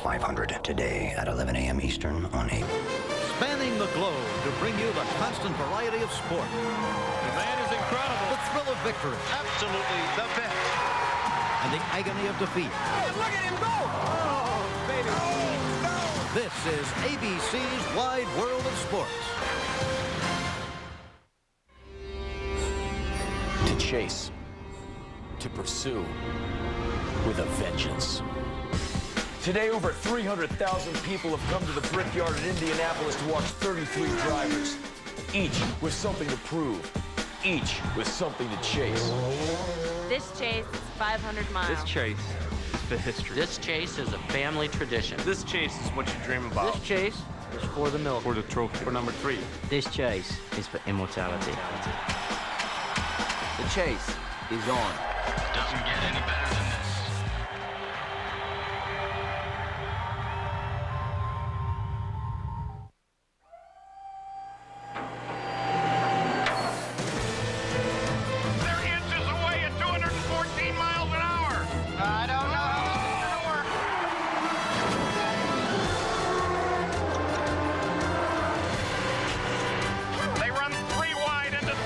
500 today at 11 a.m. Eastern on 8. Spanning the globe to bring you the constant variety of sport. The man is incredible. The thrill of victory. Absolutely the best. And the agony of defeat. Oh, look at him go! Oh, baby. Oh, no! This is ABC's Wide World of Sports. To chase, to pursue, with a vengeance. Today, over 300,000 people have come to the Brickyard in Indianapolis to watch 33 drivers, each with something to prove, each with something to chase. This chase is 500 miles. This chase is for history. This chase is a family tradition. This chase is what you dream about. This chase is for the milk. For the trophy. For number 3. This chase is for immortality. The chase is on. Doesn't get any better than this. They're inches away at 214 miles an hour. I don't know how this is going to work. They run 3 wide into 3.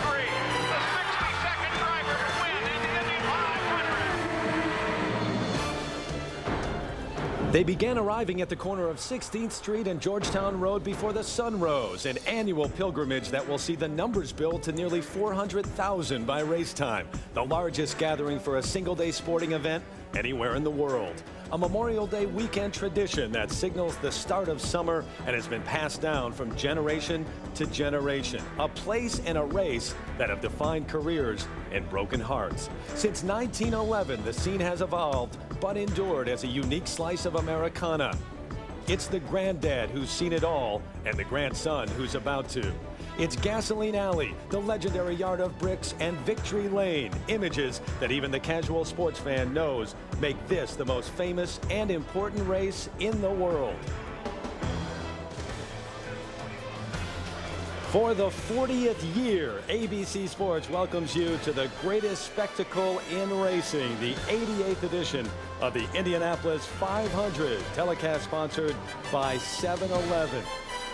The 62nd driver to win in the Indy 500. They began arriving at the corner of 16th Street and Georgetown Road before the sun rose, an annual pilgrimage that will see the numbers build to nearly 400,000 by race time, the largest gathering for a single-day sporting event anywhere in the world. A Memorial Day weekend tradition that signals the start of summer and has been passed down from generation to generation. A place and a race that have defined careers and broken hearts. Since 1911, the scene has evolved, but endured as a unique slice of Americana. It's the granddad who's seen it all and the grandson who's about to. It's Gasoline Alley, the legendary Yard of Bricks, and Victory Lane, images that even the casual sports fan knows make this the most famous and important race in the world. For the 40th year, ABC Sports welcomes you to the greatest spectacle in racing, the 88th edition of the Indianapolis 500, telecast sponsored by 7-Eleven.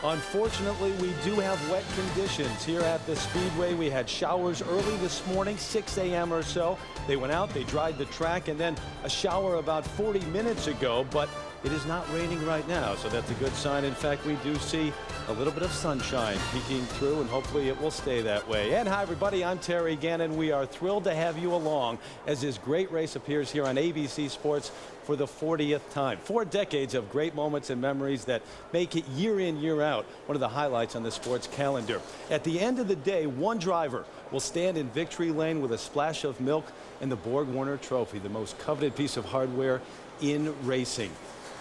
Unfortunately, we do have wet conditions here at the Speedway. We had showers early this morning, 6 a.m. or so. They went out, they dried the track, and then a shower about 40 minutes ago, but it is not raining right now, so that's a good sign. In fact, we do see a little bit of sunshine peeking through, and hopefully it will stay that way. And hi, everybody, I'm Terry Gannon. We are thrilled to have you along as this great race appears here on ABC Sports for the 40th time. 4 decades of great moments and memories that make it year in, year out one of the highlights on the sports calendar. At the end of the day, one driver will stand in victory lane with a splash of milk and the Borg Warner Trophy, the most coveted piece of hardware in racing.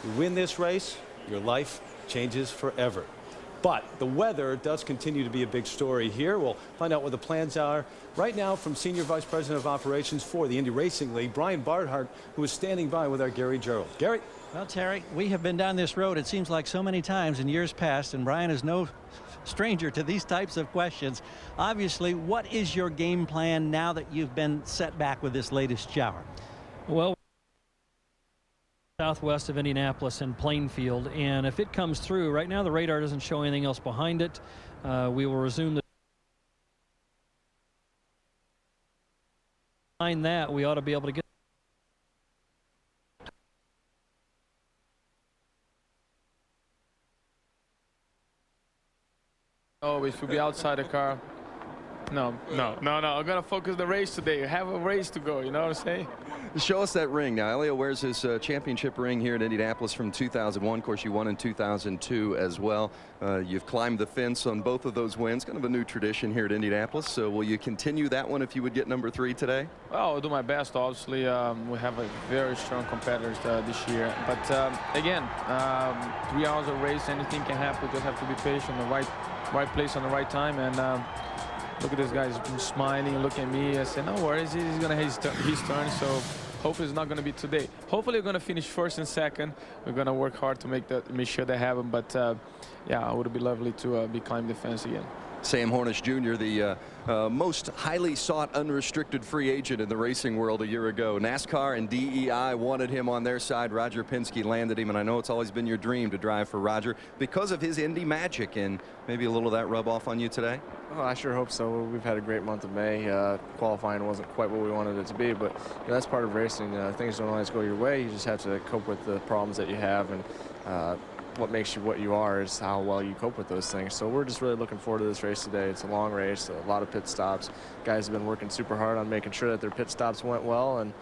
You win this race, your life changes forever. But the weather does continue to be a big story here. We'll find out what the plans are right now from Senior Vice President of Operations for the Indy Racing League, Brian Barthart, who is standing by with our Gary Gerald. Gary? Well, Terry, we have been down this road, it seems like so many times in years past, and Brian is no stranger to these types of questions. Obviously, what is your game plan now that you've been set back with this latest shower? Well, southwest of Indianapolis and Plainfield, and if it comes through right now, the radar doesn't show anything else behind it. We will resume the behind that. We ought to be able to get always to be outside the car. No. I'm gonna focus the race today. I have a race to go, you know what I'm saying? Show us that ring. Now, Elio wears his championship ring here at Indianapolis from 2001. Of course, you won in 2002 as well. You've climbed the fence on both of those wins. Kind of a new tradition here at Indianapolis. So will you continue that one if you would get number 3 today? Well, I'll do my best, obviously. We have a very strong competitors this year. But again, 3 hours of race, anything can happen. We just have to be patient, the right place on the right time. And look at this guy, he's been smiling, look at me. I said, no worries, he's going to have his turn, so hopefully it's not going to be today. Hopefully we're going to finish first and second. We're going to work hard to make sure they have him, but yeah, it would be lovely to be climbing the fence again. Sam Hornish Jr., the most highly sought unrestricted free agent in the racing world a year ago. NASCAR and DEI wanted him on their side. Roger Penske landed him, and I know it's always been your dream to drive for Roger because of his Indy magic, and maybe a little of that rub off on you today? Oh, I sure hope so. We've had a great month of May. Qualifying wasn't quite what we wanted it to be, but that's part of racing. Things don't always go your way. You just have to cope with the problems that you have, and what makes you what you are is how well you cope with those things. So we're just really looking forward to this race today. It's a long race, a lot of pit stops. Guys have been working super hard on making sure that their pit stops went well, and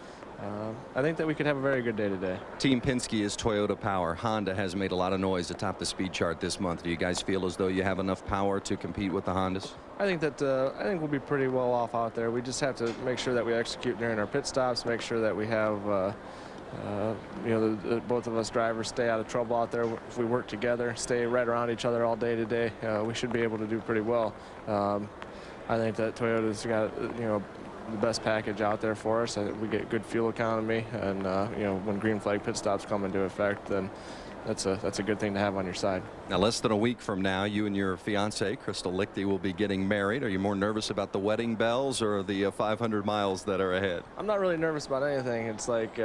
I think that we could have a very good day today. Team Penske is Toyota power. Honda has made a lot of noise atop the speed chart this month. Do you guys feel as though you have enough power to compete with the Hondas? I think we'll be pretty well off out there. We just have to make sure that we execute during our pit stops, make sure that we have both of us drivers stay out of trouble out there. If we work together, stay right around each other all day today, we should be able to do pretty well. I think that Toyota's got the best package out there for us. I think we get good fuel economy, and when green flag pit stops come into effect, then that's a good thing to have on your side. Now, less than a week from now, you and your fiance Crystal Lichty will be getting married. Are you more nervous about the wedding bells or the 500 miles that are ahead? I'm not really nervous about anything. It's like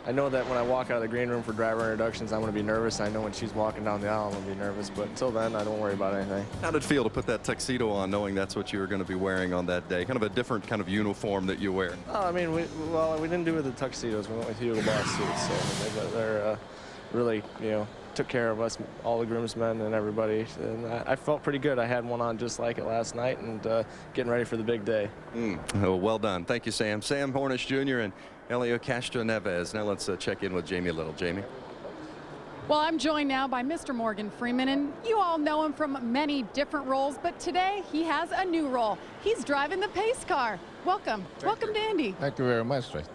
I know that when I walk out of the green room for driver introductions, I'm going to be nervous. I know when she's walking down the aisle, I'm going to be nervous. But until then, I don't worry about anything. How did it feel to put that tuxedo on, knowing that's what you were going to be wearing on that day? Kind of a different kind of uniform that you wear. Oh, I mean, we didn't do it with the tuxedos. We went with Hugo Boss suits. So they're really, took care of us, all the groomsmen and everybody. And I felt pretty good. I had one on just like it last night, and getting ready for the big day. Oh, well done. Thank you, Sam. Sam Hornish Jr. and Helio Castroneves. Now let's check in with Jamie Little. Jamie. Well, I'm joined now by Mr. Morgan Freeman, and you all know him from many different roles, but today he has a new role. He's driving the pace car. Welcome. Welcome to Indy. Thank you very much, Trace.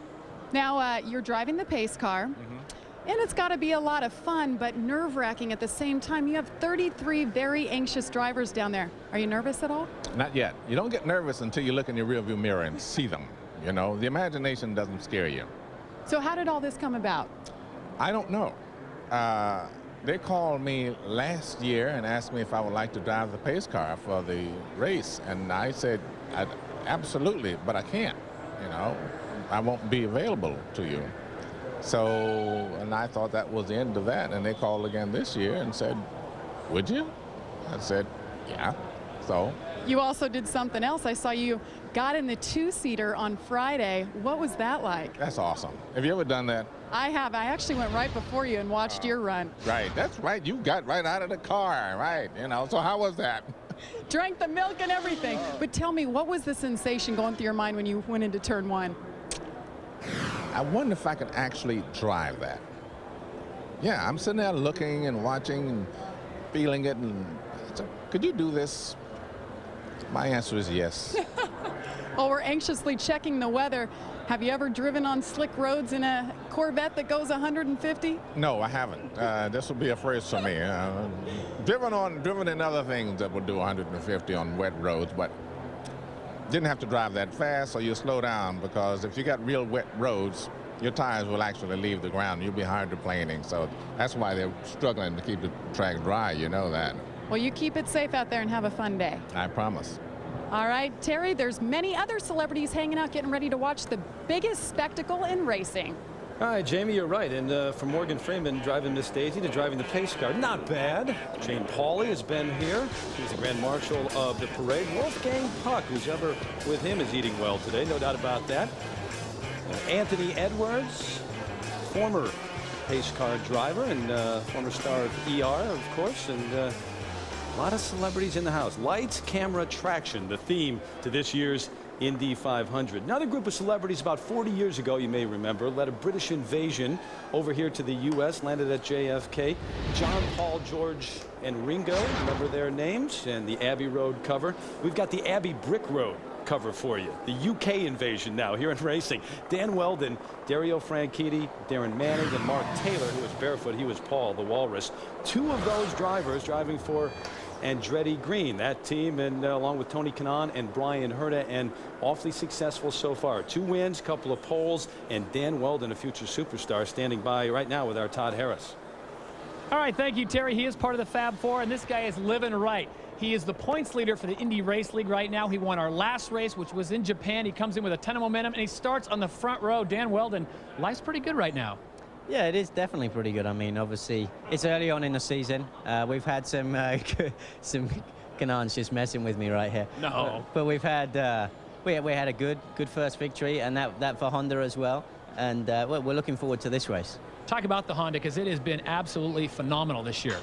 Now, you're driving the pace car, and it's got to be a lot of fun, but nerve-wracking at the same time. You have 33 very anxious drivers down there. Are you nervous at all? Not yet. You don't get nervous until you look in your rearview mirror and see them. The imagination doesn't scare you. So how did all this come about? I don't know. They called me last year and asked me if I would like to drive the pace car for the race, and I said, absolutely, but I can't. I won't be available to you. So, and I thought that was the end of that, and they called again this year and said, would you? I said, yeah. So. You also did something else. I saw you got in the two-seater on Friday. What was that like? That's awesome. Have you ever done that? I have. I actually went right before you and watched your run. Right. That's right. You got right out of the car. Right. So how was that? Drank the milk and everything. But tell me, what was the sensation going through your mind when you went into turn one? I wonder if I could actually drive that. Yeah, I'm sitting there looking and watching and feeling it. And so, could you do this? My answer is yes. Well, we're anxiously checking the weather. Have you ever driven on slick roads in a Corvette that goes 150? No, I haven't. This will be a first for me. Driven in other things that would do 150 on wet roads, but didn't have to drive that fast, so you slow down, because if you got real wet roads, your tires will actually leave the ground. You'll be hydroplaning, so that's why they're struggling to keep the track dry. You know that. Well, you keep it safe out there and have a fun day. I promise. All right, Terry, there's many other celebrities hanging out getting ready to watch the biggest spectacle in racing. All right, Jamie, you're right. And from Morgan Freeman driving Miss Daisy to driving the pace car, not bad. Jane Pauley has been here. He's the Grand Marshal of the parade. Wolfgang Puck, who's ever with him, is eating well today, no doubt about that. Anthony Edwards, former pace car driver and former star of ER, of course, and a lot of celebrities in the house. Lights, camera, traction, the theme to this year's Indy 500. Another group of celebrities about 40 years ago, you may remember, led a British invasion over here to the U.S., landed at JFK. John, Paul, George, and Ringo, remember their names, and the Abbey Road cover. We've got the Abbey Brick Road cover for you. The UK invasion now here in racing. Dan Weldon, Dario Franchitti, Darren Manning, and Mark Taylor, who was barefoot. He was Paul, the Walrus. Two of those drivers driving for Andretti Green, that team, and along with Tony Kanaan and Brian Herta, and awfully successful so far. 2 wins, couple of poles, and Dan Weldon, a future superstar, standing by right now with our Todd Harris. All right, thank you, Terry. He is part of the Fab Four, and this guy is living right. He is the points leader for the Indy Race League right now. He won our last race, which was in Japan. He comes in with a ton of momentum, and he starts on the front row. Dan Weldon, life's pretty good right now. Yeah, it is definitely pretty good. I mean, obviously, it's early on in the season. We've had some Kanan's just messing with me right here. No. But we've had we had a good first victory, and that for Honda as well. And we're looking forward to this race. Talk about the Honda, because it has been absolutely phenomenal this year.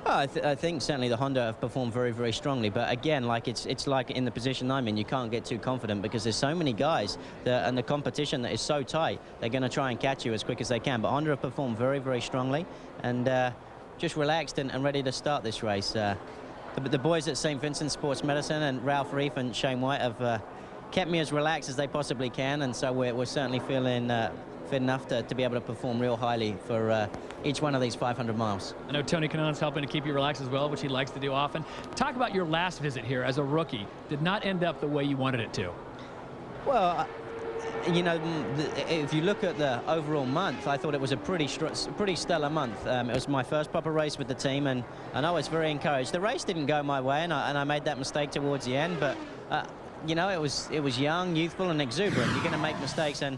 Well, I think certainly the Honda have performed very, very strongly. But again, like it's like in the position I'm in, you can't get too confident because there's so many guys and the competition that is so tight. They're going to try and catch you as quick as they can. But Honda have performed very, very strongly and just relaxed and ready to start this race. The boys at St. Vincent Sports Medicine and Ralph Reef and Shane White have kept me as relaxed as they possibly can. And so we're certainly feeling fit enough to be able to perform real highly for each one of these 500 miles. I know Tony Kanan's helping to keep you relaxed as well, which he likes to do often. Talk about your last visit here as a rookie. Did not end up the way you wanted it to. Well, you know, if you look at the overall month, I thought it was a pretty stellar month. It was my first proper race with the team, and I was very encouraged. The race didn't go my way, and I made that mistake towards the end, but you know, it was young, youthful, and exuberant. You're going to make mistakes, and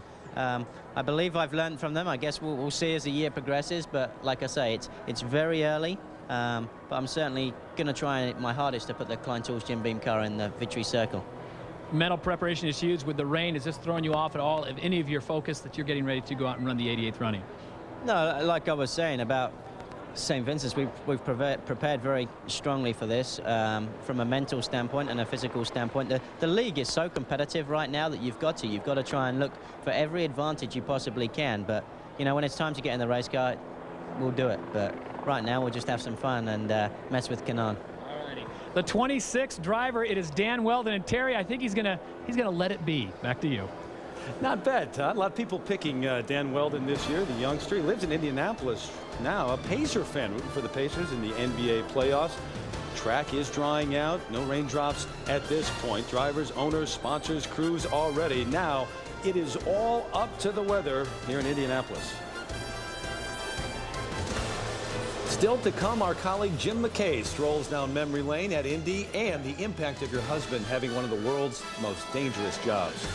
I believe I've learned from them. I guess we'll see as the year progresses, but like I say, it's very early, but I'm certainly going to try my hardest to put the Klein Tools Jim Beam car in the victory circle. Mental preparation is huge with the rain. Is this throwing you off at all of any of your focus that you're getting ready to go out and run the 88th running? No, like I was saying about St. Vincent's, we've prepared very strongly for this from a mental standpoint and a physical standpoint. The league is so competitive right now that you've got to try and look for every advantage you possibly can. But you know, when it's time to get in the race car, we'll do it. But right now we'll just have some fun and mess with Kanan. The 26th driver, it is Dan Weldon, and Terry, I think he's gonna let it be. Back to you. Not bad, Todd. A lot of people picking Dan Weldon this year, the youngster. He lives in Indianapolis now, a Pacer fan, rooting for the Pacers in the NBA playoffs. Track is drying out. No raindrops at this point. Drivers, owners, sponsors, crews all ready. Now it is all up to the weather here in Indianapolis. Still to come, our colleague Jim McKay strolls down memory lane at Indy and the impact of your husband having one of the world's most dangerous jobs.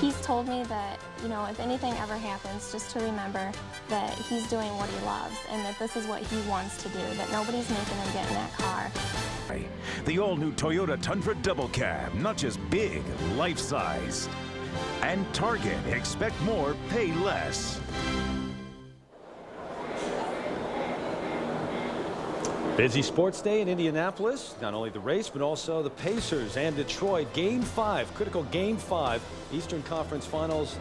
He's told me that, you know, if anything ever happens, just to remember that he's doing what he loves and that this is what he wants to do, that nobody's making him get in that car. The all-new Toyota Tundra Double Cab, not just big, life-sized. And Target, expect more, pay less. Busy sports day in Indianapolis. Not only the race, but also the Pacers and Detroit. Game 5, critical Game 5, Eastern Conference Finals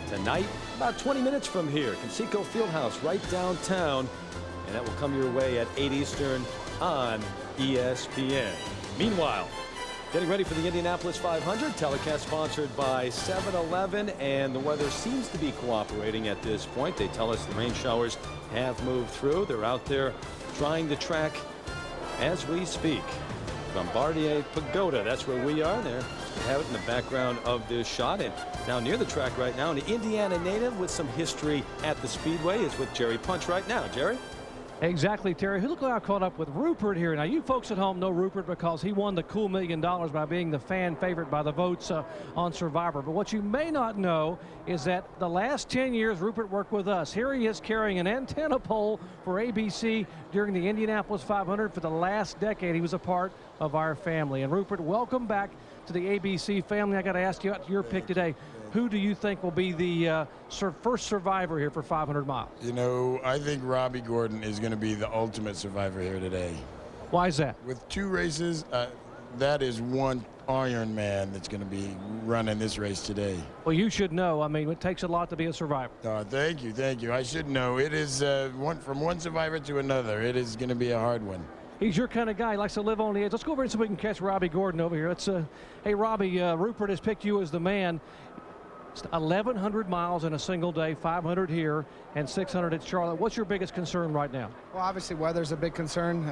tonight, about 20 minutes from here. Conseco Fieldhouse right downtown. And that will come your way at 8 Eastern on ESPN. Meanwhile, getting ready for the Indianapolis 500, telecast sponsored by 7-Eleven, and the weather seems to be cooperating at this point. They tell us the rain showers have moved through. They're out there trying the track as we speak. Bombardier Pagoda, that's where we are. There you have it in the background of this shot. And now near the track right now, an Indiana native with some history at the Speedway is with Jerry Punch right now. Jerry? Exactly, Terry. Look how I caught up with Rupert here. Now, you folks at home know Rupert because he won the cool $1 million by being the fan favorite by the votes on Survivor. But what you may not know is that the last 10 years, Rupert worked with us. Here he is carrying an antenna pole for ABC during the Indianapolis 500. For the last decade, he was a part of our family. And Rupert, welcome back to the ABC family. I got to ask you about your pick today. Who do you think will be the first survivor here for 500 miles? You know, I think Robbie Gordon is going to be the ultimate survivor here today. Why is that? With 2 races, that is one Iron Man that's going to be running this race today. Well, you should know. I mean, it takes a lot to be a survivor. Thank you, thank you. I should know. It is from one survivor to another. It is going to be a hard one. He's your kind of guy. He likes to live on the edge. Let's go over and see if we can catch Robbie Gordon over here. Let's, hey, Robbie, Rupert has picked you as the man. 1,100 miles in a single day, 500 here and 600 at Charlotte. What's your biggest concern right now? Well, obviously weather's a big concern.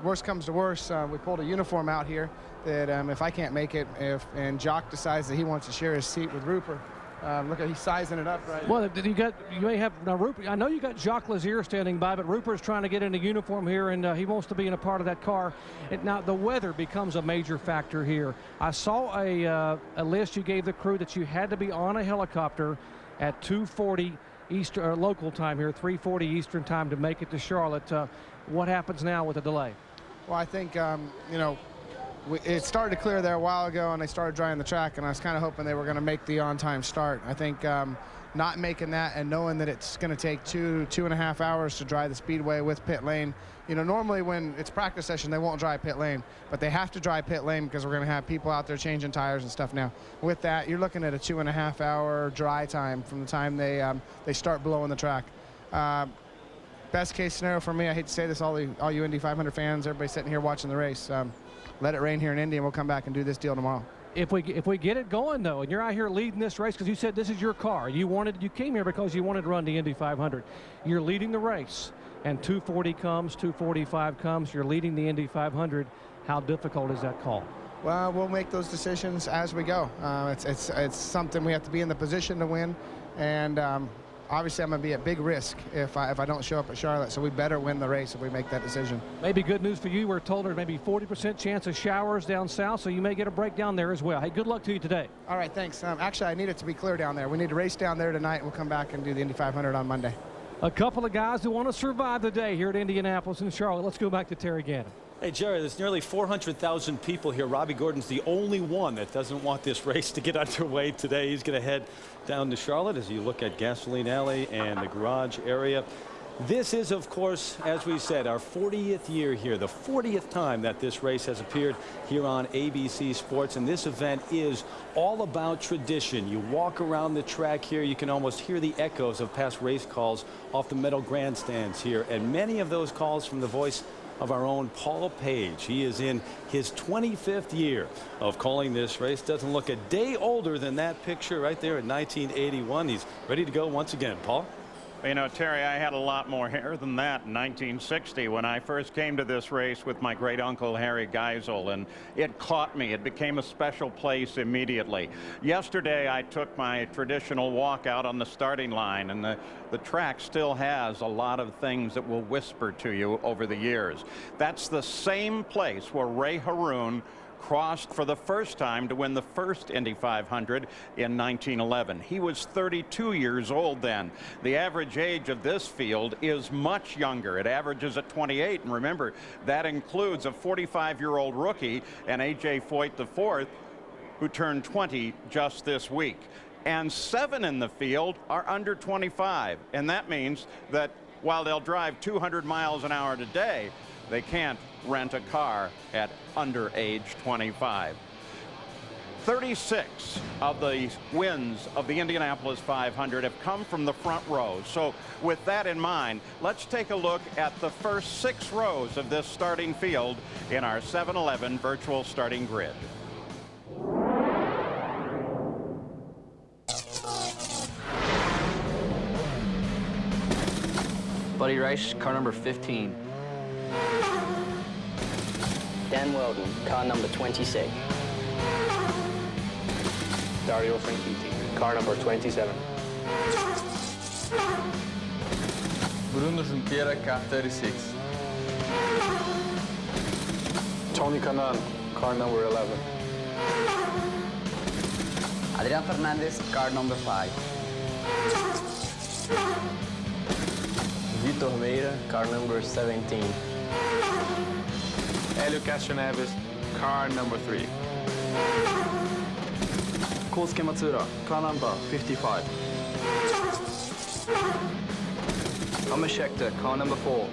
Worst comes to worst, we pulled a uniform out here that if I can't make it, and Jock decides that he wants to share his seat with Rupert, Look at, he's sizing it up right. Well, you may have now Rupert. I know you got Jacques Lazier standing by, but Rupert's trying to get into uniform here, and he wants to be in a part of that car. Now the weather becomes a major factor here. I saw a list you gave the crew that you had to be on a helicopter at 2:40 Eastern local time here, 3:40 Eastern time to make it to Charlotte. What happens now with the delay? Well, I think you know, it started to clear there a while ago, and they started drying the track, and I was kind of hoping they were going to make the on-time start. I think not making that and knowing that it's going to take 2.5 hours to dry the speedway with pit lane. You know, normally when it's practice session, they won't dry pit lane, but they have to dry pit lane because we're going to have people out there changing tires and stuff now. With that, you're looking at a 2.5 hour dry time from the time they start blowing the track. Best case scenario for me, I hate to say this, all you Indy 500 fans, everybody sitting here watching the race, let it rain here in Indy, and we'll come back and do this deal tomorrow. If we get it going though, and you're out here leading this race because you said this is your car, you came here because you wanted to run the Indy 500. You're leading the race, and 2:40 comes, 2:45 comes. You're leading the Indy 500. How difficult is that call? Well, we'll make those decisions as we go. It's something we have to be in the position to win, and obviously I'm going to be at big risk if I don't show up at Charlotte, so we better win the race if we make that decision. Maybe good news for you. We're told there's maybe 40% chance of showers down south, so you may get a break down there as well. Hey, good luck to you today. All right, thanks. Actually, I need it to be clear down there. We need to race down there tonight, and we'll come back and do the Indy 500 on Monday. A couple of guys who want to survive the day here at Indianapolis and Charlotte. Let's go back to Terry Gannon. Hey, Jerry, there's nearly 400,000 people here. Robbie Gordon's the only one that doesn't want this race to get underway today. He's going to head down to Charlotte as you look at Gasoline Alley and the garage area. This is, of course, as we said, our 40th year here, the 40th time that this race has appeared here on ABC Sports. And this event is all about tradition. You walk around the track here, you can almost hear the echoes of past race calls off the metal grandstands here. And many of those calls from the voice of our own Paul Page. He is in his 25th year of calling this race. Doesn't look a day older than that picture right there in 1981. He's ready to go once again. Paul? You know, Terry, I had a lot more hair than that in 1960 when I first came to this race with my great uncle Harry Geisel, and it caught me. It became a special place immediately. Yesterday, I took my traditional walk out on the starting line, and the track still has a lot of things that will whisper to you over the years. That's the same place where Ray Haroon crossed for the first time to win the first Indy 500 in 1911. He was 32 years old then. The average age of this field is much younger. It averages at 28, and remember, that includes a 45-year-old rookie and A.J. Foyt IV, who turned 20 just this week. And 7 in the field are under 25, and that means that while they'll drive 200 miles an hour today, they can't rent a car at under age 25. 36 of the wins of the Indianapolis 500 have come from the front row. So with that in mind, let's take a look at the first 6 rows of this starting field in our 7-Eleven virtual starting grid. Buddy Rice, car number 15. Dan Weldon, car number 26. Dario Franchitti, car number 27. Bruno Junqueira, car 36. Tony Kanaan, car number 11. Adrian Fernandez, car number 5. Vitor Meira, car number 17. Hélio Castroneves, car number 3. Kosuke Matsuura, car number 55. Thomas Scheckter, car number 4.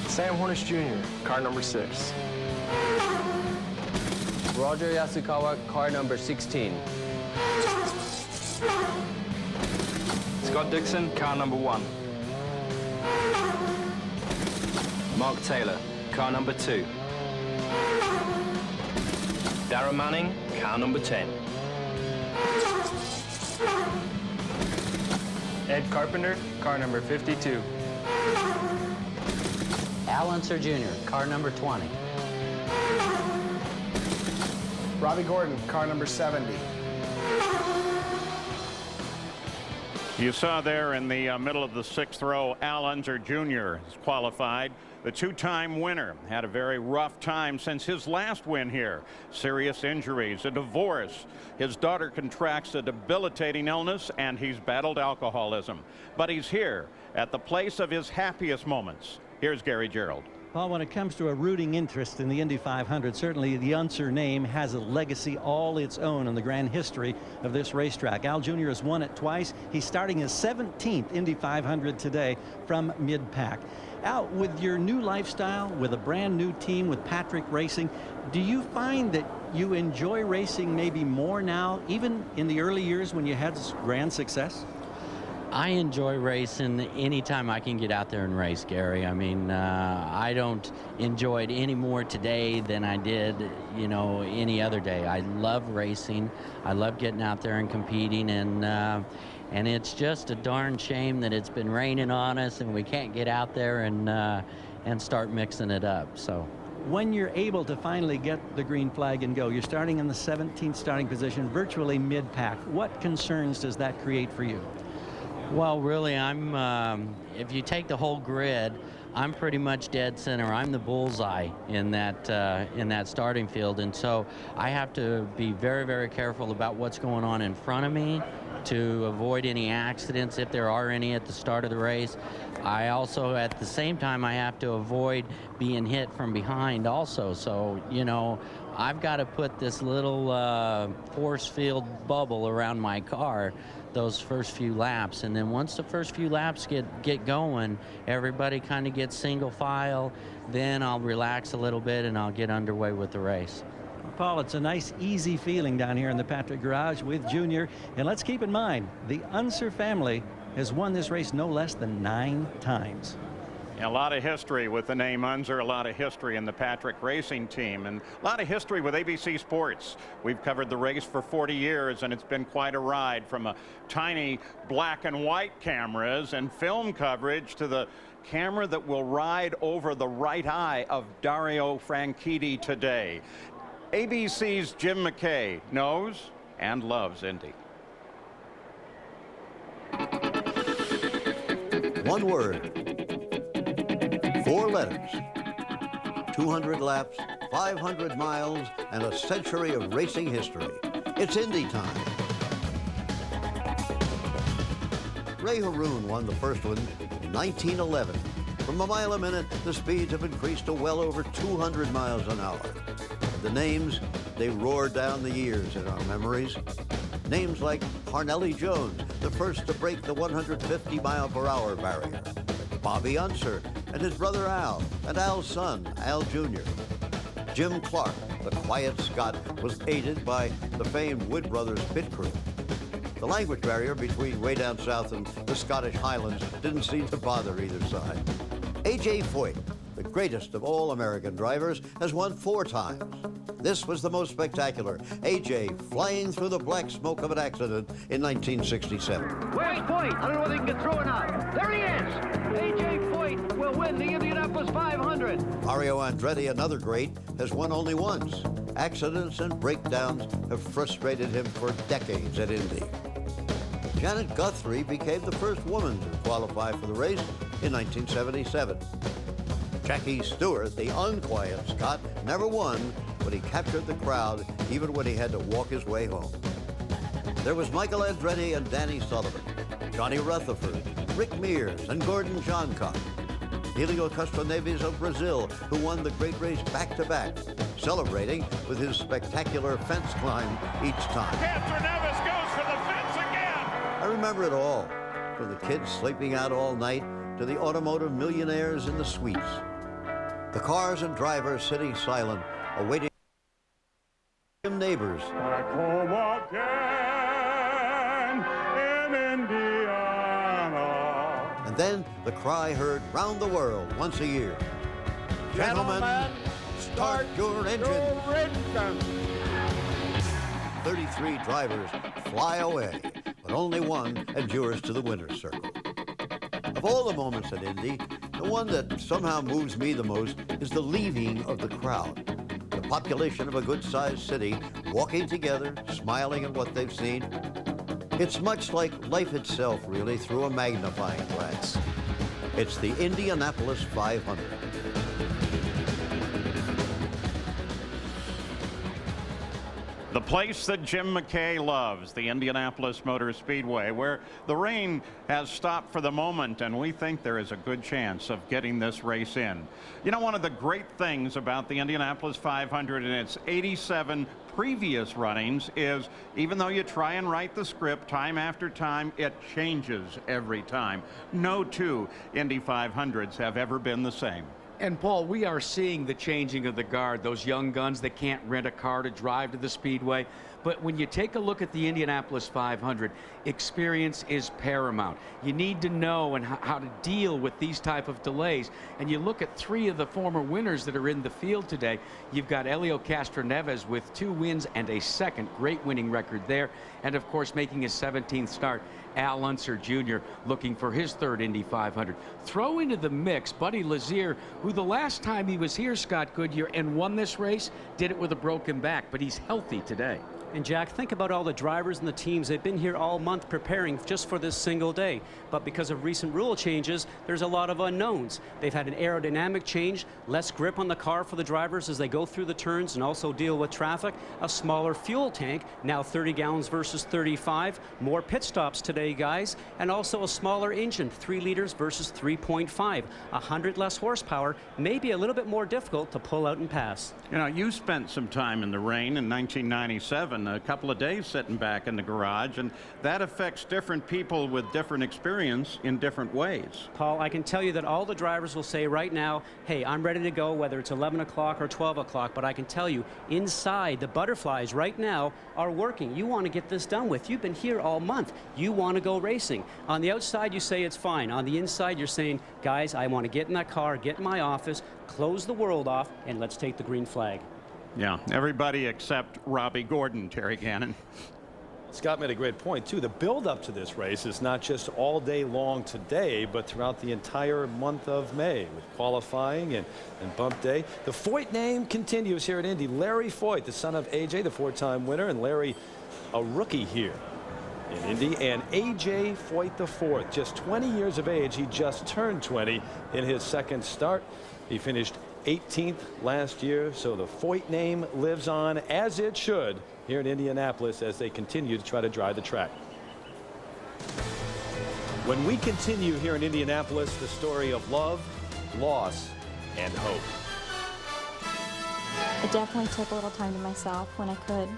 Sam Hornish Jr., car number 6. Roger Yasukawa, car number 16. Scott Dixon, car number 1. Mark Taylor, car number 2. Darren Manning, car number 10. Ed Carpenter, car number 52. Al Unser Jr., car number 20. Robbie Gordon, car number 70. You saw there in the middle of the 6th row, Al Unser Jr. is qualified. The two-time winner had a very rough time since his last win here. Serious injuries, a divorce. His daughter contracts a debilitating illness, and he's battled alcoholism. But he's here at the place of his happiest moments. Here's Gary Gerald. Well, when it comes to a rooting interest in the Indy 500, certainly the Unser name has a legacy all its own in the grand history of this racetrack. Al Jr. has won it twice. He's starting his 17th Indy 500 today from mid-pack. Al, with your new lifestyle, with a brand new team, with Patrick Racing, do you find that you enjoy racing maybe more now, even in the early years when you had grand success? I enjoy racing anytime I can get out there and race, Gary. I mean, I don't enjoy it any more today than I did, you know, any other day. I love racing. I love getting out there and competing, and it's just a darn shame that it's been raining on us and we can't get out there and start mixing it up. So when you're able to finally get the green flag and go, you're starting in the 17th starting position, virtually mid-pack. What concerns does that create for you? Well, really, if you take the whole grid, I'm pretty much dead center. I'm the bullseye in that starting field, and so I have to be very, very careful about what's going on in front of me to avoid any accidents if there are any at the start of the race. I also, at the same time, I have to avoid being hit from behind also. So, you know, I've got to put this little force field bubble around my car those first few laps, and then once the first few laps get going, everybody kind of gets single file, then I'll relax a little bit and I'll get underway with the race. Paul, it's a nice easy feeling down here in the Patrick Garage with Junior, and let's keep in mind the Unser family has won this race no less than 9 times. A lot of history with the name Unser, a lot of history in the Patrick Racing team, and a lot of history with ABC Sports. We've covered the race for 40 years, and it's been quite a ride, from a tiny black and white cameras and film coverage to the camera that will ride over the right eye of Dario Franchitti today. ABC's Jim McKay knows and loves Indy. One word. 4 letters, 200 laps, 500 miles, and a century of racing history. It's Indy time. Ray Haroon won the first one in 1911. From a mile a minute, the speeds have increased to well over 200 miles an hour. And the names, they roar down the years in our memories. Names like Harnelli Jones, the first to break the 150-mile-per-hour barrier. Bobby Unser and his brother Al, and Al's son, Al Jr. Jim Clark, the quiet Scot, was aided by the famed Wood Brothers pit crew. The language barrier between way down south and the Scottish Highlands didn't seem to bother either side. A.J. Foyt, the greatest of all American drivers, has won 4 times. This was the most spectacular. A.J. flying through the black smoke of an accident in 1967. Where's Foyt? I don't know whether he can get through or not. There he is! A.J. Foyt will win the Indianapolis 500. Mario Andretti, another great, has won only once. Accidents and breakdowns have frustrated him for decades at Indy. Janet Guthrie became the first woman to qualify for the race in 1977. Jackie Stewart, the unquiet Scot, never won, but he captured the crowd even when he had to walk his way home. There was Michael Andretti and Danny Sullivan, Johnny Rutherford, Rick Mears, and Gordon Johncock. Helio Castroneves of Brazil, who won the great race back-to-back, celebrating with his spectacular fence climb each time. Castroneves goes for the fence again! I remember it all, from the kids sleeping out all night to the automotive millionaires in the suites. The cars and drivers sitting silent, awaiting neighbors. Back home again in Indiana. And then the cry heard round the world once a year. Gentlemen, start your engine. 33 drivers fly away, but only one endures to the winner's circle. Of all the moments at Indy, the one that somehow moves me the most is the leaving of the crowd. The population of a good-sized city walking together, smiling at what they've seen. It's much like life itself, really, through a magnifying glass. It's the Indianapolis 500. The place that Jim McKay loves, the Indianapolis Motor Speedway, where the rain has stopped for the moment, and we think there is a good chance of getting this race in. You know, one of the great things about the Indianapolis 500 and its 87 previous runnings is, even though you try and write the script time after time, it changes every time. No two Indy 500s have ever been the same. And Paul, we are seeing the changing of the guard, those young guns that can't rent a car to drive to the speedway. But when you take a look at the Indianapolis 500, experience is paramount. You need to know and how to deal with these type of delays. And you look at 3 of the former winners that are in the field today. You've got Helio Castroneves with 2 wins and a second great winning record there. And of course, making his 17th start, Al Unser Jr. looking for his 3rd Indy 500. Throw into the mix Buddy Lazier, who the last time he was here, Scott Goodyear, and won this race, did it with a broken back, but he's healthy today. And Jack, think about all the drivers and the teams. They've been here all month preparing just for this single day. But because of recent rule changes, there's a lot of unknowns. They've had an aerodynamic change, less grip on the car for the drivers as they go through the turns and also deal with traffic, a smaller fuel tank, now 30 gallons versus 35, more pit stops today, guys, and also a smaller engine, 3 liters versus 3.5, 100 less horsepower, maybe a little bit more difficult to pull out and pass. You know, you spent some time in the rain in 1997. A couple of days sitting back in the garage, and that affects different people with different experience in different ways. Paul, I can tell you that all the drivers will say right now, hey, I'm ready to go, whether it's 11 o'clock or 12 o'clock, but I can tell you inside the butterflies right now are working. You want to get this done with. You've been here all month. You want to go racing. On the outside, you say it's fine. On the inside, you're saying, guys, I want to get in that car, get in my office, close the world off, and let's take the green flag. Yeah, everybody except Robbie Gordon, Terry Gannon. Scott made a great point, too. The build-up to this race is not just all day long today, but throughout the entire month of May with qualifying and bump day. The Foyt name continues here at Indy. Larry Foyt, the son of AJ, the 4-time winner, and Larry, a rookie here in Indy, and AJ Foyt IV, just 20 years of age. He just turned 20 in his second start. He finished 18th last year, so the Foyt name lives on, as it should, here in Indianapolis as they continue to try to drive the track. When we continue here in Indianapolis, the story of love, loss, and hope. I definitely took a little time to myself when I could,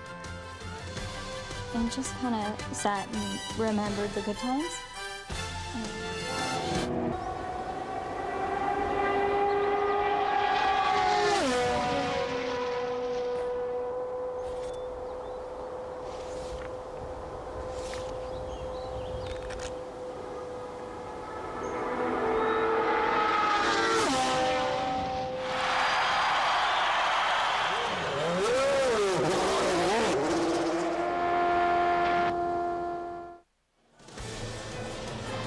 and just kind of sat and remembered the good times.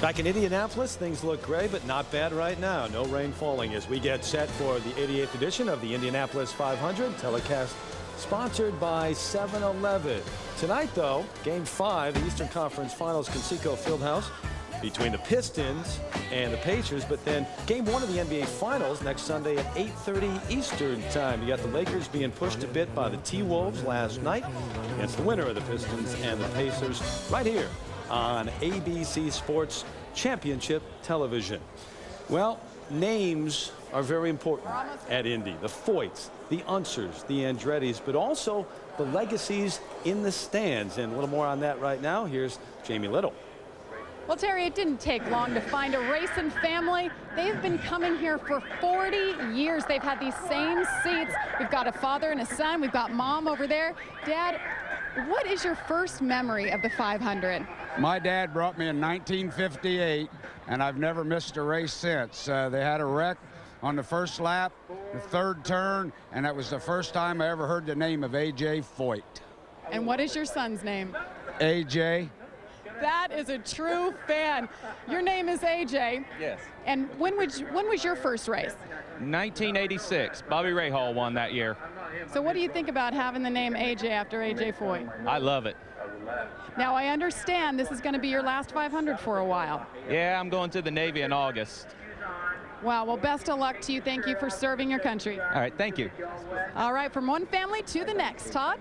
Back in Indianapolis, things look gray, but not bad right now. No rain falling as we get set for the 88th edition of the Indianapolis 500, telecast sponsored by 7-Eleven. Tonight, though, Game 5, the Eastern Conference Finals, Conseco Fieldhouse, between the Pistons and the Pacers. But then Game 1 of the NBA Finals next Sunday at 8:30 Eastern Time. You got the Lakers being pushed a bit by the T-Wolves last night against the winner of the Pistons and the Pacers right here on ABC Sports Championship Television. Well, names are very important at Indy. The Foyts, the Unsers, the Andrettis, but also the legacies in the stands. And a little more on that right now. Here's Jamie Little. Well, Terry, it didn't take long to find a racing family. They've been coming here for 40 years. They've had these same seats. We've got a father and a son. We've got mom over there. Dad, what is your first memory of the 500? My dad brought me in 1958, and I've never missed a race since. They had a wreck on the first lap, the third turn, and that was the first time I ever heard the name of AJ Foyt. And what is your son's name? AJ. That is a true fan. Your name is AJ. Yes. And when was your first race? 1986. Bobby Rahal won that year. So what do you think about having the name AJ after AJ Foyt? I love it. Now, I understand this is going to be your last 500 for a while. Yeah, I'm going to the Navy in August. Wow, well, best of luck to you. Thank you for serving your country. All right, thank you. All right, from one family to the next. Todd?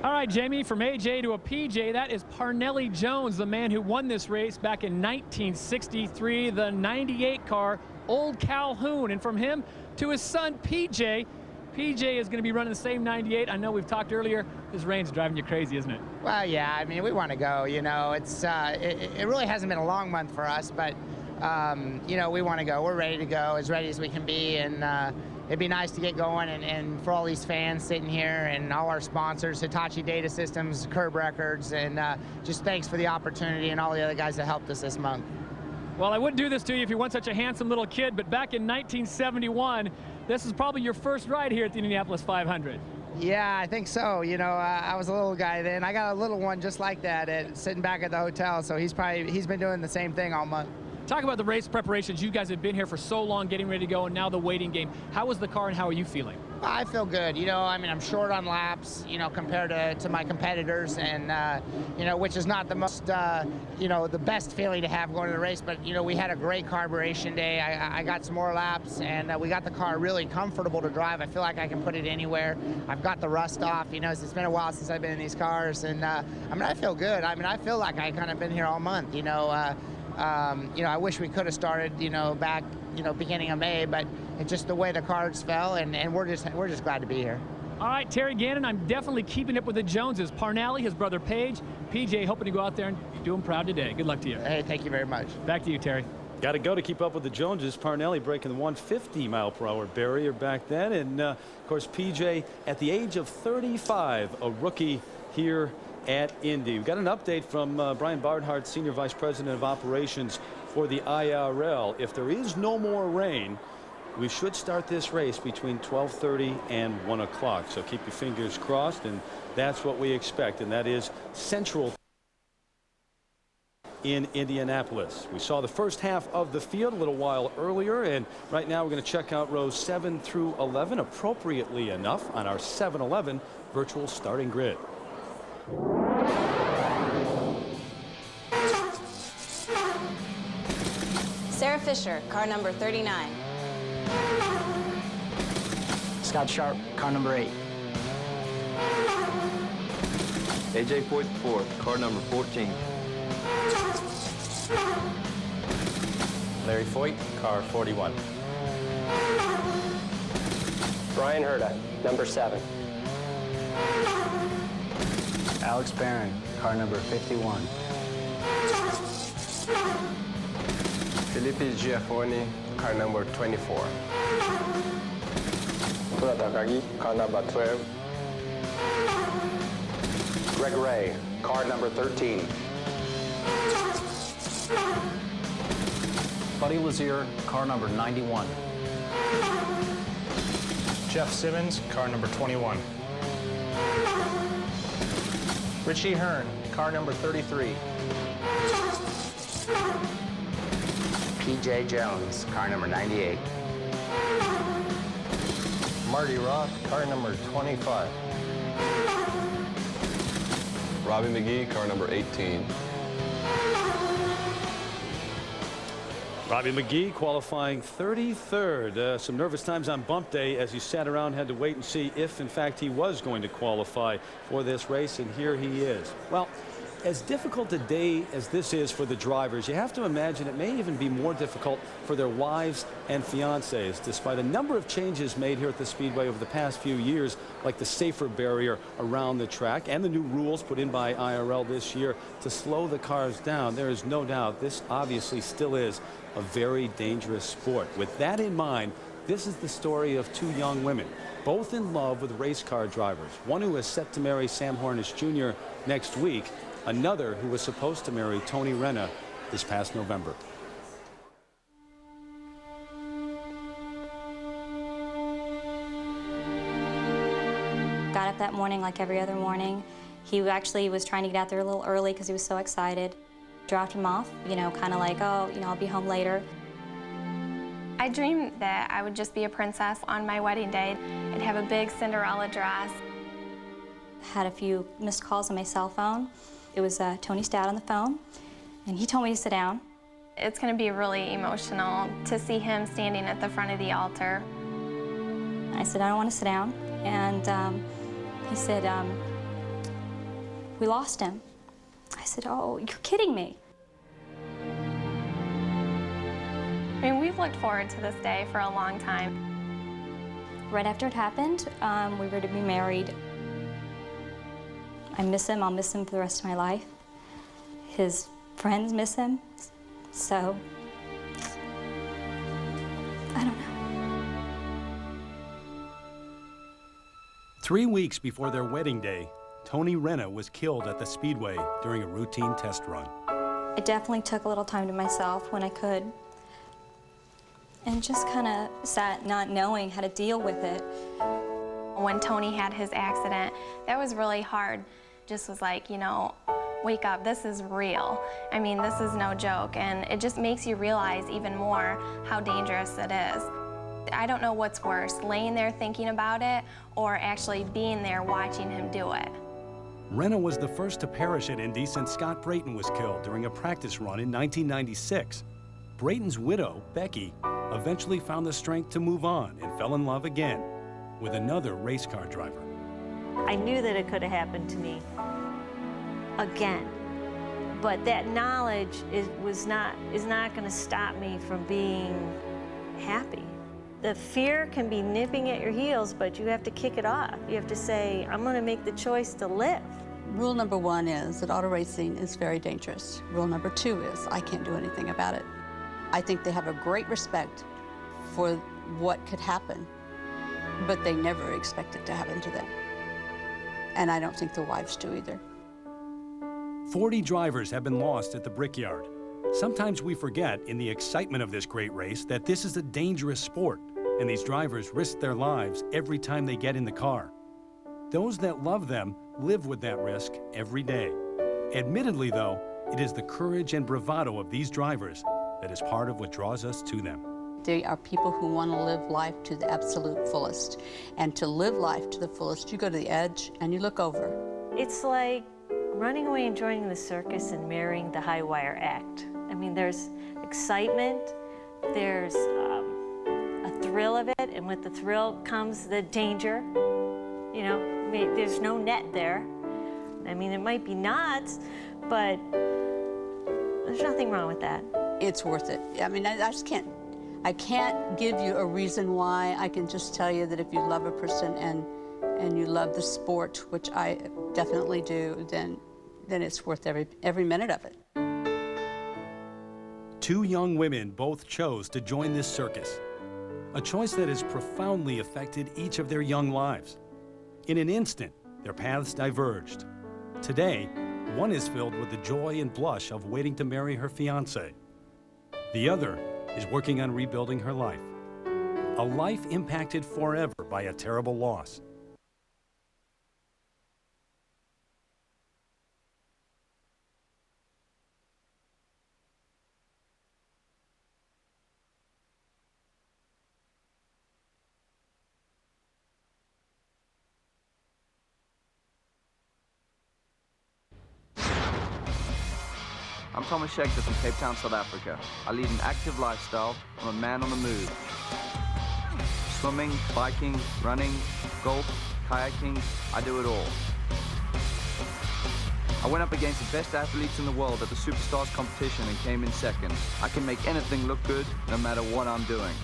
All right, Jamie, from AJ to a PJ, that is Parnelli Jones, the man who won this race back in 1963, the 98 car, Old Calhoun. And from him to his son, PJ. PJ is going to be running the same 98. I know we've talked earlier. This rain's driving you crazy, isn't it? Well, yeah, I mean, we want to go, you know. It's it really hasn't been a long month for us, but, you know, we want to go. We're ready to go, as ready as we can be, and it'd be nice to get going, and for all these fans sitting here and all our sponsors, Hitachi Data Systems, Curb Records, and just thanks for the opportunity and all the other guys that helped us this month. Well, I wouldn't do this to you if you weren't such a handsome little kid, but back in 1971, this is probably your first ride here at the Indianapolis 500. Yeah, I think so. You know, I was a little guy then. I got a little one just like that sitting back at the hotel, so he's been doing the same thing all month. Talk about the race preparations. You guys have been here for so long, getting ready to go, and now the waiting game. How was the car, and how are you feeling? I feel good. You know, I mean, I'm short on laps, you know, compared to my competitors, and, you know, which is not the most, you know, the best feeling to have going to the race, but, you know, we had a great carburation day. I got some more laps, and we got the car really comfortable to drive. I feel like I can put it anywhere. I've got the rust off, you know, it's been a while since I've been in these cars, and, I mean, I feel good. I mean, I feel like I kind of been here all month, you know. You know, I wish we could have started, you know, back, you know, beginning of May, but it's just the way the cards fell, and we're just glad to be here. All right, Terry Gannon, I'm definitely keeping up with the Joneses. Parnelli, his brother Paige, PJ, hoping to go out there and do them proud today. Good luck to you. Hey, thank you very much. Back to you, Terry. Got to go to keep up with the Joneses. Parnelli breaking the 150-mile-per-hour barrier back then, and of course PJ at the age of 35, a rookie here at Indy. We've got an update from Brian Barnhart, Senior Vice President of Operations for the IRL. If there is no more rain, we should start this race between 12:30 and 1 o'clock. So keep your fingers crossed, and that's what we expect, and that is Central in Indianapolis. We saw the first half of the field a little while earlier, and right now we're going to check out rows 7 through 11, appropriately enough, on our 7-11 virtual starting grid. Sarah Fisher, car number 39. Scott Sharp, car number 8. AJ Foyt IV, car number 14. Larry Foyt, car 41. Brian Herda, number 7. Alex Barron, car number 51. Felipe Giafoni, car number 24. Takagi, car number 12. Greg Ray, car number 13. Buddy Lazier, car number 91. Jeff Simmons, car number 21. Richie Hearn, car number 33. PJ Jones, car number 98. Marty Roth, car number 25. Robbie McGee, car number 18. Robbie McGee qualifying 33rd. Some nervous times on bump day as he sat around, had to wait and see if in fact he was going to qualify for this race, and here he is. Well, as difficult a day as this is for the drivers, you have to imagine it may even be more difficult for their wives and fiancés, despite a number of changes made here at the Speedway over the past few years, like the safer barrier around the track and the new rules put in by IRL this year to slow the cars down. There is no doubt this obviously still is a very dangerous sport. With that in mind, this is the story of two young women, both in love with race car drivers. One who is set to marry Sam Hornish Jr. next week, another who was supposed to marry Tony Renna this past November. Got up that morning like every other morning. He actually was trying to get out there a little early because he was so excited. Dropped him off, you know, kind of like, oh, you know, I'll be home later. I dreamed that I would just be a princess on my wedding day. I'd have a big Cinderella dress. Had a few missed calls on my cell phone. It was Tony's dad on the phone, and he told me to sit down. It's going to be really emotional to see him standing at the front of the altar. I said, I don't want to sit down. And he said, we lost him. I said, oh, you're kidding me. I mean, we've looked forward to this day for a long time. Right after it happened, we were to be married. I miss him. I'll miss him for the rest of my life. His friends miss him. So, I don't know. 3 weeks before their wedding day, Tony Renna was killed at the Speedway during a routine test run. I definitely took a little time to myself when I could, and just kind of sat not knowing how to deal with it. When Tony had his accident, that was really hard. Just was like, you know, wake up, this is real. I mean, this is no joke, and it just makes you realize even more how dangerous it is. I don't know what's worse, laying there thinking about it or actually being there watching him do it. Renna was the first to perish at Indy since Scott Brayton was killed during a practice run in 1996. Brayton's widow, Becky, eventually found the strength to move on and fell in love again with another race car driver. I knew that it could have happened to me again, but that knowledge is not going to stop me from being happy. The fear can be nipping at your heels, but you have to kick it off. You have to say, I'm going to make the choice to live. Rule number 1 is that auto racing is very dangerous. Rule number 2 is I can't do anything about it. I think they have a great respect for what could happen, but they never expect it to happen to them. And I don't think the wives do either. 40 drivers have been lost at the Brickyard. Sometimes we forget in the excitement of this great race that this is a dangerous sport, and these drivers risk their lives every time they get in the car. Those that love them live with that risk every day. Admittedly, though, it is the courage and bravado of these drivers that is part of what draws us to them. They are people who want to live life to the absolute fullest. And to live life to the fullest, you go to the edge and you look over. It's like running away and joining the circus and marrying the high wire act. I mean, there's excitement, there's a thrill of it, and with the thrill comes the danger. You know, there's no net there. I mean, it might be knots, but there's nothing wrong with that. It's worth it. I mean, I can't give you a reason why. I can just tell you that if you love a person and you love the sport, which I definitely do, then it's worth every minute of it. 2 young women both chose to join this circus, a choice that has profoundly affected each of their young lives. In an instant, their paths diverged. Today, one is filled with the joy and blush of waiting to marry her fiancé. The other is working on rebuilding her life, a life impacted forever by a terrible loss. I'm Thomas Schechter from Cape Town, South Africa. I lead an active lifestyle. I'm a man on the move. Swimming, biking, running, golf, kayaking, I do it all. I went up against the best athletes in the world at the Superstars competition and came in second. I can make anything look good no matter what I'm doing.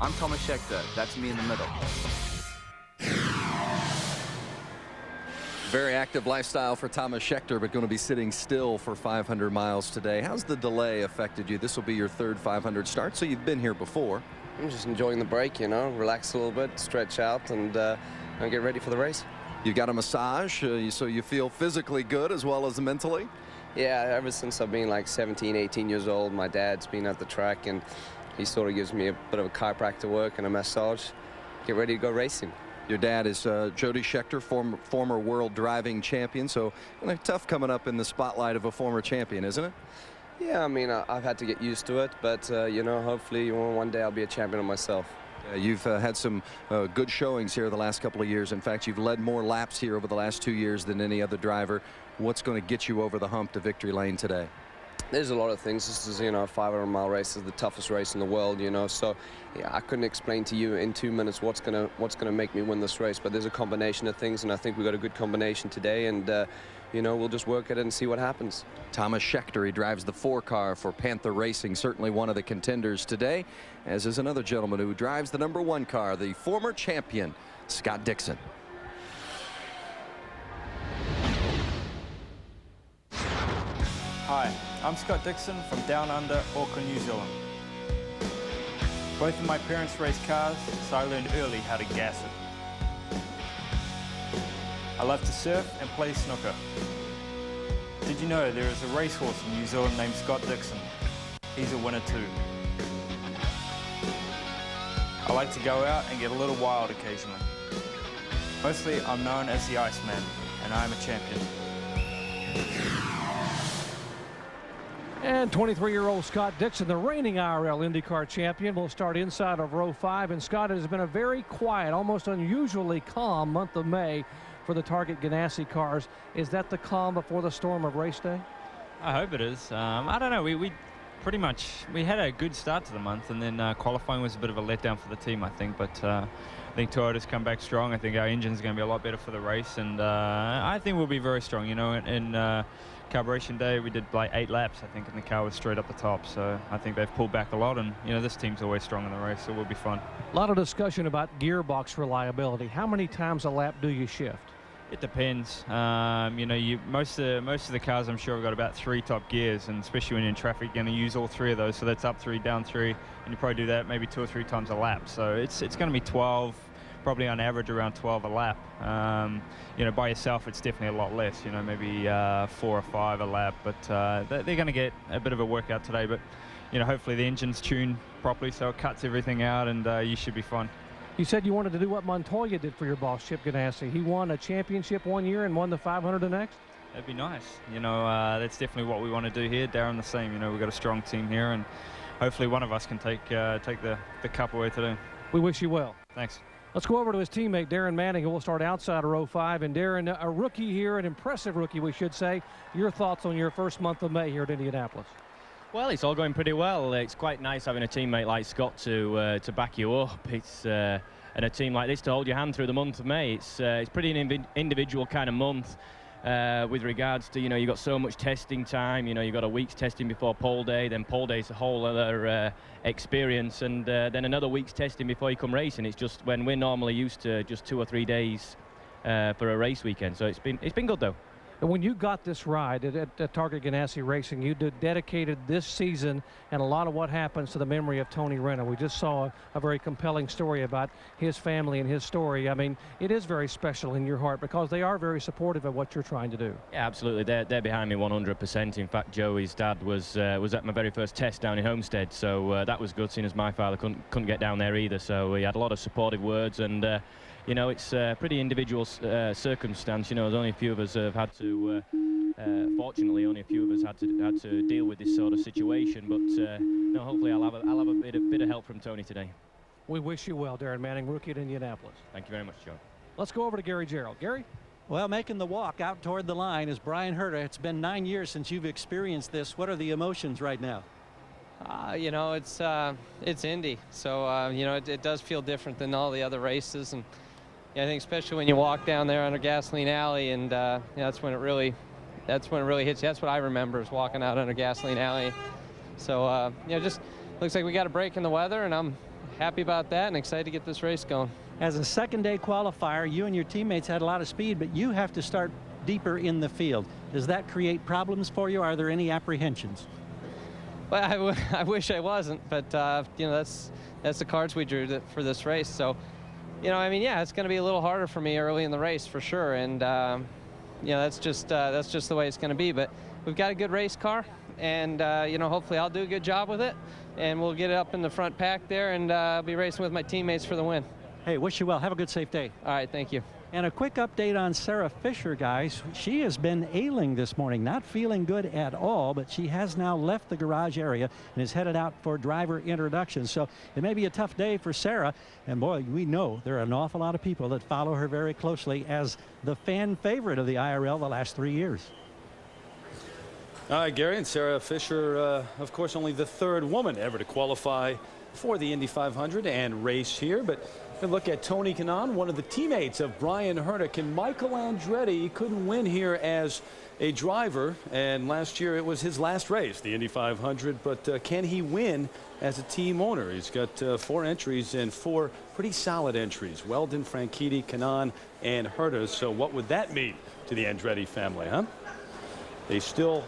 I'm Thomas Schechter. That's me in the middle. Very active lifestyle for Thomas Schechter, but going to be sitting still for 500 miles today. How's the delay affected you? This will be your 3rd 500 start, so you've been here before. I'm just enjoying the break, you know, relax a little bit, stretch out, and get ready for the race. You got a massage, so you feel physically good as well as mentally? Yeah, ever since I've been like 17, 18 years old, my dad's been at the track, and he sort of gives me a bit of a chiropractor work and a massage. Get ready to go racing. Your dad is Jody Schechter, former world driving champion, so tough coming up in the spotlight of a former champion, isn't it? Yeah, I mean, I've had to get used to it, but, you know, hopefully one day I'll be a champion of myself. You've had some good showings here the last couple of years. In fact, you've led more laps here over the last 2 years than any other driver. What's going to get you over the hump to victory lane today? There's a lot of things. This is, you know, a 500-mile race. This is the toughest race in the world, you know. So, yeah, I couldn't explain to you in 2 minutes what's gonna make me win this race. But there's a combination of things, and I think we got a good combination today. And you know, we'll just work at it and see what happens. Thomas Schechter, he drives the 4 car for Panther Racing, certainly one of the contenders today, as is another gentleman who drives the number 1 car, the former champion, Scott Dixon. Hi, I'm Scott Dixon from Down Under, Auckland, New Zealand. Both of my parents race cars, so I learned early how to gas it. I love to surf and play snooker. Did you know there is a racehorse in New Zealand named Scott Dixon? He's a winner too. I like to go out and get a little wild occasionally. Mostly I'm known as the Iceman, and I'm a champion. And 23-year-old Scott Dixon, the reigning IRL IndyCar champion, will start inside of row 5. And Scott, it has been a very quiet, almost unusually calm month of May for the Target Ganassi cars. Is that the calm before the storm of race day? I hope it is. I don't know. We pretty much had a good start to the month, and then qualifying was a bit of a letdown for the team, I think. But I think Toyota's come back strong. I think our engine's going to be a lot better for the race, and I think we'll be very strong. You know, in carburation day, we did like 8 laps, I think, and the car was straight up the top. So I think they've pulled back a lot, and you know, this team's always strong in the race, so it will be fun. A lot of discussion about gearbox reliability. How many times a lap do you shift? It depends. You know, most of the cars, I'm sure, have got about 3 top gears, and especially when you're in traffic, you're going to use all 3 of those. So that's up 3, down 3, and you probably do that maybe 2 or 3 times a lap. So it's going to be 12, probably on average around 12 a lap. You know, by yourself, it's definitely a lot less. You know, maybe 4 or 5 a lap. But they're going to get a bit of a workout today. But you know, hopefully the engine's tuned properly, so it cuts everything out, and you should be fine. You said you wanted to do what Montoya did for your boss, Chip Ganassi. He won a championship one year and won the 500 the next? That'd be nice. You know, that's definitely what we want to do here. Darren the same. You know, we've got a strong team here, and hopefully one of us can take the cup away today. We wish you well. Thanks. Let's go over to his teammate, Darren Manning, who will start outside of row 5. And Darren, a rookie here, an impressive rookie, we should say. Your thoughts on your first month of May here at Indianapolis? Well, it's all going pretty well. It's quite nice having a teammate like Scott to back you up. It's and a team like this to hold your hand through the month of May. It's pretty an individual kind of month with regards to, you know, you've got so much testing time. You know, you've got a week's testing before pole day, then pole day's a whole other experience, and then another week's testing before you come racing. It's just when we're normally used to just 2 or 3 days for a race weekend. So it's been good though. And when you got this ride at Target Ganassi Racing, you dedicated this season and a lot of what happens to the memory of Tony Renna. We just saw a very compelling story about his family and his story. I mean, it is very special in your heart because they are very supportive of what you're trying to do. Yeah, absolutely. They're behind me 100%. In fact, Joey's dad was at my very first test down in Homestead, so that was good, seeing as my father couldn't get down there either. So he had a lot of supportive words, and you know, it's a pretty individual circumstance. You know, there's only a few of us have had to, fortunately, only a few of us had to deal with this sort of situation. But no, hopefully I'll have a bit of help from Tony today. We wish you well, Darren Manning, rookie at Indianapolis. Thank you very much, John. Let's go over to Gary Gerald. Gary? Well, making the walk out toward the line is Brian Herta. It's been 9 years since you've experienced this. What are the emotions right now? You know, it's Indy, so you know, it does feel different than all the other races, and yeah, I think especially when you walk down there under Gasoline Alley, and you know, that's when it really hits you. That's what I remember, is walking out under Gasoline Alley. So you know, just looks like we got a break in the weather, and I'm happy about that and excited to get this race going. As a second-day qualifier, you and your teammates had a lot of speed, but you have to start deeper in the field. Does that create problems for you? Are there any apprehensions? Well, I wish I wasn't, but you know, that's the cards we drew for this race. So, you know, I mean, yeah, it's going to be a little harder for me early in the race for sure, and you know, that's just the way it's going to be. But we've got a good race car, and you know, hopefully I'll do a good job with it, and we'll get it up in the front pack there, and I'll be racing with my teammates for the win. Hey, wish you well. Have a good, safe day. All right, thank you. And a quick update on Sarah Fisher, guys. She has been ailing this morning, not feeling good at all, but she has now left the garage area and is headed out for driver introduction. So it may be a tough day for Sarah. And boy, we know there are an awful lot of people that follow her very closely as the fan favorite of the IRL the last 3 years. All right, Gary, and Sarah Fisher, of course, only the third woman ever to qualify for the Indy 500 and race here. But look at Tony Kanaan, one of the teammates of Brian Herdick, and Michael Andretti couldn't win here as a driver, and last year it was his last race, the Indy 500. But can he win as a team owner? He's got 4 entries and 4 pretty solid entries: Weldon, Franchitti, Kanaan, and Herta. So what would that mean to the Andretti family, huh? They still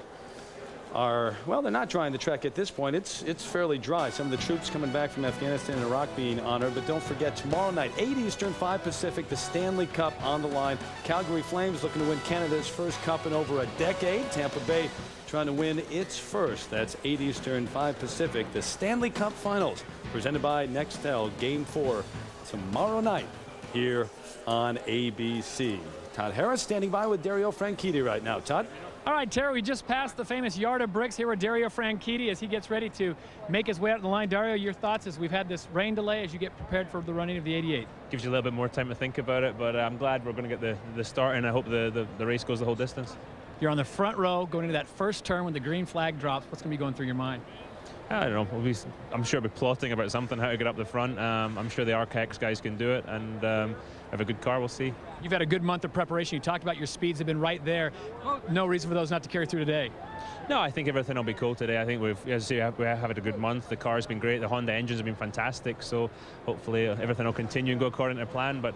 are, well, they're not drying the track at this point. It's fairly dry. Some of the troops coming back from Afghanistan and Iraq being honored. But don't forget, tomorrow night, 8 Eastern, 5 Pacific, the Stanley Cup on the line. Calgary Flames looking to win Canada's first cup in over a decade. Tampa Bay trying to win its first. That's 8 Eastern, 5 Pacific. The Stanley Cup Finals presented by Nextel. Game 4 tomorrow night here on ABC. Todd Harris standing by with Dario Franchitti right now. Todd? All right, Terry, we just passed the famous yard of bricks here with Dario Franchitti as he gets ready to make his way out the line. Dario, your thoughts as we've had this rain delay as you get prepared for the running of the 88? Gives you a little bit more time to think about it, but I'm glad we're going to get the start, and I hope the race goes the whole distance. You're on the front row going into that first turn when the green flag drops. What's going to be going through your mind? I don't know. I'm sure we'll be plotting about something, how to get up the front. I'm sure the RKX guys can do it, and have a good car. We'll see. You've had a good month of preparation. You talked about your speeds have been right there. No reason for those not to carry through today. No, I think everything will be cool today. I think we have had a good month. The car's been great. The Honda engines have been fantastic. So hopefully everything will continue and go according to plan. But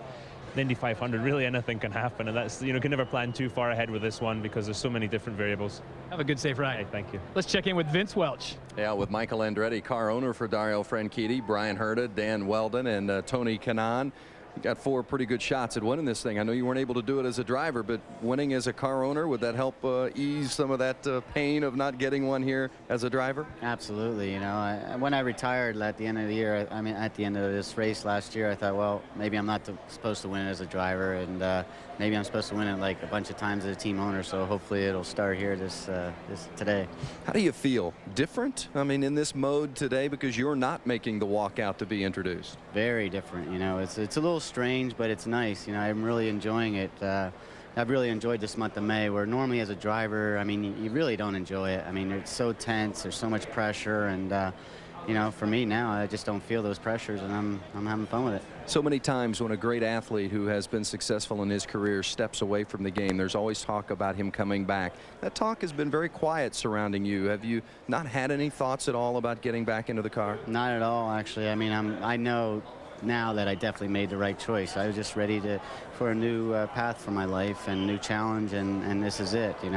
the Indy 500, really anything can happen, and that's, you can never plan too far ahead with this one because there's so many different variables. Have a good, safe ride. Hey, thank you. Let's check in with Vince Welch. Yeah, with Michael Andretti, car owner for Dario Franchitti, Brian Herta, Dan Weldon, and Tony Kanaan. You got 4 pretty good shots at winning this thing. I know you weren't able to do it as a driver, but winning as a car owner, would that help ease some of that pain of not getting one here as a driver? Absolutely. When I retired at the end of the year, at the end of this race last year, I thought, well, maybe I'm not supposed to win it as a driver, and maybe I'm supposed to win it like a bunch of times as a team owner. So hopefully it'll start here this today. How do you feel? Different? In this mode today, because you're not making the walkout to be introduced. Very different. It's a little strange, but it's nice. I'm really enjoying it. I've really enjoyed this month of May, where normally as a driver, you really don't enjoy it. It's so tense, there's so much pressure, and for me now, I just don't feel those pressures, and I'm having fun with it. So many times when a great athlete who has been successful in his career steps away from the game, there's always talk about him coming back. That talk has been very quiet surrounding you. Have you not had any thoughts at all about getting back into the car? Not at all, actually. I know now that I definitely made the right choice. I was just ready for a new path for my life and new challenge, and this is it. It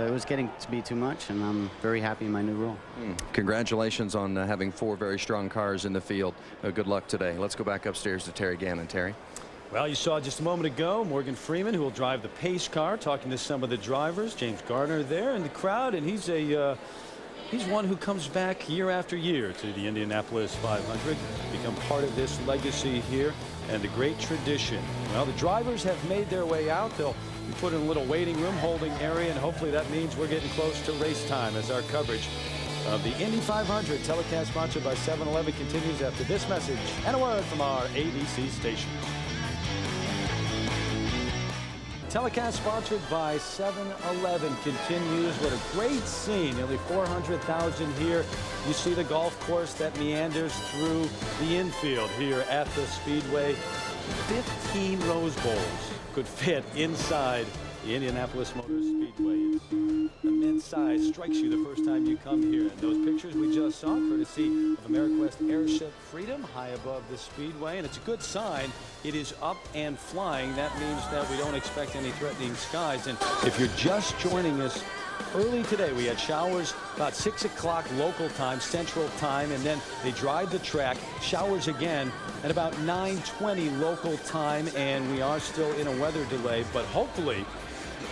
was getting to be too much, and I'm very happy in my new role. Congratulations on having 4 very strong cars in the field. Good luck today. Let's go back upstairs to Terry Gannon. Terry? Well, you saw just a moment ago Morgan Freeman, who will drive the pace car, talking to some of the drivers. James Gardner there in the crowd, and he's one who comes back year after year to the Indianapolis 500, become part of this legacy here and the great tradition. Well, the drivers have made their way out. They'll be put in a little waiting room, holding area, and hopefully that means we're getting close to race time as our coverage of the Indy 500, telecast sponsored by 7-Eleven, continues after this message and a word from our ABC station. Telecast sponsored by 7-Eleven continues. What a great scene. Nearly 400,000 here. You see the golf course that meanders through the infield here at the Speedway. 15 Rose Bowls could fit inside the Indianapolis Motor Speedway. Immense size strikes you the first time you come here. And those pictures we just saw, courtesy of AmeriQuest Airship Freedom, high above the Speedway. And it's a good sign. It is up and flying. That means that we don't expect any threatening skies. And if you're just joining us early today, we had showers about 6 o'clock local time, Central Time, and then they dried the track. Showers again at about 9:20 local time, and we are still in a weather delay, but hopefully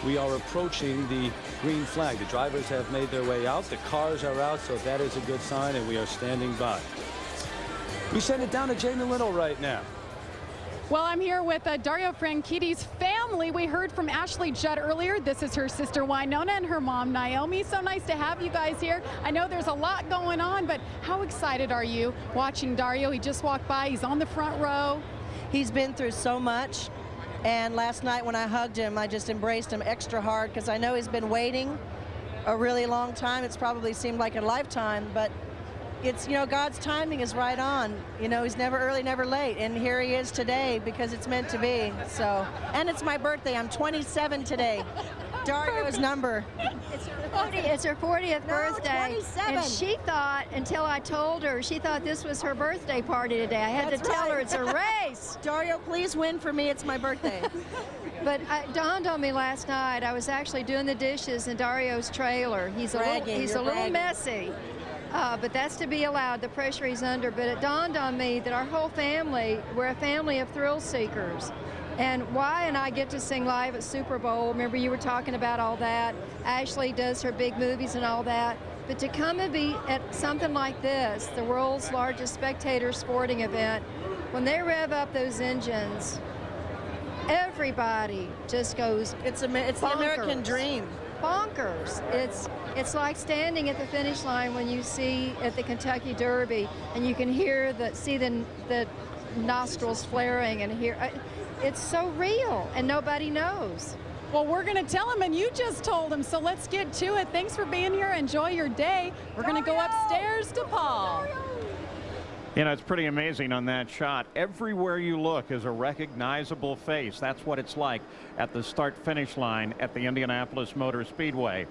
we are approaching the green flag. The drivers have made their way out. The cars are out, so that is a good sign, and we are standing by. We send it down to Jamie Little right now. Well, I'm here with Dario Franchitti's family. We heard from Ashley Judd earlier. This is her sister Winona and her mom Naomi. So nice to have you guys here. I know there's a lot going on, but how excited are you watching Dario? He just walked by. He's on the front row. He's been through so much. And last night when I hugged him, I just embraced him extra hard because I know he's been waiting a really long time. It's probably seemed like a lifetime, but it's, you know, God's timing is right on. You know, he's never early, never late. And here he is today because it's meant to be. So, and it's my birthday. I'm 27 today. Dario's number. It's her 40th birthday. 27. And she thought, until I told her, she thought this was her birthday party today. I had to tell her it's a race. Dario, please win for me. It's my birthday. But it dawned on me last night, I was actually doing the dishes in Dario's trailer. He's a little messy. But that's to be allowed, the pressure he's under. But it dawned on me that our whole family, we're a family of thrill seekers. And Y and I get to sing live at Super Bowl. Remember, you were talking about all that. Ashley does her big movies and all that. But to come and be at something like this, the world's largest spectator sporting event, when they rev up those engines, everybody just goes It's the American dream. Bonkers. It's like standing at the finish line when you see at the Kentucky Derby and you can hear see the nostrils flaring and hear. It's so real and nobody knows. Well, we're going to tell him, and you just told him, so let's get to it. Thanks for being here. Enjoy your day. We're going to go upstairs to Paul. You know, it's pretty amazing on that shot. Everywhere you look is a recognizable face. That's what it's like at the start-finish line at the Indianapolis Motor Speedway.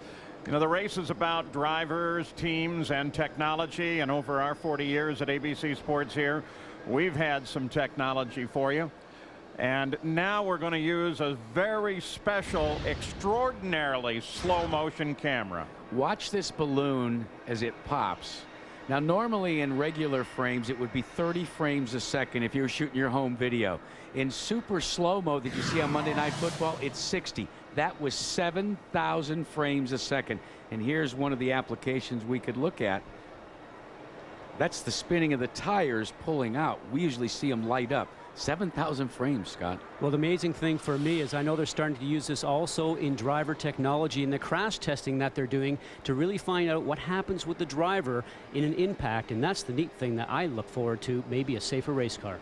You know, the race is about drivers, teams, and technology. And over our 40 years at ABC Sports here, we've had some technology for you. And now we're going to use a very special, extraordinarily slow motion camera. Watch this balloon as it pops. Now, normally in regular frames, it would be 30 frames a second if you were shooting your home video. In super slow-mo that you see on Monday Night Football, it's 60. That was 7,000 frames a second. And here's one of the applications we could look at. That's the spinning of the tires pulling out. We usually see them light up. 7,000 frames, Scott. Well, the amazing thing for me is I know they're starting to use this also in driver technology and the crash testing that they're doing to really find out what happens with the driver in an impact. And that's the neat thing that I look forward to, maybe a safer race car.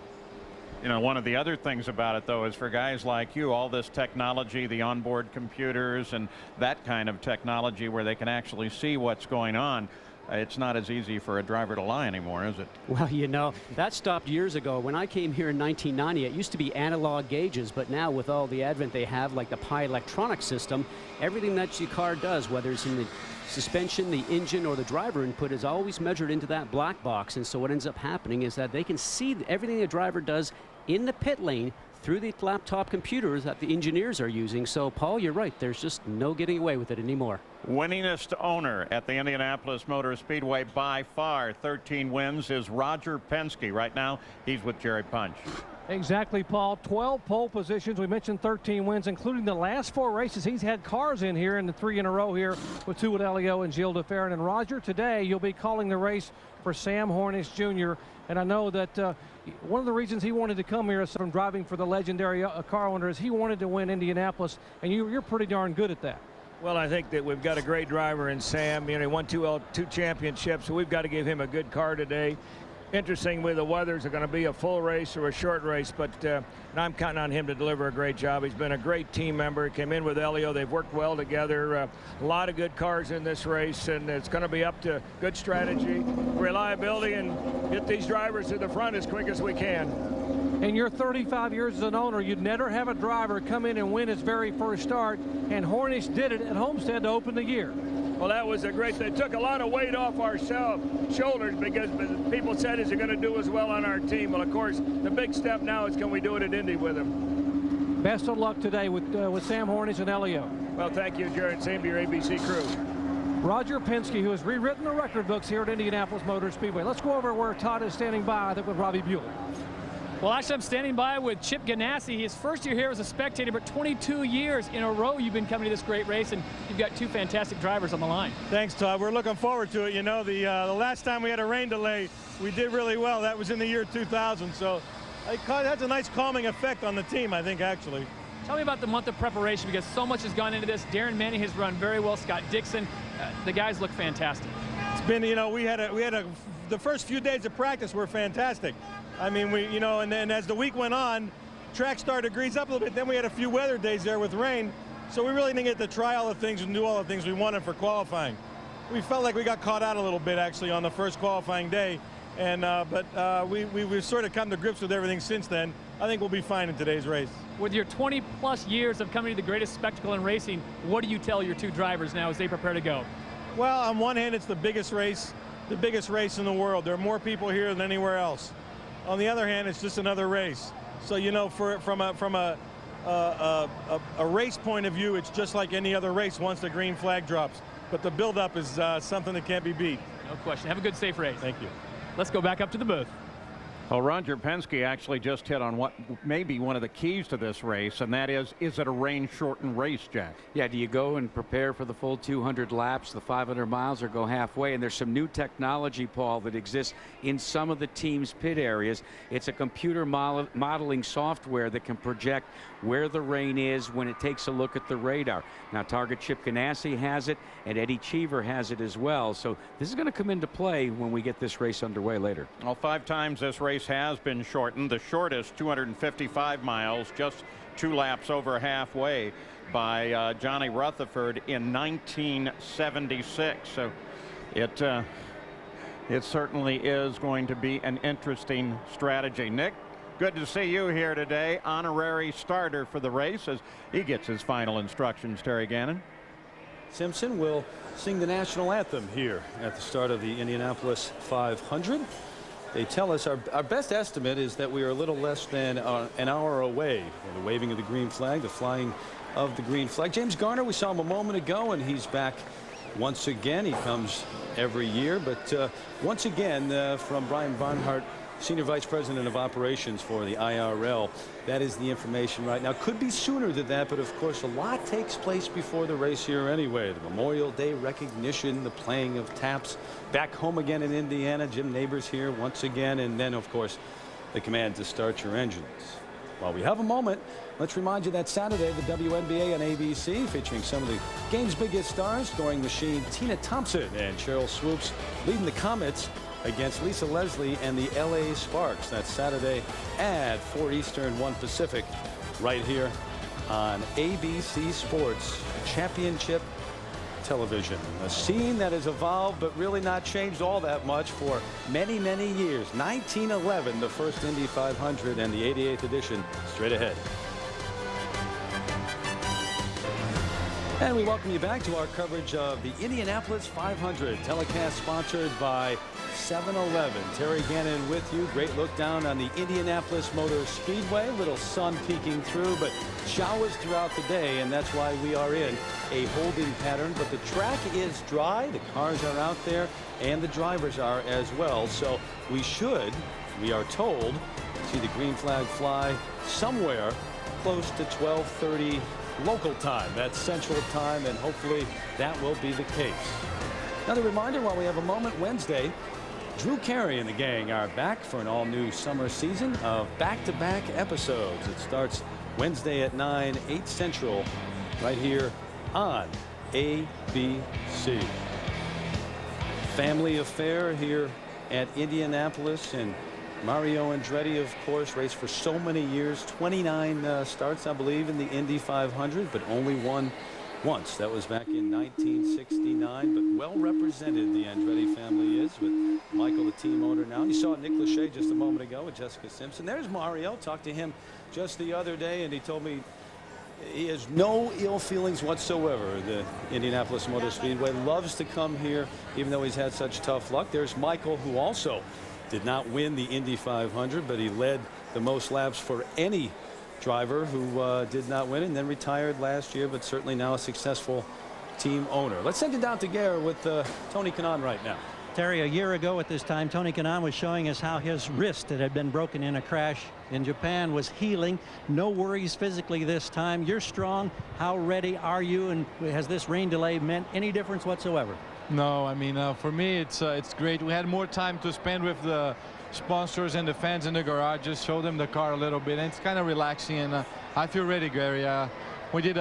You know, one of the other things about it, though, is for guys like you, all this technology, the onboard computers and that kind of technology where they can actually see what's going on. It's not as easy for a driver to lie anymore, is it? Well, you know, that stopped years ago. When I came here in 1990, it used to be analog gauges, but now with all the advent they have, like the Pi electronic system, everything that your car does, whether it's in the suspension, the engine, or the driver input, is always measured into that black box. And so what ends up happening is that they can see everything the driver does in the pit lane through the laptop computers that the engineers are using. So, Paul, you're right. There's just no getting away with it anymore. Winningest owner at the Indianapolis Motor Speedway by far, 13 wins, is Roger Penske. Right now, he's with Jerry Punch. Exactly, Paul. 12 pole positions. We mentioned 13 wins, including the last 4 races. He's had cars in here, and the 3 in a row here with 2 with Elio and Gilles de Ferran. And Roger, today you'll be calling the race for Sam Hornish Jr. And I know that one of the reasons he wanted to come here from driving for the legendary car owner is he wanted to win Indianapolis, and you're pretty darn good at that. Well, I think that we've got a great driver in Sam. You know, he won 2 championships, so we've got to give him a good car today. Interestingly, the weather's going to be a full race or a short race, but I'm counting on him to deliver a great job. He's been a great team member. He came in with Elio. They've worked well together. A lot of good cars in this race, and it's going to be up to good strategy, reliability, and get these drivers to the front as quick as we can. In your 35 years as an owner, you'd never have a driver come in and win his very first start, and Hornish did it at Homestead to open the year. Well, that was a great thing. It took a lot of weight off our shoulders because people said, is he going to do as well on our team? Well, of course, the big step now is can we do it at Indy with him? Best of luck today with Sam Hornish and Elio. Well, thank you, Jared. Same to your ABC crew. Roger Penske, who has rewritten the record books here at Indianapolis Motor Speedway. Let's go over where Todd is standing by, I think, with Robbie Buell. Well, actually, I'm standing by with Chip Ganassi. His first year here as a spectator, but 22 years in a row you've been coming to this great race, and you've got 2 fantastic drivers on the line. Thanks, Todd. We're looking forward to it. You know, the last time we had a rain delay, we did really well. That was in the year 2000. So It has a nice calming effect on the team, I think, actually. Tell me about the month of preparation, because so much has gone into this. Darren Manning has run very well. Scott Dixon, the guys look fantastic. It's been, you know, the first few days of practice were fantastic. I mean, and then as the week went on, track started to grease up a little bit. Then we had a few weather days there with rain, so we really didn't get to try all the things and do all the things we wanted for qualifying. We felt like we got caught out a little bit actually on the first qualifying day, and we've sort of come to grips with everything since then. I think we'll be fine in today's race. With your 20-plus years of coming to the greatest spectacle in racing, what do you tell your two drivers now as they prepare to go? Well, on one hand, it's the biggest race in the world. There are more people here than anywhere else. On the other hand, it's just another race. So, you know, from a race point of view, it's just like any other race once the green flag drops. But the buildup is something that can't be beat. No question. Have a good, safe race. Thank you. Let's go back up to the booth. Well, Roger Penske actually just hit on what may be one of the keys to this race, and that is it a rain-shortened race, Jack? Yeah, do you go and prepare for the full 200 laps, the 500 miles, or go halfway? And there's some new technology, Paul, that exists in some of the team's pit areas. It's a computer modeling software that can project where the rain is when it takes a look at the radar. Now, Target Chip Ganassi has it, and Eddie Cheever has it as well. So this is going to come into play when we get this race underway later. Well, 5 times this race has been shortened. The shortest, 255 miles, just 2 laps over halfway by Johnny Rutherford in 1976. So it certainly is going to be an interesting strategy. Nick, good to see you here today. Honorary starter for the race as he gets his final instructions. Terry Gannon. Simpson will sing the national anthem here at the start of the Indianapolis 500. They tell us our best estimate is that we are a little less than an hour away from the waving of the green flag, the flying of the green flag. James Garner, we saw him a moment ago, and he's back once again. He comes every year, but once again from Brian Barnhart, Senior Vice President of Operations for the IRL. That is the information right now. Could be sooner than that, but of course a lot takes place before the race here anyway. The Memorial Day recognition, the playing of taps. Back home again in Indiana, Jim Neighbors here once again, and then of course the command to start your engines. While we have a moment, let's remind you that Saturday the WNBA on ABC featuring some of the game's biggest stars, scoring machine Tina Thompson and Cheryl Swoops leading the Comets against Lisa Leslie and the LA Sparks. That's Saturday at 4 Eastern, 1 Pacific, right here on ABC Sports Championship Television. A scene that has evolved but really not changed all that much for many, many years. 1911, the first Indy 500, and the 88th edition straight ahead. And we welcome you back to our coverage of the Indianapolis 500, telecast sponsored by 7-Eleven. Terry Gannon with you. Great look down on the Indianapolis Motor Speedway. Little sun peeking through, but showers throughout the day, and that's why we are in a holding pattern. But the track is dry. The cars are out there, and the drivers are as well. So we should, we are told, see the green flag fly somewhere close to 12:30 local time. That's Central Time, and hopefully that will be the case. Another reminder while we have a moment, Wednesday, Drew Carey and the gang are back for an all-new summer season of back-to-back episodes. It starts Wednesday at 9, 8 Central, right here on ABC. Family affair here at Indianapolis, and Mario Andretti, of course, raced for so many years, 29 starts, I believe, in the Indy 500, but only won once. That was back in 1969, but well represented the Andretti family is with Michael, the team owner now. You saw Nick Lachey just a moment ago with Jessica Simpson. There's Mario. Talked to him just the other day, and he told me he has no ill feelings whatsoever. The Indianapolis Motor Speedway loves to come here, even though he's had such tough luck. There's Michael, who also did not win the Indy 500, but he led the most laps for any driver who did not win and then retired last year, but certainly now a successful team owner. Let's send it down to Gare with Tony Kanaan right now. Terry, a year ago at this time, Tony Kanaan was showing us how his wrist that had been broken in a crash in Japan was healing. No worries physically this time. You're strong. How ready are you? And has this rain delay meant any difference whatsoever? No, I mean, for me, it's great. We had more time to spend with the sponsors and the fans in the garage, just show them the car a little bit, and it's kind of relaxing, and I feel ready, Gary. We did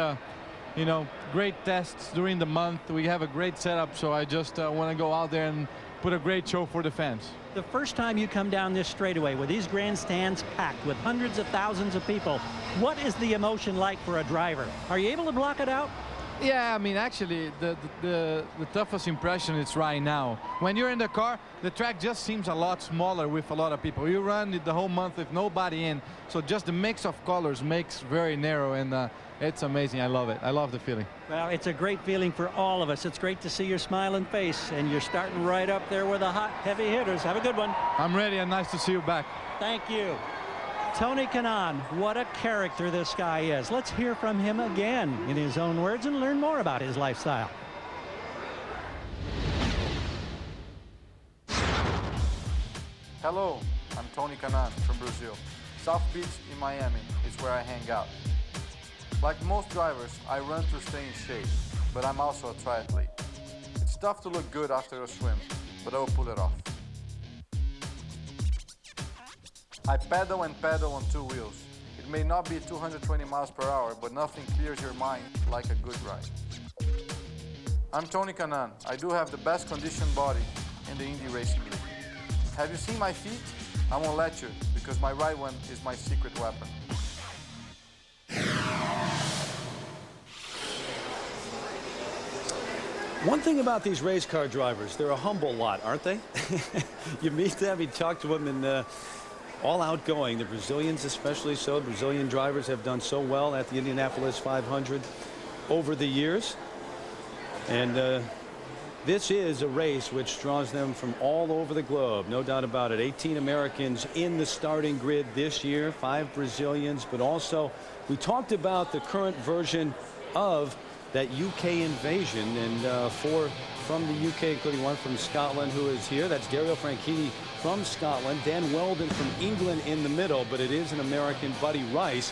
great tests during the month. We have a great setup, so I just want to go out there and put a great show for the fans. The first time you come down this straightaway with these grandstands packed with hundreds of thousands of people, what is the emotion like for a driver? Are you able to block it out? Yeah, I mean, actually, the toughest impression is right now. When you're in the car, the track just seems a lot smaller with a lot of people. You run the whole month with nobody in, so just the mix of colors makes very narrow, and it's amazing. I love it. I love the feeling. Well, it's a great feeling for all of us. It's great to see your smiling face, and you're starting right up there with the hot, heavy hitters. Have a good one. I'm ready, and nice to see you back. Thank you. Tony Kanaan, what a character this guy is. Let's hear from him again in his own words and learn more about his lifestyle. Hello, I'm Tony Kanaan from Brazil. South Beach in Miami is where I hang out. Like most drivers, I run to stay in shape, but I'm also a triathlete. It's tough to look good after a swim, but I will pull it off. I pedal and pedal on two wheels. It may not be 220 miles per hour, but nothing clears your mind like a good ride. I'm Tony Kanaan. I do have the best conditioned body in the Indy Racing League. Have you seen my feet? I won't let you, because my right one is my secret weapon. One thing about these race car drivers, they're a humble lot, aren't they? You meet them, you talk to them, and all outgoing. The Brazilians especially so. Brazilian drivers have done so well at the Indianapolis 500 over the years. And this is a race which draws them from all over the globe, no doubt about it. 18 Americans in the starting grid this year, 5 Brazilians, but also we talked about the current version of that UK invasion, and 4 from the UK, including 1 from Scotland who is here. That's Dario Franchitti from Scotland, Dan Weldon from England in the middle, but it is an American, Buddy Rice,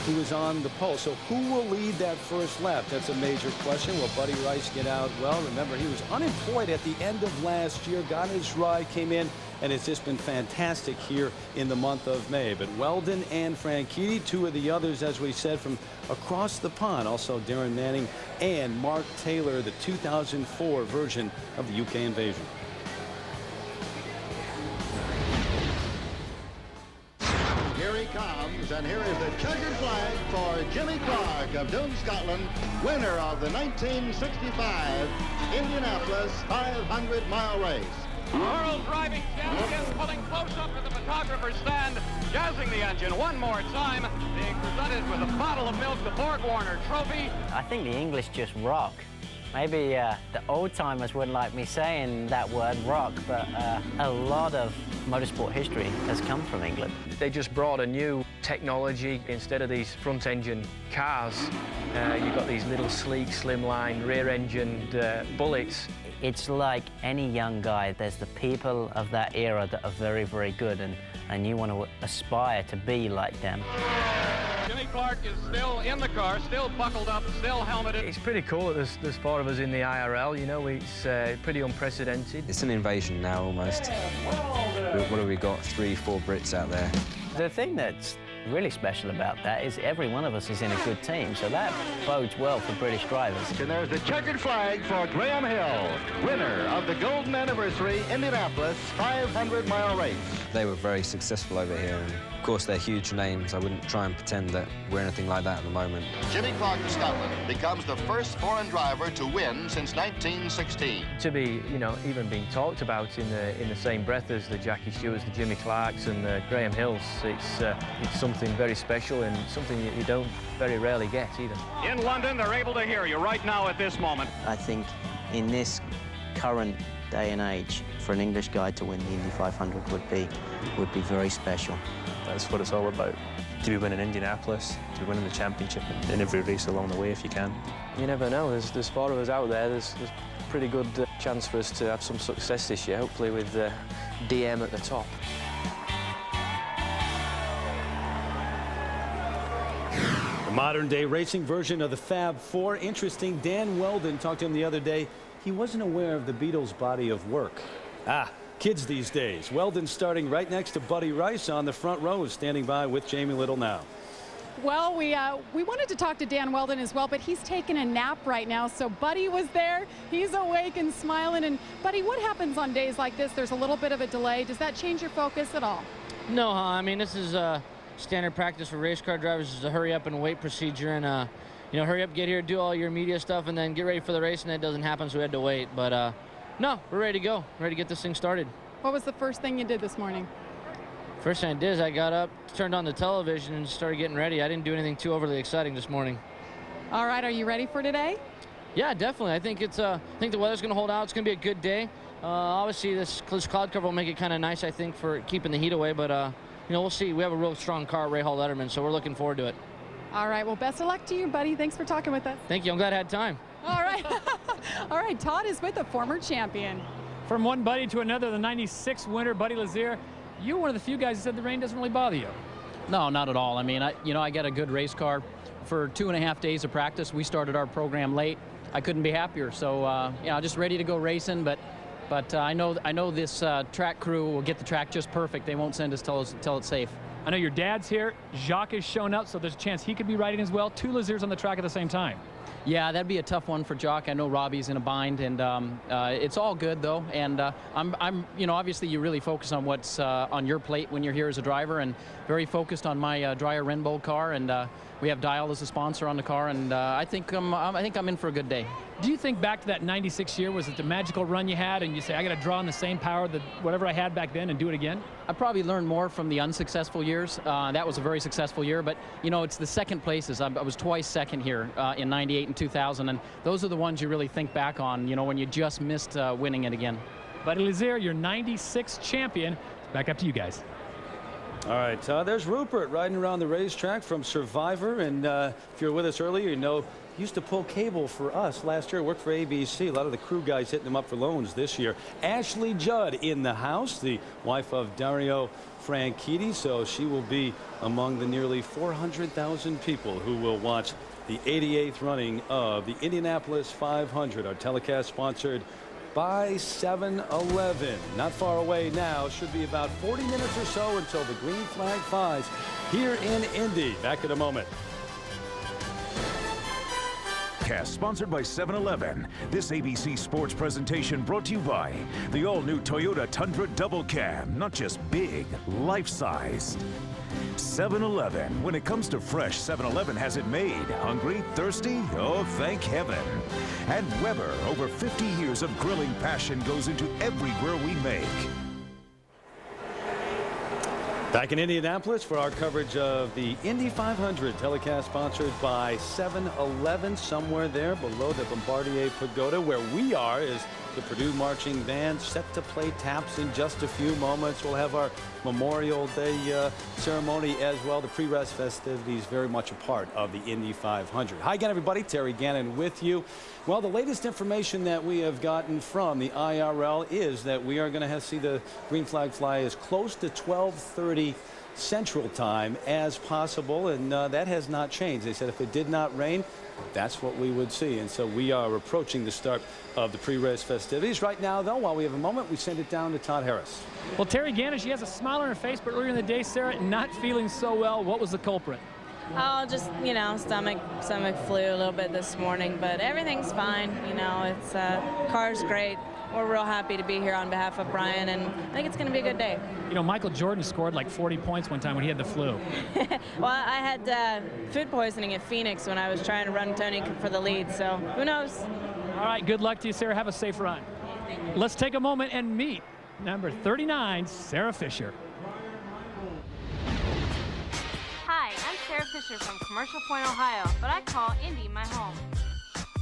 who is on the pole. So who will lead that first lap? That's a major question. Will Buddy Rice get out? Well, remember, he was unemployed at the end of last year, got his ride, came in, and it's just been fantastic here in the month of May. But Weldon and Franchitti, 2 of the others, as we said, from across the pond. Also Darren Manning and Mark Taylor, the 2004 version of the UK invasion. Here he comes, and here is the checkered flag for Jimmy Clark of Doon, Scotland, winner of the 1965 Indianapolis 500-mile race. World driving champion pulling close up to the photographer's stand, jazzing the engine one more time, being presented with a bottle of milk, the Borg Warner trophy. I think the English just rock. Maybe the old-timers wouldn't like me saying that word, rock, but a lot of motorsport history has come from England. They just brought a new technology. Instead of these front-engine cars, you've got these little sleek, slimline, rear-engined bullets. It's like any young guy, there's the people of that era that are very, very good, and you want to aspire to be like them. Jimmy Clark is still in the car, still buckled up, still helmeted. It's pretty cool that there's 4 of us in the IRL, you know, it's pretty unprecedented. It's an invasion now, almost. What have we got? 3, 4 Brits out there. The thing that's really special about that is every one of us is in a good team, so that bodes well for British drivers. And there's the checkered flag for Graham Hill, winner of the Golden Anniversary Indianapolis 500-mile race. They were very successful over here, and of course they're huge names. I wouldn't try and pretend that we're anything like that at the moment. Jimmy Clark of Scotland becomes the first foreign driver to win since 1916. To be, you know, even being talked about in the same breath as the Jackie Stewarts, the Jimmy Clarks, and the Graham Hills, it's something very special and something that you don't very rarely get either. In London, they're able to hear you right now at this moment. I think in this current day and age, for an English guy to win the Indy 500 would be very special. That's what it's all about. To be winning Indianapolis, to be winning the championship in every race along the way if you can. You never know. There's 4 of us out there. There's a pretty good chance for us to have some success this year, hopefully with DM at the top. The modern-day racing version of the Fab Four. Interesting, Dan Weldon, talked to him the other day. he wasn't aware of the Beatles' body of work. Kids these days. Weldon starting right next to Buddy Rice on the front row, standing by with Jamie Little now. Well, we wanted to talk to Dan Weldon as well, but he's taking a nap right now. So Buddy was there. He's awake and smiling. And Buddy, what happens on days like this? There's a little bit of a delay. Does that change your focus at all? No, I mean, this is standard practice for race car drivers. Is a hurry up and wait procedure, and you know, hurry up, get here, do all your media stuff, and then get ready for the race. And that doesn't happen, so we had to wait. But no, we're ready to go. Ready to get this thing started. What was the first thing you did this morning? First thing I did is I got up, turned on the television, and started getting ready. I didn't do anything too overly exciting this morning. All right, are you ready for today? Yeah, definitely. I think it's. I think the weather's going to hold out. It's going to be a good day. Obviously, this cloud cover will make it kind of nice, I think, for keeping the heat away. But you know, we'll see. We have a real strong car at Ray Hall Letterman, so we're looking forward to it. All right. Well, best of luck to you, buddy. Thanks for talking with us. Thank you. I'm glad I had time. All right. All right. Todd is with a former champion. From one Buddy to another, the '96 winner, Buddy Lazier. You're one of the few guys who said the rain doesn't really bother you. No, not at all. I mean, I got a good race car. For 2.5 days of practice, we started our program late. I couldn't be happier. So, yeah, just ready to go racing. But I know this track crew will get the track just perfect. They won't send us till it's safe. I know your dad's here. Jacques has shown up, so there's a chance he could be riding as well. 2 Laziers on the track at the same time. Yeah, that'd be a tough one for Jock. I know Robbie's in a bind, and it's all good though. And I'm, you know, obviously you really focus on what's on your plate when you're here as a driver, and very focused on my Dreyer Renbold car. And we have Dial as a sponsor on the car, and I think I'm in for a good day. Do you think back to that '96 year? Was it the magical run you had, and you say, I got to draw on the same power that whatever I had back then and do it again? I probably learned more from the unsuccessful years. That was a very successful year, but you know, it's the second places. I was twice second here in '98 and 2000, and those are the ones you really think back on, you know, when you just missed winning it again. Buddy Lazier, your '96 champion. Back up to you guys. All right, there's Rupert riding around the racetrack from Survivor, and if you're with us earlier, you know, he used to pull cable for us last year, worked for ABC. A lot of the crew guys hitting him up for loans this year. Ashley Judd in the house, the wife of Dario Franchitti, so she will be among the nearly 400,000 people who will watch the 88th running of the Indianapolis 500. Our telecast sponsored by 7-Eleven. Not far away now. Should be about 40 minutes or so until the green flag flies here in Indy. Back in a moment. Sponsored by 7-Eleven. This ABC Sports presentation brought to you by the all-new Toyota Tundra Double Cab. Not just big, life-sized. 7-Eleven. When it comes to fresh, 7-Eleven has it made. Hungry? Thirsty? Oh, thank heaven. And Weber. Over 50 years of grilling passion goes into every grill we make. Back in Indianapolis for our coverage of the Indy 500, telecast sponsored by 7-Eleven. Somewhere there below the Bombardier Pagoda, where we are, is the Purdue Marching Band set to play taps in just a few moments. We'll have our Memorial Day ceremony as well. The pre-race festivities very much a part of the Indy 500. Hi again, everybody. Terry Gannon with you. Well, the latest information that we have gotten from the IRL is that we are going to see the green flag fly as close to 12:30 Central Time as possible, and that has not changed. They said if it did not rain, that's what we would see. And so we are approaching the start of the pre-race festivities. Right now, though, while we have a moment, we send it down to Todd Harris. Well, Terry Gannon, she has a smile on her face, but earlier in the day, Sarah, not feeling so well. What was the culprit? Oh, just, you know, stomach flu a little bit this morning, but everything's fine. You know, it's car's great. We're real happy to be here on behalf of Brian, and I think it's going to be a good day. You know, Michael Jordan scored like 40 points one time when he had the flu. Well, I had food poisoning at Phoenix when I was trying to run Tony for the lead, so who knows? All right, good luck to you, Sarah. Have a safe run. Let's take a moment and meet number 39, Sarah Fisher. Hi, I'm Sarah Fisher from Commercial Point, Ohio, but I call Indy my home.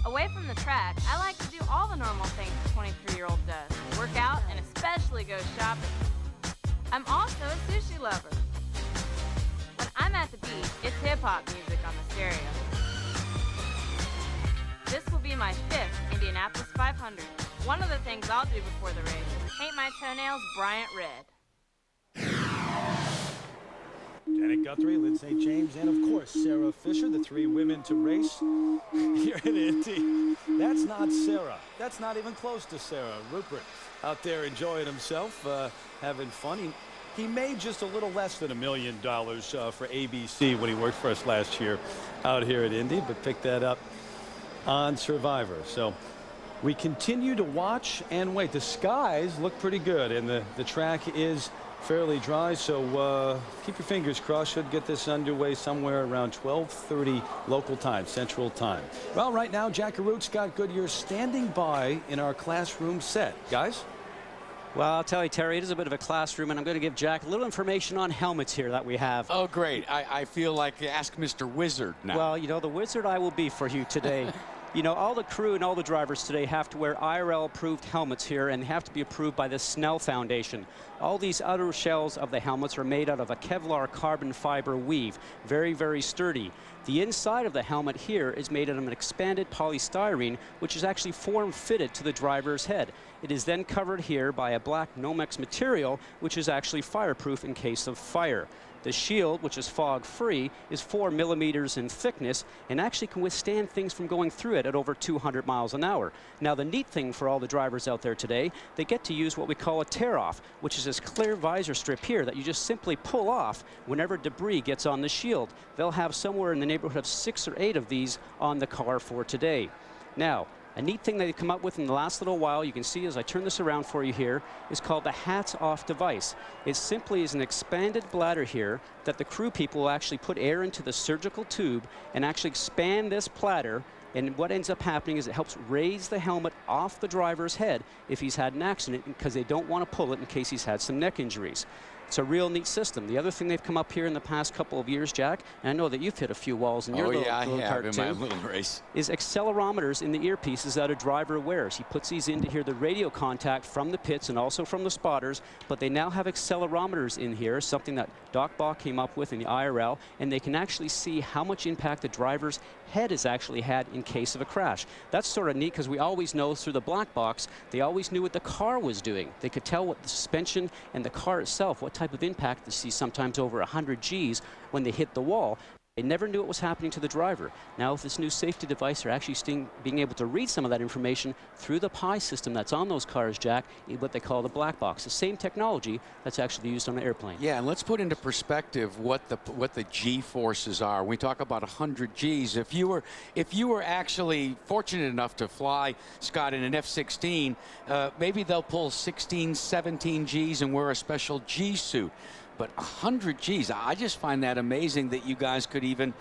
Away from the track, I like to do all the normal things a 23-year-old does. Work out and especially go shopping. I'm also a sushi lover. When I'm at the beach, it's hip-hop music on the stereo. This will be my 5th Indianapolis 500. One of the things I'll do before the race is paint my toenails Bryant red. Janet Guthrie, Lynn St. James, and of course Sarah Fisher, the 3 women to race here at Indy. That's not Sarah. That's not even close to Sarah. Rupert out there enjoying himself, having fun. He made just a little less than $1 million for ABC when he worked for us last year out here at Indy, but picked that up on Survivor. So we continue to watch and wait. The skies look pretty good, and the track is fairly dry, so keep your fingers crossed. Should get this underway somewhere around 12:30 local time, Central Time. Well, right now, Jack Arute, Scott Goodyear standing by in our classroom set. Guys? Well, I'll tell you, Terry, it is a bit of a classroom, and I'm going to give Jack a little information on helmets here that we have. Oh, great. I feel like ask Mr. Wizard now. Well, you know, the wizard I will be for you today. You know, all the crew and all the drivers today have to wear IRL-approved helmets here and have to be approved by the Snell Foundation. All these outer shells of the helmets are made out of a Kevlar carbon fiber weave. Very, very sturdy. The inside of the helmet here is made out of an expanded polystyrene, which is actually form-fitted to the driver's head. It is then covered here by a black Nomex material, which is actually fireproof in case of fire. The shield, which is fog-free, is 4 millimeters in thickness and actually can withstand things from going through it at over 200 miles an hour. Now, the neat thing for all the drivers out there today, they get to use what we call a tear-off, which is this clear visor strip here that you just simply pull off whenever debris gets on the shield. They'll have somewhere in the neighborhood of 6 or 8 of these on the car for today. Now, a neat thing they've come up with in the last little while, you can see as I turn this around for you here, is called the hats-off device. It simply is an expanded bladder here that the crew people will actually put air into the surgical tube and actually expand this bladder. And what ends up happening is it helps raise the helmet off the driver's head if he's had an accident, because they don't want to pull it in case he's had some neck injuries. It's a real neat system. The other thing they've come up here in the past couple of years, Jack, and I know that you've hit a few walls in your little cart in too, my little race, is accelerometers in the earpieces that a driver wears. He puts these in to hear the radio contact from the pits and also from the spotters, but they now have accelerometers in here, something that Doc Bach came up with in the IRL, and they can actually see how much impact the driver's head has actually had in case of a crash. That's sort of neat because we always know through the black box, they always knew what the car was doing. They could tell what the suspension and the car itself, what type of impact. They see sometimes over 100 Gs when they hit the wall. They never knew what was happening to the driver. Now with this new safety device, they're actually being able to read some of that information through the PI system that's on those cars, Jack, what they call the black box. The same technology that's actually used on an airplane. Yeah, and let's put into perspective what the G forces are. We talk about 100 Gs. If you were actually fortunate enough to fly, Scott, in an F-16, maybe they'll pull 16, 17 Gs and wear a special G suit. But 100 Gs, I just find that amazing that you guys could even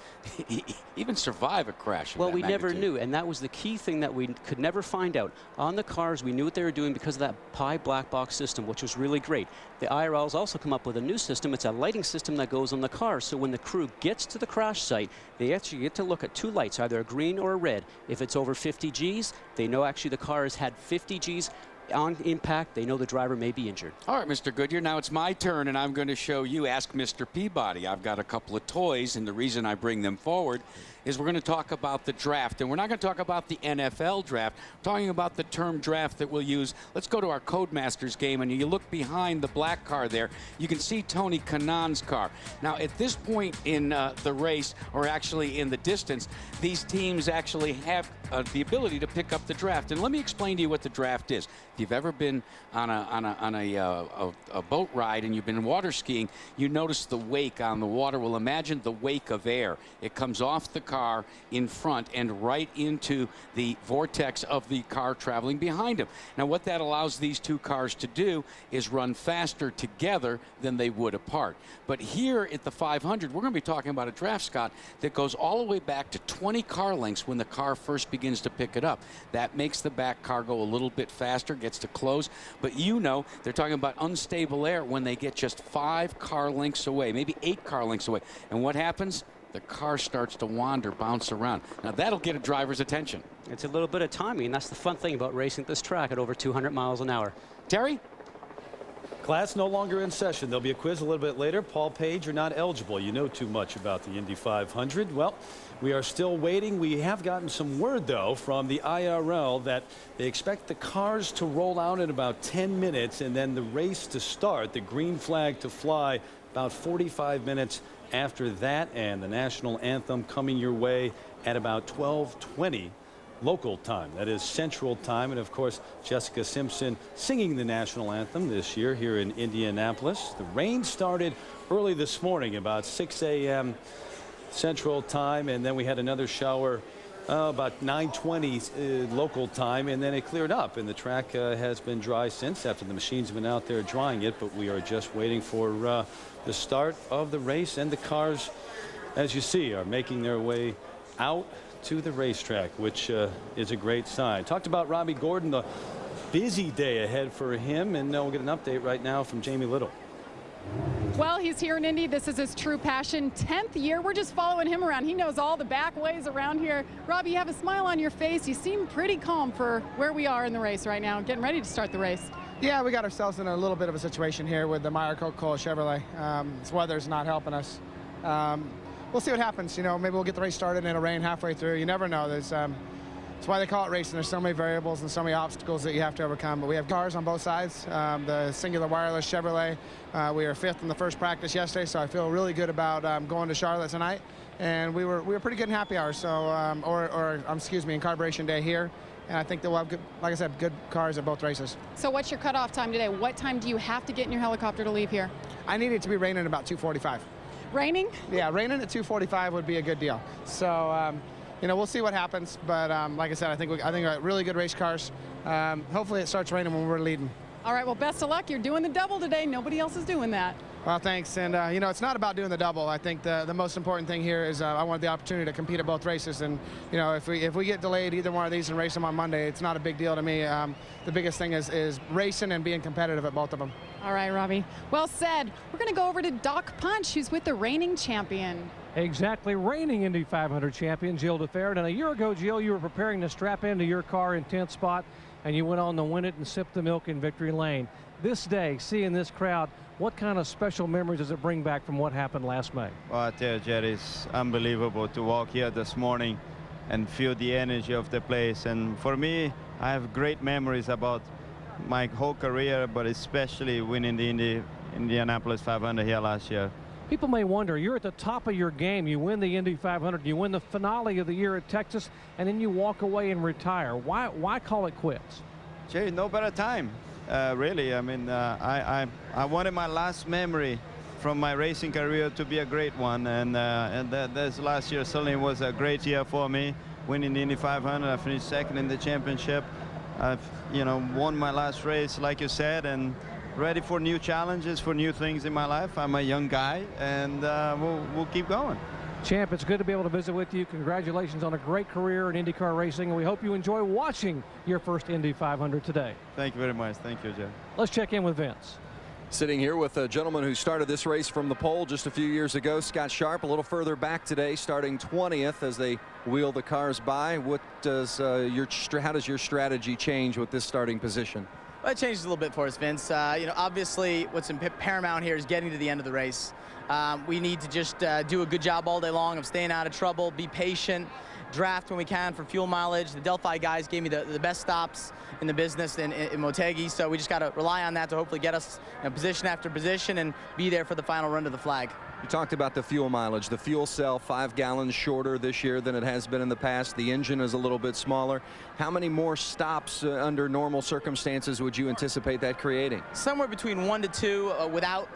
survive a crash. Well, we never knew, and that was the key thing that we could never find out. On the cars, we knew what they were doing because of that PI black box system, which was really great. The IRL's also come up with a new system. It's a lighting system that goes on the car, so when the crew gets to the crash site, they actually get to look at 2 lights, either a green or a red. If it's over 50 Gs, they know actually the car has had 50 Gs. On impact, they know the driver may be injured. All right, Mr. Goodyear, now it's my turn, and I'm going to show you Ask Mr. Peabody. I've got a couple of toys, and the reason I bring them forward is we're going to talk about the draft. And we're not going to talk about the NFL draft. We're talking about the term draft that we'll use. Let's go to our Codemasters game, and you look behind the black car there. You can see Tony Kanaan's car. Now, at this point in the race, or actually in the distance, these teams actually have the ability to pick up the draft. And let me explain to you what the draft is. If you've ever been on a boat ride and you've been water skiing, you notice the wake on the water. Well, imagine the wake of air. It comes off the car in front and right into the vortex of the car traveling behind him. Now, what that allows these two cars to do is run faster together than they would apart. But here at the 500, we're going to be talking about a draft, Scott, that goes all the way back to 20 car lengths when the car first begins to pick it up. That makes the back car go a little bit faster, gets to close. But you know, they're talking about unstable air when they get just 5 car lengths away, maybe 8 car lengths away. And what happens? The car starts to wander, bounce around. Now, that'll get a driver's attention. It's a little bit of timing. That's the fun thing about racing at this track at over 200 miles an hour. Terry? Class no longer in session. There'll be a quiz a little bit later. Paul Page, you're not eligible. You know too much about the Indy 500. Well, we are still waiting. We have gotten some word, though, from the IRL that they expect the cars to roll out in about 10 minutes and then the race to start, the green flag to fly about 45 minutes after that, and the national anthem coming your way at about 12:20 local time. That is Central Time. And of course, Jessica Simpson singing the national anthem this year here in Indianapolis. The rain started early this morning, about 6 a.m. Central Time, and then we had another shower about 9:20 local time, and then it cleared up, and the track has been dry since after the machines have been out there drying it. But we are just waiting for the start of the race, and the cars, as you see, are making their way out to the racetrack, which is a great sign. Talked about Robbie Gordon, the busy day ahead for him, and we'll get an update right now from Jamie Little. Well, he's here in Indy. This is his true passion. 10th year. We're just following him around. He knows all the back ways around here. Robbie, you have a smile on your face. You seem pretty calm for where we are in the race right now, getting ready to start the race. Yeah, we got ourselves in a little bit of a situation here with the Meyer Coca-Cola Chevrolet. This weather's not helping us. We'll see what happens. You know, maybe we'll get the race started and it'll rain halfway through. You never know. That's why they call it racing. There's so many variables and so many obstacles that you have to overcome. But we have cars on both sides. The singular wireless Chevrolet. We were 5th in the first practice yesterday, so I feel really good about going to Charlotte tonight. And we were pretty good in happy hour. So, excuse me, in carburation day here. And I think that we'll have, good, like I said, good cars at both races. So what's your cutoff time today? What time do you have to get in your helicopter to leave here? I need it to be raining about 2:45. Raining? Yeah, raining at 2:45 would be a good deal. So, you know, we'll see what happens. But like I said, I think we got really good race cars. Hopefully it starts raining when we're leading. All right, well, best of luck. You're doing the double today. Nobody else is doing that. Well, thanks. And, you know, it's not about doing the double. I think the most important thing here is I want the opportunity to compete at both races. And, you know, if we get delayed either one of these and race them on Monday, it's not a big deal to me. The biggest thing is racing and being competitive at both of them. All right, Robbie. Well said. We're going to go over to Doc Punch, who's with the reigning champion. Exactly, reigning Indy 500 champion Jill DeFerrin. And a year ago, Jill, you were preparing to strap into your car in 10th spot, and you went on to win it and sip the milk in victory lane. This day, seeing this crowd, what kind of special memories does it bring back from what happened last May? Well, I tell you, Jerry, it's unbelievable to walk here this morning and feel the energy of the place. And for me, I have great memories about my whole career, but especially winning the Indianapolis 500 here last year. People may wonder, you're at the top of your game. You win the Indy 500, you win the finale of the year at Texas, and then you walk away and retire. Why call it quits? Jerry, no better time, really. I mean, I wanted my last memory from my racing career to be a great one, and this last year certainly was a great year for me. Winning the Indy 500, I finished 2nd in the championship. I've, you know, won my last race, like you said, and ready for new challenges, for new things in my life. I'm a young guy, and we'll keep going. Champ, it's good to be able to visit with you. Congratulations on a great career in IndyCar racing, and we hope you enjoy watching your first Indy 500 today. Thank you very much. Thank you, Jeff. Let's check in with Vince. Sitting here with a gentleman who started this race from the pole just a few years ago, Scott Sharp, a little further back today, starting 20th as they wheel the cars by. What does how does your strategy change with this starting position? Well, it changes a little bit for us, Vince. You know, obviously, what's paramount here is getting to the end of the race. We need to just do a good job all day long of staying out of trouble, be patient, draft when we can for fuel mileage. The Delphi guys gave me the best stops in the business in Motegi, so we just got to rely on that to hopefully get us, you know, position after position and be there for the final run to the flag. You talked about the fuel mileage. The fuel cell 5 gallons shorter this year than it has been in the past. The engine is a little bit smaller. How many more stops under normal circumstances would you anticipate that creating? Somewhere between 1 to 2 without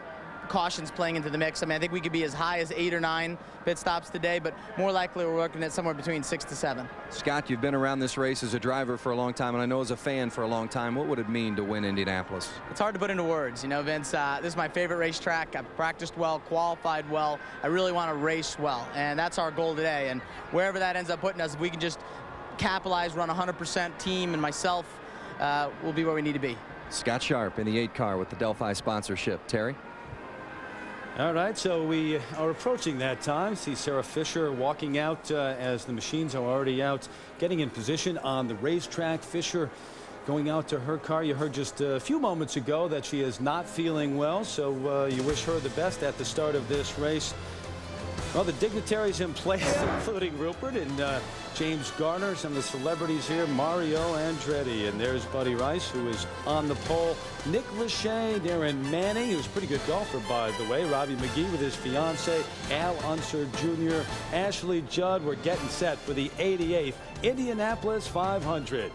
cautions playing into the mix. I mean, I think we could be as high as 8 or 9 pit stops today, but more likely we're looking at somewhere between 6 to 7. Scott, you've been around this race as a driver for a long time, and I know as a fan for a long time. What would it mean to win Indianapolis? It's hard to put into words, you know, Vince. This is my favorite racetrack. I've practiced well, qualified well. I really want to race well, and that's our goal today. And wherever that ends up putting us, if we can just capitalize, run 100% team and myself, we'll be where we need to be. Scott Sharp in the 8 car with the Delphi sponsorship. Terry? All right, so we are approaching that time. See Sarah Fisher walking out as the machines are already out, getting in position on the racetrack. Fisher going out to her car. You heard just a few moments ago that she is not feeling well, so you wish her the best at the start of this race. Well, the dignitaries in place, including Rupert and James Garner, some of the celebrities here, Mario Andretti, and there's Buddy Rice, who is on the pole. Nick Lachey, Darren Manning, who's a pretty good golfer, by the way. Robbie McGee with his fiance, Al Unser Jr., Ashley Judd. We're getting set for the 88th Indianapolis 500.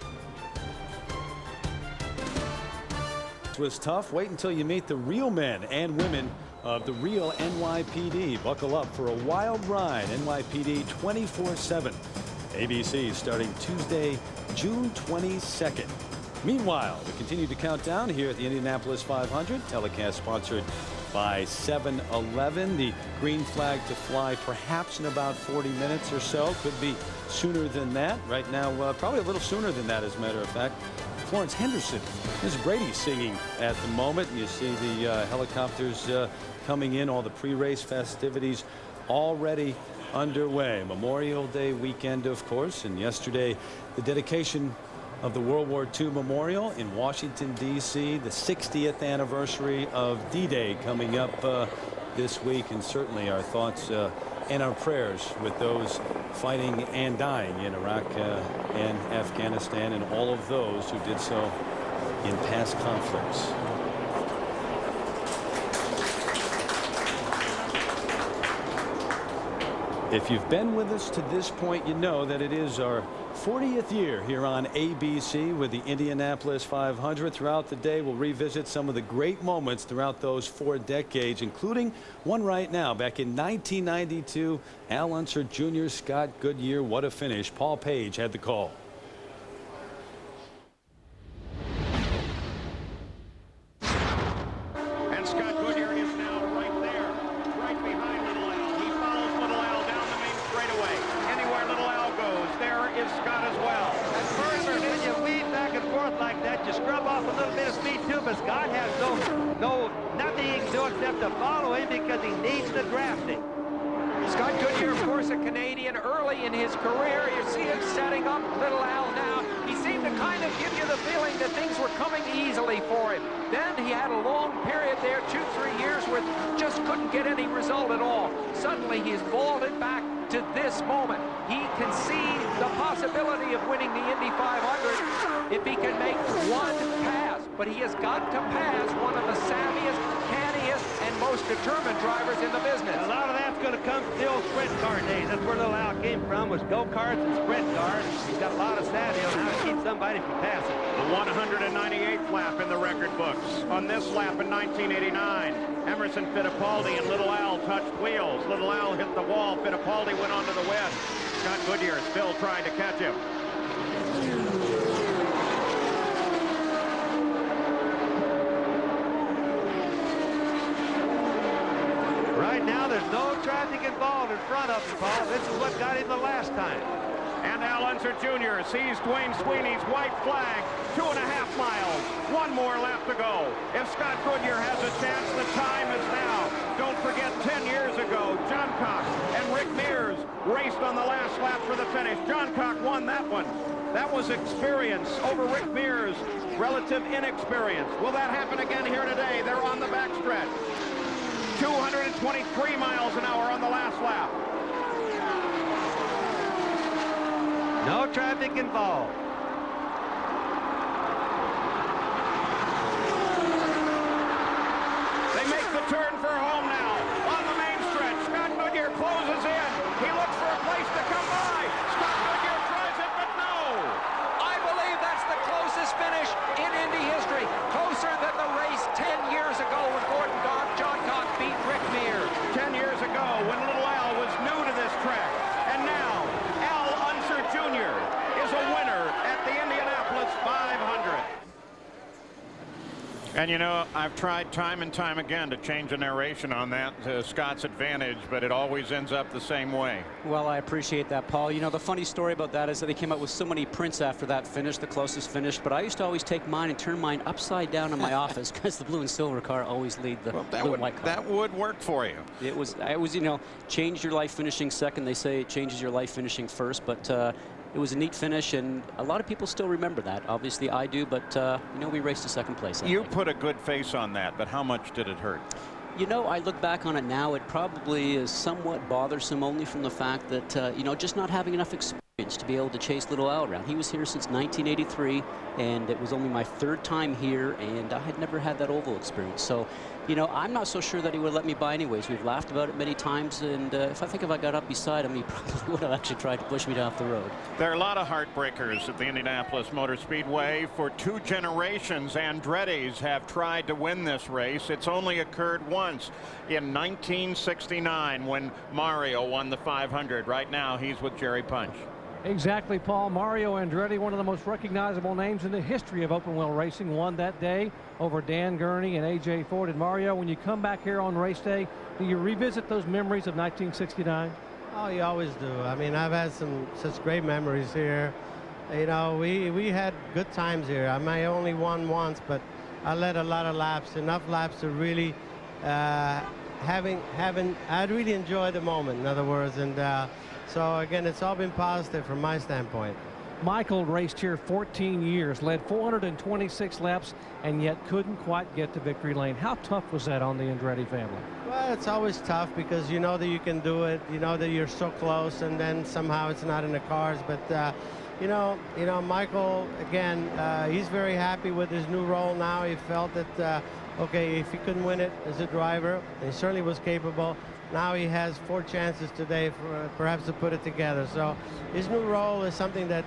It was tough. Wait until you meet the real men and women of the real NYPD. Buckle up for a wild ride. NYPD 24/7. ABC starting Tuesday, June 22nd. Meanwhile, we continue to count down here at the Indianapolis 500. Telecast sponsored by 7-Eleven. The green flag to fly perhaps in about 40 minutes or so. Could be sooner than that. Right now, probably a little sooner than that, as a matter of fact. Florence Henderson. This is Brady singing at the moment. You see the helicopters coming in, all the pre-race festivities already underway. Memorial Day weekend, of course, and yesterday the dedication of the World War II Memorial in Washington, D.C., the 60th anniversary of D-Day coming up this week, and certainly our thoughts and our prayers with those fighting and dying in Iraq and Afghanistan, and all of those who did so in past conflicts. If you've been with us to this point, you know that it is our 40th year here on ABC with the Indianapolis 500. Throughout the day, we'll revisit some of the great moments throughout those 4 decades, including one right now. Back in 1992, Al Unser Jr., Scott Goodyear, what a finish. Paul Page had the call. And Scott Goodyear is now right there, right behind Little Al. He follows Little Al down the main straightaway. Anywhere Little Al goes, there is Scott as well. At first, when you weave back and forth like that, you scrub off a little bit of speed too, but Scott has nothing he can do except to follow him because he needs the drafting. Scott Goodyear, of course, a Canadian early in his career. You see him setting up Little Al now. He seemed to kind of give you the feeling that things were coming easily for him. Then he had a long period there, 2-3 years, where just couldn't get any result at all. Suddenly he's vaulted back to this moment. He can see the possibility of winning the Indy 500 if he can make one pass. But he has got to pass one of the savviest, canniest, and most determined drivers in the business. A lot of that's going to come from the old sprint car days. That's where Little Al came from, was go-karts and sprint cars. He's got a lot of savvy on how to keep somebody from passing. The 198th lap in the record books. On this lap in 1989, Emerson Fittipaldi and Little Al touched wheels. Little Al hit the wall. Fittipaldi went onto the west. Scott Goodyear still trying to catch him. Right now, there's no traffic involved in front of him, Paul. This is what got him the last time. And Al Unser Jr. sees Dwayne Sweeney's white flag. 2.5 miles. One more lap to go. If Scott Goodyear has a chance, the time is now. Don't forget 10 years ago, John Cox and Rick Mears raced on the last lap for the finish. John Cox won that one. That was experience over Rick Mears' relative inexperience. Will that happen again here today? They're on the backstretch. 223 miles an hour on the last lap. No traffic involved. They make the turn for home now. On the main stretch, Scott Goodyear closes in. He looks for a place to come by. Scott Goodyear tries it, but no. I believe that's the closest finish in Indy history. Closer than the race 10 years ago when John Cox beat Rick Mears. 10 years ago when Little Al was new to this track. And now, Al Unser Jr. is a winner at the Indianapolis 500. And you know, I've tried time and time again to change the narration on that to Scott's advantage, but it always ends up the same way. Well, I appreciate that, Paul. You know, the funny story about that is that they came up with so many prints after that finish, the closest finish, but I used to always take mine and turn mine upside down in my office because the blue and silver car always lead the blue and white car. That would work for you. It was, you know, change your life finishing second. They say it changes your life finishing first, but it was a neat finish, and a lot of people still remember that. Obviously, I do, but you know, we raced to second place. You put a good face on that, but how much did it hurt? You know, I look back on it now, it probably is somewhat bothersome only from the fact that, you know, just not having enough experience to be able to chase Little Al around. He was here since 1983, and it was only my 3rd time here, and I had never had that oval experience. So, you know, I'm not so sure that he would let me by anyways. We've laughed about it many times, and if I got up beside him, he probably would have actually tried to push me off the road. There are a lot of heartbreakers at the Indianapolis Motor Speedway. For 2 generations, Andretti's have tried to win this race. It's only occurred once in 1969 when Mario won the 500. Right now, he's with Jerry Punch. Exactly, Paul. Mario Andretti, one of the most recognizable names in the history of open wheel racing, won that day over Dan Gurney and A.J. Ford. And Mario, when you come back here on race day, do you revisit those memories of 1969? Oh, you always do. I mean, I've had such great memories here. You know, we had good times here. I may only won once, but I led a lot of laps, enough laps to really I'd really enjoyed the moment, in other words. And so again, it's all been positive from my standpoint. Michael raced here 14 years, led 426 laps, and yet couldn't quite get to victory lane. How tough was that on the Andretti family? Well, it's always tough because you know that you can do it, you know that you're so close, and then somehow it's not in the cars. But you know, Michael, again, he's very happy with his new role now. He felt that okay, if he couldn't win it as a driver, and he certainly was capable. Now he has 4 chances today for perhaps to put it together. So his new role is something that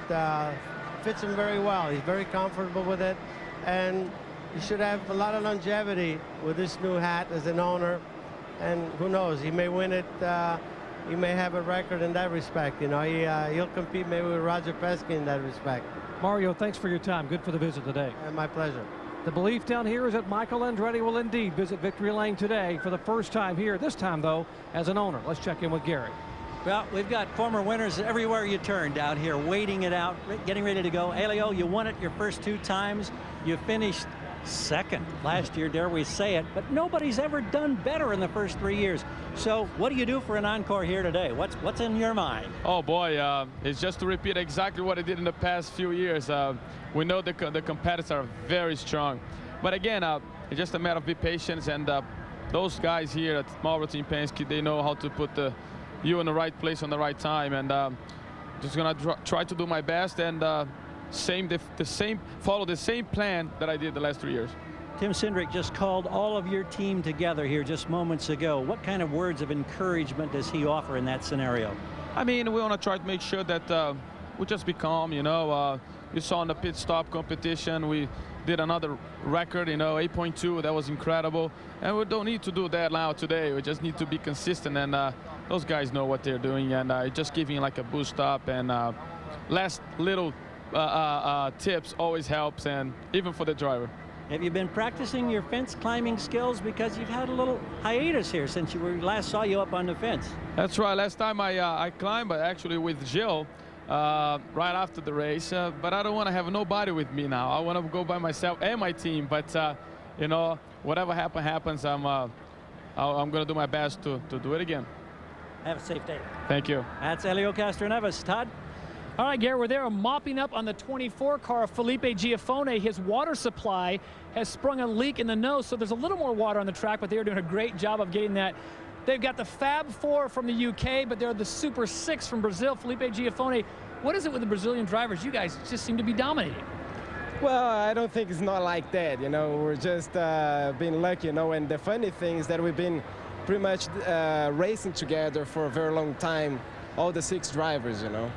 fits him very well. He's very comfortable with it, and he should have a lot of longevity with this new hat as an owner. And who knows, he may win it. He may have a record in that respect. You know, he'll compete maybe with Roger Penske in that respect. Mario, thanks for your time. Good for the visit today. My pleasure. The belief down here is that Michael Andretti will indeed visit victory lane today for the first time here, this time, though, as an owner. Let's check in with Gary. Well, we've got former winners everywhere you turn down here, waiting it out, getting ready to go. Elio, you won it your first 2 times. You finished second last year, dare we say it, but nobody's ever done better in the first 3 years. So what do you do for an encore here today? What's in your mind? Oh boy, it's just to repeat exactly what I did in the past few years. We know the competitors are very strong, but again, it's just a matter of be patient, and those guys here at Marlboro Team Penske, they know how to put you in the right place on the right time, and just gonna try to do my best and follow the same plan that I did the last 3 years. Tim Cindric just called all of your team together here just moments ago. What kind of words of encouragement does he offer in that scenario? I mean, we want to try to make sure that we just be calm, you know. You saw in the pit stop competition, we did another record, you know, 8.2. That was incredible. And we don't need to do that now today. We just need to be consistent, and those guys know what they're doing, and just giving like a boost up, and last little tips always helps, and even for the driver. Have you been practicing your fence climbing skills, because you've had a little hiatus here since last saw you up on the fence? That's right. Last time I climbed, but actually with Jill right after the race. But I don't want to have nobody with me now. I want to go by myself and my team. But you know, whatever happens, I'm going to do my best to do it again. Have a safe day. Thank you. That's Elio Castroneves. Todd? All right, Gary, we're there mopping up on the 24 car of Felipe Giafone. His water supply has sprung a leak in the nose, so there's a little more water on the track, but they are doing a great job of getting that. They've got the Fab 4 from the UK, but they're the Super 6 from Brazil. Felipe Giafone, what is it with the Brazilian drivers? You guys just seem to be dominating. Well, I don't think it's not like that. You know, we're just being lucky, you know, and the funny thing is that we've been pretty much racing together for a very long time, all the 6 drivers, you know.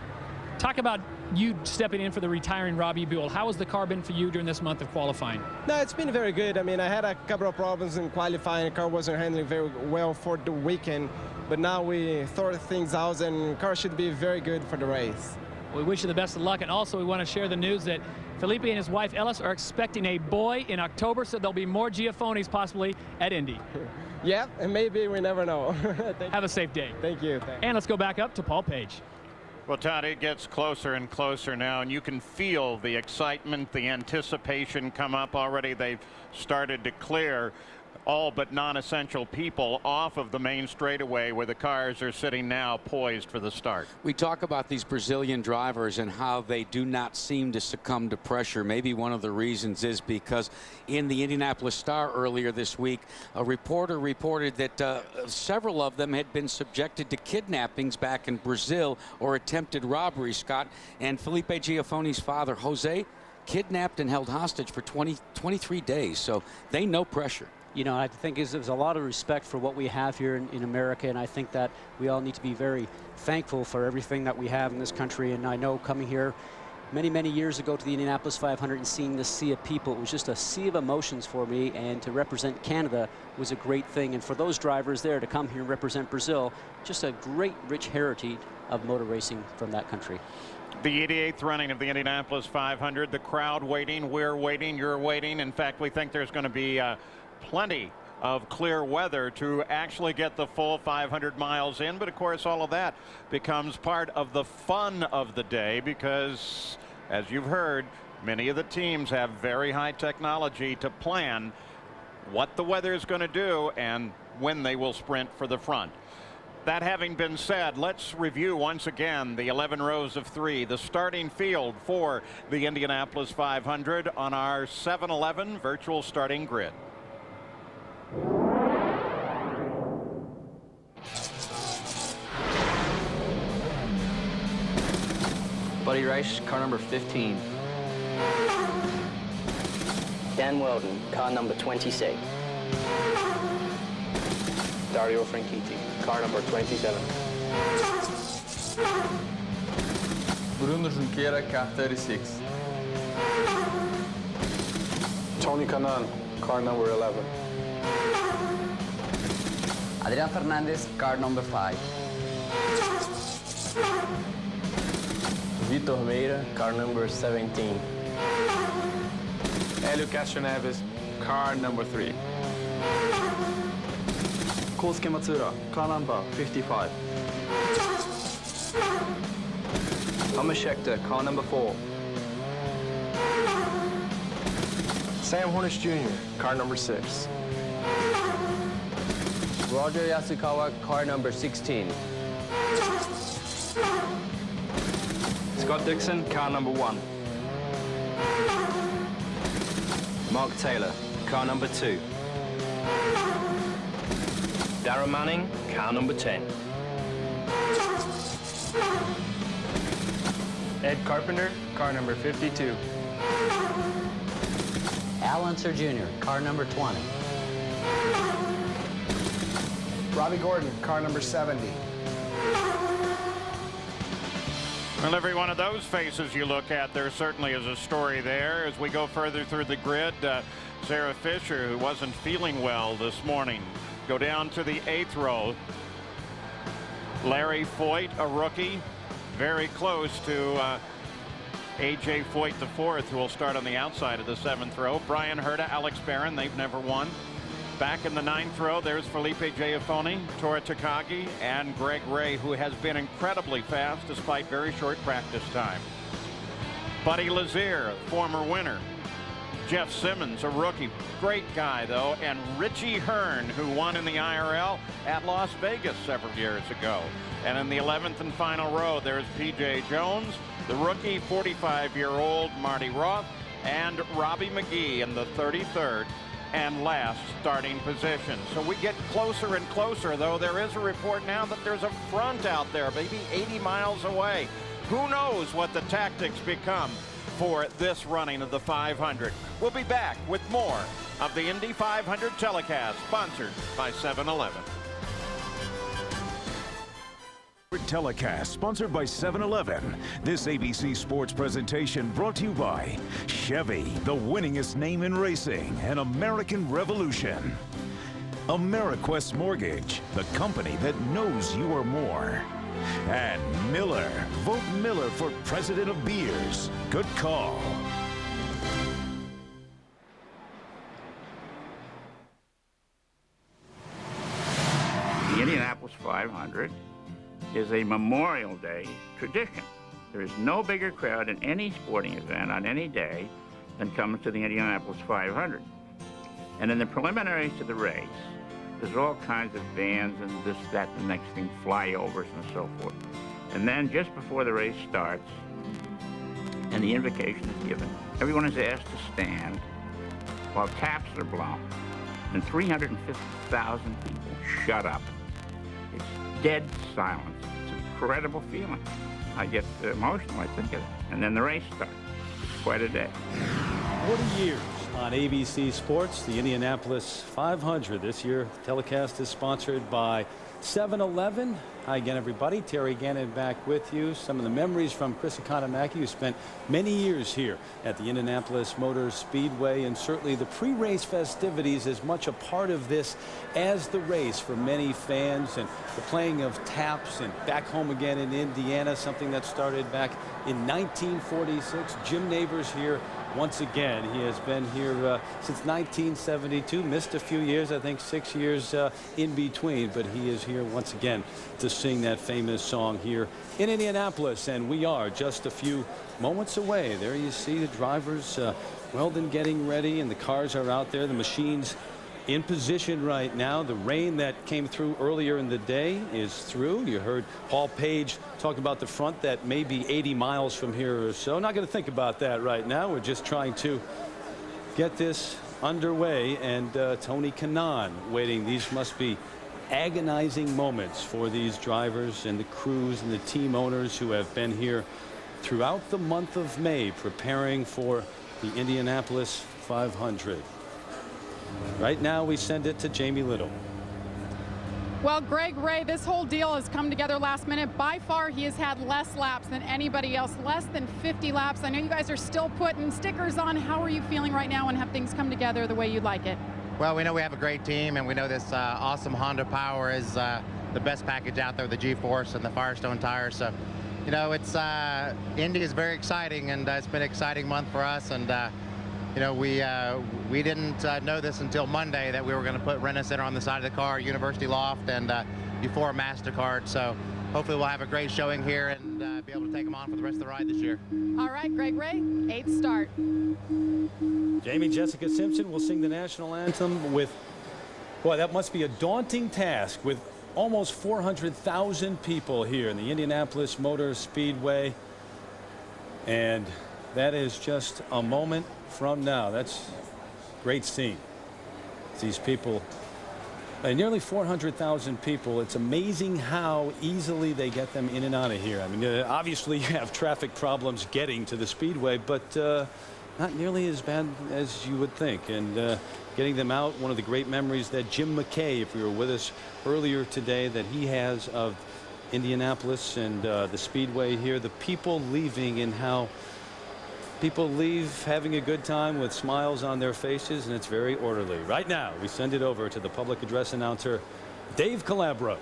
Talk about you stepping in for the retiring Robbie Buell. How has the car been for you during this month of qualifying? No, it's been very good. I mean, I had a couple of problems in qualifying. The car wasn't handling very well for the weekend, but now we sort things out, and the car should be very good for the race. We wish you the best of luck, and also we want to share the news that Felipe and his wife Ellis are expecting a boy in October, so there'll be more Giafones possibly at Indy. Yeah, and maybe, we never know. Have a safe day. Thank you. And let's go back up to Paul Page. Well, Todd, it gets closer and closer now, and you can feel the excitement, the anticipation come up already. They've started to clear. all but non-essential people off of the main straightaway where the cars are sitting now poised for the start. We talk about these Brazilian drivers and how they do not seem to succumb to pressure. Maybe one of the reasons is because in the Indianapolis Star earlier this week, a reporter reported that several of them had been subjected to kidnappings back in Brazil or attempted robbery, Scott. And Felipe Giaffone's father, Jose, kidnapped and held hostage for 23 days. So they know pressure. You know, I think there's a lot of respect for what we have here in America, and I think that we all need to be very thankful for everything that we have in this country. And I know coming here many years ago to the Indianapolis 500 and seeing this sea of people, it was just a sea of emotions for me, and to represent Canada was a great thing. And for those drivers there to come here and represent Brazil, just a great rich heritage of motor racing from that country. The 88th running of the Indianapolis 500, the crowd waiting, we're waiting, you're waiting. In fact, we think there's going to be plenty of clear weather to actually get the full 500 miles in. But of course, all of that becomes part of the fun of the day because, as you've heard, many of the teams have very high technology to plan what the weather is going to do and when they will sprint for the front. That having been said, let's review once again the 11 rows of 3, the starting field for the Indianapolis 500 on our 7-Eleven virtual starting grid. Buddy Rice, car number 15. Dan Weldon, car number 26. Dario Franchitti, car number 27. Bruno Junqueira, car 36. Tony Kanaan, car number 11. Adrian Fernandez, car number 5. Vitor Meira, car number 17. Hélio Castro Neves, car number 3. Kosuke Matsuura, car number 55. Thomas Scheckter, car number 4. Sam Hornish Jr., car number 6. Roger Yasukawa, car number 16. Scott Dixon, car number 1. Mark Taylor, car number 2. Darren Manning, car number 10. Ed Carpenter, car number 52. Al Unser Jr., car number 20. Robbie Gordon, car number 70. Well, every one of those faces you look at, there certainly is a story there. As we go further through the grid, Sarah Fisher, who wasn't feeling well this morning, go down to the 8th row. Larry Foyt, a rookie, very close to A.J. Foyt IV, who will start on the outside of the 7th row. Brian Herta, Alex Barron, they've never won. Back in the 9th row, there's Felipe Giafone, Tora Takagi, and Greg Ray, who has been incredibly fast despite very short practice time. Buddy Lazier, former winner. Jeff Simmons, a rookie, great guy though, and Richie Hearn, who won in the IRL at Las Vegas several years ago. And in the 11th and final row, there's P.J. Jones, the rookie 45-year-old Marty Roth, and Robbie McGee in the 33rd and last starting position. So we get closer and closer, though there is a report now that there's a front out there, maybe 80 miles away. Who knows what the tactics become for this running of the 500. We'll be back with more of the Indy 500 telecast, sponsored by 7-Eleven. Telecast sponsored by 7-Eleven. This ABC Sports presentation brought to you by Chevy, the winningest name in racing, and American Revolution. AmeriQuest Mortgage, the company that knows you are more. And Miller. Vote Miller for President of Beers. Good call. The Indianapolis 500 is a Memorial Day tradition. There is no bigger crowd in any sporting event on any day than comes to the Indianapolis 500. And in the preliminaries to the race, there's all kinds of bands and this, that, the next thing, flyovers and so forth. And then just before the race starts, and the invocation is given, everyone is asked to stand while taps are blown. And 350,000 people shut up. It's dead silence. It's an incredible feeling. I get emotional, I think of it. And then the race starts. It's quite a day. 40 years on ABC Sports, the Indianapolis 500. This year, the telecast is sponsored by 7-Eleven. Hi again, everybody. Terry Gannon back with you. Some of the memories from Chris Economaki, who spent many years here at the Indianapolis Motor Speedway, and certainly the pre-race festivities as much a part of this as the race for many fans, and the playing of taps, and back home again in Indiana, something that started back in 1946. Jim Neighbors here once again. He has been here since 1972, missed a few years, I think 6 years in between, but he is here once again to sing that famous song here in Indianapolis. And we are just a few moments away. There you see the drivers, Weldon getting ready, and the cars are out there, the machines in position right now. The rain that came through earlier in the day is through. You heard Paul Page talk about the front that may be 80 miles from here or so. Not going to think about that right now. We're just trying to get this underway. And Tony Kanaan waiting. These must be agonizing moments for these drivers and the crews and the team owners who have been here throughout the month of May preparing for the Indianapolis 500. Right now, we send it to Jamie Little. Well, Greg Ray, this whole deal has come together last minute. By far, he has had less laps than anybody else, less than 50 laps. I know you guys are still putting stickers on. How are you feeling right now, and have things come together the way you'd like it? Well, we know we have a great team, and we know this awesome Honda power is the best package out there, the G-Force and the Firestone tires. So, you know, it's Indy is very exciting, and it's been an exciting month for us. And you know, we didn't know this until Monday that we were going to put Rent-A-Center on the side of the car, University Loft, and before MasterCard. So hopefully we'll have a great showing here and be able to take them on for the rest of the ride this year. All right, Greg Ray, 8th start. Jamie Jessica Simpson will sing the national anthem with, boy, that must be a daunting task with almost 400,000 people here in the Indianapolis Motor Speedway. And that is just a moment from now. That's a great scene. These people, nearly 400,000 people. It's amazing how easily they get them in and out of here. I mean, obviously you have traffic problems getting to the speedway, but not nearly as bad as you would think. And getting them out, one of the great memories that Jim McKay, if you were with us earlier today, that he has of Indianapolis and the speedway here, the people leaving, and how people leave having a good time with smiles on their faces, and it's very orderly. Right now, we send it over to the public address announcer, Dave Calabro.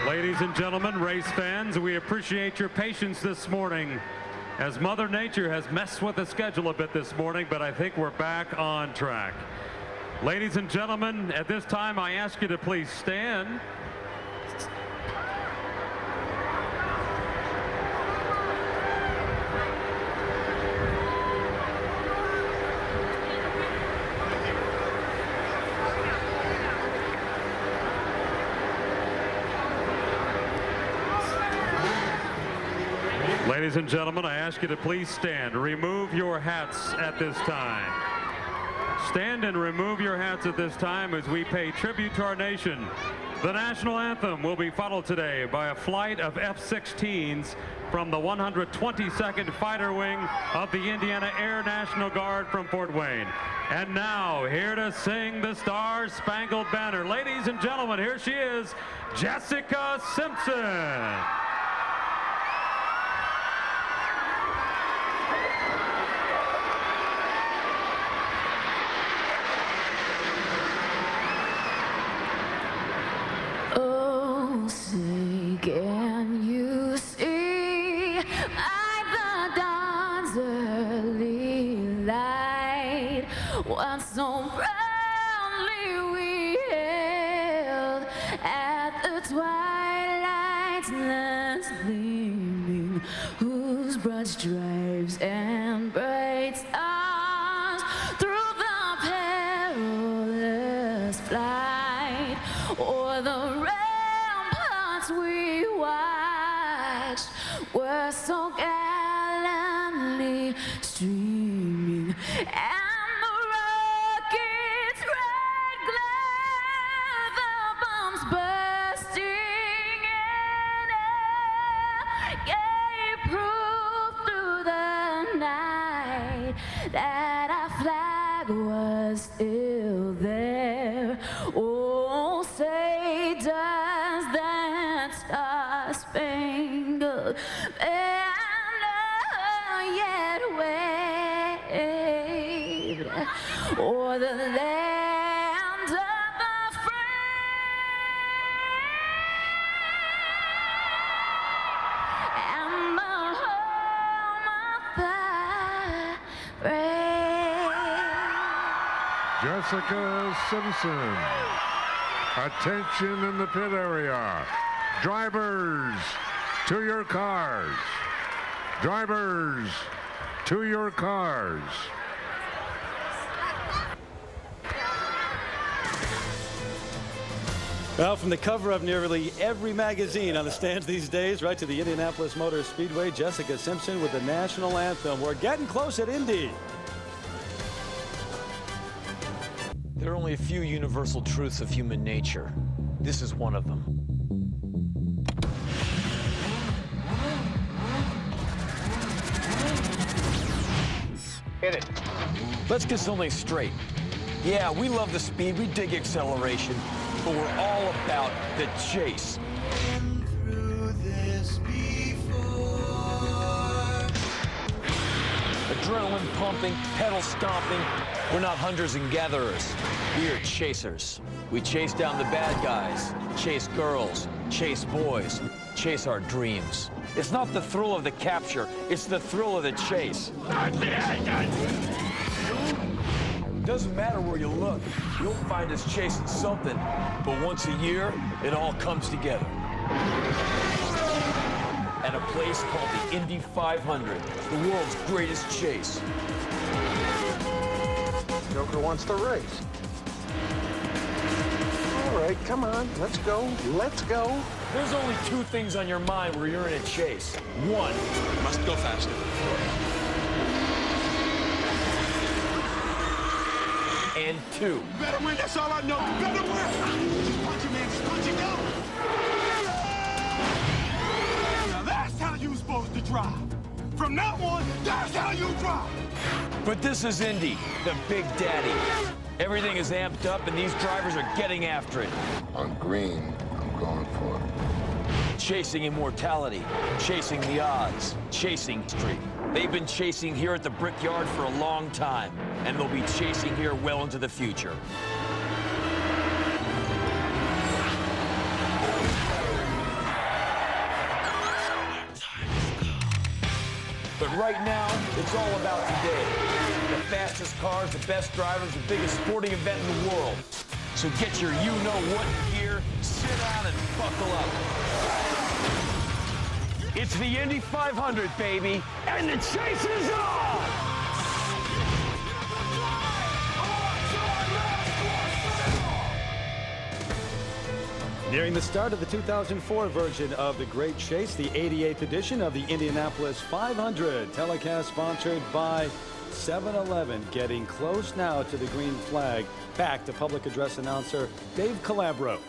Ladies and gentlemen, race fans, we appreciate your patience this morning as Mother Nature has messed with the schedule a bit this morning, but I think we're back on track. Ladies and gentlemen, at this time, I ask you to please stand. Ladies and gentlemen, I ask you to please stand. Remove your hats at this time. Stand and remove your hats at this time as we pay tribute to our nation. The national anthem will be followed today by a flight of F-16s from the 122nd Fighter Wing of the Indiana Air National Guard from Fort Wayne. And now, here to sing the Star-Spangled Banner, ladies and gentlemen, here she is, Jessica Simpson. Oh, say, can you see by the dawn's early light what so proudly we hailed at the twilight's last gleaming, whose broad stripes and bright stars flight, or the ramparts we watched were so gallantly streaming, and the rockets' red glare, the bombs bursting in air, gave proof through the night that our flag was still there. Oh, say does that star-spangled banner yet wave o'er the land of the free and the home of the brave? Jessica Simpson. Attention in the pit area. Drivers, to your cars. Drivers, to your cars. Well, from the cover of nearly every magazine on the stands these days, right to the Indianapolis Motor Speedway, Jessica Simpson with the national anthem. We're getting close at Indy. There are only a few universal truths of human nature. This is one of them. Hit it. Let's get something straight. Yeah, we love the speed, we dig acceleration, but we're all about the chase. Adrenaline pumping, pedal stomping. We're not hunters and gatherers. We are chasers. We chase down the bad guys, chase girls, chase boys, chase our dreams. It's not the thrill of the capture, it's the thrill of the chase. Doesn't matter where you look, you'll find us chasing something. But once a year, it all comes together. At a place called the Indy 500, the world's greatest chase. Joker wants to race. All right, come on, let's go, let's go. There's only two things on your mind where you're in a chase. One, must go faster. And two. Better win, that's all I know. Better win. Just punch it, man, just punch it, go. Now that's how you're supposed to drive. From now on, that's how you drive. But this is Indy, the Big Daddy. Everything is amped up and these drivers are getting after it. On green, I'm going for it. Chasing immortality, chasing the odds, chasing street. They've been chasing here at the Brickyard for a long time, and they'll be chasing here well into the future. But right now, it's all about today. The fastest cars, the best drivers, the biggest sporting event in the world. So get your you-know-what gear, sit down and buckle up. It's the Indy 500, baby, and the chase is on! Nearing the start of the 2004 version of the Great Chase, the 88th edition of the Indianapolis 500, telecast sponsored by 7-Eleven. Getting close now to the green flag. Back to public address announcer Dave Calabro.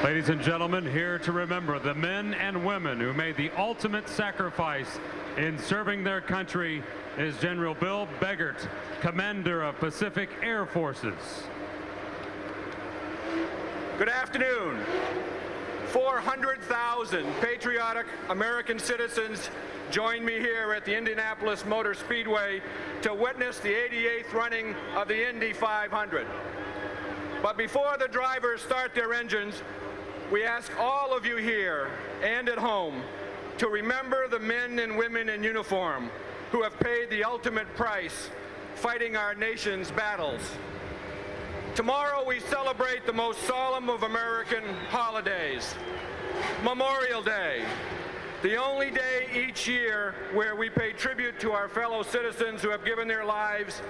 Ladies and gentlemen, here to remember the men and women who made the ultimate sacrifice in serving their country is General Bill Beggart, Commander of Pacific Air Forces. Good afternoon. 400,000 patriotic American citizens join me here at the Indianapolis Motor Speedway to witness the 88th running of the Indy 500. But before the drivers start their engines, we ask all of you here and at home to remember the men and women in uniform who have paid the ultimate price fighting our nation's battles. Tomorrow we celebrate the most solemn of American holidays, Memorial Day. The only day each year where we pay tribute to our fellow citizens who have given their lives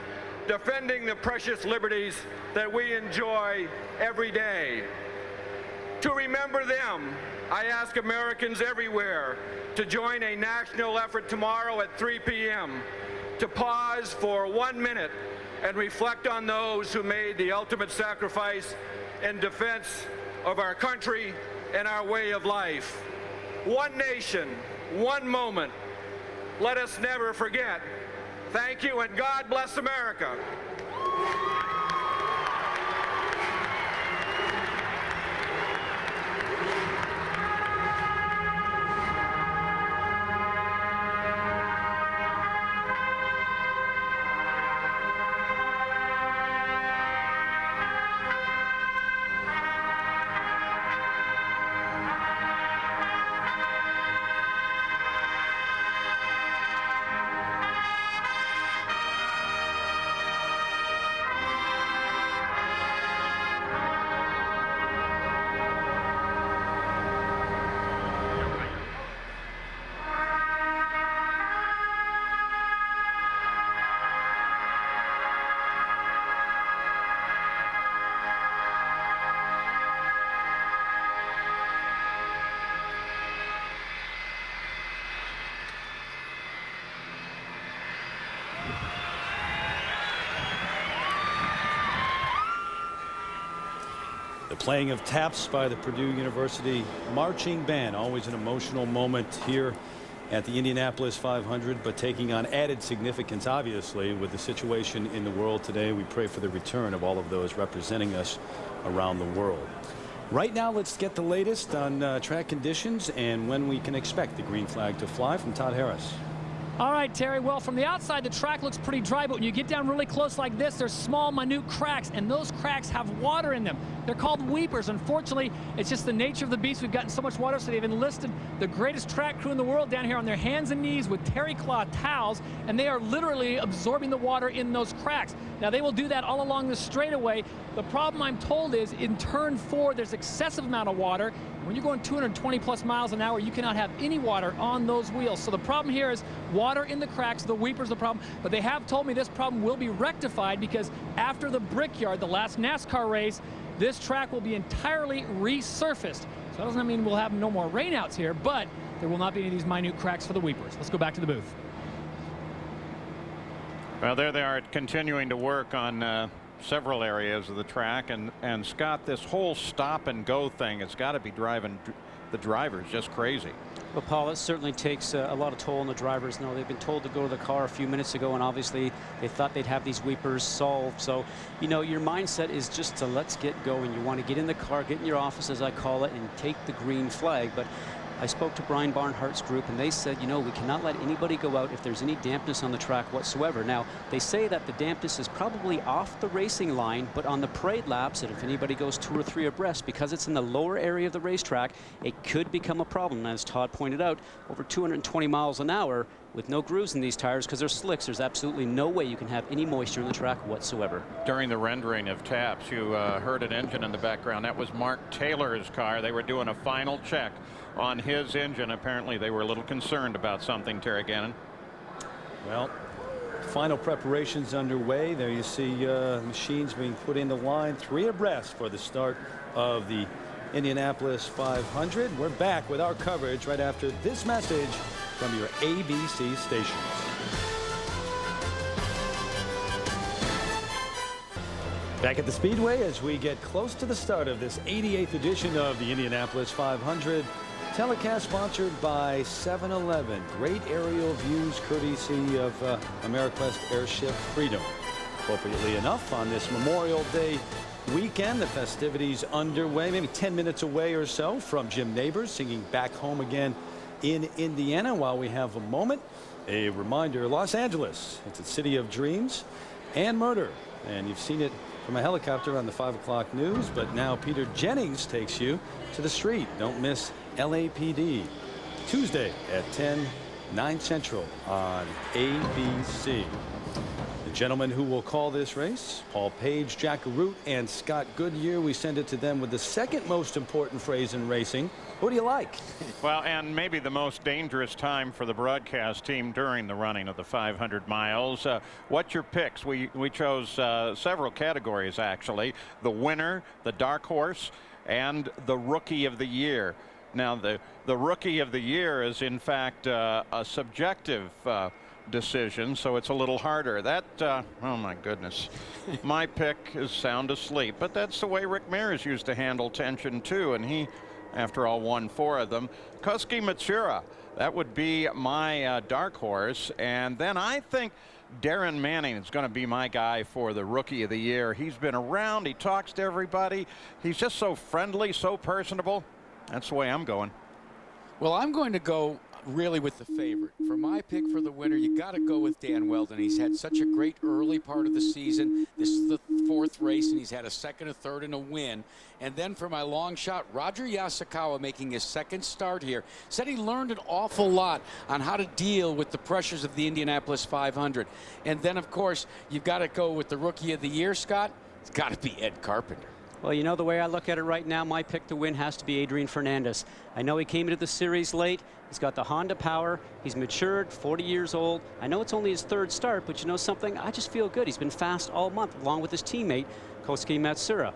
defending the precious liberties that we enjoy every day. To remember them, I ask Americans everywhere to join a national effort tomorrow at 3 p.m. to pause for 1 minute and reflect on those who made the ultimate sacrifice in defense of our country and our way of life. One nation, one moment. Let us never forget. Thank you, and God bless America. The playing of taps by the Purdue University marching band, always an emotional moment here at the Indianapolis 500, but taking on added significance, obviously, with the situation in the world today. We pray for the return of all of those representing us around the world. Right now, let's get the latest on track conditions and when we can expect the green flag to fly from Todd Harris. All right, Terry. Well, from the outside, the track looks pretty dry, but when you get down really close like this, there's small, minute cracks, and those cracks have water in them. They're called weepers. Unfortunately, it's just the nature of the beast. We've gotten so much water, so they've enlisted the greatest track crew in the world down here on their hands and knees with terry cloth towels, and they are literally absorbing the water in those cracks. Now, they will do that all along the straightaway. The problem, I'm told, is in turn 4, there's excessive amount of water. When you're going 220+ miles an hour, you cannot have any water on those wheels. So the problem here is water in the cracks. The weepers the problem. But they have told me this problem will be rectified because after the Brickyard, the last NASCAR race, this track will be entirely resurfaced. So that doesn't mean we'll have no more rainouts here, but there will not be any of these minute cracks for the weepers. Let's go back to the booth. Well, there they are continuing to work on several areas of the track, and Scott, this whole stop and go thing, it's got to be driving the drivers just crazy. Well, Paul, it certainly takes a lot of toll on the drivers. Now, they've been told to go to the car a few minutes ago, and obviously they thought they'd have these weepers solved. So, you know, your mindset is just to let's get going. You want to get in the car, get in your office, as I call it, and take the green flag. But I spoke to Brian Barnhart's group, and they said, you know, we cannot let anybody go out if there's any dampness on the track whatsoever. Now, they say that the dampness is probably off the racing line, but on the parade laps, and if anybody goes 2 or 3 abreast, because it's in the lower area of the racetrack, it could become a problem. As Todd pointed out, over 220 miles an hour with no grooves in these tires because they're slicks, there's absolutely no way you can have any moisture in the track whatsoever. During the rendering of taps, you heard an engine in the background. That was Mark Taylor's car. They were doing a final check on his engine. Apparently they were a little concerned about something, Terry Gannon. Well, final preparations underway. There you see machines being put into line, 3 abreast for the start of the Indianapolis 500. We're back with our coverage right after this message from your ABC stations. Back at the Speedway as we get close to the start of this 88th edition of the Indianapolis 500. Telecast sponsored by 7-Eleven. Great aerial views courtesy of Ameriquest Airship Freedom. Appropriately enough, on this Memorial Day weekend, the festivities underway, maybe 10 minutes away or so from Jim Neighbors singing Back Home Again in Indiana. While we have a moment, a reminder, Los Angeles, it's a city of dreams and murder. And you've seen it from a helicopter on the 5 o'clock news, but now Peter Jennings takes you to the street. Don't miss LAPD, Tuesday at 10, 9 Central on ABC. The The gentlemen who will call this race, Paul Page, Jack Root, and Scott Goodyear. We send it to them with the second most important phrase in racing. Who do you like? Well, and maybe the most dangerous time for the broadcast team during the running of the 500 miles. What's your picks? We chose several categories, actually. The winner, the dark horse, and the rookie of the year. Now, the rookie of the year is, in fact, a subjective decision, so it's a little harder. That, oh my goodness. My pick is sound asleep, but that's the way Rick Mears used to handle tension, too, and he, after all, won 4 of them. Koski Matsura, that would be my dark horse. And then I think Darren Manning is going to be my guy for the rookie of the year. He's been around. He talks to everybody. He's just so friendly, so personable. That's the way I'm going. Well, I'm going to go really with the favorite. For my pick for the winner, you got to go with Dan Weldon. He's had such a great early part of the season. This is the 4th race, and he's had a 2nd, a 3rd, and a win. And then for my long shot, Roger Yasukawa, making his 2nd start here, said he learned an awful lot on how to deal with the pressures of the Indianapolis 500. And then, of course, you've got to go with the rookie of the year, Scott. It's got to be Ed Carpenter. Well, you know, the way I look at it right now, my pick to win has to be Adrian Fernandez. I know he came into the series late. He's got the Honda power. He's matured, 40 years old. I know it's only his 3rd start, but you know something? I just feel good. He's been fast all month, along with his teammate, Koski Matsura.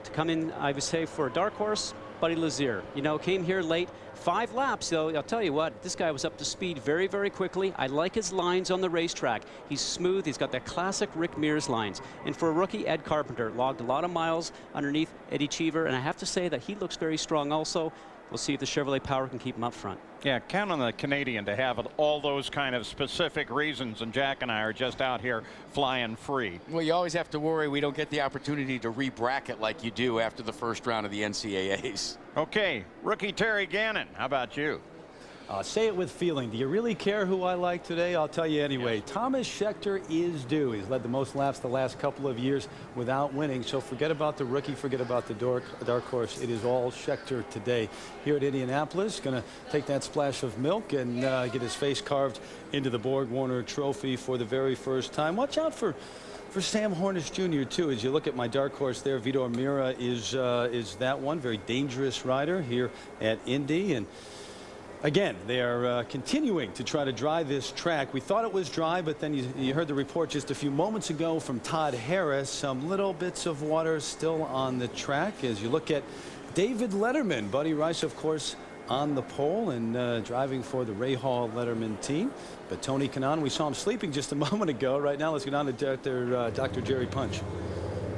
To come in, I would say, for a dark horse, Buddy Lazier. You know, came here late. 5 laps, though. I'll tell you what, this guy was up to speed very, very quickly. I like his lines on the racetrack. He's smooth. He's got that classic Rick Mears lines. And for a rookie, Ed Carpenter logged a lot of miles underneath Eddie Cheever. And I have to say that he looks very strong also. We'll see if the Chevrolet power can keep him up front. Yeah, count on the Canadian to have all those kind of specific reasons, and Jack and I are just out here flying free. Well, you always have to worry we don't get the opportunity to re-bracket like you do after the 1st round of the NCAAs. Okay, rookie Terry Gannon, how about you? Say it with feeling. Do you really care who I like today? I'll tell you anyway. Yes. Thomas Scheckter is due. He's led the most laps the last couple of years without winning. So forget about the rookie, forget about the dark horse. It is all Scheckter today here at Indianapolis. Going to take that splash of milk and get his face carved into the Borg Warner Trophy for the very first time. Watch out for Sam Hornish Jr. too. As you look at my dark horse there, Vitor Meira is that one. Very dangerous rider here at Indy. And again, they are continuing to try to dry this track. We thought it was dry, but then you heard the report just a few moments ago from Todd Harris. Some little bits of water still on the track. As you look at David Letterman, Buddy Rice, of course, on the pole and driving for the Ray Hall Letterman team. But Tony Kanaan, we saw him sleeping just a moment ago. Right now, let's get on to Dr. Jerry Punch.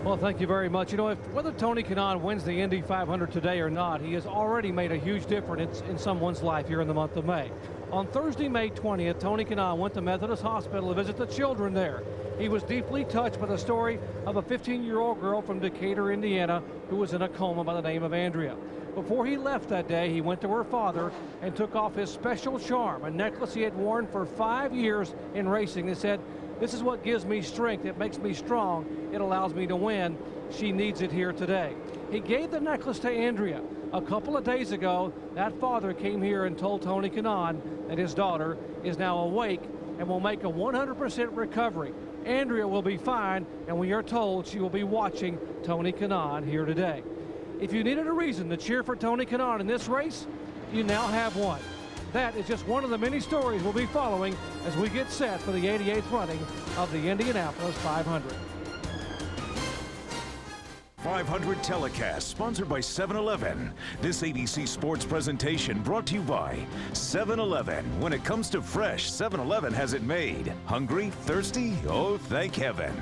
Well, thank you very much. You know, whether Tony Kanaan wins the Indy 500 today or not, he has already made a huge difference in someone's life here in the month of May. On Thursday, May 20th, Tony Kanaan went to Methodist Hospital to visit the children there. He was deeply touched by the story of a 15-year-old girl from Decatur, Indiana, who was in a coma by the name of Andrea. Before he left that day, he went to her father and took off his special charm, a necklace he had worn for 5 years in racing, and said, "This is what gives me strength. It makes me strong. It allows me to win. She needs it here today." He gave the necklace to Andrea. A couple of days ago, that father came here and told Tony Kanaan that his daughter is now awake and will make a 100% recovery. Andrea will be fine, and we are told she will be watching Tony Kanaan here today. If you needed a reason to cheer for Tony Kanaan in this race, you now have one. That is just one of the many stories we'll be following as we get set for the 88th running of the Indianapolis 500. 500 telecast sponsored by 7-Eleven. This ABC Sports presentation brought to you by 7-Eleven. When it comes to fresh, 7-Eleven has it made. Hungry? Thirsty? Oh, thank heaven.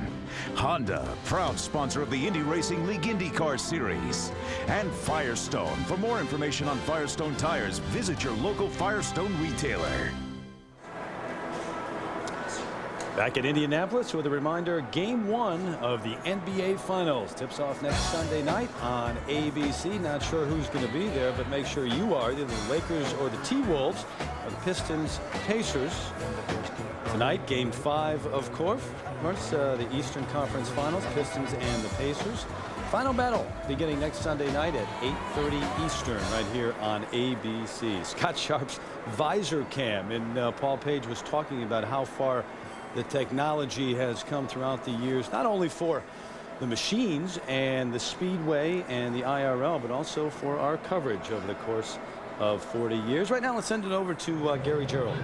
Honda, proud sponsor of the Indy Racing League IndyCar Series. And Firestone. For more information on Firestone tires, visit your local Firestone retailer. Back at Indianapolis with a reminder, Game 1 of the NBA Finals tips off next Sunday night on ABC. Not sure who's going to be there, but make sure you are, either the Lakers or the T-Wolves, or the Pistons, Pacers. Tonight, Game 5 of course, the Eastern Conference Finals, Pistons and the Pacers. Final battle beginning next Sunday night at 8:30 Eastern right here on ABC. Scott Sharp's visor cam, and Paul Page was talking about how far the technology has come throughout the years, not only for the machines and the Speedway and the IRL, but also for our coverage over the course of 40 years. Right now, let's send it over to Gary Gerald.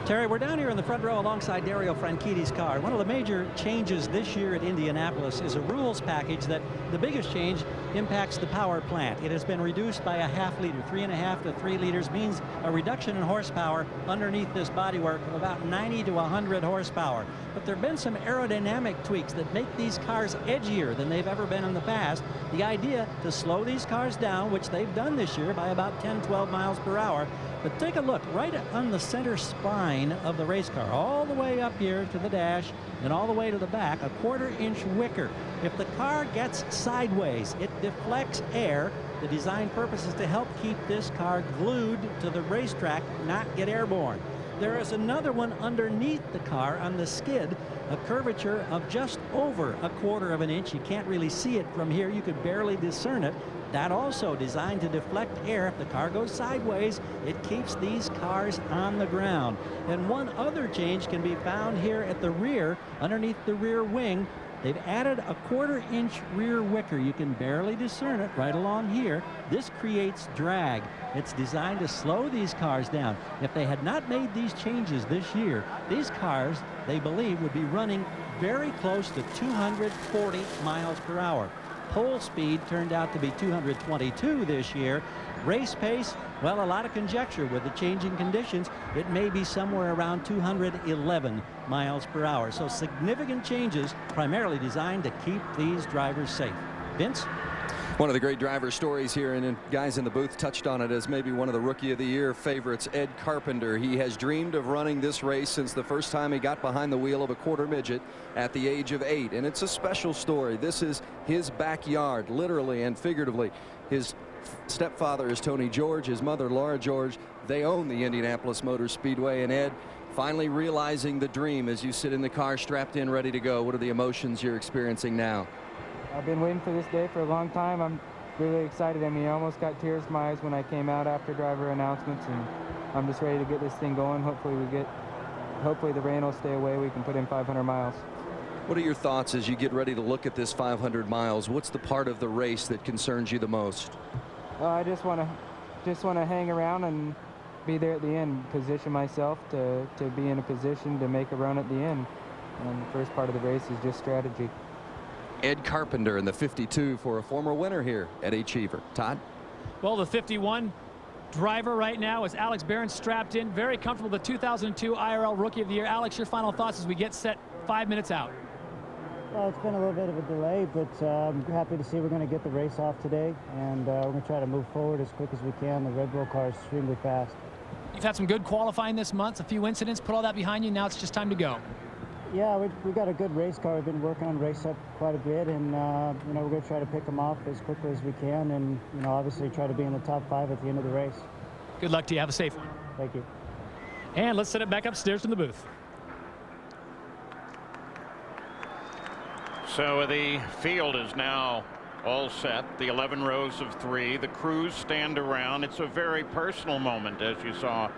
Terry, we're down here in the front row alongside Dario Franchitti's car. One of the major changes this year at Indianapolis is a rules package that the biggest change impacts the power plant. It has been reduced by a ½ liter. 3.5 to 3 liters means a reduction in horsepower underneath this bodywork of about 90 to 100 horsepower. But there have been some aerodynamic tweaks that make these cars edgier than they've ever been in the past. The idea to slow these cars down, which they've done this year by about 10, 12 miles per hour. But take a look right on the center spine of the race car, all the way up here to the dash and all the way to the back, a 1/4-inch wicker. If the car gets sideways, it deflects air. The design purpose is to help keep this car glued to the racetrack, not get airborne. There is another one underneath the car on the skid, a curvature of just over a 1/4 of an inch. You can't really see it from here. You could barely discern it. That also designed to deflect air. If the car goes sideways, it keeps these cars on the ground. And one other change can be found here at the rear, underneath the rear wing. They've added a 1/4-inch rear wicker. You can barely discern it right along here. This creates drag. It's designed to slow these cars down. If they had not made these changes this year, these cars, they believe, would be running very close to 240 miles per hour. Pole speed turned out to be 222 this year. Race pace, well, a lot of conjecture with the changing conditions. It may be somewhere around 211 miles per hour. So significant changes, primarily designed to keep these drivers safe. Vince? One of the great driver stories here, and guys in the booth touched on it as maybe one of the Rookie of the Year favorites, Ed Carpenter. He has dreamed of running this race since the first time he got behind the wheel of a 1/4 midget at the age of 8. And it's a special story. This is his backyard, literally and figuratively. His stepfather is Tony George, his mother Laura George. They own the Indianapolis Motor Speedway. And Ed, finally realizing the dream as you sit in the car strapped in, ready to go. What are the emotions you're experiencing now? I've been waiting for this day for a long time. I'm really excited. I mean, I almost got tears in my eyes when I came out after driver announcements, and I'm just ready to get this thing going. Hopefully the rain will stay away. We can put in 500 miles. What are your thoughts as you get ready to look at this 500 miles? What's the part of the race that concerns you the most? I just want to hang around and be there at the end, position myself to be in a position to make a run at the end. And the first part of the race is just strategy. Ed Carpenter in the 52 for a former winner here at Cheever. Todd? Well, the 51 driver right now is Alex Barron, strapped in, very comfortable. The 2002 IRL Rookie of the Year. Alex, your final thoughts as we get set 5 minutes out. Well, it's been a little bit of a delay, but I'm happy to see we're going to get the race off today, and we're going to try to move forward as quick as we can. The Red Bull car is extremely fast. You've had some good qualifying this month, a few incidents, put all that behind you. Now it's just time to go. Yeah, we've got a good race car. We've been working on race up quite a bit, and you know, we're going to try to pick them off as quickly as we can, and you know, obviously try to be in the top 5 at the end of the race. Good luck to you. Have a safe one. Thank you. And let's send it back upstairs to the booth. So the field is now all set. The 11 rows of 3. The crews stand around. It's a very personal moment, as you saw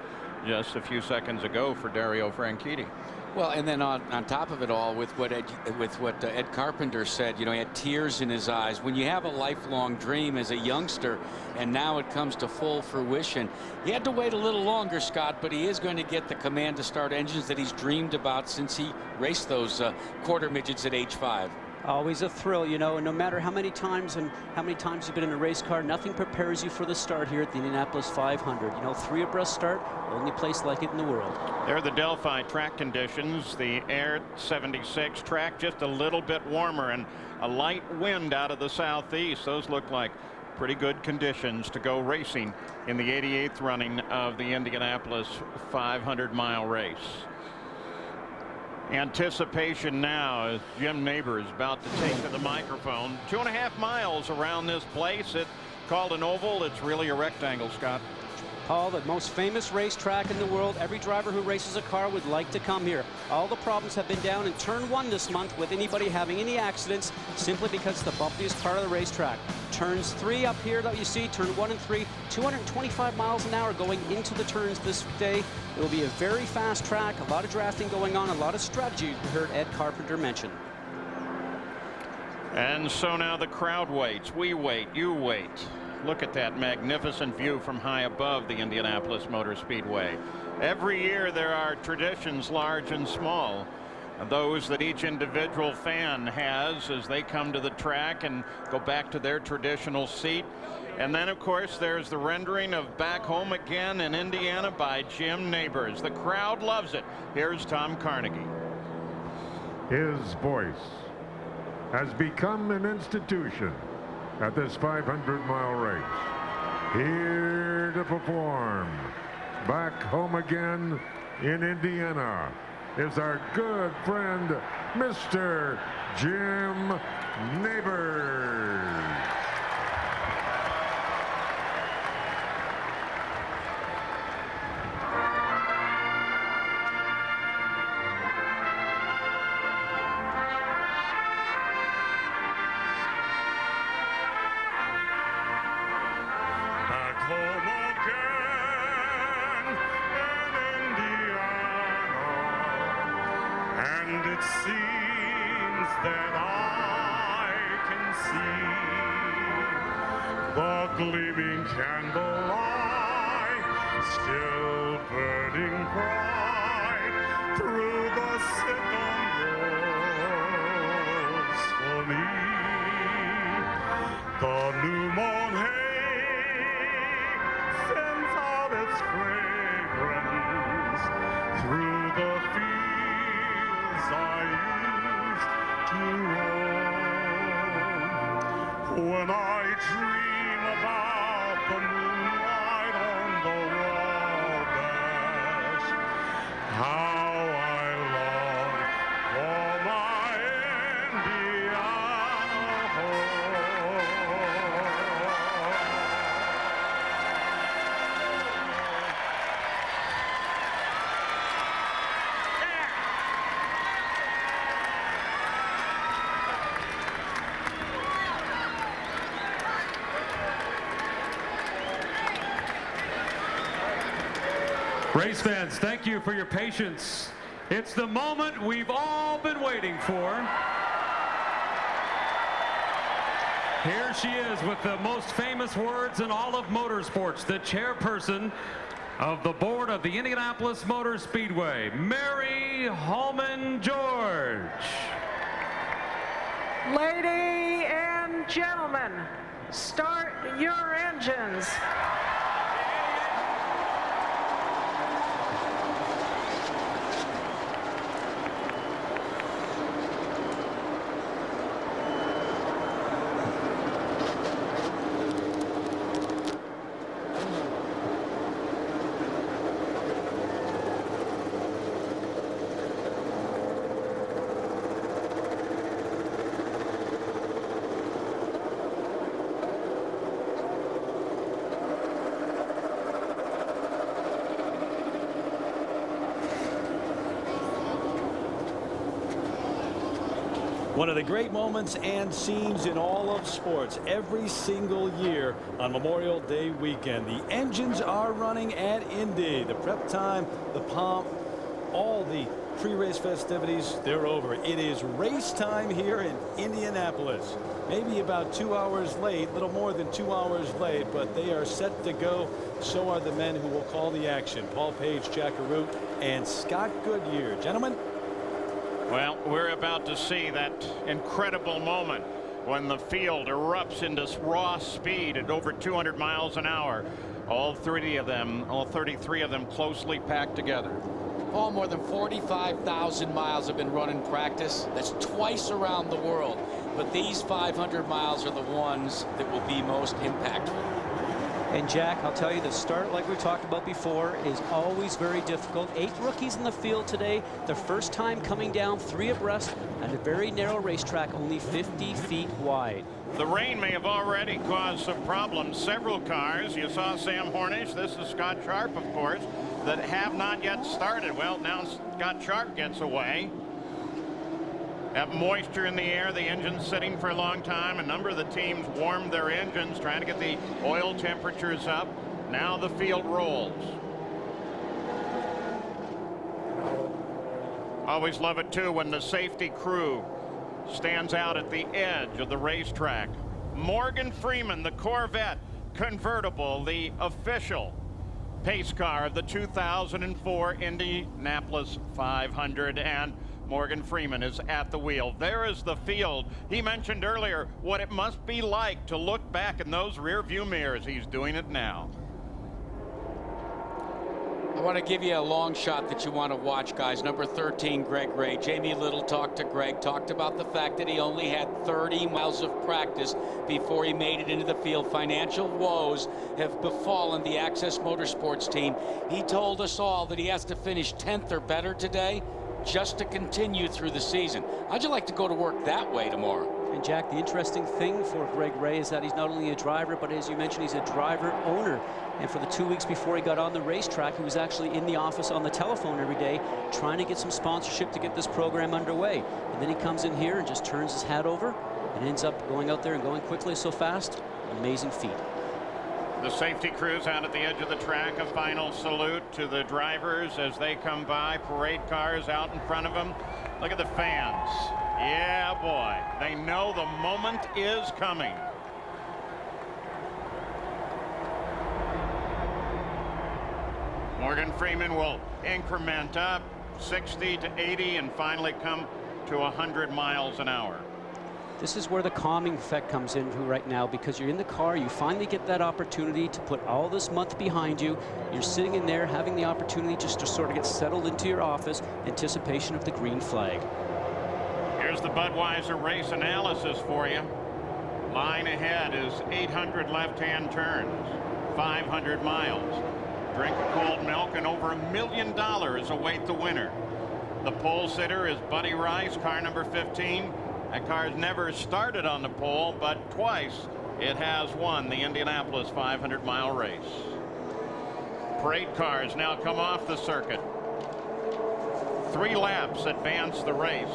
just a few seconds ago for Dario Franchitti. Well, and then on top of it all, with what Ed Carpenter said, you know, he had tears in his eyes. When you have a lifelong dream as a youngster, and now it comes to full fruition, he had to wait a little longer, Scott, but he is going to get the command to start engines that he's dreamed about since he raced those 1/4 midgets at age 5. Always a thrill, you know, and no matter how many times you've been in a race car, nothing prepares you for the start here at the Indianapolis 500. You know, 3 abreast start, only place like it in the world. There are the Delphi track conditions. The Air 76 track just a little bit warmer and a light wind out of the southeast. Those look like pretty good conditions to go racing in the 88th running of the Indianapolis 500-mile race. Anticipation now as Jim Neighbor is about to take to the microphone. 2.5 miles around this place. It's called an oval. It's really a rectangle, Scott. Paul, the most famous racetrack in the world. Every driver who races a car would like to come here. All the problems have been down in turn 1 this month with anybody having any accidents simply because it's the bumpiest part of the racetrack. Turns 3 up here that you see, turn 1 and 3, 225 miles an hour going into the turns this day. It will be a very fast track, a lot of drafting going on, a lot of strategy you heard Ed Carpenter mention. And so now the crowd waits. We wait. You wait. Look at that magnificent view from high above the Indianapolis Motor Speedway. Every year there are traditions large and small. Those that each individual fan has as they come to the track and go back to their traditional seat. And then, of course, there's the rendering of Back Home Again in Indiana by Jim Neighbors. The crowd loves it. Here's Tom Carnegie. His voice has become an institution at this 500-mile race. Here to perform Back Home Again in Indiana is our good friend, Mr. Jim Neighbors. Seems that I can see the gleaming candlelight still burning bright through the sycamores for me. The new mown hay sends out its fragrance through the fields I when I dream about the moonlight on the Wabash, how I long for my Indiana home. Race fans, thank you for your patience. It's the moment we've all been waiting for. Here she is with the most famous words in all of motorsports, the chairperson of the board of the Indianapolis Motor Speedway, Mary Holman George. Ladies and gentlemen, start your engines. One of the great moments and scenes in all of sports every single year on Memorial Day weekend. The engines are running at Indy. The prep time, the pomp, all the pre-race festivities, they're over. It is race time here in Indianapolis. Maybe about 2 hours late, little more than 2 hours late, but they are set to go. So are the men who will call the action. Paul Page, Jack Arute, and Scott Goodyear. Gentlemen. Well, we're about to see that incredible moment when the field erupts into raw speed at over 200 miles an hour. All 33 of them closely packed together. Paul, more than 45,000 miles have been run in practice. That's twice around the world. But these 500 miles are the ones that will be most impactful. And Jack, I'll tell you, the start, like we talked about before, is always very difficult. 8 rookies in the field today. Their first time coming down 3 abreast at a very narrow racetrack, only 50 feet wide. The rain may have already caused some problems. Several cars, you saw Sam Hornish, this is Scott Sharp, of course, that have not yet started. Well, now Scott Sharp gets away. Have moisture in the air, the engine's sitting for a long time. A number of the teams warmed their engines, trying to get the oil temperatures up. Now the field rolls. Always love it too when the safety crew stands out at the edge of the racetrack. Morgan Freeman, the Corvette convertible, the official pace car of the 2004 Indianapolis 500, and Morgan Freeman is at the wheel. There is the field. He mentioned earlier what it must be like to look back in those rear view mirrors. He's doing it now. I want to give you a long shot that you want to watch, guys. Number 13, Greg Ray. Jamie Little talked to Greg, talked about the fact that he only had 30 miles of practice before he made it into the field. Financial woes have befallen the Access Motorsports team. He told us all that he has to finish 10th or better today just to continue through the season. How'd you like to go to work that way tomorrow? And Jack, the interesting thing for Greg Ray is that he's not only a driver, but as you mentioned, he's a driver owner. And for the 2 weeks before he got on the racetrack, he was actually in the office on the telephone every day trying to get some sponsorship to get this program underway. And then he comes in here and just turns his hat over and ends up going out there and going quickly so fast. Amazing feat. The safety crews out at the edge of the track. A final salute to the drivers as they come by. Parade cars out in front of them. Look at the fans. Yeah, boy. They know the moment is coming. Morgan Freeman will increment up 60 to 80 and finally come to 100 miles an hour. This is where the calming effect comes into right now, because you're in the car, you finally get that opportunity to put all this month behind you. You're sitting in there having the opportunity just to sort of get settled into your office, anticipation of the green flag. Here's the Budweiser race analysis for you. Line ahead is 800 left-hand turns, 500 miles. Drink of cold milk and over $1 million await the winner. The pole sitter is Buddy Rice, car number 15. That car's never started on the pole, but twice it has won the Indianapolis 500-mile race. Parade cars now come off the circuit. 3 laps advance the race.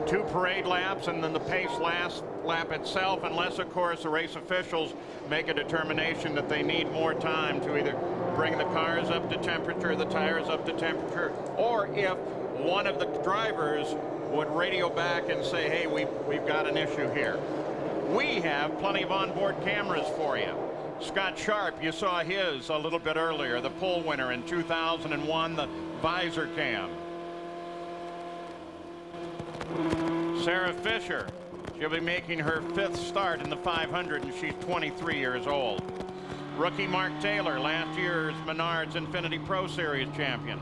2 parade laps and then the pace last lap itself, unless of course the race officials make a determination that they need more time to either bring the cars up to temperature, the tires up to temperature, or if one of the drivers would radio back and say, hey, we've got an issue here. We have plenty of onboard cameras for you. Scott Sharp, you saw his a little bit earlier, the pole winner in 2001, the visor cam. Sarah Fisher, she'll be making her 5th start in the 500, and she's 23 years old. Rookie Mark Taylor, last year's Menards Infinity Pro Series champion.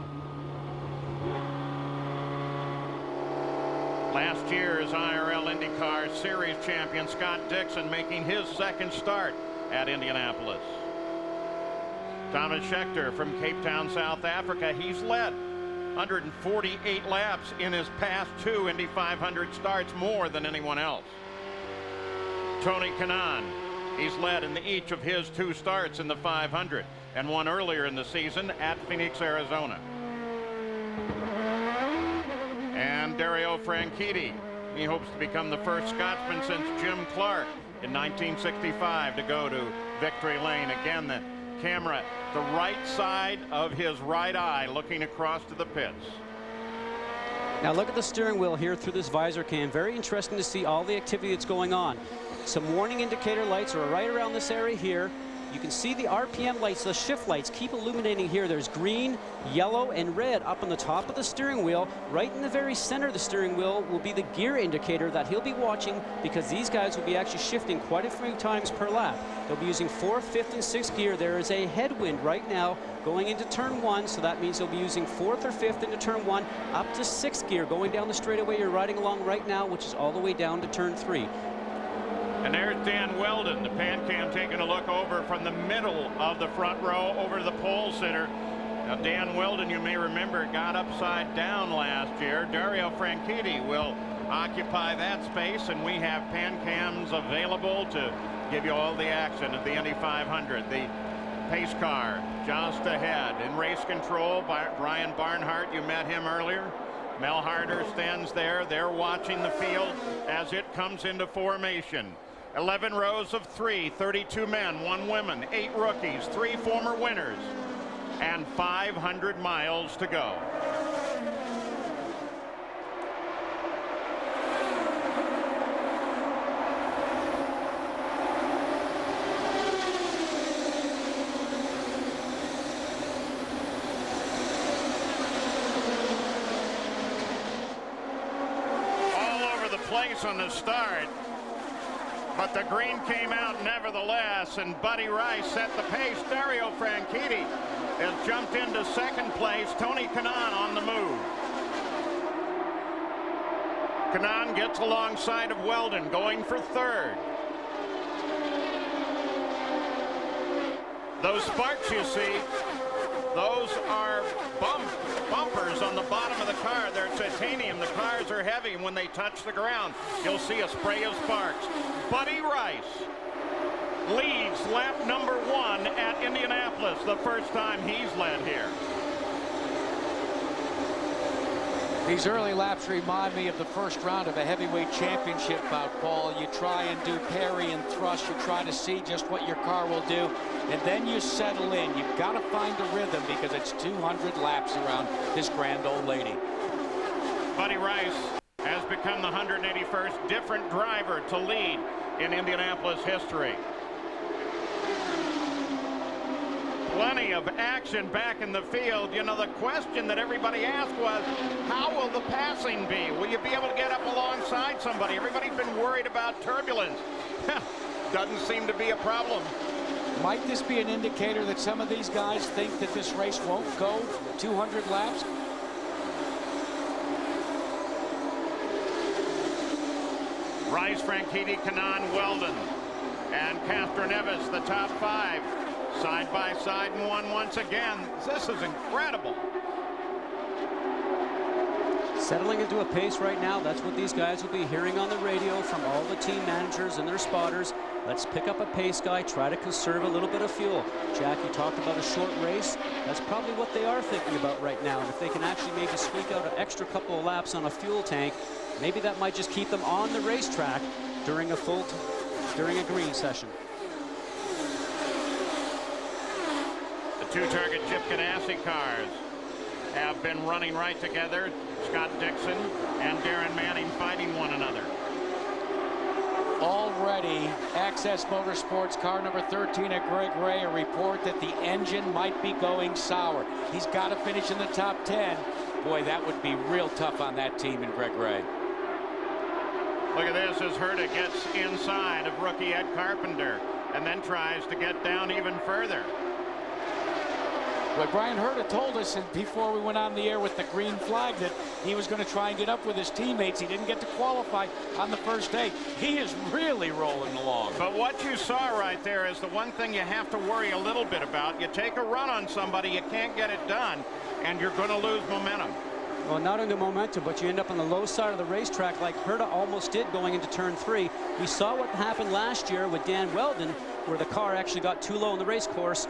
Last year's IRL IndyCar Series champion Scott Dixon making his 2nd start at Indianapolis. Thomas Schechter from Cape Town, South Africa. He's led 148 laps in his past 2 Indy 500 starts, more than anyone else. Tony Kanaan, he's led in each of his 2 starts in the 500 and one earlier in the season at Phoenix, Arizona. And Dario Franchitti, he hopes to become the first Scotsman since Jim Clark in 1965 to go to victory lane. Again, the camera, the right side of his right eye looking across to the pits. Now look at the steering wheel here through this visor cam. Very interesting to see all the activity that's going on. Some warning indicator lights are right around this area here. You can see the RPM lights, the shift lights keep illuminating here. There's green, yellow, and red up on the top of the steering wheel. Right in the very center of the steering wheel will be the gear indicator that he'll be watching, because these guys will be actually shifting quite a few times per lap. They'll be using 4th, 5th, and 6th gear. There is a headwind right now going into turn 1, so that means they'll be using 4th or 5th into turn 1, up to 6th gear going down the straightaway you're riding along right now, which is all the way down to turn 3. And there's Dan Weldon, the pan cam taking a look over from the middle of the front row over to the pole sitter. Now Dan Weldon, you may remember, got upside down last year. Dario Franchitti will occupy that space, and we have pan cams available to give you all the action of the Indy 500. The pace car just ahead in race control by Brian Barnhart. You met him earlier. Mel Harder stands there. They're watching the field as it comes into formation. 11 rows of 3, 32 men, 1 woman, 8 rookies, 3 former winners, and 500 miles to go. Place on the start, but the green came out nevertheless, and Buddy Rice set the pace. Dario Franchitti has jumped into second place. Tony Kanaan on the move. Kanaan gets alongside of Weldon, going for third. Those sparks you see, those are bumpers on the bottom of the car. They're titanium. The cars are heavy, and when they touch the ground, you'll see a spray of sparks. Buddy Rice leads lap number 1 at Indianapolis, the first time he's led here. These early laps remind me of the first round of a heavyweight championship bout, Paul. You try and do parry and thrust. You try to see just what your car will do, and then you settle in. You've got to find a rhythm because it's 200 laps around this grand old lady. Buddy Rice has become the 181st different driver to lead in Indianapolis history. Plenty of action back in the field. You know, the question that everybody asked was, how will the passing be? Will you be able to get up alongside somebody? Everybody's been worried about turbulence. Doesn't seem to be a problem. Might this be an indicator that some of these guys think that this race won't go 200 laps? Rice, Franchitti, Kanaan, Weldon, and Castroneves, the top 5. Side by side and won once again. This is incredible. Settling into a pace right now. That's what these guys will be hearing on the radio from all the team managers and their spotters. Let's pick up a pace guy, try to conserve a little bit of fuel. Jack, you talked about a short race. That's probably what they are thinking about right now. And if they can actually maybe squeak out an extra couple of laps on a fuel tank, maybe that might just keep them on the racetrack during a green session. The 2 target Chip Ganassi cars have been running right together. Scott Dixon and Darren Manning fighting one another. Already, Access Motorsports car number 13 at Greg Ray, a report that the engine might be going sour. He's got to finish in the top 10. Boy, that would be real tough on that team in Greg Ray. Look at this as Herta gets inside of rookie Ed Carpenter and then tries to get down even further. But Brian Herta told us before we went on the air with the green flag that he was going to try and get up with his teammates. He didn't get to qualify on the first day. He is really rolling along. But what you saw right there is the one thing you have to worry a little bit about. You take a run on somebody, you can't get it done, and you're going to lose momentum. Well, not only momentum, but you end up on the low side of the racetrack like Herta almost did going into turn 3. We saw what happened last year with Dan Weldon, where the car actually got too low in the race course.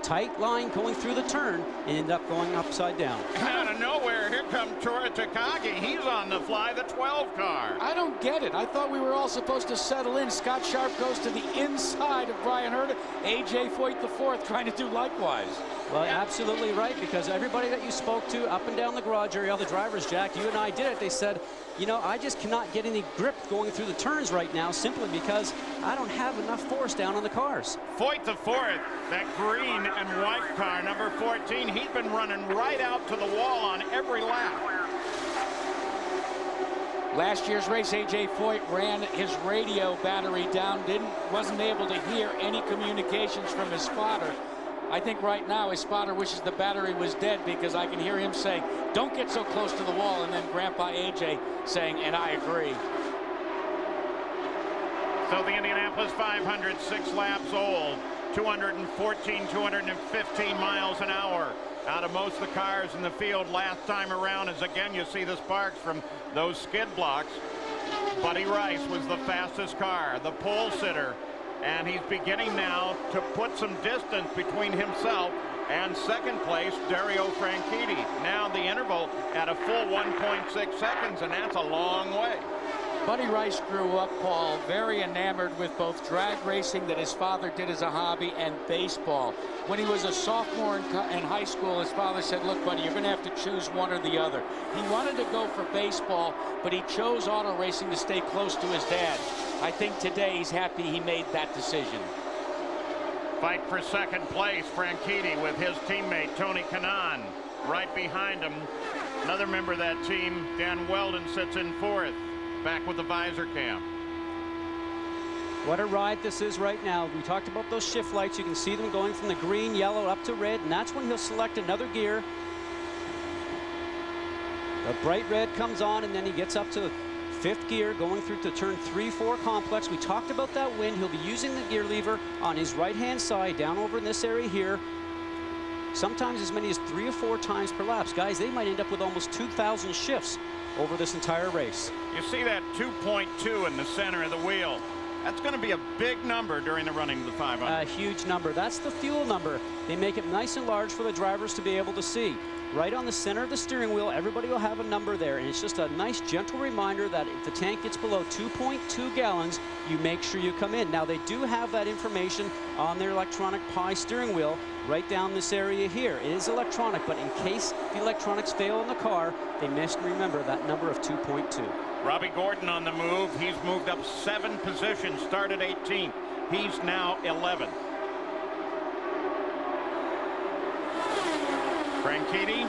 Tight line going through the turn and end up going upside down. Out of nowhere, here comes Tora Takagi. He's on the fly, the 12 car. I don't get it. I thought we were all supposed to settle in. Scott Sharp goes to the inside of Brian Herta. A.J. Foyt IV trying to do likewise. Well, absolutely right, because everybody that you spoke to up and down the garage area, all the drivers, Jack, you and I did it. They said, you know, I just cannot get any grip going through the turns right now simply because I don't have enough force down on the cars. Foyt IV, that green and white car, number 14, he's been running right out to the wall on every lap. Last year's race, A.J. Foyt ran his radio battery down, wasn't able to hear any communications from his spotter. I think right now his spotter wishes the battery was dead because I can hear him saying, don't get so close to the wall, and then Grandpa A.J. saying, and I agree. So the Indianapolis 500, 6 laps old, 214, 215 miles an hour out of most of the cars in the field last time around. As again, you see the sparks from those skid blocks. Buddy Rice was the fastest car, the pole sitter, and he's beginning now to put some distance between himself and second place, Dario Franchitti. Now the interval at a full 1.6 seconds, and that's a long way. Buddy Rice grew up, Paul, very enamored with both drag racing that his father did as a hobby and baseball. When he was a sophomore in high school, his father said, look, buddy, you're going to have to choose one or the other. He wanted to go for baseball, but he chose auto racing to stay close to his dad. I think today he's happy he made that decision. Fight for second place, Franchitti with his teammate Tony Kanaan right behind him. Another member of that team, Dan Weldon, sits in fourth, back with the visor cam. What a ride this is right now. We talked about those shift lights. You can see them going from the green, yellow up to red, and that's when he'll select another gear. The bright red comes on, and then he gets up to fifth gear, going through to turn 3-4 complex. We talked about that wind. He'll be using the gear lever on his right-hand side down over in this area here. Sometimes as many as 3 or 4 times per lap. Guys, they might end up with almost 2,000 shifts over this entire race. You see that 2.2 in the center of the wheel. That's going to be a big number during the running of the 500. A huge number. That's the fuel number. They make it nice and large for the drivers to be able to see. Right on the center of the steering wheel, everybody will have a number there, and it's just a nice gentle reminder that if the tank gets below 2.2 gallons, you make sure you come in. Now they do have that information on their electronic Pi steering wheel right down this area here. It is electronic, but in case the electronics fail in the car, they must remember that number of 2.2. Robbie Gordon on the move. He's moved up 7 positions, started 18th. He's now 11th. Franchitti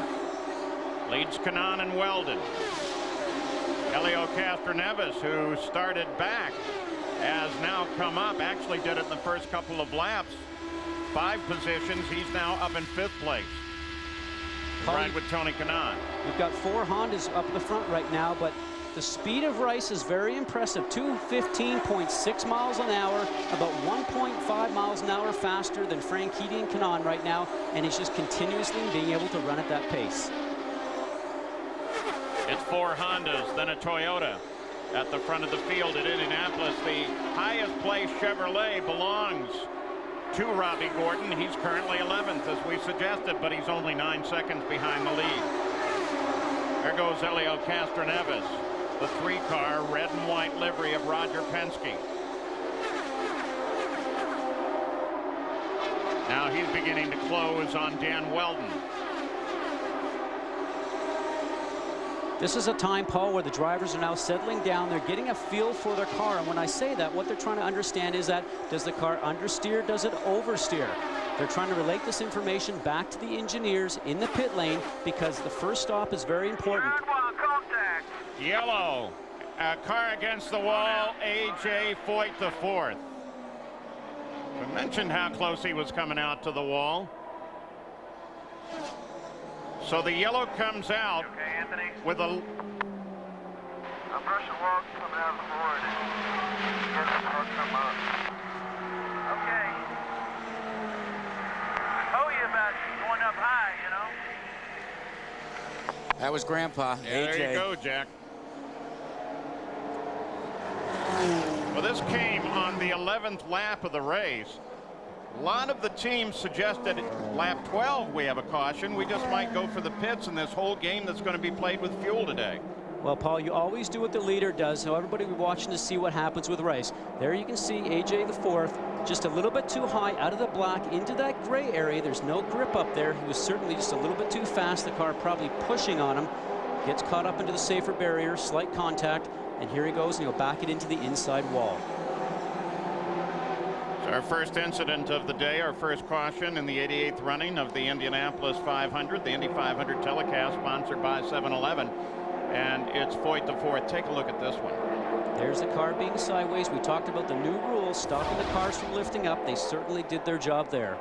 leads Kanaan and Weldon. Helio Castroneves, who started back, has now come up. Actually did it in the first couple of laps. 5 positions. He's now up in 5th place. Ride with Tony Kanaan. We've got 4 Hondas up in the front right now, but the speed of Rice is very impressive. 215.6 miles an hour, about 1.5 miles an hour faster than Franchitti and Kanaan right now, and he's just continuously being able to run at that pace. It's 4 Hondas, then a Toyota at the front of the field at Indianapolis. The highest place Chevrolet belongs to Robbie Gordon. He's currently 11th, as we suggested, but he's only 9 seconds behind the lead. There goes Helio Castroneves, the 3-car red and white livery of Roger Penske. Now he's beginning to close on Dan Weldon. This is a time, Paul, where the drivers are now settling down. They're getting a feel for their car. And when I say that, what they're trying to understand is that, does the car understeer? Does it oversteer? They're trying to relate this information back to the engineers in the pit lane, because the first stop is very important. Yellow, a car against the wall, A.J. Foyt the 4th. We mentioned how close he was coming out to the wall. So the yellow comes out with a... I'm brushing logs coming out of the board. Get the car come up. Okay. I told you about going up high, you know. That was Grandpa, yeah, AJ. There you go, Jack. Well, this came on the 11th lap of the race. A lot of the teams suggested lap 12 we have a caution. We just might go for the pits in this whole game that's going to be played with fuel today. Well, Paul, you always do what the leader does, so everybody will be watching to see what happens with Rice. There you can see AJ the 4th, just a little bit too high out of the black into that gray area. There's no grip up there. He was certainly just a little bit too fast. The car probably pushing on him. Gets caught up into the safer barrier, slight contact, and here he goes, and he'll back it into the inside wall. Our first incident of the day, our first caution in the 88th running of the Indianapolis 500, the Indy 500 telecast sponsored by 7-Eleven, and it's Foyt the 4th. Take a look at this one. There's the car being sideways. We talked about the new rules stopping the cars from lifting up. They certainly did their job there.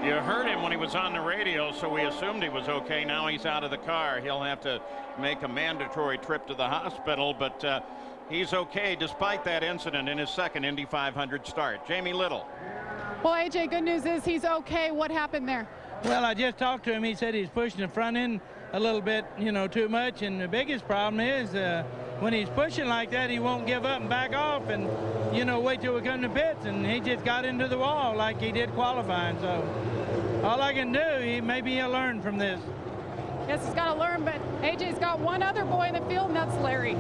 You heard him when he was on the radio, so we assumed he was okay. Now he's out of the car. He'll have to make a mandatory trip to the hospital, but he's okay despite that incident in his second Indy 500 start. Jamie Little. Well, AJ, good news is he's okay. What happened there? Well, I just talked to him. He said he's pushing the front end a little bit, you know, too much. And the biggest problem is when he's pushing like that, he won't give up and back off and, you know, wait till we come to pits. And he just got into the wall like he did qualifying. So all I can do, maybe he'll learn from this. Yes, he's got to learn, but AJ's got one other boy in the field, and that's Larry.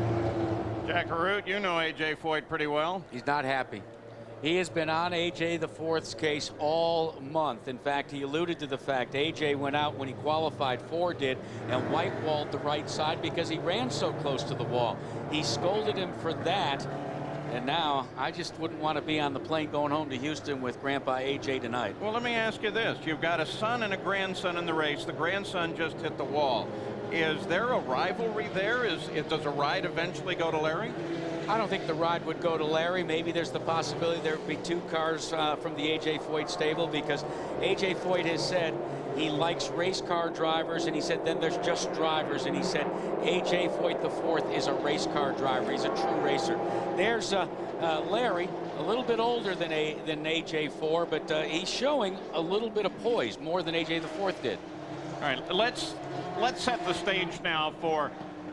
Jack Arute, you know A.J. Foyt pretty well. He's not happy. He has been on A.J. the Fourth's case all month. In fact, he alluded to the fact A.J. went out when he qualified, Ford did, and white-walled the right side because he ran so close to the wall. He scolded him for that, and now I just wouldn't want to be on the plane going home to Houston with Grandpa A.J. tonight. Well, let me ask you this. You've got a son and a grandson in the race. The grandson just hit the wall. Is there a rivalry there? Does a ride eventually go to Larry? I don't think the ride would go to Larry. Maybe there's the possibility there would be two cars from the A.J. Foyt stable, because A.J. Foyt has said he likes race car drivers, and he said then there's just drivers, and he said A.J. Foyt the Fourth is a race car driver. He's a true racer. There's Larry, a little bit older than A.J. Four, but he's showing a little bit of poise, more than A.J. the Fourth did. All right, let's set the stage now for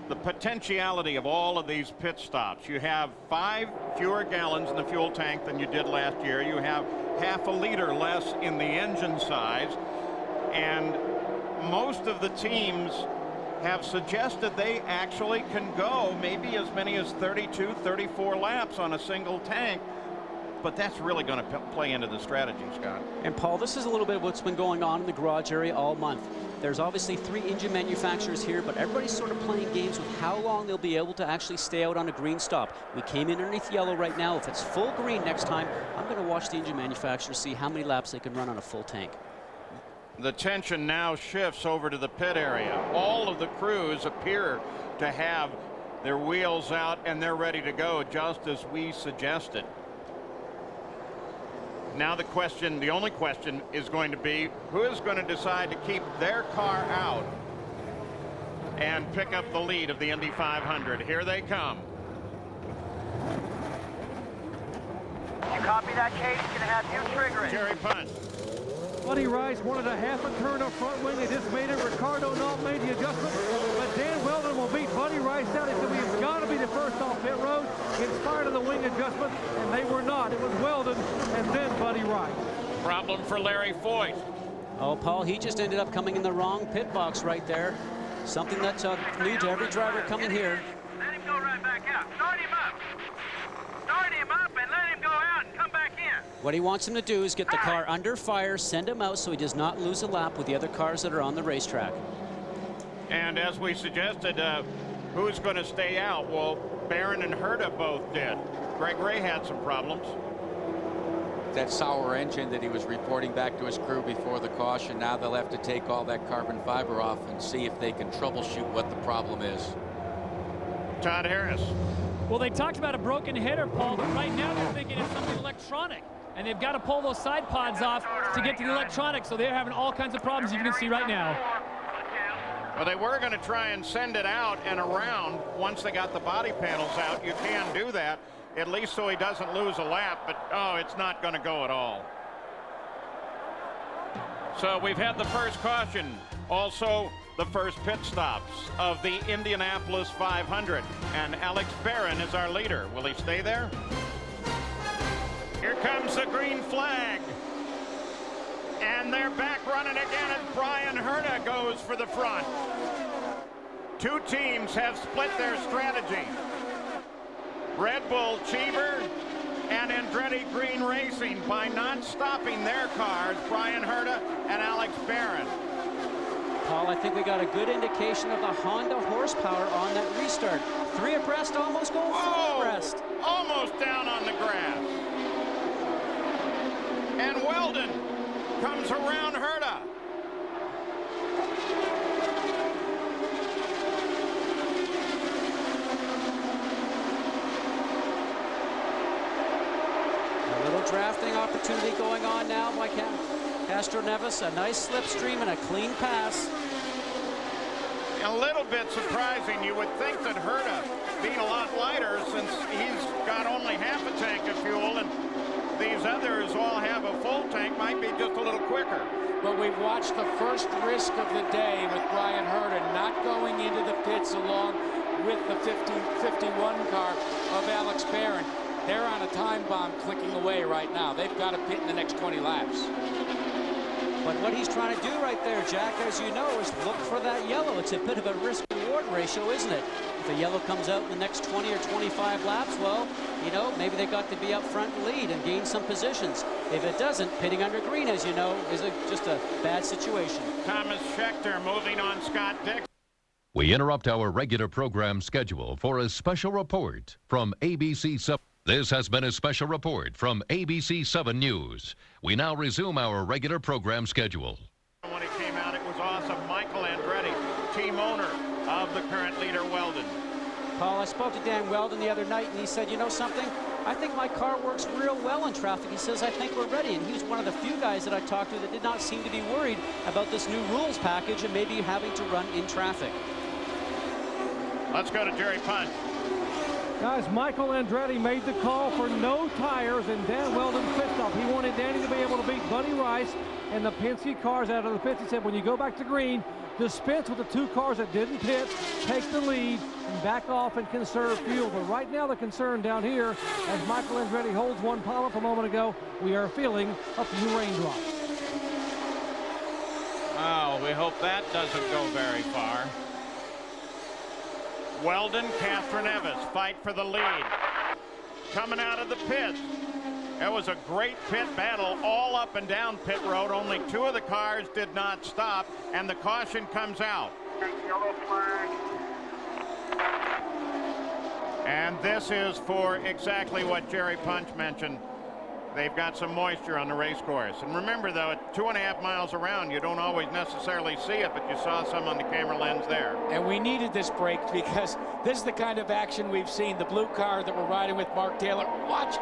the potentiality of all of these pit stops. You have 5 fewer gallons in the fuel tank than you did last year. You have half a liter less in the engine size, and most of the teams have suggested they actually can go maybe as many as 32, 34 laps on a single tank. But that's really going to play into the strategy, Scott. And Paul, this is a little bit of what's been going on in the garage area all month. There's obviously 3 engine manufacturers here, but everybody's sort of playing games with how long they'll be able to actually stay out on a green stop. We came in underneath yellow right now. If it's full green next time, I'm going to watch the engine manufacturers see how many laps they can run on a full tank. The tension now shifts over to the pit area. All of the crews appear to have their wheels out and they're ready to go, just as we suggested. Now the question, the only question, is going to be who is going to decide to keep their car out and pick up the lead of the Indy 500. Here they come. You copy that, Case? Going to have you trigger it. Jerry Punt. Buddy Rice wanted a half a turn up front wing. They just made it. Ricardo not made the adjustment. But Dan Weldon will beat Buddy Rice out. He said we've got to be the first off pit road in spite of the wing adjustment, and they were not. It was Weldon and then Buddy Rice. Problem for Larry Foyt. Oh, Paul, he just ended up coming in the wrong pit box right there. Something that's new to every driver coming here. Let him go right back out. Start him up. Start him up and let him go out and come back in. What he wants him to do is get the car under fire, send him out so he does not lose a lap with the other cars that are on the racetrack. And as we suggested, who's going to stay out? Well, Barron and Herta both did. Greg Ray had some problems. That sour engine that he was reporting back to his crew before the caution, now they'll have to take all that carbon fiber off and see if they can troubleshoot what the problem is. Todd Harris. Well, they talked about a broken header, Paul, but right now they're thinking it's something electronic. And they've got to pull those side pods off to get to the electronics, so they're having all kinds of problems you can see right now. Well, they were going to try and send it out and around once they got the body panels out. You can do that, at least so he doesn't lose a lap, but oh, it's not going to go at all. So we've had the first caution, also the first pit stops of the Indianapolis 500, and Alex Barron is our leader. Will he stay there? Here comes the green flag. And they're back running again as Brian Herta goes for the front. 2 teams have split their strategy. Red Bull Cheever and Andretti Green Racing by not stopping their cars, Brian Herta and Alex Barron. Paul, I think we got a good indication of the Honda horsepower on that restart. 3 abreast, almost going 4 abreast. Almost down on the grass. And Weldon comes around Herta. A little drafting opportunity going on now by Castro Neves. A nice slipstream and a clean pass. A little bit surprising. You would think that Herta being a lot lighter since he's got only half a tank of fuel, and these others all have a full tank, might be just a little quicker. But we've watched the first risk of the day with Brian Herden not going into the pits along with the 51 car of Alex Barron. They're on a time bomb clicking away right now. They've got to pit in the next 20 laps. But what he's trying to do right there, Jack, as you know, is look for that yellow. It's a bit of a risk-reward ratio, isn't it? If a yellow comes out in the next 20 or 25 laps, well, you know, maybe they got to be up front and lead and gain some positions. If it doesn't, pitting under green, as you know, is just a bad situation. Thomas Scheckter moving on Scott Dixon. We interrupt our regular program schedule for a special report from ABC 7. This has been a special report from ABC 7 News. We now resume our regular program schedule. When it came out, it was awesome. Michael Andretti, team owner of the current leader, Weldon. Paul, I spoke to Dan Weldon the other night, and he said, you know something? I think my car works real well in traffic. He says, I think we're ready. And he's one of the few guys that I talked to that did not seem to be worried about this new rules package and maybe having to run in traffic. Let's go to Jerry Punch. Guys, Michael Andretti made the call for no tires in Dan Weldon's pit stop. He wanted Danny to be able to beat Buddy Rice and the Penske cars out of the pits. He said, when you go back to green, dispense with the two cars that didn't pit, take the lead, and back off and conserve fuel. But right now, the concern down here, as Michael Andretti holds one pile up a moment ago, we are feeling a few raindrops. Oh, we hope that doesn't go very far. Weldon, Catherine Evans fight for the lead. Coming out of the pit. It was a great pit battle all up and down pit road. Only two of the cars did not stop, and the caution comes out. Yellow flag. And this is for exactly what Jerry Punch mentioned. They've got some moisture on the race course. And remember, though, at 2.5 miles around, you don't always necessarily see it, but you saw some on the camera lens there. And we needed this break because this is the kind of action we've seen. The blue car that we're riding with, Mark Taylor. Watch.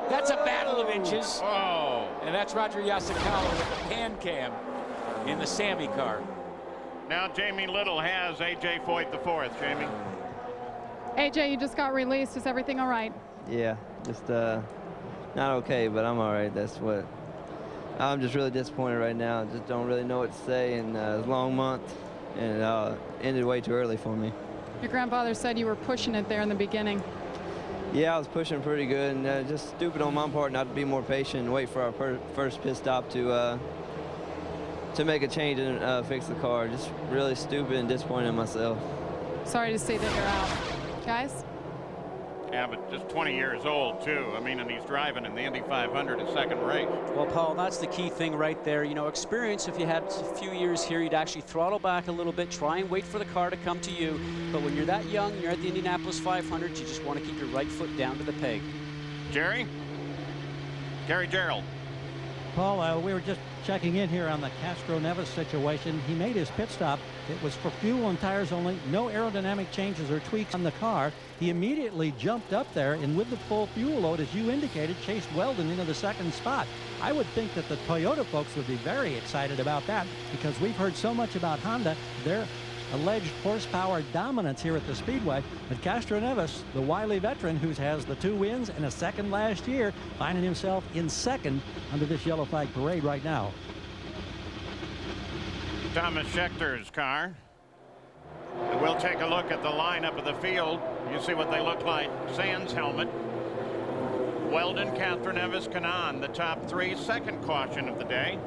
That's a battle of inches. Oh. And that's Roger Yasukawa with the pan cam in the Sammy car. Now Jamie Little has A.J. Foyt the fourth. Jamie. AJ, you just got released. Is everything all right? Yeah, just not okay, but I'm all right. That's what. I'm just really disappointed right now. Just don't really know what to say, and it's a long month, and it ended way too early for me. Your grandfather said you were pushing it there in the beginning. Yeah, I was pushing pretty good, and just stupid on my part not to be more patient and wait for our first pit stop to make a change and fix the car. Just really stupid and disappointed in myself. Sorry to see that you're out. Guys? Yeah, but just 20 years old, too. I mean, and he's driving in the Indy 500, his second race. Well, Paul, that's the key thing right there. You know, experience, if you had a few years here, you'd actually throttle back a little bit, try and wait for the car to come to you. But when you're that young, you're at the Indianapolis 500, you just want to keep your right foot down to the peg. Jerry? Gary Gerald. Paul, we were just checking in here on the Castro Neves situation. He made his pit stop. It was for fuel and tires only, no aerodynamic changes or tweaks on the car. He immediately jumped up there and with the full fuel load, as you indicated, chased Weldon into the second spot. I would think that the Toyota folks would be very excited about that because we've heard so much about Honda, their alleged horsepower dominance here at the Speedway. But Castro Neves, the wily veteran who has the 2 wins and a second last year, finding himself in second under this yellow flag parade right now. Thomas Schechter's car. And we'll take a look at the lineup of the field. You see what they look like. Sands helmet. Weldon, Catherine Neves, Kanaan, the top three. Second caution of the day.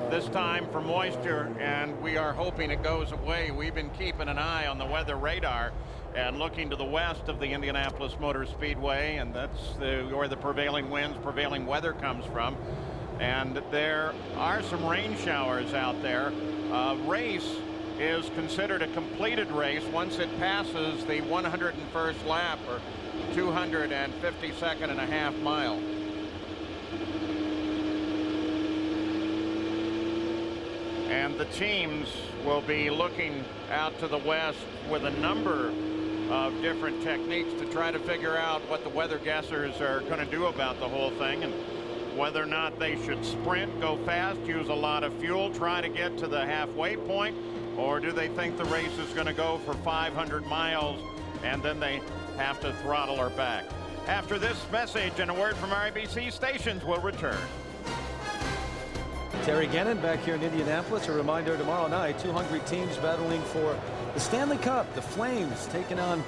This time for moisture, and we are hoping it goes away. We've been keeping an eye on the weather radar and looking to the west of the Indianapolis Motor Speedway, and that's where the prevailing winds, prevailing weather comes from. And there are some rain showers out there. Race is considered a completed race once it passes the 101st lap, or 252nd and a half mile. And the teams will be looking out to the west with a number of different techniques to try to figure out what the weather guessers are going to do about the whole thing, and whether or not they should sprint, go fast, use a lot of fuel, try to get to the halfway point, or do they think the race is going to go for 500 miles and then they have to throttle her back. After this message and a word from our ABC stations, we'll return. Terry Gannon back here in Indianapolis. A reminder, tomorrow night, 2 hungry teams battling for the Stanley Cup. The Flames taking on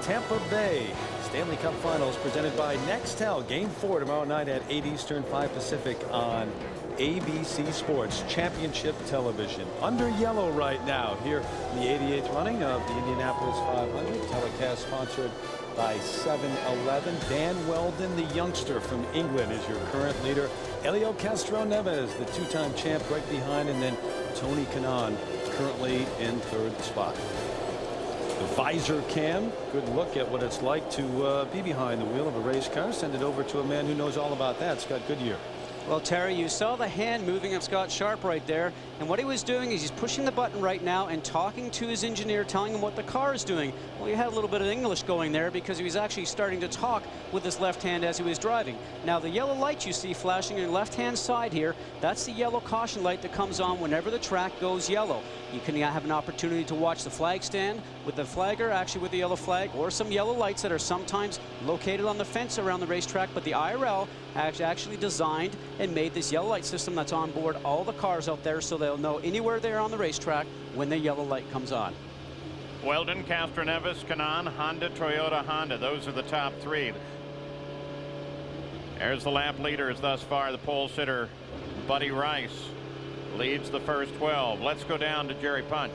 Tampa Bay. Stanley Cup Finals presented by Nextel. Game 4 tomorrow night at 8 Eastern, 5 Pacific on ABC Sports Championship Television. Under yellow right now here in the 88th running of the Indianapolis 500. Telecast sponsored by 7-Eleven. Dan Weldon, the youngster from England, is your current leader. Helio Castro-Neves, the 2-time champ, right behind, and then Tony Kanaan currently in 3rd spot. The visor cam, good look at what it's like to be behind the wheel of a race car. Send it over to a man who knows all about that, Scott Goodyear. Well, Terry, you saw the hand moving of Scott Sharp right there, and what he was doing is he's pushing the button right now and talking to his engineer, telling him what the car is doing. Well, he had a little bit of English going there because he was actually starting to talk with his left hand as he was driving. Now, the yellow light you see flashing on your left-hand side here, that's the yellow caution light that comes on whenever the track goes yellow. You can have an opportunity to watch the flag stand with the flagger, actually with the yellow flag, or some yellow lights that are sometimes located on the fence around the racetrack, but the IRL actually designed and made this yellow light system that's on board all the cars out there so they'll know anywhere they're on the racetrack when the yellow light comes on. Weldon, Castro-Neves, Kanaan, Honda, Toyota, Honda. Those are the top 3. There's the lap leaders thus far. The pole sitter, Buddy Rice, leads the first 12. Let's go down to Jerry Punch.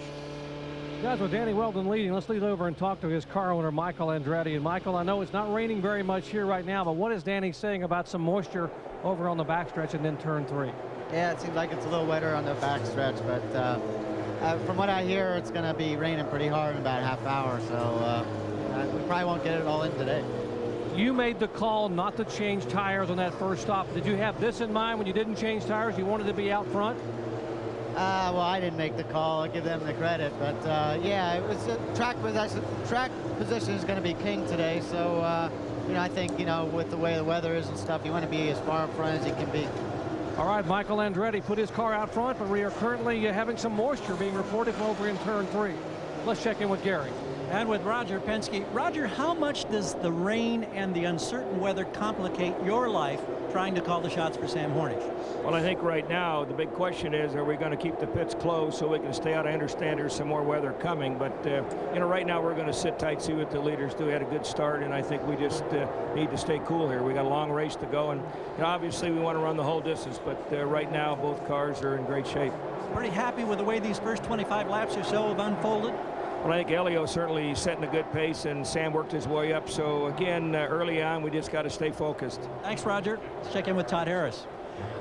Guys, with Danny Weldon leading, let's lead over and talk to his car owner, Michael Andretti. And Michael, I know it's not raining very much here right now, but what is Danny saying about some moisture over on the backstretch and then turn 3? Yeah, it seems like it's a little wetter on the backstretch, but from what I hear, it's going to be raining pretty hard in about a half hour, so we probably won't get it all in today. You made the call not to change tires on that first stop. Did you have this in mind when you didn't change tires? You wanted to be out front? Well, I didn't make the call. I'll give them the credit, but yeah, it was track position is going to be king today, so you know, I think, you know, with the way the weather is and stuff, you want to be as far up front as you can be. All right, Michael Andretti put his car out front, but we are currently having some moisture being reported from over in turn 3. Let's check in with Gary. And with Roger Penske. Roger, how much does the rain and the uncertain weather complicate your life trying to call the shots for Sam Hornish? Well, I think right now the big question is, are we going to keep the pits closed so we can stay out? I understand there's some more weather coming, but you know, right now we're going to sit tight, see what the leaders do. We had a good start, and I think we just need to stay cool here. We got a long race to go, and you know, obviously we want to run the whole distance, but right now both cars are in great shape. Pretty happy with the way these first 25 laps or so have unfolded? Well, I think Helio certainly setting a good pace, and Sam worked his way up. So again, early on, we just got to stay focused. Thanks, Roger. Let's check in with Todd Harris.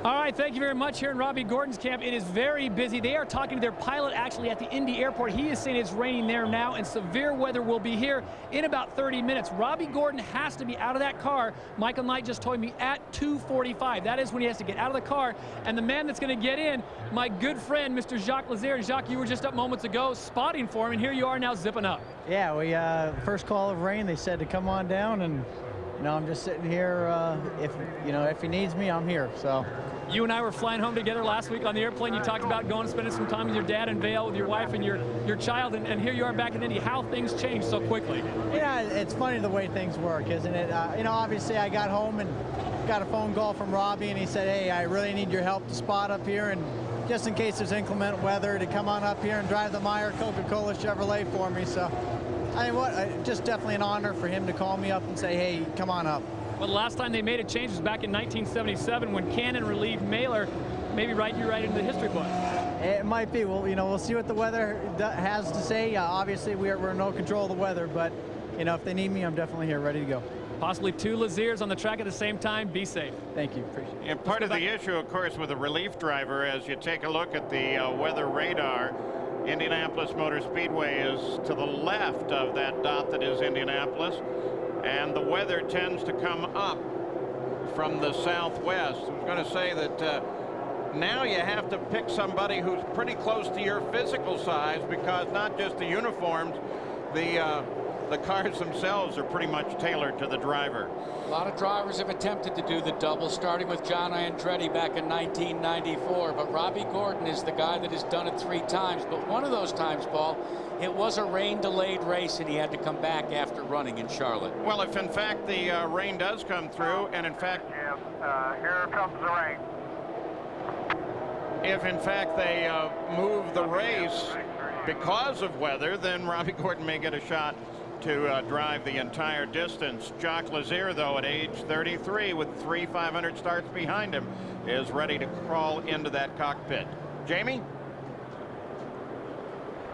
All right, thank you very much. Here in Robbie Gordon's camp, it is very busy. They are talking to their pilot actually at the Indy airport. He is saying it's raining there now, and severe weather will be here in about 30 minutes. Robbie Gordon has to be out of that car. Michael Knight just told me at 2:45. That is when he has to get out of the car. And the man that's going to get in, my good friend, Mr. Jacques Lazaire. Jacques, you were just up moments ago spotting for him, and here you are now zipping up. Yeah, we first call of rain, they said to come on down, and you know, I'm just sitting here. If he needs me, I'm here. So. You and I were flying home together last week on the airplane. You talked about going and spending some time with your dad in Vail with your wife and your child, and here you are back in Indy. How things change so quickly. Yeah, it's funny the way things work, isn't it? You know, obviously I got home and got a phone call from Robbie, and he said, hey, I really need your help to spot up here, and just in case there's inclement weather, to come on up here and drive the Meyer Coca-Cola Chevrolet for me. So, I mean, just definitely an honor for him to call me up and say, hey, come on up. Well, the last time they made a change was back in 1977 when Cannon relieved Mailer. Maybe you're right into the history book. It might be. Well, you know, we'll see what the weather has to say. Obviously, we're in no control of the weather, but you know, if they need me, I'm definitely here, ready to go. Possibly 2 Laziers on the track at the same time. Be safe. Thank you. Appreciate it. And part of the issue, of course, with a relief driver, as you take a look at the weather radar, Indianapolis Motor Speedway is to the left of that dot that is Indianapolis, and the weather tends to come up from the southwest. I was going to say that now you have to pick somebody who's pretty close to your physical size, because not just the uniforms, the cars themselves are pretty much tailored to the driver. A lot of drivers have attempted to do the double, starting with John Andretti back in 1994, but Robbie Gordon is the guy that has done it 3 times. But one of those times, Paul, it was a rain-delayed race, and he had to come back after running in Charlotte. Well, if in fact the rain does come through, and in fact... Here comes the rain. If in fact they move the race because of weather, then Robbie Gordon may get a shot to drive the entire distance. Jacques Lazier, though, at age 33, with 3 500 starts behind him, is ready to crawl into that cockpit. Jamie?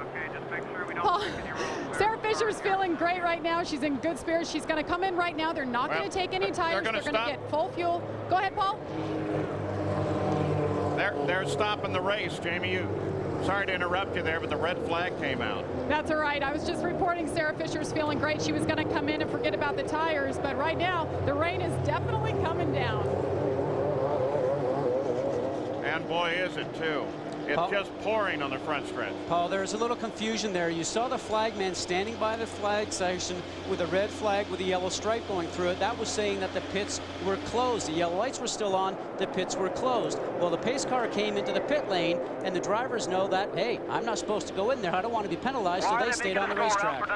Okay, just make sure we don't Paul, break any rules. Sarah Fisher's feeling great right now. She's in good spirits. She's going to come in right now. They're not going to take any tires. They're going to get full fuel. Go ahead, Paul. They're stopping the race, Jamie. Sorry to interrupt you there, but the red flag came out. That's all right. I was just reporting Sarah Fisher's feeling great. She was going to come in and forget about the tires, but right now the rain is definitely coming down. And boy, is it too. It's just pouring on the front stretch. Paul, there's a little confusion there. You saw the flagman standing by the flag section with a red flag with a yellow stripe going through it. That was saying that the pits were closed. The yellow lights were still on. The pits were closed. Well, the pace car came into the pit lane, and the drivers know that, hey, I'm not supposed to go in there. I don't want to be penalized, so they stayed on the racetrack.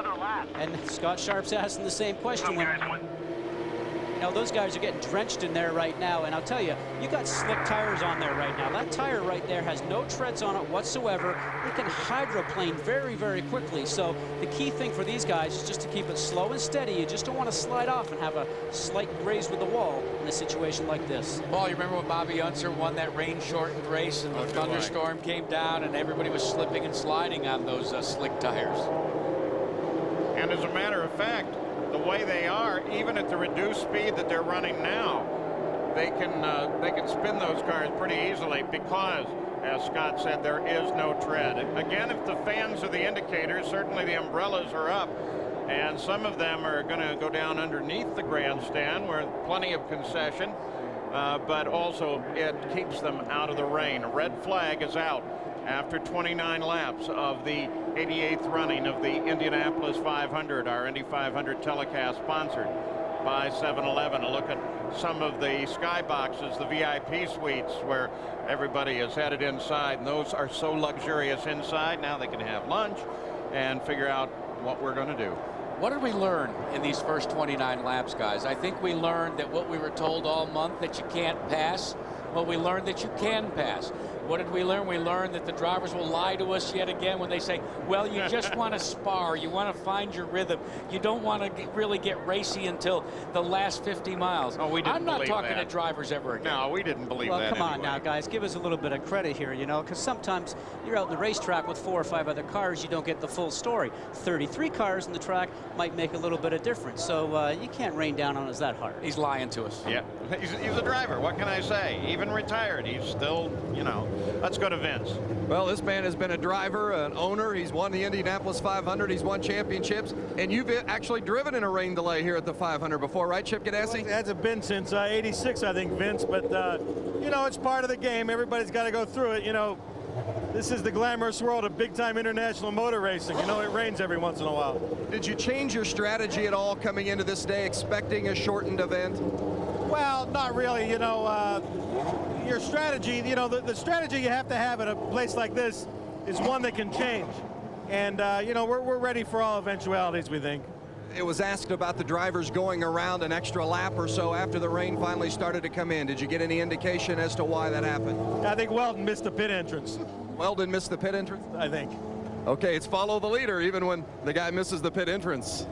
And Scott Sharp's asking the same question. You know, those guys are getting drenched in there right now, and I'll tell you, you got slick tires on there right now. That tire right there has no treads on it whatsoever. It can hydroplane very, very quickly. So the key thing for these guys is just to keep it slow and steady. You just don't want to slide off and have a slight graze with the wall in a situation like this. Paul, you remember when Bobby Unser won that rain-shortened race, and the thunderstorm came down, and everybody was slipping and sliding on those slick tires. And as a matter of fact, the way they are, even at the reduced speed that they're running now, they can spin those cars pretty easily because, as Scott said, there is no tread. Again, if the fans are the indicators, certainly the umbrellas are up, and some of them are going to go down underneath the grandstand where plenty of concession, but also it keeps them out of the rain. A red flag is out after 29 laps of the 88th running of the Indianapolis 500, our Indy 500 telecast sponsored by 7-Eleven. A look at some of the skyboxes, the VIP suites where everybody is headed inside, and those are so luxurious inside. Now they can have lunch and figure out what we're going to do. What did we learn in these first 29 laps, guys? I think we learned that what we were told all month, that you can't pass. Well, we learned that you can pass. What did we learn? We learned that the drivers will lie to us yet again when they say, well, you just want to spar. You want to find your rhythm. You don't want to really get racy until the last 50 miles. Oh, we didn't I'm not believe talking that. to drivers ever again. No, we didn't believe well, that. Come on anyway. now, guys. Give us a little bit of credit here, you know, because sometimes you're out in the racetrack with 4 or 5 other cars. You don't get the full story. 33 cars in the track might make a little bit of difference. So you can't rain down on us that hard. He's lying to us. Yeah, he's a driver. What can I say? Even retired, he's still, you know. Let's go to Vince. Well, this man has been a driver, an owner. He's won the Indianapolis 500. He's won championships. And you've actually driven in a rain delay here at the 500 before, right, Chip Ganassi? Well, it hasn't been since 86, I think, Vince. But, you know, it's part of the game. Everybody's got to go through it. You know, this is the glamorous world of big-time international motor racing. You know, it rains every once in a while. Did you change your strategy at all coming into this day, expecting a shortened event? Well, not really. You know, your strategy, you know, the strategy you have to have at a place like this is one that can change. And, you know, we're ready for all eventualities, we think. It was asked about the drivers going around an extra lap or so after the rain finally started to come in. Did you get any indication as to why that happened? I think Weldon missed the pit entrance. Weldon missed the pit entrance? I think. Okay, it's follow the leader even when the guy misses the pit entrance.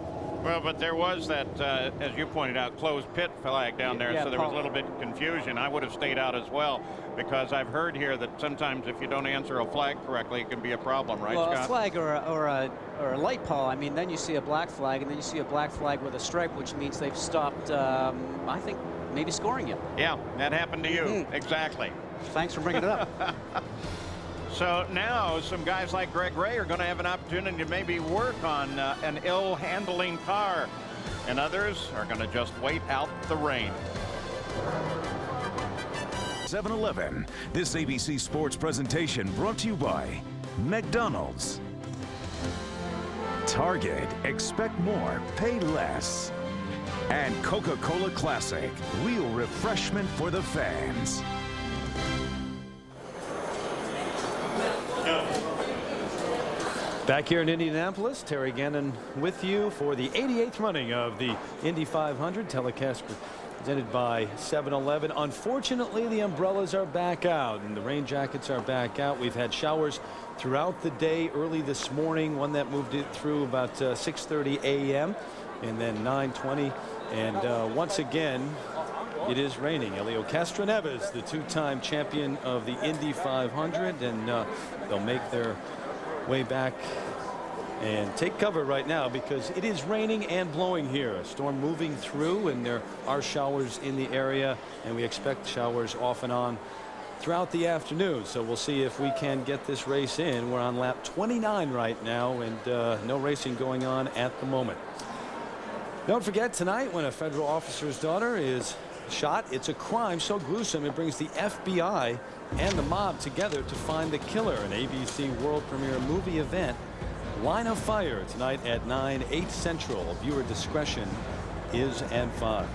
Well, but there was that, as you pointed out, closed pit flag down there, Yeah, so there was a little bit of confusion. I would have stayed out as well, because I've heard here that sometimes if you don't answer a flag correctly, it can be a problem, right, well, Scott? a flag or a light, Paul. I mean, then you see a black flag, and then you see a black flag with a stripe, which means they've stopped, I think, maybe scoring you. Yeah, that happened to you. Exactly. Thanks for bringing it up. So now some guys like Greg Ray are going to have an opportunity to maybe work on an ill-handling car, and others are going to just wait out the rain. 7-Eleven. This ABC Sports presentation brought to you by McDonald's, Target. Expect more, pay less. And Coca-Cola Classic. Real refreshment for the fans. Back here in Indianapolis, Terry Gannon with you for the 88th running of the Indy 500, telecast presented by 7-Eleven. Unfortunately, the umbrellas are back out and the rain jackets are back out. We've had showers throughout the day early this morning, one that moved it through about 6:30 a.m. and then 9:20. And once again, it is raining. Helio Castroneves, the two-time champion of the Indy 500, and they'll make their way back and take cover right now because it is raining and blowing here. A storm moving through, and there are showers in the area, and we expect showers off and on throughout the afternoon. So we'll see if we can get this race in. We're on lap 29 right now, and no racing going on at the moment. Don't forget, tonight when a federal officer's daughter is shot, it's a crime so gruesome it brings the FBI and the mob together to find the killer. An ABC world premiere movie event, Line of Fire, tonight at 9, 8 Central. Viewer discretion is advised.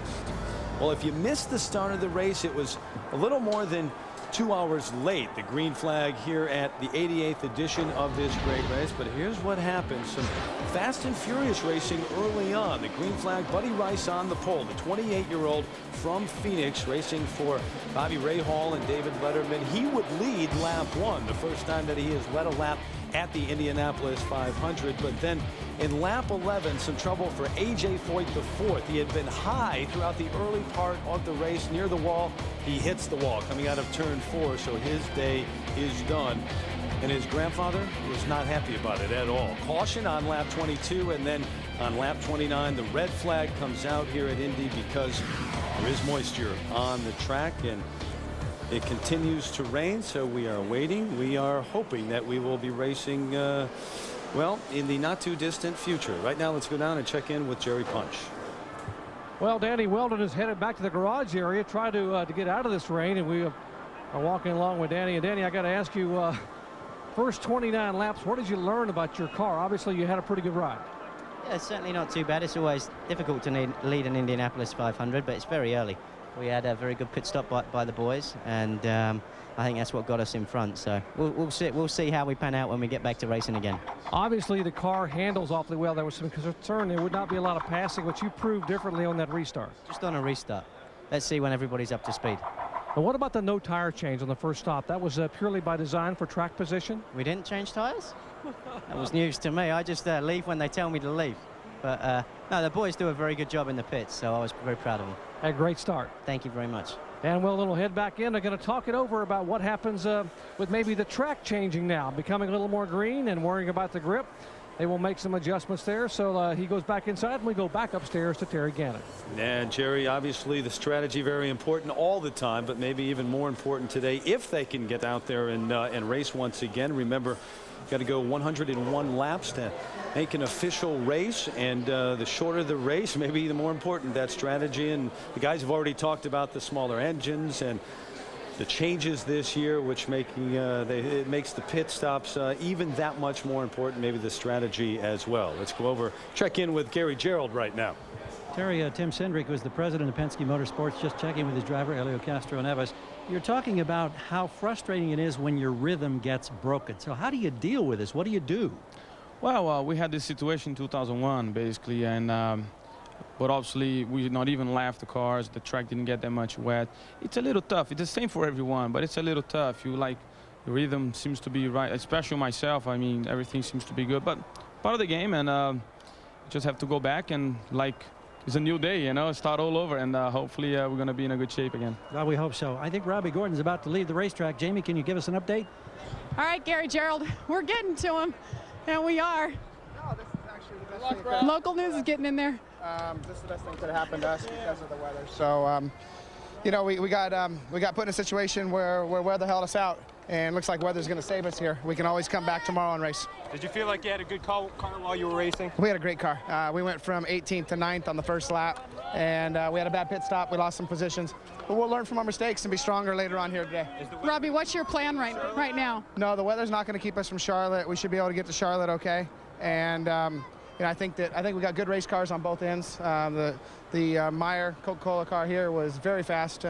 Well, if you missed the start of the race, it was a little more than 2 hours late. The green flag here at the 88th edition of this great race. But here's what happened. Some fast and furious racing early on. The green flag, Buddy Rice on the pole. The 28-year-old from Phoenix, racing for Bobby Rahal and David Letterman. He would lead lap 1, the first time that he has led a lap at the Indianapolis 500. But then in lap 11, some trouble for A.J. Foyt IV. He had been high throughout the early part of the race near the wall. He hits the wall coming out of turn 4, so his day is done. And his grandfather was not happy about it at all. Caution on lap 22, and then on lap 29, the red flag comes out here at Indy because there is moisture on the track, and it continues to rain, so we are waiting. We are hoping that we will be racing, well, in the not too distant future. Right now, let's go down and check in with Jerry Punch. Well, Danny Weldon is headed back to the garage area, try to get out of this rain, and we are walking along with Danny. And Danny, I got to ask you, first 29 laps, what did you learn about your car? Obviously, you had a pretty good ride. Yeah, it's certainly not too bad. It's always difficult to lead an Indianapolis 500, but it's very early. We had a very good pit stop by the boys, and I think that's what got us in front. So we'll see how we pan out when we get back to racing again. Obviously, the car handles awfully well. There was some concern there would not be a lot of passing, which you proved differently on that restart. Just on a restart. Let's see when everybody's up to speed. And what about the no tire change on the first stop? That was purely by design for track position? We didn't change tires? That was news to me. I just leave when they tell me to leave. But no, the boys do a very good job in the pits, so I was very proud of them. A great start. Thank you very much. And Weldon will head back in. They're going to talk it over about what happens with maybe the track changing now, becoming a little more green and worrying about the grip. They will make some adjustments there. So he goes back inside, and we go back upstairs to Terry Gannon. And Jerry, obviously the strategy very important all the time, but maybe even more important today if they can get out there and race once again. Remember, got to go 101 laps to make an official race, and the shorter the race, maybe the more important that strategy. And the guys have already talked about the smaller engines and the changes this year, which it makes the pit stops even that much more important. Maybe the strategy as well. Let's go over, check in with Gary Gerald right now. Terry, Tim Cindric was the president of Penske Motorsports, just checking with his driver, Helio Castroneves. You're talking about how frustrating it is when your rhythm gets broken. So how do you deal with this? What do you do? Well, we had this situation in 2001, basically, and but obviously we did not even left the cars. The track didn't get that much wet. It's a little tough. It's the same for everyone, but it's a little tough. The rhythm seems to be right, especially myself. I mean, everything seems to be good, but part of the game, and just have to go back and it's a new day, start all over, and hopefully we're going to be in a good shape again. Well, we hope so. I think Robbie Gordon's about to leave the racetrack. Jamie, can you give us an update? All right, Gary Gerald, we're getting to him, and we are. No, this is actually the best thing. Local news is getting in there. This is the best thing that could have happened to us because of the weather. So, we got put in a situation where weather held us out, and it looks like weather's going to save us here. We can always come back tomorrow and race. Did you feel like you had a good car while you were racing? We had a great car. We went from 18th to 9th on the first lap, and we had a bad pit stop. We lost some positions, but we'll learn from our mistakes and be stronger later on here today. Robbie, what's your plan right now? No, the weather's not going to keep us from Charlotte. We should be able to get to Charlotte okay, and I think we got good race cars on both ends. The Meyer Coca-Cola car here was very fast.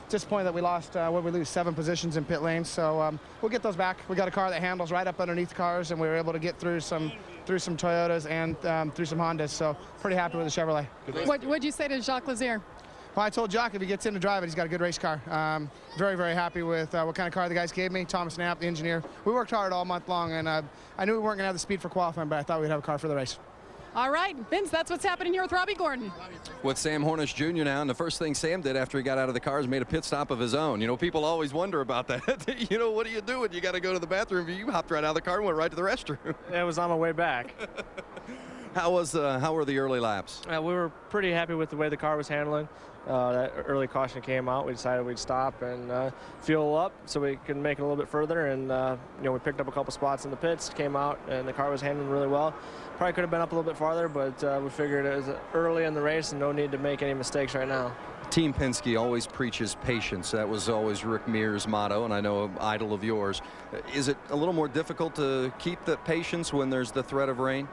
disappointed that we lost, what we lose 7 positions in pit lanes. So we'll get those back. We got a car that handles right up underneath cars, and we were able to get through some Toyotas and through some Hondas. So pretty happy with the Chevrolet. What'd you say to Jacques Lazier? Well, I told Jacques if he gets in to drive it, he's got a good race car. Very, very happy with what kind of car the guys gave me. Thomas Knapp, the engineer. We worked hard all month long, and I knew we weren't going to have the speed for qualifying, but I thought we'd have a car for the race. All right, Vince, that's what's happening here with Robbie Gordon. With Sam Hornish Jr. now, and the first thing Sam did after he got out of the car is made a pit stop of his own. You know, people always wonder about that. You know, what do you do when you got to go to the bathroom? You hopped right out of the car and went right to the restroom. It was on my way back. How were the early laps? We were pretty happy with the way the car was handling. That early caution came out. We decided we'd stop and fuel up so we could make it a little bit further. And you know, we picked up a couple spots in the pits, came out, and the car was handling really well. Probably could have been up a little bit farther, but we figured it was early in the race and no need to make any mistakes right now. Team Penske always preaches patience. That was always Rick Mears' motto, and I know an idol of yours. Is it a little more difficult to keep the patience when there's the threat of rain?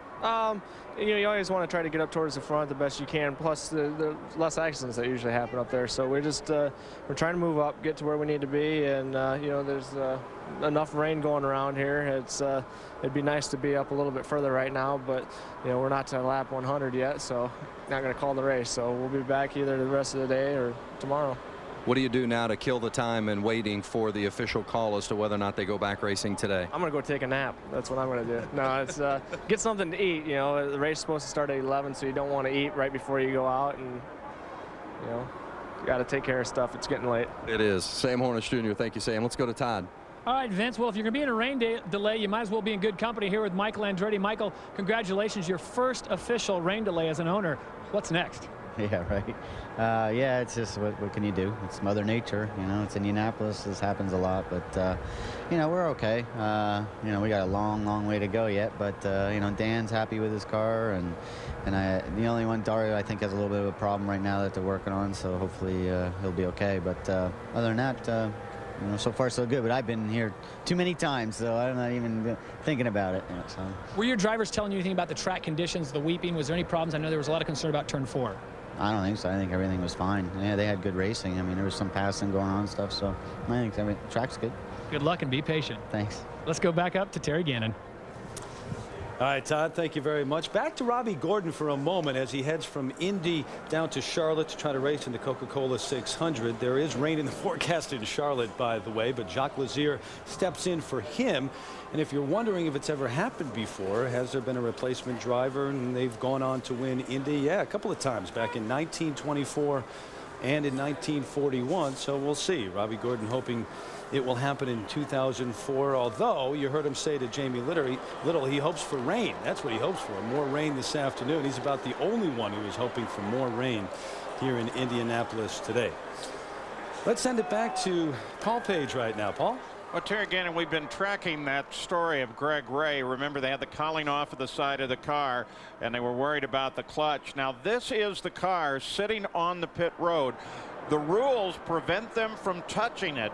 You know, you always want to try to get up towards the front the best you can, plus the less accidents that usually happen up there. So we're just we're trying to move up, get to where we need to be, and you know, there's enough rain going around here. It'd be nice to be up a little bit further right now, but you know, we're not to lap 100 yet, so not going to call the race. So we'll be back either the rest of the day or tomorrow. What do you do now to kill the time and waiting for the official call as to whether or not they go back racing today? I'm going to go take a nap. That's what I'm going to do. No, it's get something to eat. You know, the race is supposed to start at 11, so you don't want to eat right before you go out, and you know, you got to take care of stuff. It's getting late. It is. Sam Hornish Jr. Thank you, Sam. Let's go to Todd. All right, Vince. Well, if you're going to be in a rain delay, you might as well be in good company here with Michael Andretti. Michael, congratulations. Your first official rain delay as an owner. What's next? Yeah, right. Yeah, it's just what can you do? It's Mother Nature. You know, it's Indianapolis. This happens a lot, but you know, we're okay. You know, we got a long way to go yet, but you know, Dan's happy with his car, and the only one, Dario, I think has a little bit of a problem right now that they're working on. So hopefully he'll be okay. But other than that, you know, so far so good. But I've been here too many times, so I'm not even thinking about it. You know, so. Were your drivers telling you anything about the track conditions, the weeping? Was there any problems? I know there was a lot of concern about turn 4. I don't think so. I think everything was fine. Yeah, they had good racing. I mean, there was some passing going on and stuff, so I think the track's good. Good luck and be patient. Thanks. Let's go back up to Terry Gannon. All right, Todd, thank you very much. Back to Robbie Gordon for a moment as he heads from Indy down to Charlotte to try to race in the Coca-Cola 600. There is rain in the forecast in Charlotte, by the way, but Jacques Lazier steps in for him. And if you're wondering if it's ever happened before, has there been a replacement driver and they've gone on to win Indy? Yeah, a couple of times back in 1924 and in 1941. So we'll see. Robbie Gordon hoping it will happen in 2004, although you heard him say to Jamie Little he hopes for rain. That's what he hopes for, more rain this afternoon. He's about the only one who is hoping for more rain here in Indianapolis today. Let's send it back to Paul Page right now. Paul? Well, Terry Gannon, we've been tracking that story of Greg Ray. Remember, they had the cowling off of the side of the car, and they were worried about the clutch. Now, this is the car sitting on the pit road. The rules prevent them from touching it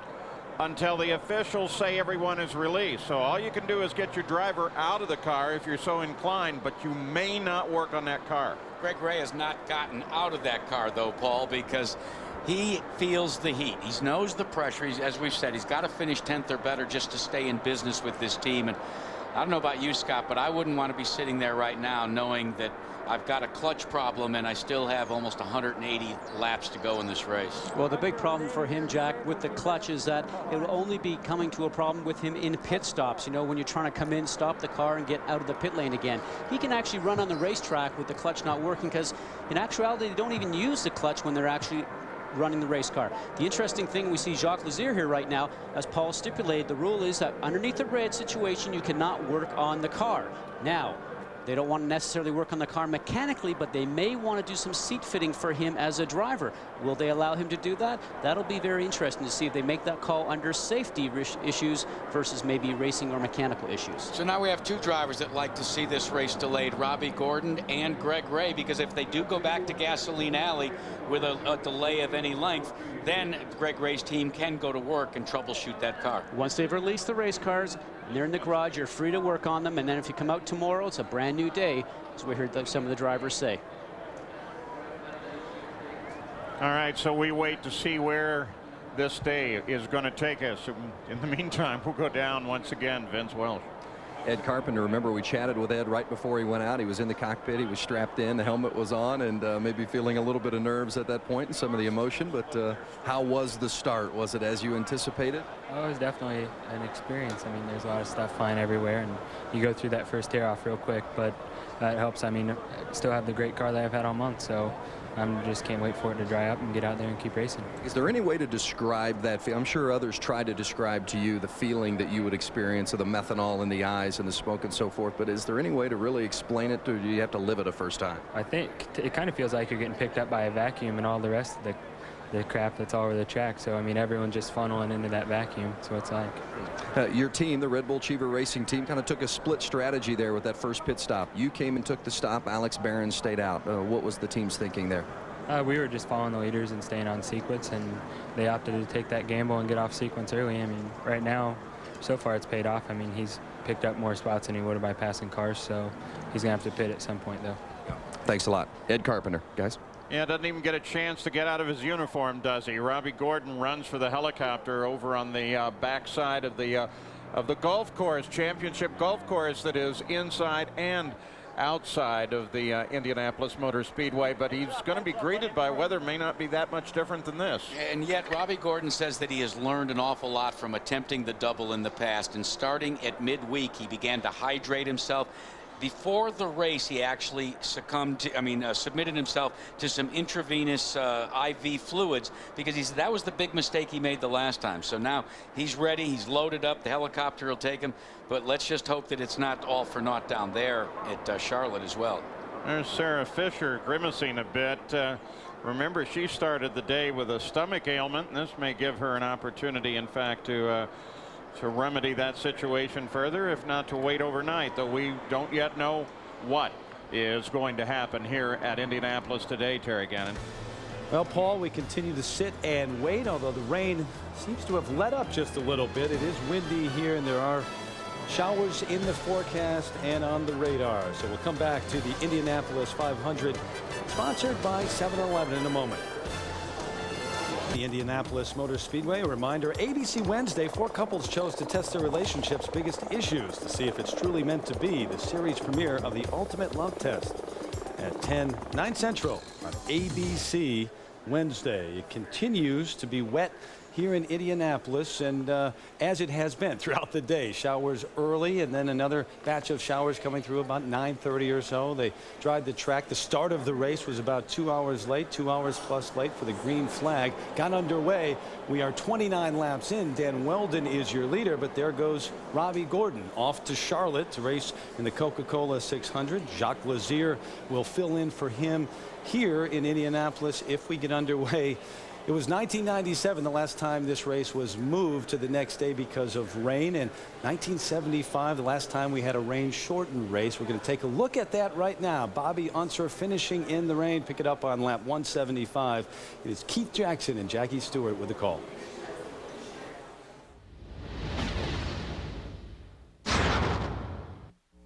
until the officials say everyone is released. So all you can do is get your driver out of the car if you're so inclined, but you may not work on that car. Greg Ray has not gotten out of that car, though, Paul, because he feels the heat. He knows the pressure. As we've said, he's got to finish 10th or better just to stay in business with this team. And I don't know about you, Scott, but I wouldn't want to be sitting there right now knowing that I've got a clutch problem and I still have almost 180 laps to go in this race. Well, the big problem for him, Jack, with the clutch is that it will only be coming to a problem with him in pit stops. You know, when you're trying to come in, stop the car, and get out of the pit lane again. He can actually run on the racetrack with the clutch not working, because in actuality, they don't even use the clutch when they're actually running the race car. The interesting thing, we see Jacques Lazier here right now. As Paul stipulated, the rule is that underneath the red situation, you cannot work on the car. Now, they don't want to necessarily work on the car mechanically, but they may want to do some seat fitting for him as a driver. Will they allow him to do that? That'll be very interesting to see if they make that call under safety issues versus maybe racing or mechanical issues. So now we have two drivers that like to see this race delayed, Robbie Gordon and Greg Ray, because if they do go back to Gasoline Alley with a delay of any length, then Greg Ray's team can go to work and troubleshoot that car. Once they've released the race cars, they're in the garage, you're free to work on them, and then if you come out tomorrow, it's a brand new day, as we heard some of the drivers say. All right, so we wait to see where this day is going to take us. In the meantime, we'll go down once again. Vince Welsh. Ed Carpenter, remember we chatted with Ed right before he went out. He was in the cockpit, he was strapped in, the helmet was on, and maybe feeling a little bit of nerves at that point and some of the emotion. But how was the start? Was it as you anticipated? Oh, it was definitely an experience. I mean, there's a lot of stuff flying everywhere, and you go through that first tear off real quick, but that helps. I mean, I still have the great car that I've had all month, so I just can't wait for it to dry up and get out there and keep racing. Is there any way to describe that? I'm sure others try to describe to you the feeling that you would experience of the methanol in the eyes and the smoke and so forth, but is there any way to really explain it, or do you have to live it a first time? I think it kind of feels like you're getting picked up by a vacuum and all the rest of the crap that's all over the track. So, I mean, everyone's just funneling into that vacuum. That's what it's like. Your team, the Red Bull Cheever Racing team, kind of took a split strategy there with that first pit stop. You came and took the stop. Alex Barron stayed out. What was the team's thinking there? We were just following the leaders and staying on sequence, and they opted to take that gamble and get off sequence early. I mean, right now, so far it's paid off. I mean, he's picked up more spots than he would have by passing cars, so he's going to have to pit at some point, though. Thanks a lot. Ed Carpenter, guys. Yeah, doesn't even get a chance to get out of his uniform, does he? Robbie Gordon runs for the helicopter over on the backside of the golf course, championship golf course that is inside and outside of the Indianapolis Motor Speedway, but he's going to be greeted by weather may not be that much different than this. And yet Robbie Gordon says that he has learned an awful lot from attempting the double in the past, and starting at midweek he began to hydrate himself. Before the race, he actually submitted himself to some intravenous IV fluids, because he said that was the big mistake he made the last time. So now he's ready, he's loaded up, the helicopter will take him, but let's just hope that it's not all for naught down there at Charlotte as well. There's Sarah Fisher grimacing a bit. Remember, she started the day with a stomach ailment, and this may give her an opportunity, in fact, to remedy that situation further, if not to wait overnight, though we don't yet know what is going to happen here at Indianapolis today. Terry Gannon. Well, Paul, we continue to sit and wait, although the rain seems to have let up just a little bit. It is windy here, and there are showers in the forecast and on the radar. So we'll come back to the Indianapolis 500, sponsored by 7-Eleven, in a moment. The Indianapolis Motor Speedway. A reminder, ABC Wednesday, 4 couples chose to test their relationship's biggest issues to see if it's truly meant to be. The series premiere of the Ultimate Love Test at 9 Central on ABC Wednesday. It continues to be wet here in Indianapolis, and as it has been throughout the day. Showers early, and then another batch of showers coming through about 9:30 or so. They dried the track. The start of the race was about 2 hours late, 2 hours plus late for the green flag. Got underway. We are 29 laps in. Dan Weldon is your leader, but there goes Robbie Gordon off to Charlotte to race in the Coca-Cola 600. Jacques Lazier will fill in for him here in Indianapolis if we get underway. It was 1997 the last time this race was moved to the next day because of rain, and 1975 the last time we had a rain-shortened race. We're going to take a look at that right now. Bobby Unser finishing in the rain. Pick it up on lap 175. It is Keith Jackson and Jackie Stewart with the call.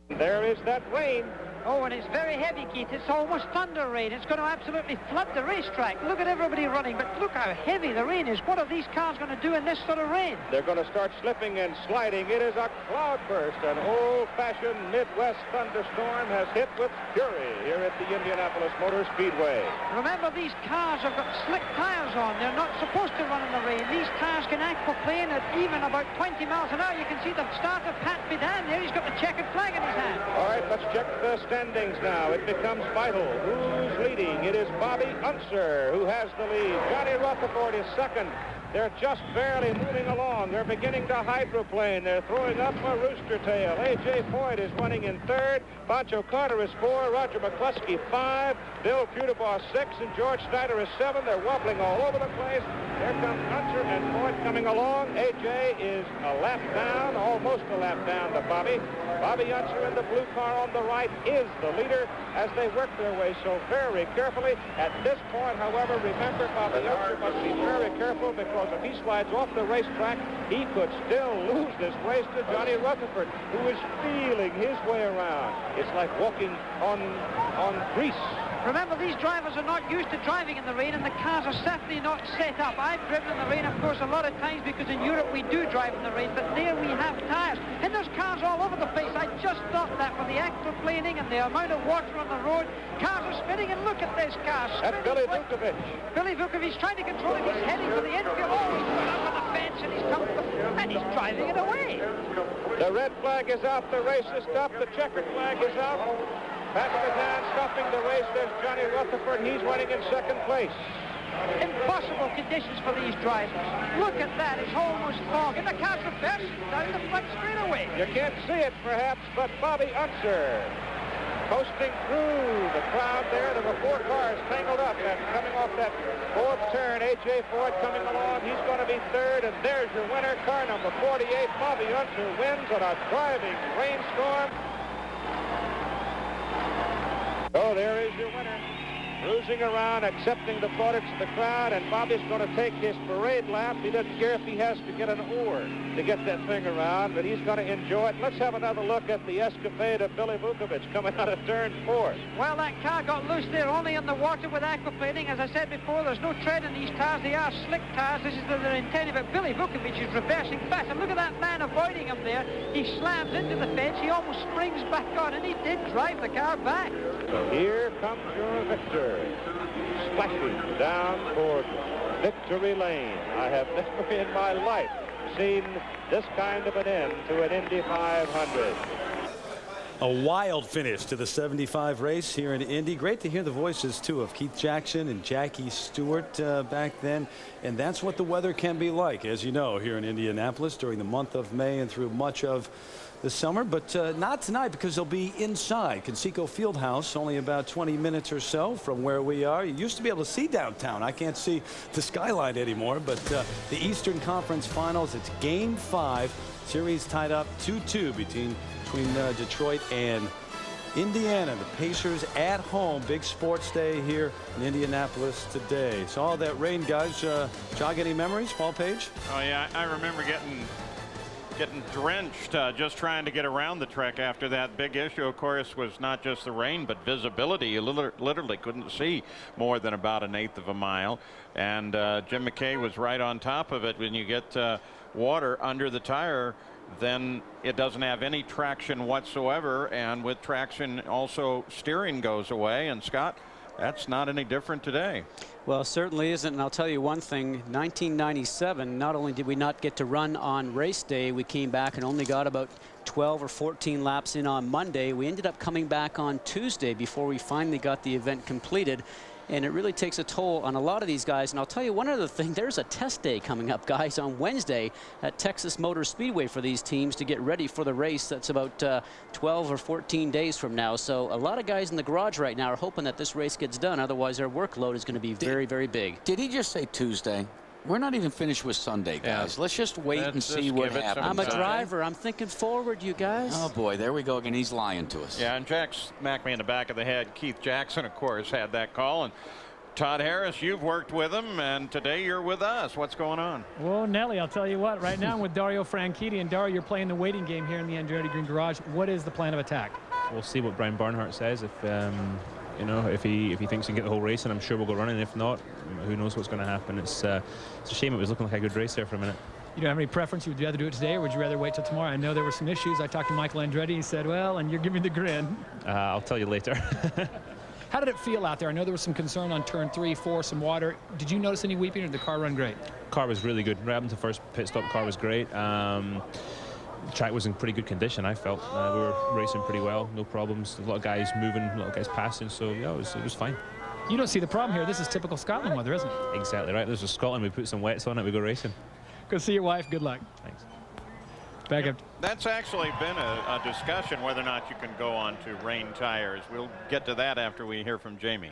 There is that rain. Oh, and it's very heavy, Keith. It's almost thunder rain. It's going to absolutely flood the racetrack. Look at everybody running, but look how heavy the rain is. What are these cars going to do in this sort of rain? They're going to start slipping and sliding. It is a cloudburst. An old-fashioned Midwest thunderstorm has hit with fury here at the Indianapolis Motor Speedway. Remember, these cars have got slick tires on. They're not supposed to run in the rain. These cars can aquaplane at even about 20 miles an hour. You can see the start of Pat Bidan there. He's got the checkered flag in his hand. All right, let's check the standings now. It becomes vital. Who's leading? It is Bobby Unser who has the lead. Johnny Rutherford is second. They're just barely moving along. They're beginning to hydroplane. They're throwing up a rooster tail. A.J. Foyt is running in third. Pancho Carter is 4. Roger McCluskey 5. Bill Futerbaugh 6. And George Snyder is 7. They're wobbling all over the place. Here comes Unser and Foyt coming along. A.J. is a lap down, almost a lap down to Bobby. Bobby Unser in the blue car on the right is the leader as they work their way so very carefully. At this point, however, remember, Bobby Unser must be very careful, because if he slides off the racetrack, he could still lose this race to Johnny Rutherford, who is feeling his way around. It's like walking on grease Remember, these drivers are not used to driving in the rain, and the cars are certainly not set up. I've driven in the rain, of course, a lot of times, because in Europe we do drive in the rain, but there we have tires. And there's cars all over the place. I just thought that with the aquaplaning and the amount of water on the road, cars are spinning, and look at this car. That's Billy Vukovic. Billy Vukovic trying to control it. He's heading for the infield. Oh, he's going up on the fence, and he's coming, and he's driving it away. The red flag is out. The race is stopped. The checkered flag is out. Pat Badan stopping the race. There's Johnny Rutherford. He's running in second place. Impossible conditions for these drivers. Look at that. It's almost fog. And the car's reversing down the front straightaway. You can't see it, perhaps, but Bobby Unser coasting through the crowd there. There were 4 cars tangled up, and coming off that 4th turn, A.J. Ford coming along. He's going to be 3rd, and there's your winner, car number 48. Bobby Unser wins on a driving rainstorm. Oh, there is your winner. Cruising around, accepting the plaudits of the crowd, and Bobby's going to take his parade lap. He doesn't care if he has to get an oar to get that thing around, but he's going to enjoy it. Let's have another look at the escapade of Billy Vukovic coming out of turn 4. Well, that car got loose there, only in the water with aquaplaning. As I said before, there's no tread in these tires. They are slick tires. This is what they're intended, but Billy Vukovic is reversing fast. And look at that man avoiding him there. He slams into the fence. He almost springs back on, and he did drive the car back. So here comes your victor, splashing down toward Victory Lane. I have never in my life seen this kind of an end to an Indy 500. A wild finish to the 75 race here in Indy. Great to hear the voices, too, of Keith Jackson and Jackie Stewart back then. And that's what the weather can be like, as you know, here in Indianapolis during the month of May and through much of the summer, but not tonight, because they'll be inside Conseco Fieldhouse, only about 20 minutes or so from where we are. You used to be able to see downtown. I can't see the skyline anymore, but the Eastern Conference Finals, it's Game 5. Series tied up 2-2 between Detroit and Indiana. The Pacers at home. Big sports day here in Indianapolis today. So all that rain, guys, jog any memories, Paul Page? Oh, yeah, I remember getting drenched just trying to get around the track after that. Big issue, of course, was not just the rain, but visibility. You literally couldn't see more than about 1/8 of a mile. And Jim McKay was right on top of it. When you get water under the tire, then it doesn't have any traction whatsoever. And with traction, also steering goes away. And Scott, that's not any different today. Well, it certainly isn't. And I'll tell you one thing, 1997, not only did we not get to run on race day, we came back and only got about 12 or 14 laps in on Monday. We ended up coming back on Tuesday before we finally got the event completed. And it really takes a toll on a lot of these guys. And I'll tell you one other thing, there's a test day coming up, guys, on Wednesday at Texas Motor Speedway for these teams to get ready for the race. That's about 12 or 14 days from now. So a lot of guys in the garage right now are hoping that this race gets done. Otherwise, their workload is going to be very, very big. Did he just say Tuesday? We're not even finished with Sunday, guys. Yeah. Let's just wait and see what happens. I'm a driver. I'm thinking forward, you guys. Oh, boy, there we go again. He's lying to us. Yeah, and Jack smacked me in the back of the head. Keith Jackson, of course, had that call. And Todd Harris, you've worked with him, and today you're with us. What's going on? Well, Nelly, I'll tell you what. Right now I'm with Dario Franchitti, and Dario, you're playing the waiting game here in the Andretti Green Garage. What is the plan of attack? We'll see what Brian Barnhart says. If you know, if he thinks he can get the whole race, and I'm sure we'll go running. If not, who knows what's going to happen. It's a shame. It was looking like a good race there for a minute. You don't have any preference? Would you rather do it today, or would you rather wait till tomorrow? I know there were some issues. I talked to Michael Andretti. He said, well, and you're giving me the grin. I'll tell you later. How did it feel out there? I know there was some concern on turn 3, 4, some water. Did you notice any weeping, or did the car run great? Car was really good. Right up to the first pit stop, car was great. The track was in pretty good condition, I felt. We were racing pretty well, no problems. A lot of guys moving, a lot of guys passing, so yeah, it was fine. You don't see the problem here. This is typical Scotland weather, isn't it? Exactly right. This is Scotland. We put some wets on it, we go racing. Go see your wife. Good luck. Thanks. Back up. That's actually been a discussion whether or not you can go on to rain tires. We'll get to that after we hear from Jamie.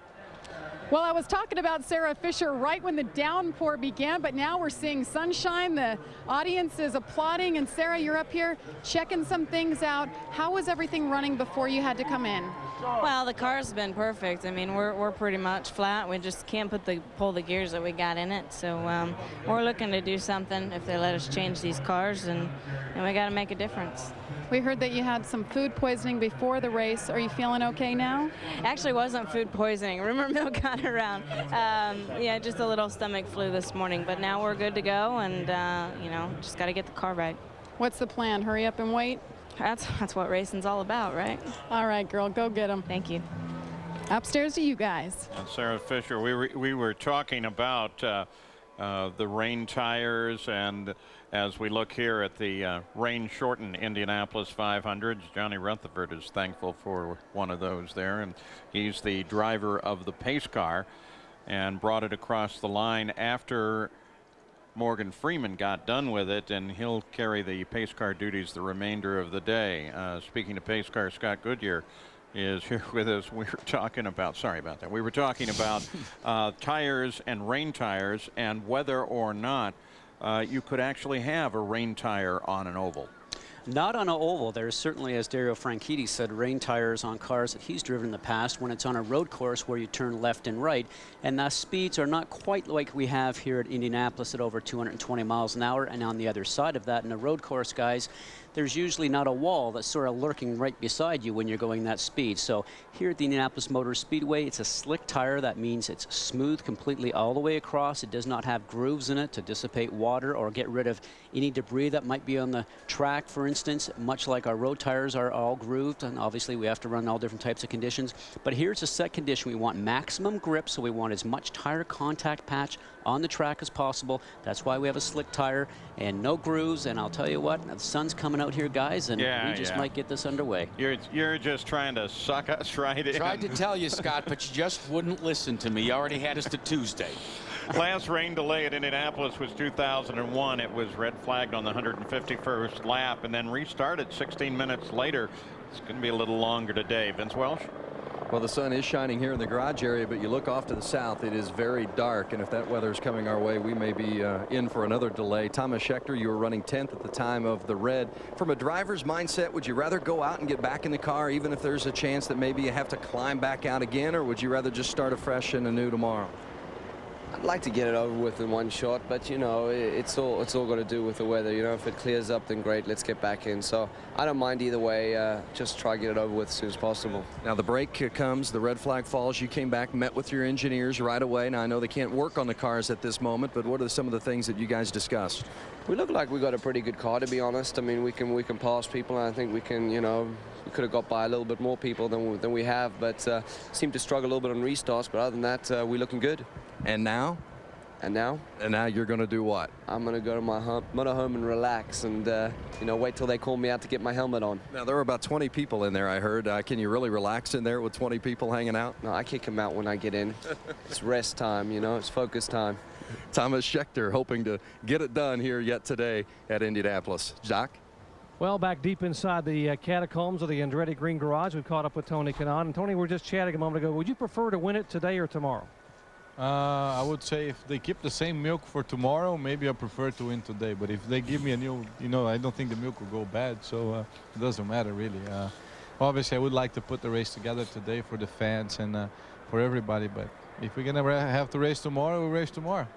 Well, I was talking about Sarah Fisher right when the downpour began, but now we're seeing sunshine. The audience is applauding, and Sarah, you're up here checking some things out. How was everything running before you had to come in? Well, the car's been perfect. I mean, we're pretty much flat. We just can't pull the gears that we got in it. So we're looking to do something if they let us change these cars, and we got to make a difference. We heard that you had some food poisoning before the race. Are you feeling okay now? Actually, wasn't food poisoning. Rumor mill got around. Yeah, just a little stomach flu this morning, but now we're good to go, and just got to get the car right. What's the plan? Hurry up and wait? That's what racing's all about, right? All right, girl, go get them. Thank you. Upstairs to you guys. And Sarah Fisher, we were talking about the rain tires, and as we look here at the rain-shortened Indianapolis 500s, Johnny Rutherford is thankful for one of those there, and he's the driver of the pace car and brought it across the line after Morgan Freeman got done with it, and he'll carry the pace car duties the remainder of the day. Speaking of pace car, Scott Goodyear is here with us. We were talking about, sorry about that, we were talking about tires and rain tires, and whether or not you could actually have a rain tire on an oval. Not on an oval. There's certainly, as Dario Franchitti said, rain tires on cars that he's driven in the past when it's on a road course where you turn left and right. And the speeds are not quite like we have here at Indianapolis at over 220 miles an hour. And on the other side of that, in a road course, guys, there's usually not a wall that's sort of lurking right beside you when you're going that speed. So here at the Indianapolis Motor Speedway, it's a slick tire. That means it's smooth completely all the way across. It does not have grooves in it to dissipate water or get rid of any debris that might be on the track, for instance, much like our road tires are all grooved. And obviously we have to run all different types of conditions. But here's a set condition. We want maximum grip, so we want as much tire contact patch on the track as possible. That's why we have a slick tire and no grooves. And I'll tell you what, the sun's coming out here, guys, and we just might get this underway. You're just trying to suck us right in. Tried to tell you, Scott, but you just wouldn't listen to me. You already had us to Tuesday. Last rain delay at Indianapolis was 2001. It was red flagged on the 151st lap and then restarted 16 minutes later. It's going to be a little longer today. Vince Welsh? Well, the sun is shining here in the garage area, but you look off to the south, it is very dark, and if that weather is coming our way, we may be in for another delay. Thomas Schechter, you were running 10th at the time of the red. From a driver's mindset, would you rather go out and get back in the car, even if there's a chance that maybe you have to climb back out again, or would you rather just start afresh and anew tomorrow? I'd like to get it over with in one shot, but you know, it's all got to do with the weather. You know, if it clears up, then great, let's get back in. So I don't mind either way. Just try to get it over with as soon as possible. Now the break comes, the red flag falls. You came back, met with your engineers right away. Now I know they can't work on the cars at this moment, but what are some of the things that you guys discussed? We look like we got a pretty good car, to be honest. I mean, we can pass people, and I think we can, you know, we could have got by a little bit more people than we have, but seem to struggle a little bit on restarts. But other than that, we're looking good. And now? And now? And now you're going to do what? I'm going to go to my motorhome and relax and, you know, wait till they call me out to get my helmet on. Now, there were about 20 people in there, I heard. Can you really relax in there with 20 people hanging out? No, I kick them out when I get in. It's rest time, you know, it's focus time. Thomas Schechter hoping to get it done here yet today at Indianapolis. Doc? Well, back deep inside the catacombs of the Andretti Green Garage, we've caught up with Tony Kanaan. And Tony, we were just chatting a moment ago. Would you prefer to win it today or tomorrow? I would say if they keep the same milk for tomorrow, maybe I prefer to win today. But if they give me a new, you know, I don't think the milk will go bad, so it doesn't matter really. Obviously, I would like to put the race together today for the fans and for everybody. But if we're gonna have to race tomorrow, we'll race tomorrow.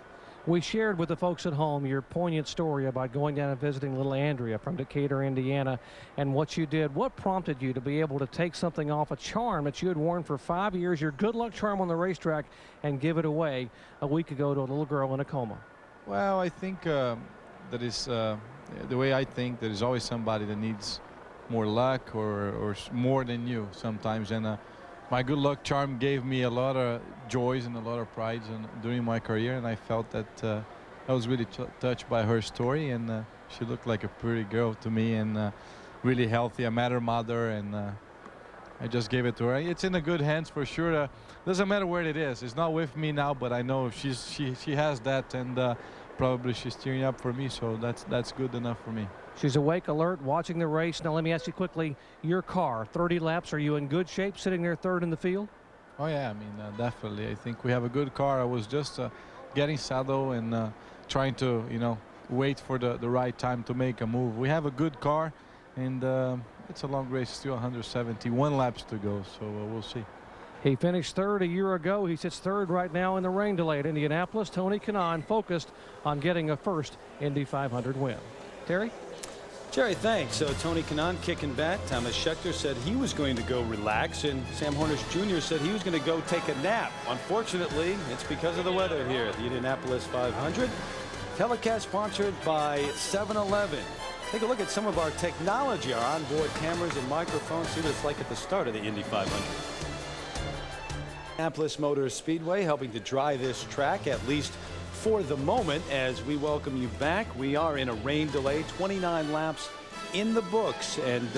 We shared with the folks at home your poignant story about going down and visiting little Andrea from Decatur, Indiana, and what you did. What prompted you to be able to take something off a charm that you had worn for 5 years, your good luck charm on the racetrack, and give it away a week ago to a little girl in a coma? Well, I think that is the way I think. There is always somebody that needs more luck or more than you sometimes, and my good luck charm gave me a lot of joys and a lot of pride during my career, and I felt that I was really touched by her story, and she looked like a pretty girl to me, and really healthy. I met her mother, and I just gave it to her. It's in the good hands for sure. Doesn't matter where it is. It's not with me now, but I know she has that, and probably she's tearing up for me, so that's good enough for me. She's awake, alert, watching the race. Now let me ask you quickly, your car, 30 laps, are you in good shape sitting there third in the field? Oh yeah, I mean, definitely. I think we have a good car. I was just getting saddled and trying to, you know, wait for the right time to make a move. We have a good car, and it's a long race, still 171 laps to go, so we'll see. He finished third a year ago. He sits third right now in the rain delay at Indianapolis. Tony Kanaan focused on getting a first Indy 500 win. Terry? Jerry, thanks. So Tony Kanaan kicking back. Thomas Scheckter said he was going to go relax, and Sam Hornish Jr. said he was going to go take a nap. Unfortunately, it's because of the weather here at the Indianapolis 500. Telecast sponsored by 7-Eleven. Take a look at some of our technology, our onboard cameras and microphones. See what it's like at the start of the Indy 500. Indianapolis Motor Speedway helping to dry this track, at least for the moment, as we welcome you back. We are in a rain delay, 29 laps in the books, and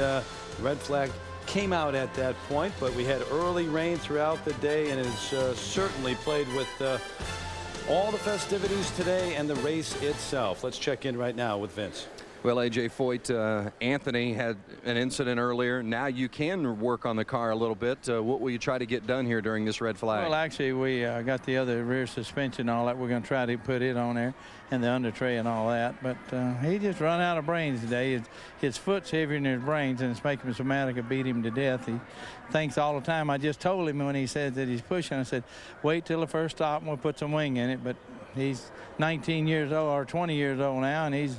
red flag came out at that point, but we had early rain throughout the day, and it's certainly played with all the festivities today and the race itself. Let's check in right now with Vince. Well, A.J. Foyt, Anthony had an incident earlier. Now you can work on the car a little bit. What will you try to get done here during this red flag? Well, actually, we got the other rear suspension and all that. We're going to try to put it on there, and the under tray and all that. But he just run out of brains today. His foot's heavier than his brains, and it's making him so mad I could beat him to death. He thinks all the time. I just told him when he said that he's pushing, I said, wait till the first stop and we'll put some wing in it. But he's 19 years old or 20 years old now, and he's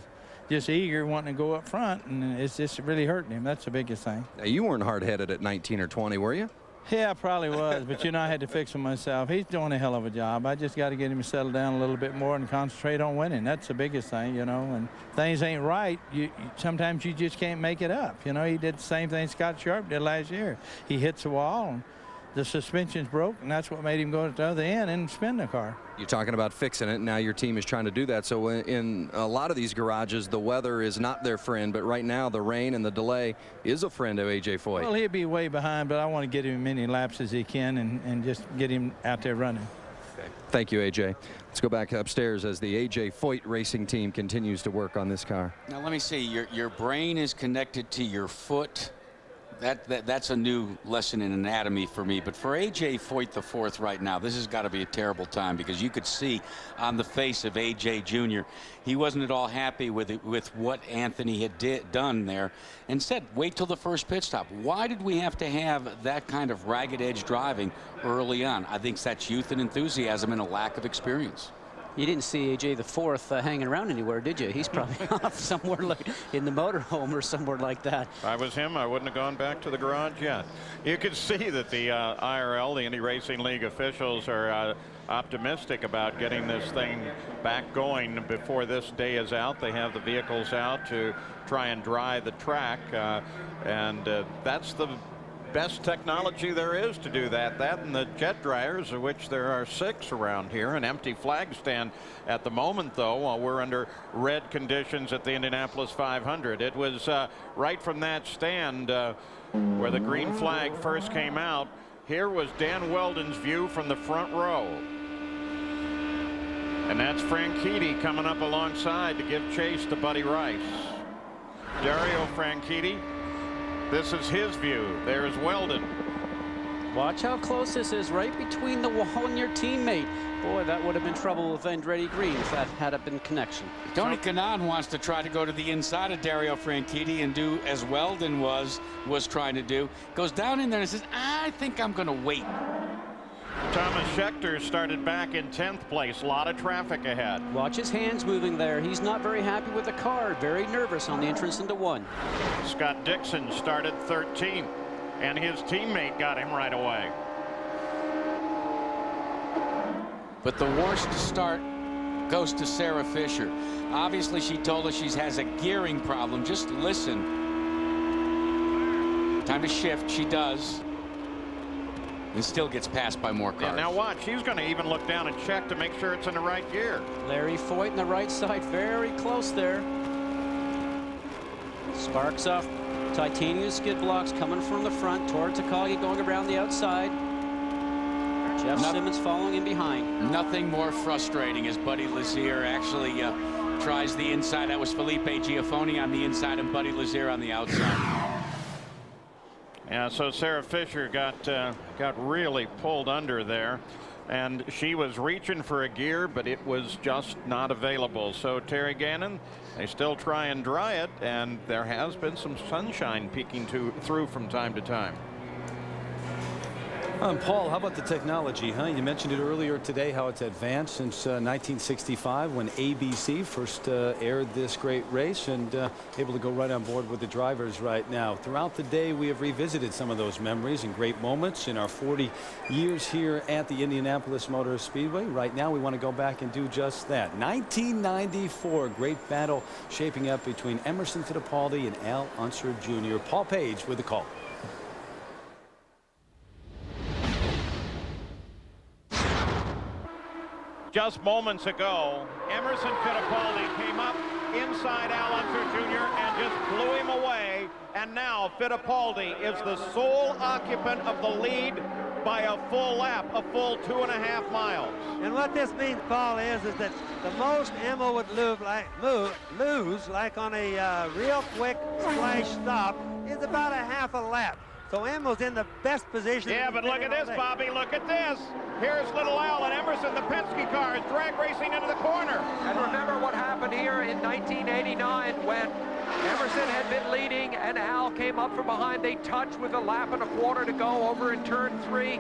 just eager, wanting to go up front, and it's just really hurting him. That's the biggest thing. Now, you weren't hard-headed at 19 or 20, were you? Yeah, I probably was, but you know, I had to fix him myself. He's doing a hell of a job. I just got to get him to settle down a little bit more and concentrate on winning. That's the biggest thing, you know. And things ain't right, sometimes you just can't make it up. You know, he did the same thing Scott Sharp did last year. He hits the wall, and the suspension's broke, and that's what made him go to the other end and spin the car. You're talking about fixing it. Now your team is trying to do that. So in a lot of these garages, the weather is not their friend. But right now, the rain and the delay is a friend of A.J. Foyt. Well, he'll be way behind, but I want to get him as many laps as he can and just get him out there running. Okay. Thank you, A.J. Let's go back upstairs as the A.J. Foyt racing team continues to work on this car. Now, let me see. Your brain is connected to your foot. That's a new lesson in anatomy for me. But for A.J. Foyt the fourth right now, this has got to be a terrible time, because you could see on the face of A.J. Jr. he wasn't at all happy with what Anthony had done there, and said, wait till the first pit stop. Why did we have to have that kind of ragged edge driving early on? I think that's youth and enthusiasm and a lack of experience. You didn't see A.J. the fourth hanging around anywhere, did you? He's probably off somewhere like in the motorhome or somewhere like that. If I was him, I wouldn't have gone back to the garage yet. You could see that the IRL, the Indy Racing League officials, are optimistic about getting this thing back going before this day is out. They have the vehicles out to try and dry the track, and that's the best technology there is to do that. That and the jet dryers, of which there are 6 around here. An empty flag stand at the moment, though, while we're under red conditions at the Indianapolis 500. It was right from that stand where the green flag first came out. Here was Dan Weldon's view from the front row. And that's Franchitti coming up alongside to give chase to Buddy Rice. Dario Franchitti, this is his view. There's Weldon. Watch how close this is, right between the wall and your teammate. Boy, that would have been trouble with Andretti Green if that had been connection. Tony Kanaan wants to try to go to the inside of Dario Franchitti and do as Weldon was trying to do. Goes down in there and says, I think I'm going to wait. Thomas Scheckter started back in 10th place. A lot of traffic ahead. Watch his hands moving there. He's not very happy with the car. Very nervous on the entrance into 1. Scott Dixon started 13th, and his teammate got him right away. But the worst start goes to Sarah Fisher. Obviously, she told us she has a gearing problem. Just listen. Time to shift. She does. And still gets passed by more cars. Yeah, now watch, he's going to even look down and check to make sure it's in the right gear. Larry Foyt on the right side, very close there. Sparks off titanium skid blocks coming from the front. Towards Takagi going around the outside. Jeff Simmons following in behind. Nothing more frustrating as Buddy Lazier actually tries the inside. That was Felipe Giafoni on the inside and Buddy Lazier on the outside. Yeah, so Sarah Fisher got really pulled under there. and she was reaching for a gear, but it was just not available. So Terry Gannon, they still try and dry it, and there has been some sunshine peeking through from time to time. Paul, how about the technology, huh? You mentioned it earlier today, how it's advanced since 1965 when ABC first aired this great race, and able to go right on board with the drivers right now. Throughout the day, we have revisited some of those memories and great moments in our 40 years here at the Indianapolis Motor Speedway. Right now, we want to go back and do just that. 1994, great battle shaping up between Emerson Fittipaldi and Al Unser Jr. Paul Page with the call. Just moments ago, Emerson Fittipaldi came up inside Al Unser Jr. and just blew him away. And now Fittipaldi is the sole occupant of the lead by a full lap, a full 2.5 miles. And what this means, Paul, is that the most Emma would lose like on a real quick splash stop is about a half a lap. So Emma's in the best position. Yeah, but look at this, Bobby. Look at this. Here's little Al and Emerson. The Penske car is drag racing into the corner. And remember what happened here in 1989 when Emerson had been leading and Al came up from behind. They touched with a lap and a quarter to go over in turn 3.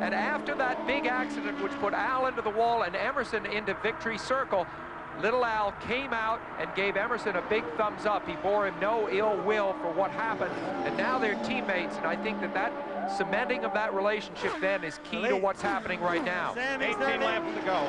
And after that big accident, which put Al into the wall and Emerson into victory circle, little Al came out and gave Emerson a big thumbs up. He bore him no ill will for what happened. And now they're teammates, and I think that cementing of that relationship then is key to what's happening right now. Sam, 18 laps to go.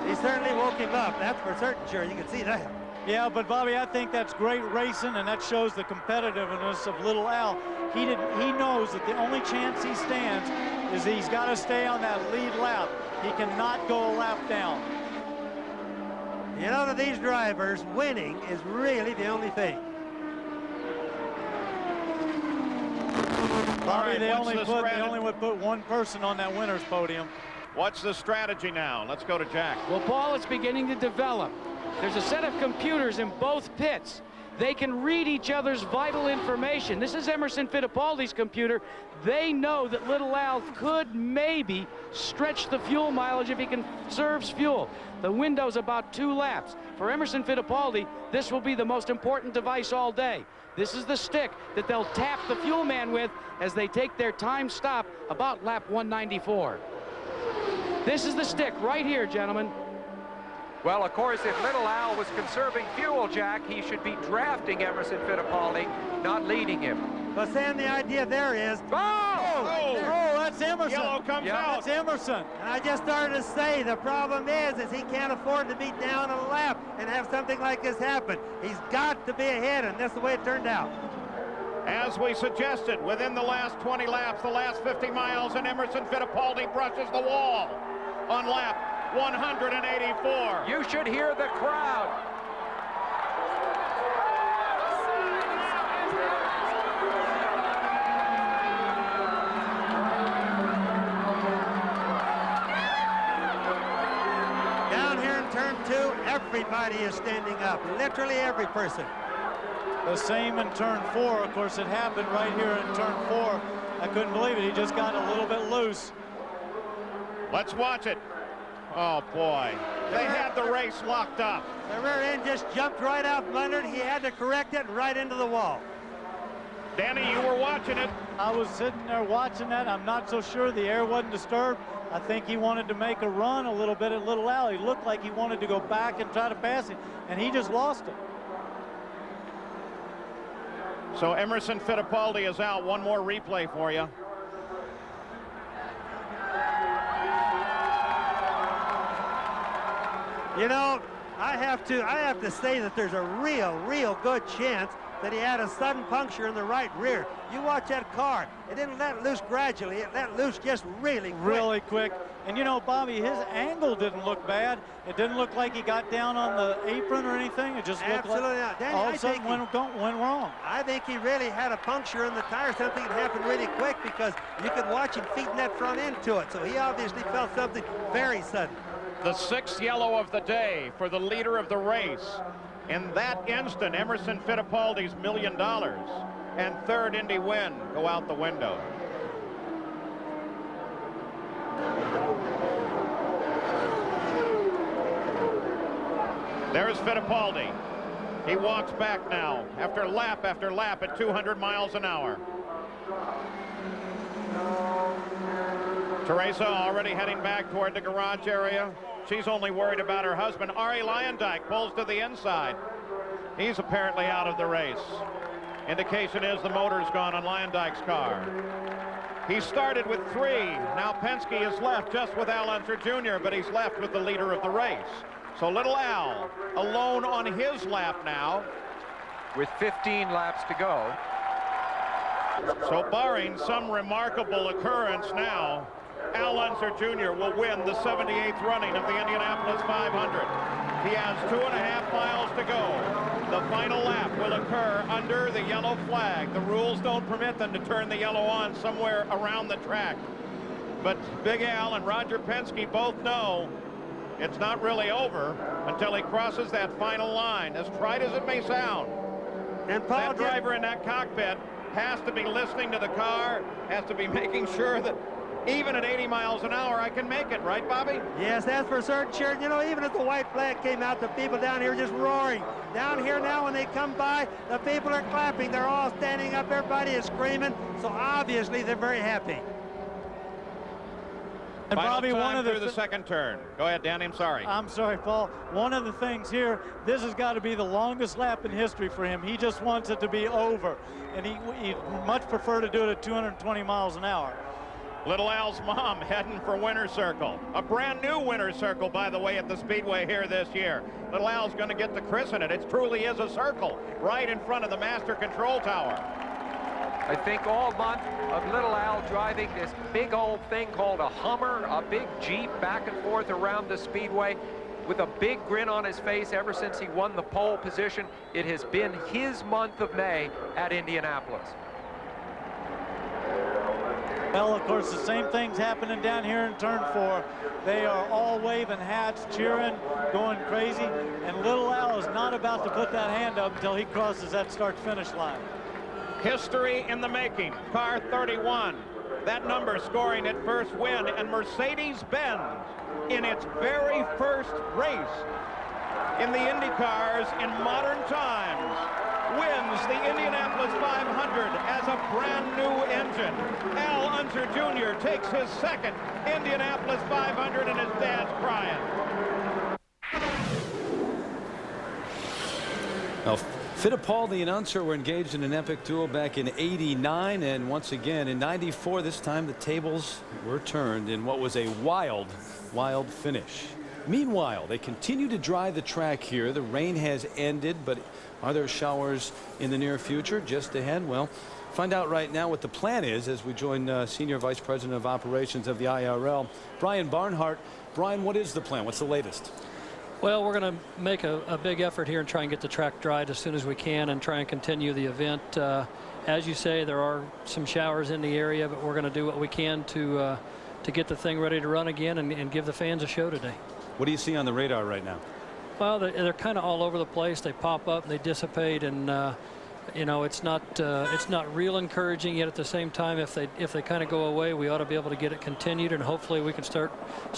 He certainly woke him up. That's for certain sure. You can see that. Yeah, but Bobby, I think that's great racing, and that shows the competitiveness of little Al. He knows that the only chance he stands is he's got to stay on that lead lap. He cannot go a lap down. You know, to these drivers, winning is really the only thing. Bobby, they only would put one person on that winner's podium. What's the strategy now? Let's go to Jack. Well, Paul, it's beginning to develop. There's a set of computers in both pits. They can read each other's vital information. This is Emerson Fittipaldi's computer. They know that little Al could maybe stretch the fuel mileage if he conserves fuel. The window's about 2 laps. For Emerson Fittipaldi, this will be the most important device all day. This is the stick that they'll tap the fuel man with as they take their time stop about lap 194. This is the stick right here, gentlemen. Well, of course, if little Al was conserving fuel, Jack, he should be drafting Emerson Fittipaldi, not leading him. But Sam, the idea there is... Oh, that's Emerson. Yellow comes out. That's Emerson. And I just started to say the problem is he can't afford to be down a lap and have something like this happen. He's got to be ahead, and that's the way it turned out. As we suggested, within the last 20 laps, the last 50 miles, and Emerson Fittipaldi brushes the wall on lap 184. You should hear the crowd. Down here in turn 2, everybody is standing up, literally every person. The same in turn 4. Of course, it happened right here in turn 4. I couldn't believe it. He just got a little bit loose. Let's watch it. Oh, boy. They had the race locked up. The rear end just jumped right out from under it. He had to correct it right into the wall. Danny, you were watching it. I was sitting there watching that. I'm not so sure the air wasn't disturbed. I think he wanted to make a run a little bit at Little Al. He looked like he wanted to go back and try to pass him, and he just lost it. So Emerson Fittipaldi is out. One more replay for you. You know, I have to say that there's a real good chance that he had a sudden puncture in the right rear. You watch that car. It didn't let loose gradually. It let loose just really quick. Really quick. And, you know, Bobby, his angle didn't look bad. It didn't look like he got down on the apron or anything. It just looked Absolutely like not. Danny, all of a sudden went wrong. I think he really had a puncture in the tire. Something that happened really quick because you could watch him feeding that front end to it. So he obviously felt something very sudden. The 6th yellow of the day for the leader of the race. In that instant, Emerson Fittipaldi's $1 million and 3rd Indy win go out the window. There's Fittipaldi. He walks back now after lap at 200 miles an hour. Teresa already heading back toward the garage area. She's only worried about her husband. Arie Luyendyk pulls to the inside. He's apparently out of the race. Indication is the motor's gone on Luyendyk's car. He started with 3. Now Penske is left just with Al Unser Jr., but he's left with the leader of the race. So little Al alone on his lap now. With 15 laps to go. So barring some remarkable occurrence now, Al Unser Jr. will win the 78th running of the Indianapolis 500. He has 2.5 miles to go. The final lap will occur under the yellow flag. The rules don't permit them to turn the yellow on somewhere around the track. But Big Al and Roger Penske both know it's not really over until he crosses that final line, as trite as it may sound. And that driver in that cockpit has to be listening to the car, has to be making sure that even at 80 miles an hour, I can make it, right, Bobby? Yes, that's for certain, sure. You know, even as the white flag came out, the people down here just roaring. Down here now, when they come by, the people are clapping. They're all standing up. Everybody is screaming. So obviously, they're very happy. And Bobby, one of the second turn. Go ahead, Danny. I'm sorry. I'm sorry, Paul. One of the things here, this has got to be the longest lap in history for him. He just wants it to be over, and he'd much prefer to do it at 220 miles an hour. Little Al's mom heading for winner's circle. A brand new winner's circle, by the way, at the Speedway here this year. Little Al's going to get to christen it. It truly is a circle right in front of the master control tower. I think all month of Little Al driving this big old thing called a Hummer, a big Jeep back and forth around the Speedway with a big grin on his face ever since he won the pole position. It has been his month of May at Indianapolis. Well, of course, the same thing's happening down here in turn 4. They are all waving hats, cheering, going crazy, and Little Al is not about to put that hand up until he crosses that start-finish line. History in the making. Car 31. That number scoring its first win, and Mercedes-Benz in its very first race in the Indy cars in modern times wins the Indianapolis 500 as a brand new engine. Al Unser Jr. takes his second Indianapolis 500, and his dad's crying. Well, Fittipaldi and Unser were engaged in an epic duel back in '89, and once again in '94. This time the tables were turned in what was a wild finish. Meanwhile, they continue to dry the track here. The rain has ended, but are there showers in the near future? Just ahead. Well, find out right now what the plan is as we join Senior Vice President of Operations of the IRL, Brian Barnhart. Brian, what is the plan? What's the latest? Well, we're going to make a big effort here and try and get the track dried as soon as we can and try and continue the event. As you say, there are some showers in the area, but we're going to do what we can to get the thing ready to run again and give the fans a show today. What do you see on the radar right now? Well, they're kind of all over the place. They pop up and they dissipate, and you know, it's not real encouraging, yet at the same time, if they kind of go away, we ought to be able to get it continued, and hopefully we can start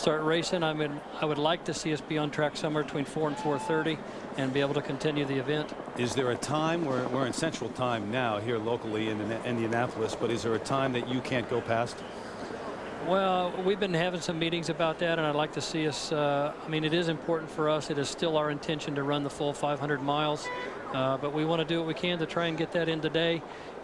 racing. I mean, I would like to see us be on track somewhere between 4 and 4:30 and be able to continue the event. Is there a time, we're in Central Time now here locally in Indianapolis, but is there a time that you can't go past? Well, we've been having some meetings about that, and I'd like to see us, I mean, it is important for us. It is still our intention to run the full 500 miles, but we want to do what we can to try and get that in today.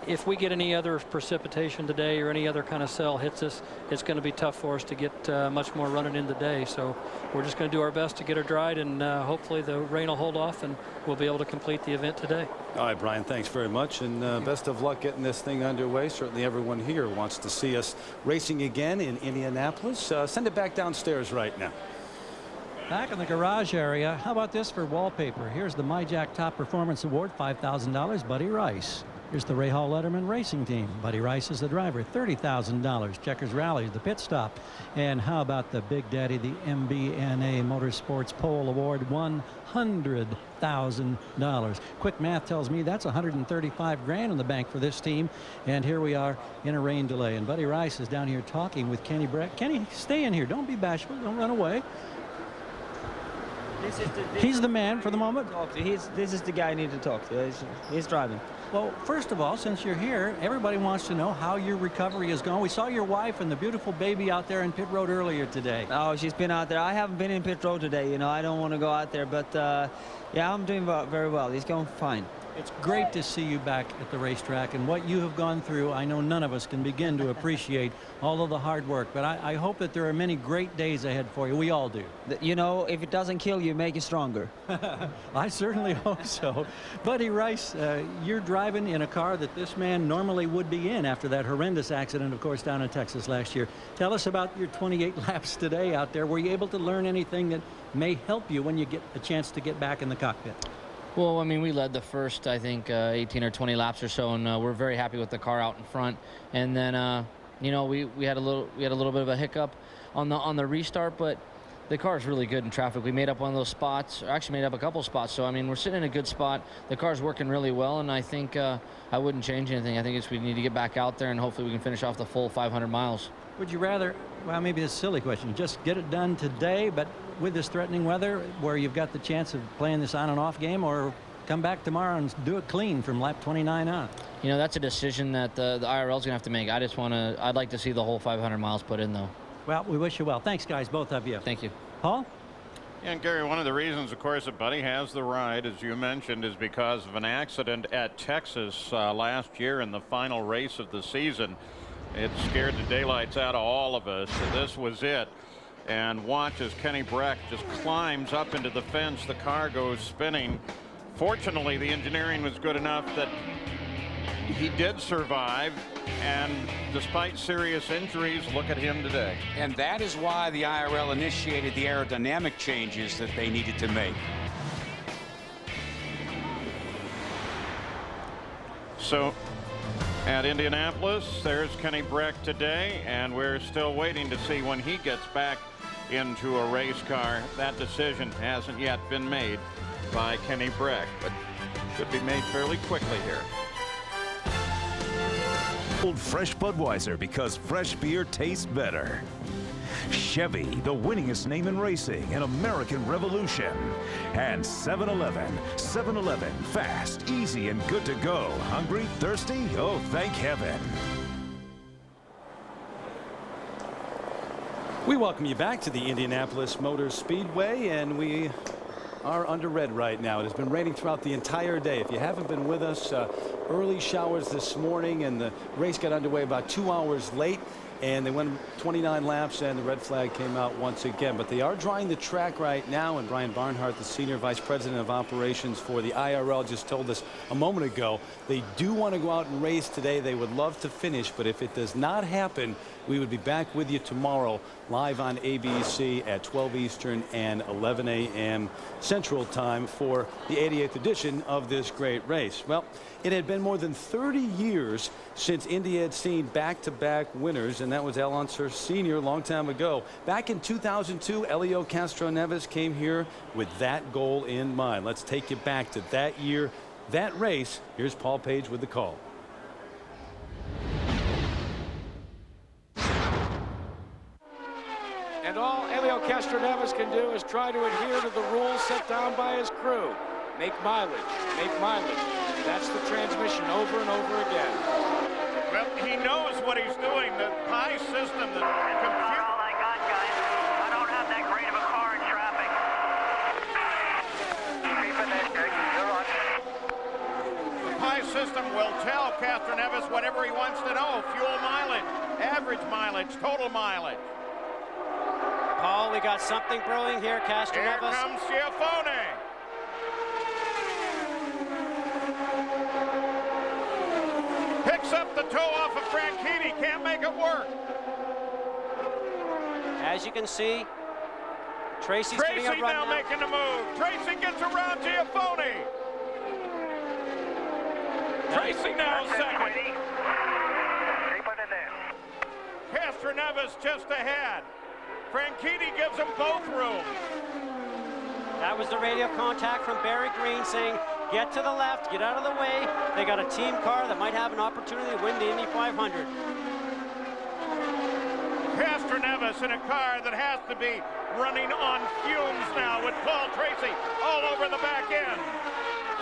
If we get any other precipitation today or any other kind of cell hits us, it's going to be tough for us to get much more running in today. So we're just going to do our best to get her dried, and hopefully the rain will hold off and we'll be able to complete the event today. All right, Brian, thanks very much, and best of luck getting this thing underway. Certainly everyone here wants to see us racing again in Indianapolis. Send it back downstairs right now. Back in the garage area, how about this for wallpaper? Here's the MyJack Top Performance Award, $5,000, Buddy Rice. Here's the Ray Hall Letterman Racing Team. Buddy Rice is the driver, $30,000. Checkers Rally, the pit stop. And how about the Big Daddy, the MBNA Motorsports Pole Award, $100,000. Quick math tells me that's $135 grand in the bank for this team. And here we are in a rain delay. And Buddy Rice is down here talking with Kenny Brett. Kenny, stay in here. Don't be bashful. Don't run away. He's the man for the moment. This is the guy I need to talk to. He's driving. Well, first of all, since you're here, everybody wants to know how your recovery is going. We saw your wife and the beautiful baby out there in pit road earlier today. Oh, she's been out there. I haven't been in pit road today. You know, I don't want to go out there, but yeah, I'm doing very well. He's going fine. It's great to see you back at the racetrack, and what you have gone through, I know none of us can begin to appreciate all of the hard work, but I hope that there are many great days ahead for you. We all do. You know, if it doesn't kill you, make you stronger. I certainly hope so. Buddy Rice, you're driving in a car that this man normally would be in after that horrendous accident, of course, down in Texas last year. Tell us about your 28 laps today out there. Were you able to learn anything that may help you when you get a chance to get back in the cockpit? Well, I mean, we led the first, I think, 18 or 20 laps or so, and we're very happy with the car out in front. And then, you know, we had a little bit of a hiccup on the restart, but the car is really good in traffic. We made up one of those spots, or actually made up a couple spots. So I mean, we're sitting in a good spot. The car's working really well, and I think I wouldn't change anything. I think we need to get back out there, and hopefully we can finish off the full 500 miles. Would you rather, well, maybe it's a silly question, just get it done today, but with this threatening weather where you've got the chance of playing this on and off game, or come back tomorrow and do it clean from lap 29 on? You know, that's a decision that the IRL is going to have to make. I'd like to see the whole 500 miles put in, though. Well, we wish you well. Thanks, guys, both of you. Thank you. Paul? And Gary, one of the reasons, of course, that Buddy has the ride, as you mentioned, is because of an accident at Texas last year in the final race of the season. It scared the daylights out of all of us. So this was it. And watch as Kenny Breck just climbs up into the fence. The car goes spinning. Fortunately, the engineering was good enough that he did survive, and despite serious injuries, look at him today. And that is why the IRL initiated the aerodynamic changes that they needed to make. So at Indianapolis, there's Kenny Breck today, and we're still waiting to see when he gets back into a race car. That decision hasn't yet been made by Kenny Breck, but should be made fairly quickly here. Old fresh Budweiser, because fresh beer tastes better. Chevy, the winningest name in racing, an American revolution. And 7-Eleven. 7-Eleven, fast, easy, and good to go. Hungry? Thirsty? Oh, thank heaven. We welcome you back to the Indianapolis Motor Speedway, and we are under red right now. It has been raining throughout the entire day. If you haven't been with us, early showers this morning, and the race got underway about 2 hours late, and they went 29 laps, and the red flag came out once again. But they are drying the track right now, and Brian Barnhart, the Senior Vice President of Operations for the IRL, just told us a moment ago they do want to go out and race today. They would love to finish, but if it does not happen, we would be back with you tomorrow live on ABC at 12 Eastern and 11 a.m. Central Time for the 88th edition of this great race. Well, it had been more than 30 years since Indy had seen back-to-back winners, and that was Al Unser Sr. a long time ago. Back in 2002, Elio Castroneves came here with that goal in mind. Let's take you back to that year, that race. Here's Paul Page with the call. And all Elio Castroneves can do is try to adhere to the rules set down by his crew. Make mileage, make mileage. That's the transmission over and over again. Well, he knows what he's doing. The high system, the computer. All I got, guys. I don't have that great of a car in traffic. Keep it in, Jake. You're on. The high system will tell Castroneves whatever he wants to know. Fuel mileage, average mileage, total mileage. Paul, we got something brewing here, Castroneves. Here comes Schiaffone. Picks up the toe off of Franchitti. Can't make it work. As you can see, Tracy's Tracy getting a run now making the move. Tracy gets around Schiaffone. Tracy now second. Castroneves just ahead. Franchitti gives them both room. That was the radio contact from Barry Green saying, get to the left, get out of the way. They got a team car that might have an opportunity to win the Indy 500. Castroneves in a car that has to be running on fumes now with Paul Tracy all over the back end.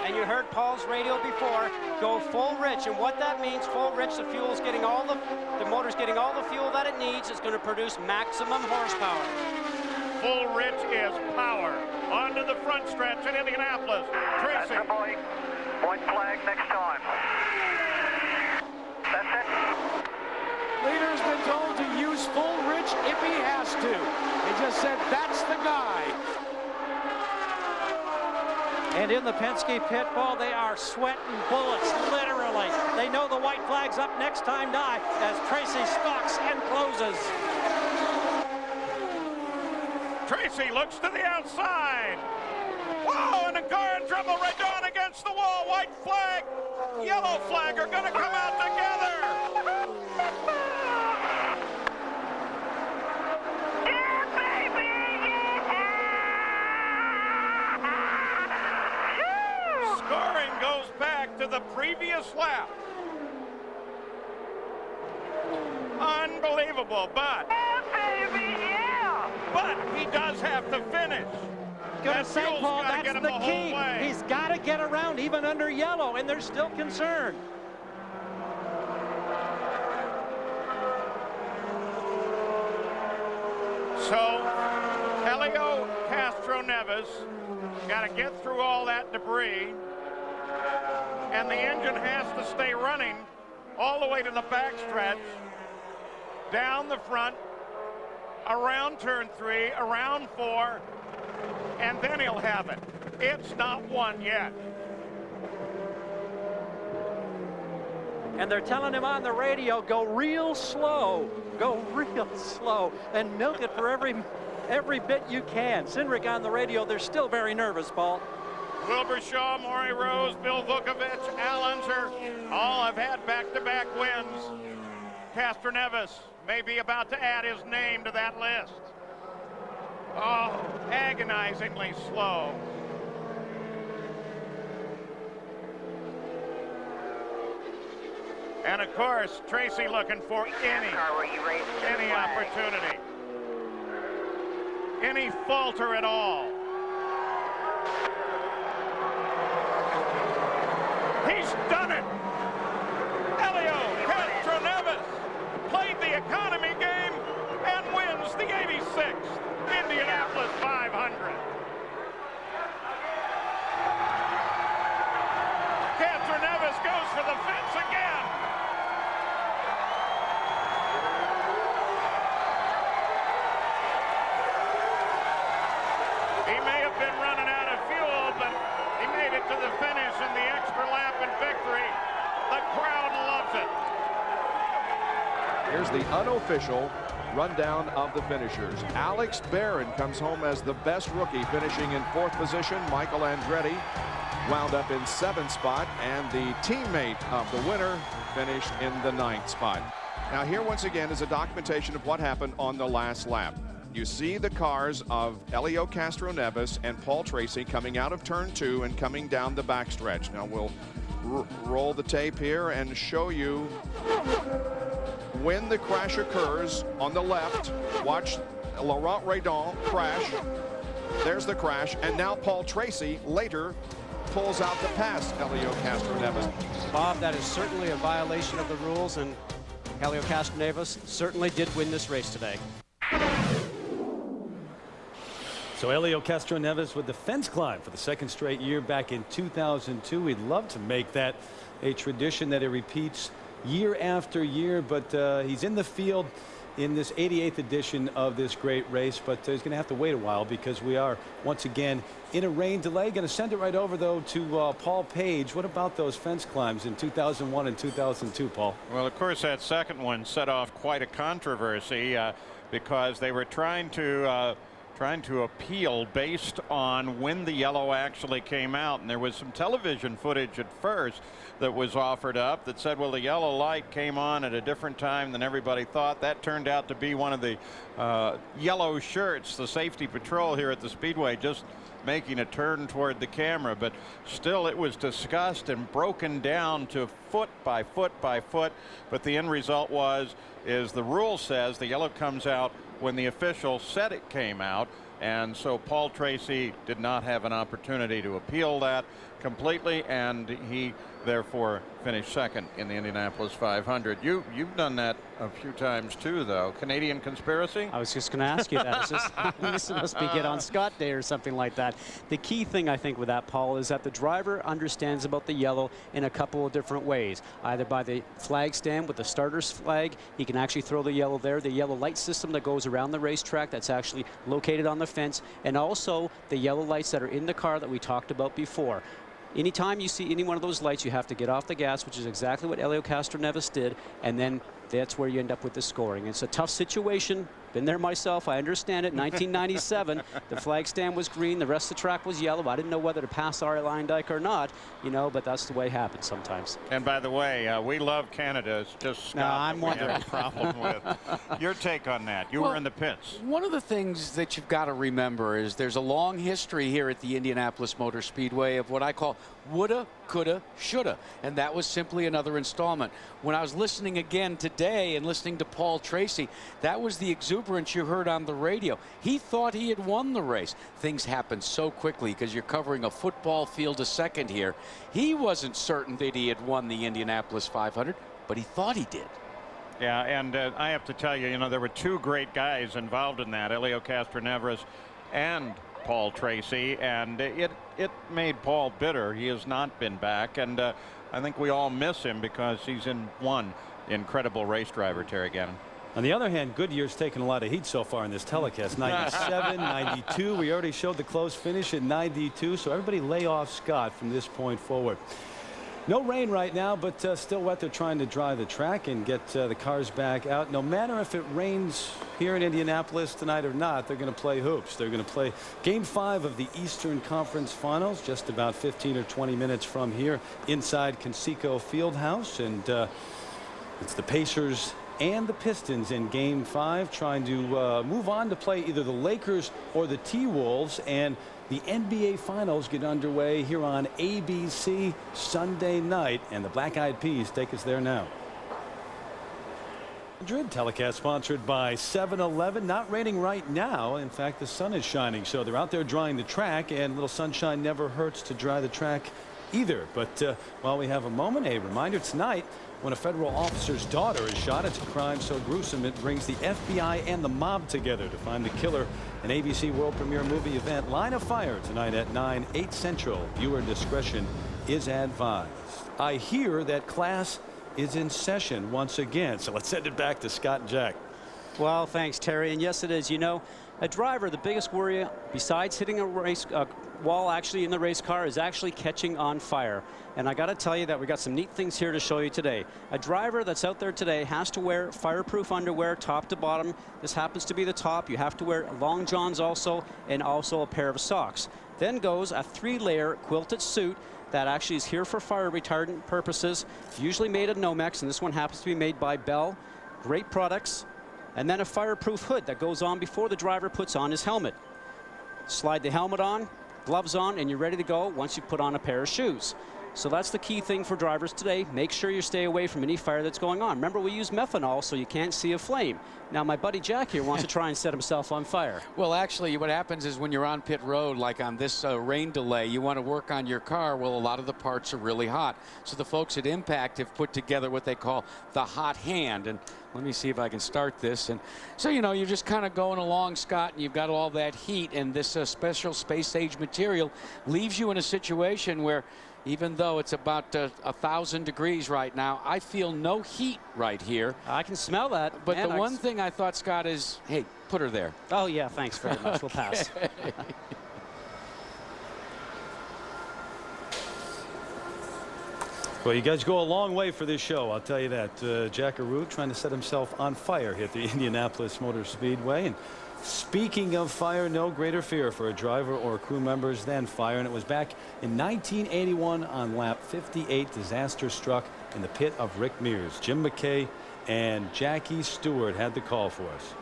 And you heard Paul's radio before, go full rich, and what that means, full rich, the fuel's getting all the motor's getting all the fuel that it needs. It's going to produce maximum horsepower. Full rich is power. Onto the front stretch in Indianapolis. Tracy. Point flag next time. That's it. Leader's been told to use full rich if he has to. He just said that's the guy. And in the Penske pit, Paul, they are sweating bullets, literally. They know the white flag's up next time die as Tracy stalks and closes. Tracy looks to the outside. Whoa, and the car in trouble. Right on against the wall. White flag, yellow flag are going to come out together. Scoring goes back to the previous lap. Unbelievable, but he does have to finish. Gonna say, Paul, that's the key. He's got to get around even under yellow, and they're still concerned. So, Helio Castroneves got to get through all that debris, and the engine has to stay running all the way to the backstretch, down the front, around turn 3, around 4, and then he'll have it. It's not won yet. And they're telling him on the radio, go real slow, and milk it for every bit you can. Cindric on the radio, they're still very nervous, Paul. Wilbur Shaw, Maury Rose, Bill Vukovich, Al Unser, all have had back-to-back wins. Castroneves may be about to add his name to that list. Oh, agonizingly slow. And of course, Tracy looking for any opportunity, any falter at all. He's done it. Helio Castroneves played the economy game and wins the 86th Indianapolis 500. Castroneves goes for the fence again. He may have been running out of fuel, but he made it to the finish in the extra lap and victory. The crowd loves it. Here's the unofficial rundown of the finishers. Alex Barron comes home as the best rookie, finishing in 4th position. Michael Andretti wound up in 7th spot, and the teammate of the winner finished in the 9th spot. Now here once again is a documentation of what happened on the last lap. You see the cars of Helio Castroneves and Paul Tracy coming out of turn 2 and coming down the backstretch. Now we'll roll the tape here and show you when the crash occurs. On the left, watch Laurent Redon crash. There's the crash, and now Paul Tracy later pulls out to pass Helio Castroneves. Bob, that is certainly a violation of the rules, and Helio Castroneves certainly did win this race today. So Helio Castroneves with the fence climb for the 2nd straight year back in 2002. We'd love to make that a tradition that it repeats year after year, but he's in the field in this 88th edition of this great race, but he's going to have to wait a while because we are once again in a rain delay. Going to send it right over though to Paul Page. What about those fence climbs in 2001 and 2002, Paul? Well, of course, that second one set off quite a controversy because they were trying to appeal based on when the yellow actually came out, and there was some television footage at first that was offered up that said, well, the yellow light came on at a different time than everybody thought. That turned out to be one of the yellow shirts the safety patrol here at the Speedway just making a turn toward the camera, but still it was discussed and broken down to foot by foot by foot. But the end result is the rule says the yellow comes out when the official said it came out, and so Paul Tracy did not have an opportunity to appeal that completely, and he therefore finished second in the Indianapolis 500. You've done that a few times too, though. Canadian conspiracy? I was just going to ask you that. This must be Get on Scott Day or something like that. The key thing, I think, with that, Paul, is that the driver understands about the yellow in a couple of different ways. Either by the flag stand with the starter's flag, he can actually throw the yellow there. The yellow light system that goes around the racetrack that's actually located on the fence, and also the yellow lights that are in the car that we talked about before. Anytime you see any one of those lights, you have to get off the gas, which is exactly what Helio Castroneves did, and then that's where you end up with the scoring. It's a tough situation. Been there myself. I understand it. 1997, the flag stand was green. The rest of the track was yellow. I didn't know whether to pass Arie Luyendyk or not, you know, but that's the way it happens sometimes. And by the way, we love Canada. It's just Scott I'm that we wondering. have a problem with. Your take on that? You were in the pits. One of the things that you've got to remember is there's a long history here at the Indianapolis Motor Speedway of what I call woulda, coulda, shoulda, and that was simply another installment. When I was listening again today and listening to Paul Tracy, that was the exuberance you heard on the radio. He thought he had won the race. Things happen so quickly because you're covering a football field a second here. He wasn't certain that he had won the Indianapolis 500, but he thought he did. Yeah, and I have to tell you, you know, there were two great guys involved in that, Helio Castroneves and Paul Tracy, and it made Paul bitter. He has not been back, and I think we all miss him because he's in one incredible race driver, Terry Gannon. On the other hand, Goodyear's taken a lot of heat so far in this telecast. 97, 92. We already showed the close finish at 92, so everybody lay off Scott from this point forward. No rain right now, but still wet. They're trying to dry the track and get the cars back out. No matter if it rains here in Indianapolis tonight or not, they're going to play hoops. They're going to play Game 5 of the Eastern Conference Finals, just about 15 or 20 minutes from here inside Conseco Fieldhouse. And it's the Pacers and the Pistons in Game 5 trying to move on to play either the Lakers or the T-Wolves. And the NBA Finals get underway here on ABC Sunday night, and the Black Eyed Peas take us there now. Telecast sponsored by 7-Eleven. Not raining right now. In fact, the sun is shining, so they're out there drying the track, and a little sunshine never hurts to dry the track either. But while we have a moment, a reminder tonight, when a federal officer's daughter is shot, it's a crime so gruesome it brings the FBI and the mob together to find the killer. An ABC world premiere movie event, Line of Fire, tonight at 9, 8 Central. Viewer discretion is advised. I hear that class is in session once again, so let's send it back to Scott and Jack. Well, thanks, Terry. And yes, it is. You know, a driver, the biggest worry, besides hitting a race wall actually in the race car, is actually catching on fire. And I got to tell you that we got some neat things here to show you today. A driver that's out there today has to wear fireproof underwear top to bottom. This happens to be the top. You have to wear long johns also, and also a pair of socks. Then goes a 3-layer quilted suit that actually is here for fire retardant purposes, usually made of Nomex, and this one happens to be made by Bell. Great products. And then a fireproof hood that goes on before the driver puts on his helmet. Slide the helmet on, gloves on, and you're ready to go once you put on a pair of shoes. So that's the key thing for drivers today. Make sure you stay away from any fire that's going on. Remember, we use methanol so you can't see a flame. Now, my buddy Jack here wants to try and set himself on fire. Well, actually, what happens is when you're on pit road, like on this rain delay, you want to work on your car. Well, a lot of the parts are really hot. So the folks at Impact have put together what they call the hot hand. And let me see if I can start this. And so, you know, you're just kind of going along, Scott, and you've got all that heat. And this special space-age material leaves you in a situation where, even though it's about 1,000 degrees right now, I feel no heat right here. I can smell that. But Man, the one thing I thought, Scott, is, hey, put her there. Oh, yeah, thanks very much. We'll pass. Well, you guys go a long way for this show, I'll tell you that. Jack Arute trying to set himself on fire here at the Indianapolis Motor Speedway. And speaking of fire, no greater fear for a driver or crew members than fire. And it was back in 1981 on lap 58. Disaster struck in the pit of Rick Mears. Jim McKay and Jackie Stewart had the call for us.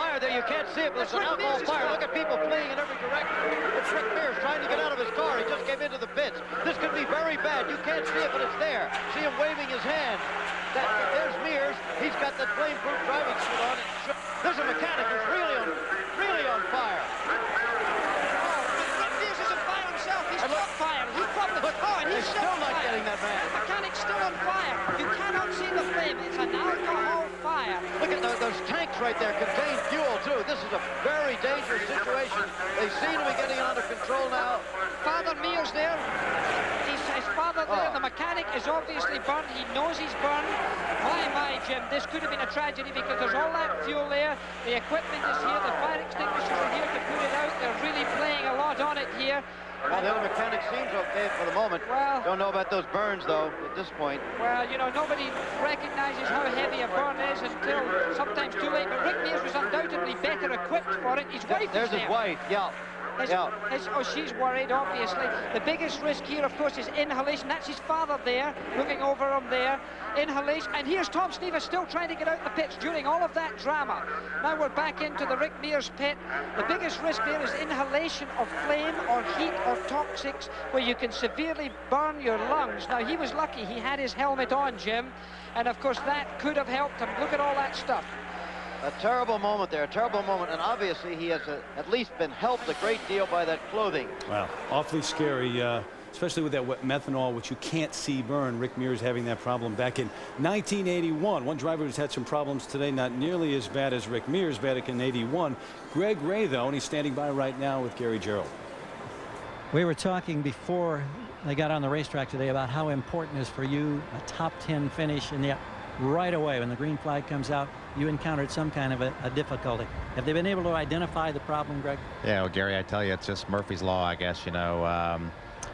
fire there. You can't see it, but it's an outlaw fire. Look at people fleeing in every direction. It's Rick Mears trying to get out of his car. He just came into the pits. This could be very bad. You can't see it, but it's there. See him waving his hand. There's Mears. He's got that flame-proof driving suit on. There's a mechanic who's really on fire. Rick Mears is on fire himself. He's on fire. He dropped the car and he's still not getting that man. The mechanic's still on fire. You cannot see the flame. It's an alcohol fire. Look at those tanks right there contain fuel, too. This is a very dangerous situation. They seem to be getting it under control now. Father Mears there. His father there. The mechanic is obviously burned. He knows he's burned. My, Jim, this could have been a tragedy because there's all that fuel there. The equipment is here. The fire extinguishers are here to put it out. They're really playing a lot on it here. Well, the other mechanic seems okay for the moment. Well, don't know about those burns, though, at this point. Well, you know, nobody recognizes how heavy a burn is until sometimes too late. But Rick Mears was undoubtedly better equipped for it. His wife There's is there. his wife, yeah. Oh, she's worried, obviously. The biggest risk here, of course, is inhalation. That's his father there, looking over him there. Inhalation. And here's Tom Sneva still trying to get out the pits during all of that drama. Now we're back into the Rick Mears pit. The biggest risk there is inhalation of flame or heat or toxics where you can severely burn your lungs. Now, he was lucky. He had his helmet on, Jim. And, of course, that could have helped him. Look at all that stuff. A terrible moment there, a terrible moment, and obviously he has at least been helped a great deal by that clothing. Wow, awfully scary, especially with that wet methanol, which you can't see burn. Rick Mears having that problem back in 1981. One driver who's had some problems today, not nearly as bad as Rick Mears back in 81. Greg Ray, though, and he's standing by right now with Gary Gerald. We were talking before they got on the racetrack today about how important it is for you a top 10 finish in the right away when the green flag comes out. You encountered some kind of a difficulty. Have they been able to identify the problem, Greg? Yeah, well, Gary, I tell you, it's just Murphy's Law, I guess. You know,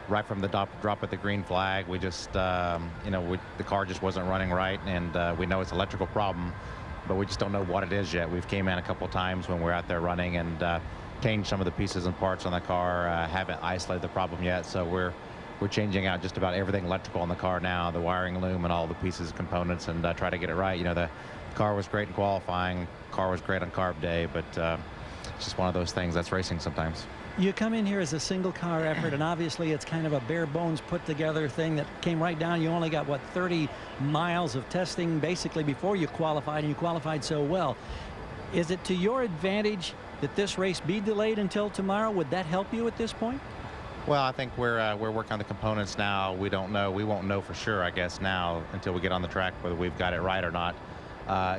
right from the drop of the green flag, we just, you know, the car just wasn't running right, and we know it's an electrical problem, but we just don't know what it is yet. We've came in a couple times when we're out there running and changed some of the pieces and parts on the car. Haven't isolated the problem yet, so we're changing out just about everything electrical in the car now, the wiring loom and all the pieces and components, and try to get it right. You know, the car was great in qualifying, car was great on carb day, but it's just one of those things that's racing sometimes. You come in here as a single car effort, and obviously it's kind of a bare bones put together thing that came right down. You only got, what, 30 miles of testing basically before you qualified, and you qualified so well. Is it to your advantage that this race be delayed until tomorrow? Would that help you at this point? Well, I think we're working on the components now. We don't know. We won't know for sure, I guess, now until we get on the track whether we've got it right or not.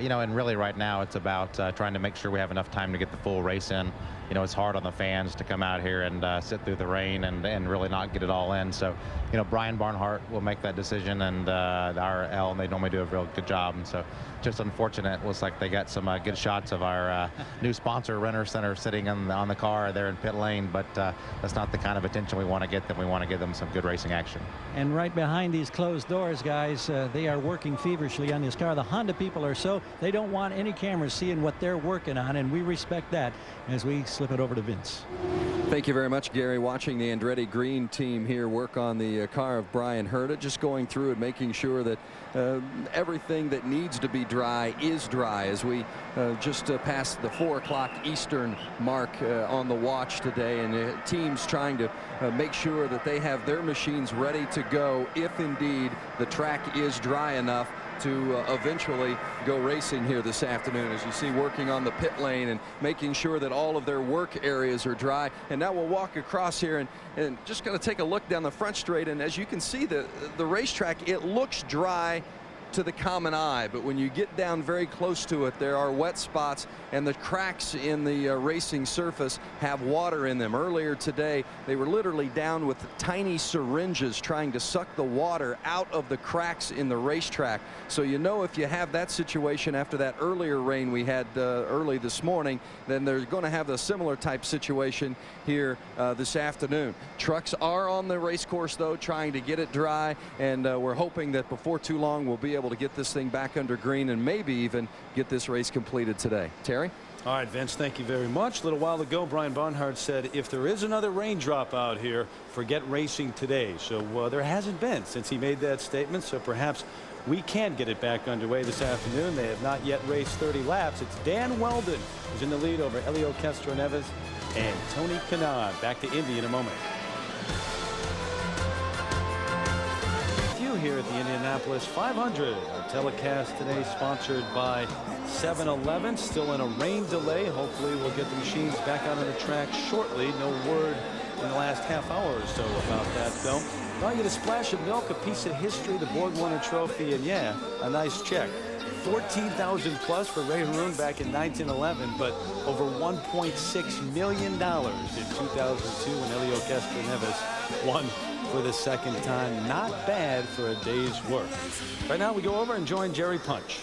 You know, and really right now it's about trying to make sure we have enough time to get the full race in. You know, it's hard on the fans to come out here and sit through the rain and really not get it all in. So, you know, Brian Barnhart will make that decision, and our L, and they normally do a real good job. And so just unfortunate. It looks like they got some good shots of our new sponsor, Renner Center, sitting on the car there in pit lane, but that's not the kind of attention we want to get them. We want to give them some good racing action. And right behind these closed doors, guys, they are working feverishly on this car. The Honda people are they don't want any cameras seeing what they're working on, and we respect that as we slip it over to Vince. Thank you very much, Gary. Watching the Andretti Green team here work on the car of Brian Herta, just going through and making sure that everything that needs to be dry is dry as we just passed the 4 o'clock Eastern mark on the watch today, and teams trying to make sure that they have their machines ready to go if indeed the track is dry enough to eventually go racing here this afternoon. As you see, working on the pit lane and making sure that all of their work areas are dry. And now we'll walk across here and just going to take a look down the front straight, and as you can see, the racetrack, it looks dry to the common eye, but when you get down very close to it, there are wet spots, and the cracks in the racing surface have water in them. Earlier today, they were literally down with tiny syringes trying to suck the water out of the cracks in the racetrack. So you know, if you have that situation after that earlier rain we had early this morning, then they're going to have a similar type situation here this afternoon. Trucks are on the race course, though, trying to get it dry, and we're hoping that before too long we'll be able to get this thing back under green and maybe even get this race completed today. Terry? All right, Vince, thank you very much. A little while ago, Brian Barnhart said if there is another raindrop out here, forget racing today. So there hasn't been since he made that statement. So perhaps we can get it back underway this afternoon. They have not yet raced 30 laps. It's Dan Weldon who's in the lead over Helio Castroneves and Tony Kanaan. Back to Indy in a moment. Here at the Indianapolis 500. Our telecast today sponsored by 7-Eleven. Still in a rain delay. Hopefully we'll get the machines back out on the track shortly. No word in the last half hour or so about that, though. I'll get a splash of milk, a piece of history, the Borg-Warner Trophy, and yeah, a nice check. 14,000 plus for Ray Haroon back in 1911, but over $1.6 million in 2002 when Helio Castroneves won for the second time. Not bad for a day's work. Right now we go over and join Jerry Punch.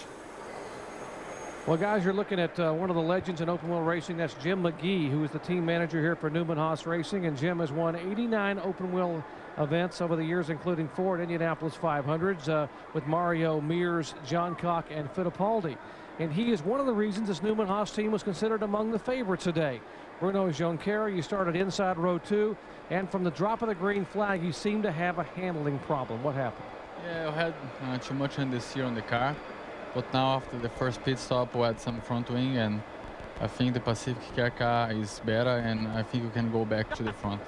Well, guys, you're looking at one of the legends in open wheel racing. That's Jim McGee, who is the team manager here for Newman Haas Racing. And Jim has won 89 open wheel events over the years, including 4 at Indianapolis 500s with Mario, Mears, John Cock, and Fittipaldi. And he is one of the reasons this Newman Haas team was considered among the favorites today. Bruno Junqueira, you started inside row 2, and from the drop of the green flag, you seem to have a handling problem. What happened? Yeah, I had too much understeer on the car, but now after the first pit stop, we had some front wing, and I think the Pacific Care car is better, and I think we can go back to the front.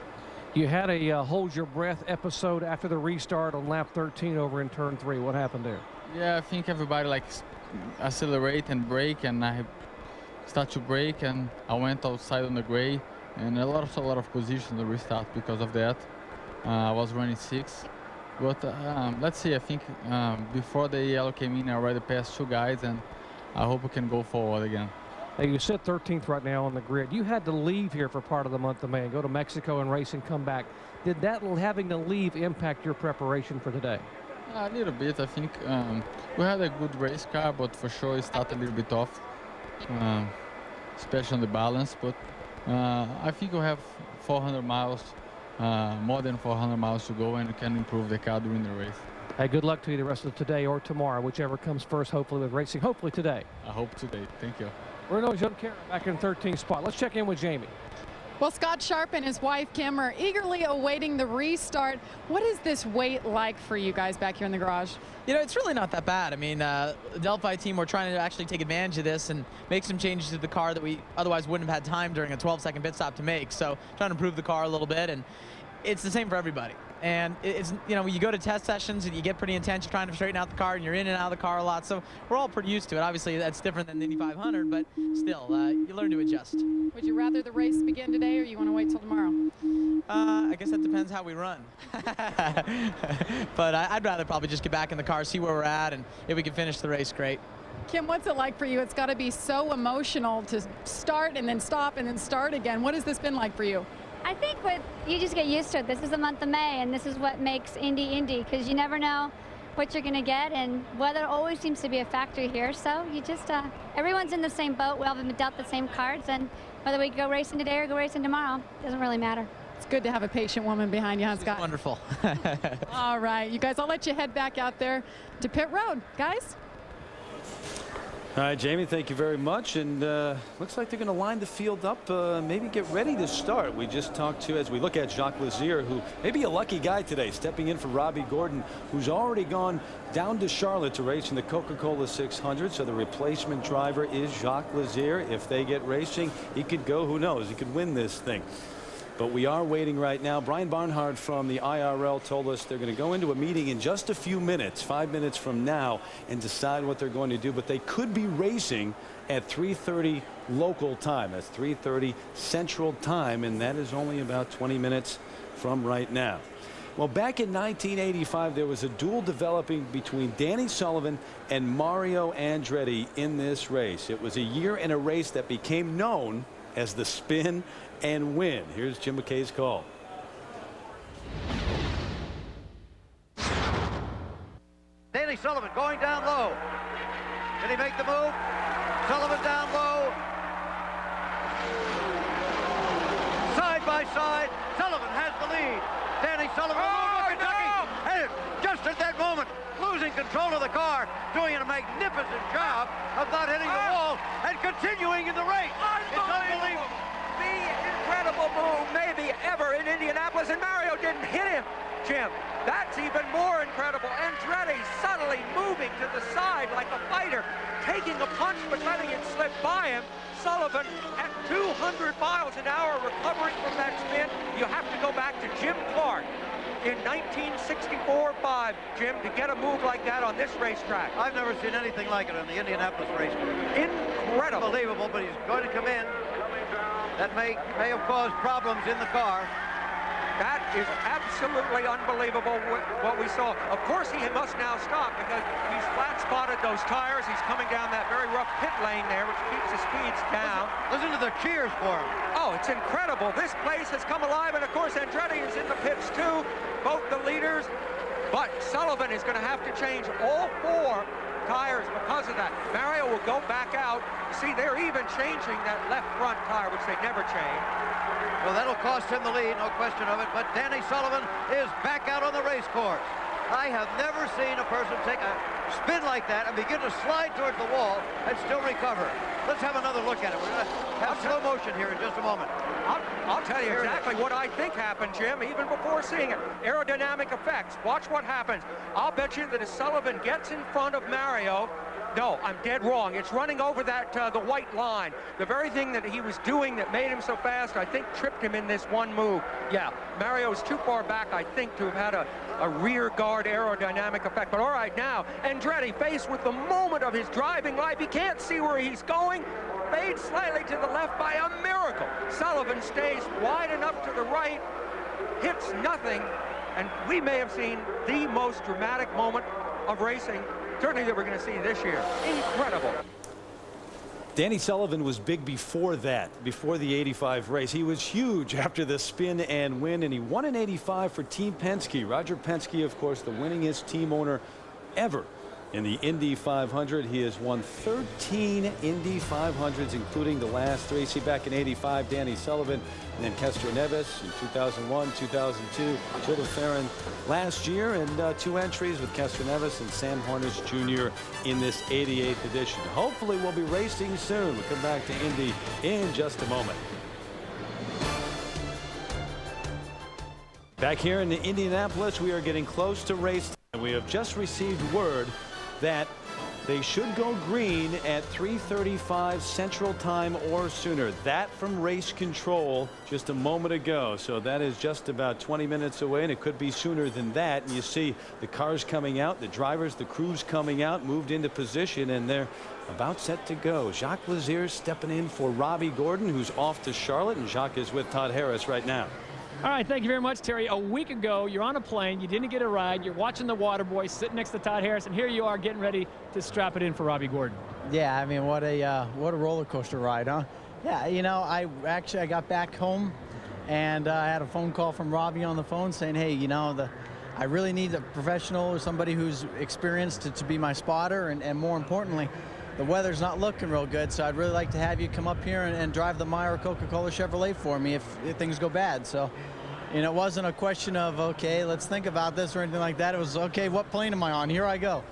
You had a hold your breath episode after the restart on lap 13 over in turn 3. What happened there? Yeah, I think everybody like accelerate and brake, and I start to brake, and I went outside on the gray, and a lot of position to restart because of that. I was running 6, but let's see. I think before the yellow came in, I already passed 2 guys, and I hope we can go forward again. Now, you sit 13th right now on the grid. You had to leave here for part of the month of May and go to Mexico and race and come back. Did that having to leave impact your preparation for today? A little bit. I think we had a good race car, but for sure it started a little bit off, especially on the balance. But I think we have 400 miles, more than 400 miles to go, and we can improve the car during the race. Hey, good luck to you the rest of today or tomorrow, whichever comes first, hopefully with racing. Hopefully today. I hope today. Thank you. Bruno Junqueira back in 13th spot. Let's check in with Jamie. Well, Scott Sharp and his wife Kim are eagerly awaiting the restart. What is this wait like for you guys back here in the garage? You know, it's really not that bad. I mean, the Delphi team, we're trying to actually take advantage of this and make some changes to the car that we otherwise wouldn't have had time during a 12-second pit stop to make. So trying to improve the car a little bit, and it's the same for everybody. And it's, you know, you go to test sessions and you get pretty intense, you're trying to straighten out the car, and you're in and out of the car a lot. So we're all pretty used to it. Obviously, that's different than the Indy 500, but still, you learn to adjust. Would you rather the race begin today, or you want to wait till tomorrow? I guess that depends how we run. But I'd rather probably just get back in the car, see where we're at, and if we can finish the race, great. Kim, what's it like for you? It's got to be so emotional to start and then stop and then start again. What has this been like for you? I think you just get used to it. This is the month of May, and this is what makes Indy, because you never know what you're going to get, and weather always seems to be a factor here. So you just, everyone's in the same boat. We all have been dealt the same cards, and whether we go racing today or go racing tomorrow, doesn't really matter. It's good to have a patient woman behind you, huh, Scott? Wonderful. All right, you guys, I'll let you head back out there to pit road, guys. All right, Jamie, thank you very much. And looks like they're going to line the field up, maybe get ready to start. We just talked to, as we look at Jacques Lazier, who may be a lucky guy today, stepping in for Robbie Gordon, who's already gone down to Charlotte to race in the Coca-Cola 600. So the replacement driver is Jacques Lazier. If they get racing, he could go, who knows, he could win this thing. But we are waiting right now. Brian Barnhart from the IRL told us they're going to go into a meeting in just a few minutes, 5 minutes from now, and decide what they're going to do. But they could be racing at 3:30 local time. That's 3:30 Central Time, and that is only about 20 minutes from right now. Well, back in 1985, there was a duel developing between Danny Sullivan and Mario Andretti in this race. It was a year in a race that became known as the Spin and Win. Here's Jim McKay's call. Danny Sullivan going down low. Can he make the move? Sullivan down low. Side by side, Sullivan has the lead. Danny Sullivan, and just at that moment, losing control of the car, doing a magnificent job of not hitting the wall and continuing in the race. It's unbelievable. The incredible move maybe ever in Indianapolis, and Mario didn't hit him. Jim, that's even more incredible. Andretti subtly moving to the side like a fighter, taking a punch but letting it slip by him. Sullivan at 200 miles an hour recovering from that spin. You have to go back to Jim Clark in 1964-5, Jim, to get a move like that on this racetrack. I've never seen anything like it on the Indianapolis racetrack. Incredible. Unbelievable, but he's going to come in. That may have caused problems in the car. That is absolutely unbelievable what we saw. Of course, he must now stop because he's flat-spotted those tires. He's coming down that very rough pit lane there, which keeps the speeds down. Listen to the cheers for him. Oh, it's incredible. This place has come alive, and of course, Andretti is in the pits too, both the leaders. But Sullivan is going to have to change all 4 tires because of that. Mario will go back out. You see, they're even changing that left front tire, which they never change. Well, that'll cost him the lead, no question of it. But Danny Sullivan is back out on the race course. I have never seen a person take a spin like that and begin to slide towards the wall and still recover. Let's have another look at it. We're going to have slow motion here in just a moment. I'll tell you exactly what I think happened, Jim, even before seeing it. Aerodynamic effects. Watch what happens. I'll bet you that as Sullivan gets in front of Mario, no, I'm dead wrong. It's running over that the white line. The very thing that he was doing that made him so fast, I think, tripped him in this one move. Yeah, Mario's too far back, I think, to have had a rear guard aerodynamic effect. But all right, now, Andretti faced with the moment of his driving life. He can't see where he's going. Fades slightly to the left by a miracle. Sullivan stays wide enough to the right, hits nothing, and we may have seen the most dramatic moment of racing, certainly that we're going to see this year. Incredible. Danny Sullivan was big before that, before the 85 race. He was huge after the spin and win, and he won in 85 for Team Penske. Roger Penske, of course, the winningest team owner ever in the Indy 500. He has won 13 Indy 500s, including the last 3. See, back in 85, Danny Sullivan, and then Castroneves in 2001, 2002, Gil de Ferran last year, and 2 entries with Castroneves and Sam Hornish Jr. in this 88th edition. Hopefully we'll be racing soon. We'll come back to Indy in just a moment. Back here in Indianapolis, we are getting close to race time. We have just received word that they should go green at 3:35 Central Time or sooner. That from race control just a moment ago. So that is just about 20 minutes away, and it could be sooner than that. And you see the cars coming out, the drivers, the crews coming out, moved into position, and they're about set to go. Jacques Lazier stepping in for Robbie Gordon, who's off to Charlotte, and Jacques is with Todd Harris right now. All right, thank you very much, Terry. A week ago, you're on a plane, you didn't get a ride, you're watching the Water Boys sitting next to Todd Harris, and here you are getting ready to strap it in for Robbie Gordon. Yeah, I mean, what a roller coaster ride, huh? Yeah, you know, I got back home, and I had a phone call from Robbie on the phone saying, hey, you know, I really need a professional or somebody who's experienced to be my spotter, and more importantly, the weather's not looking real good, so I'd really like to have you come up here and drive the Meyer Coca-Cola Chevrolet for me if things go bad. So, you know, it wasn't a question of, okay, let's think about this or anything like that. It was, okay, what plane am I on? Here I go.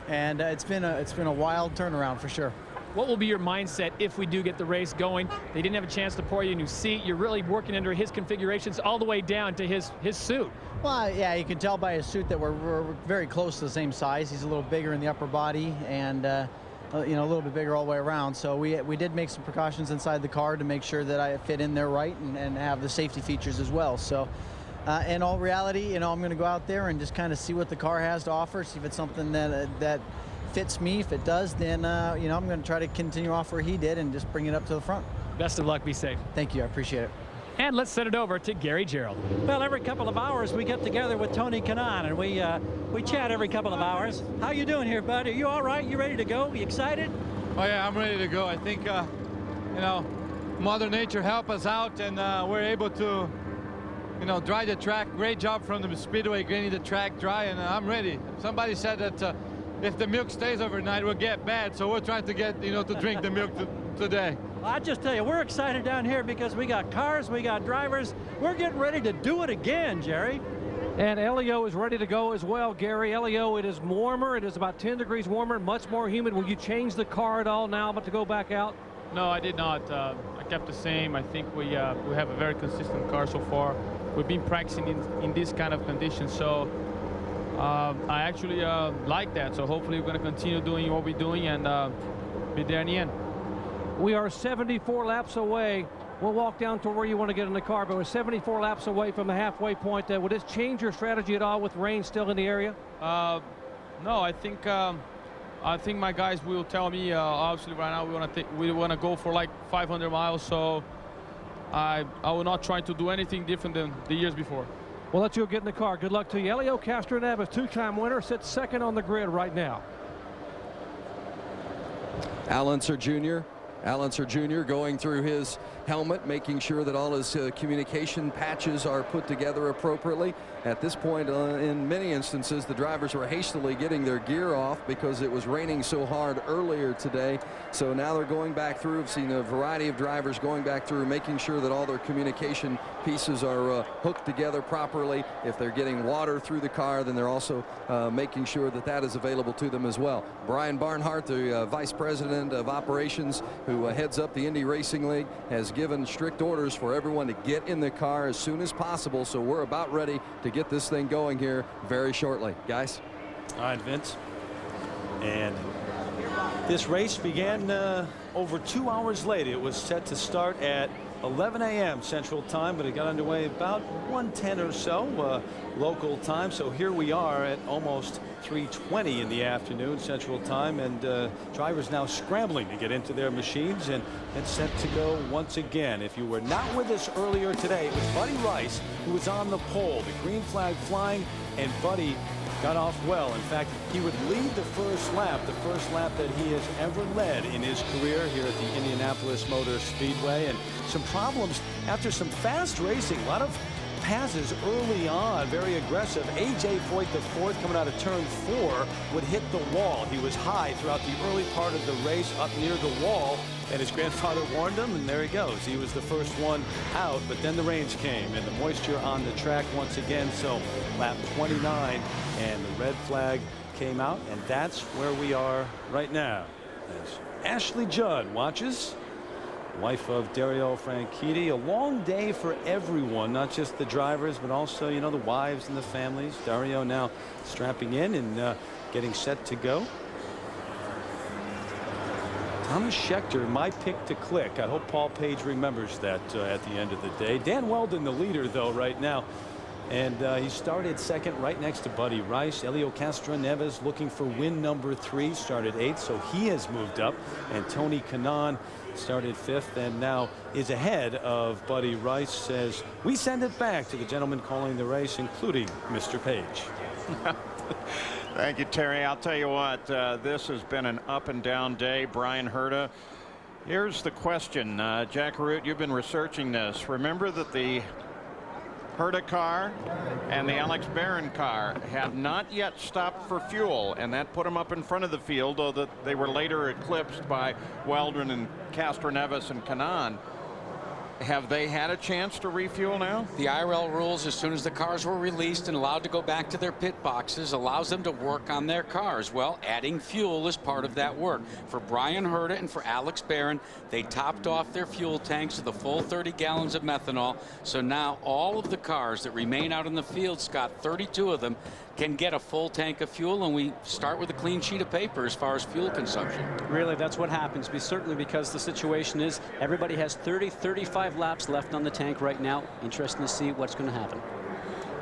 And it's been a wild turnaround for sure. What will be your mindset if we do get the race going? They didn't have a chance to pour you a new seat. You're really working under his configurations all the way down to his suit. Well, yeah, you can tell by his suit that we're very close to the same size. He's a little bigger in the upper body, and you know, a little bit bigger all the way around. So we did make some precautions inside the car to make sure that I fit in there right and have the safety features as well. So in all reality, you know, I'm going to go out there and just kind of see what the car has to offer, see if it's something that fits me. If it does, then you know, I'm going to try to continue off where he did and just bring it up to the front. Best of luck. Be safe. Thank you. I appreciate it. And let's send it over to Gary Gerald. Well, every couple of hours we get together with Tony Kanaan, and we chat every couple of hours. How you doing here, bud? Are you all right? You ready to go? You excited? Oh yeah, I'm ready to go. I think you know, Mother Nature helped us out, and we're able to, you know, dry the track. Great job from the speedway getting the track dry, and I'm ready. Somebody said that if the milk stays overnight, we'll get bad. So we're trying to get, you know, to drink the milk today. Well, I just tell you, we're excited down here because we got cars, we got drivers. We're getting ready to do it again, Jerry. And Elio is ready to go as well, Gary. Elio, it is warmer. It is about 10 degrees warmer, much more humid. Will you change the car at all now but to go back out? No, I did not. I kept the same. I think we have a very consistent car so far. We've been practicing in this kind of conditions, so I actually like that. So hopefully we're going to continue doing what we're doing and be there in the end. We are 74 laps away. We'll walk down to where you want to get in the car, but we're 74 laps away from the halfway point. Would this change your strategy at all with rain still in the area? No, I think my guys will tell me. Obviously, right now we want to go for like 500 miles. So I will not try to do anything different than the years before. We'll let you get in the car. Good luck to you. Helio Castroneves, two-time winner, sits second on the grid right now. Al Unser Jr. going through his helmet, making sure that all his communication patches are put together appropriately. At this point, in many instances, the drivers were hastily getting their gear off because it was raining so hard earlier today. So now they're going back through. I've seen a variety of drivers going back through, making sure that all their communication pieces are hooked together properly. If they're getting water through the car, then they're also making sure that that is available to them as well. Brian Barnhart, the Vice President of Operations, who heads up the Indy Racing League, has given strict orders for everyone to get in the car as soon as possible. So we're about ready to get this thing going here very shortly. Guys. All right, Vince. And this race began over 2 hours late. It was set to start at 11 a.m. Central Time, but it got underway about 1:10 or so local time. So here we are at almost 3:20 in the afternoon Central Time, and drivers now scrambling to get into their machines and set to go once again. If you were not with us earlier today, it was Buddy Rice who was on the pole, the green flag flying, and Buddy got off well. In fact, he would lead the first lap that he has ever led in his career here at the Indianapolis Motor Speedway. And some problems after some fast racing, a lot of passes early on, very aggressive. A.J. Foyt IV coming out of turn 4 would hit the wall. He was high throughout the early part of the race up near the wall, and his grandfather warned him, and there he goes. He was the first one out, but then the rains came and the moisture on the track once again. So lap 29 and the red flag came out, and that's where we are right now. As Ashley Judd watches, wife of Dario Franchitti. A long day for everyone, not just the drivers, but also, you know, the wives and the families. Dario now strapping in and getting set to go. Thomas Scheckter, my pick to click. I hope Paul Page remembers that at the end of the day. Dan Weldon, the leader, though, right now. And he started second right next to Buddy Rice. Helio Castroneves looking for win number 3, started 8th, so he has moved up. And Tony Kanaan started 5th and now is ahead of Buddy Rice. Says we send it back to the gentleman calling the race, including Mr. Page. Thank you, Terry. I'll tell you what, this has been an up and down day. Brian Herta, here's the question. Jack Root, you've been researching this. Remember that the Herta car and the Alex Barron car have not yet stopped for fuel, and that put them up in front of the field, though that they were later eclipsed by Weldon and Castroneves and Kanaan. Have they had a chance to refuel now? The IRL rules, as soon as the cars were released and allowed to go back to their pit boxes, allows them to work on their cars. Well, adding fuel is part of that work. For Brian Herta and for Alex Barron, they topped off their fuel tanks to the full 30 gallons of methanol. So now all of the cars that remain out in the field, Scott, 32 of them, can get a full tank of fuel, and we start with a clean sheet of paper as far as fuel consumption. Really, that's what happens. Certainly because the situation is everybody has 35 laps left on the tank right now. Interesting to see what's going to happen.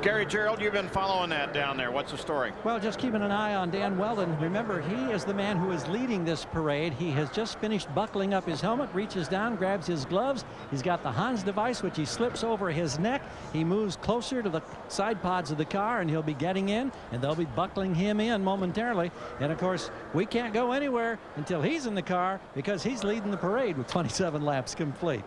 Gary Gerald, you've been following that down there. What's the story? Well, just keeping an eye on Dan Weldon. Remember, he is the man who is leading this parade. He has just finished buckling up his helmet, reaches down, grabs his gloves. He's got the Hans device, which he slips over his neck. He moves closer to the side pods of the car, and he'll be getting in, and they'll be buckling him in momentarily. And, of course, we can't go anywhere until he's in the car because he's leading the parade with 27 laps complete.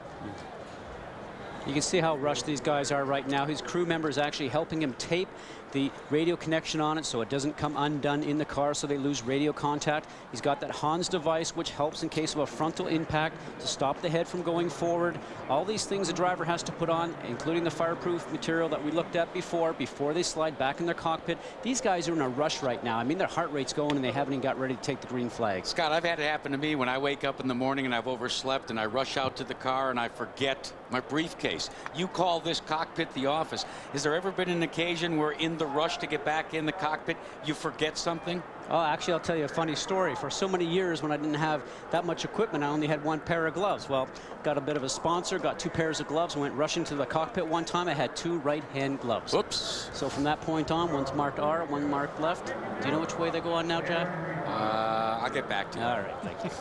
You can see how rushed these guys are right now. His crew members actually helping him tape the radio connection on it so it doesn't come undone in the car so they lose radio contact. He's got that Hans device which helps in case of a frontal impact to stop the head from going forward. All these things a driver has to put on, including the fireproof material that we looked at before they slide back in their cockpit. These guys are in a rush right now. I mean, their heart rate's going and they haven't even got ready to take the green flag. Scott, I've had it happen to me when I wake up in the morning and I've overslept and I rush out to the car and I forget my briefcase. You call this cockpit the office. Has there ever been an occasion where in the rush to get back in the cockpit you forget something? Oh, actually, I'll tell you a funny story. For so many years when I didn't have that much equipment, I only had one pair of gloves. Well, got a bit of a sponsor, got 2 pairs of gloves, went rushing to the cockpit one time. I had 2 right-hand gloves. Whoops. So from that point on, one's marked R, one marked left. Do you know which way they go on now, Jack? I'll get back to you. All right, thank you.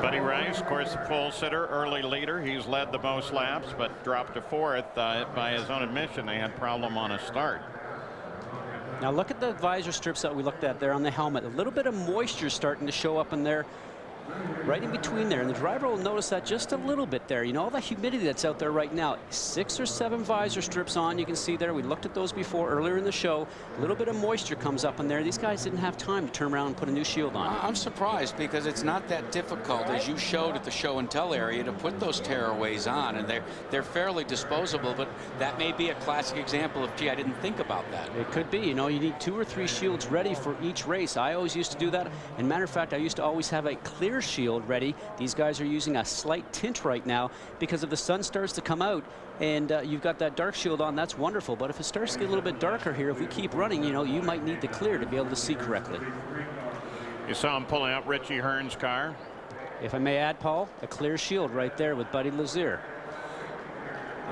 Buddy Rice, of course, the pole sitter, early leader. He's led the most laps, but dropped to 4th. By his own admission, they had problem on a start. Now look at the visor strips that we looked at there on the helmet. A little bit of moisture starting to show up in there, right in between there. And the driver will notice that just a little bit there. You know, all the humidity that's out there right now. 6 or 7 visor strips on. You can see there. We looked at those before earlier in the show. A little bit of moisture comes up in there. These guys didn't have time to turn around and put a new shield on. I'm surprised because it's not that difficult, as you showed at the show and tell area, to put those tearaways on, and they're fairly disposable. But that may be a classic example of, gee, I didn't think about that. It could be. You know, you need 2 or 3 shields ready for each race. I always used to do that. And matter of fact, I used to always have a clear shield ready. These guys are using a slight tint right now because if the sun starts to come out and you've got that dark shield on, that's wonderful. But if it starts to get a little bit darker here, if we keep running, you know, you might need the clear to be able to see correctly. You saw him pulling out Richie Hearn's car. If I may add, Paul, a clear shield right there with Buddy Lazier.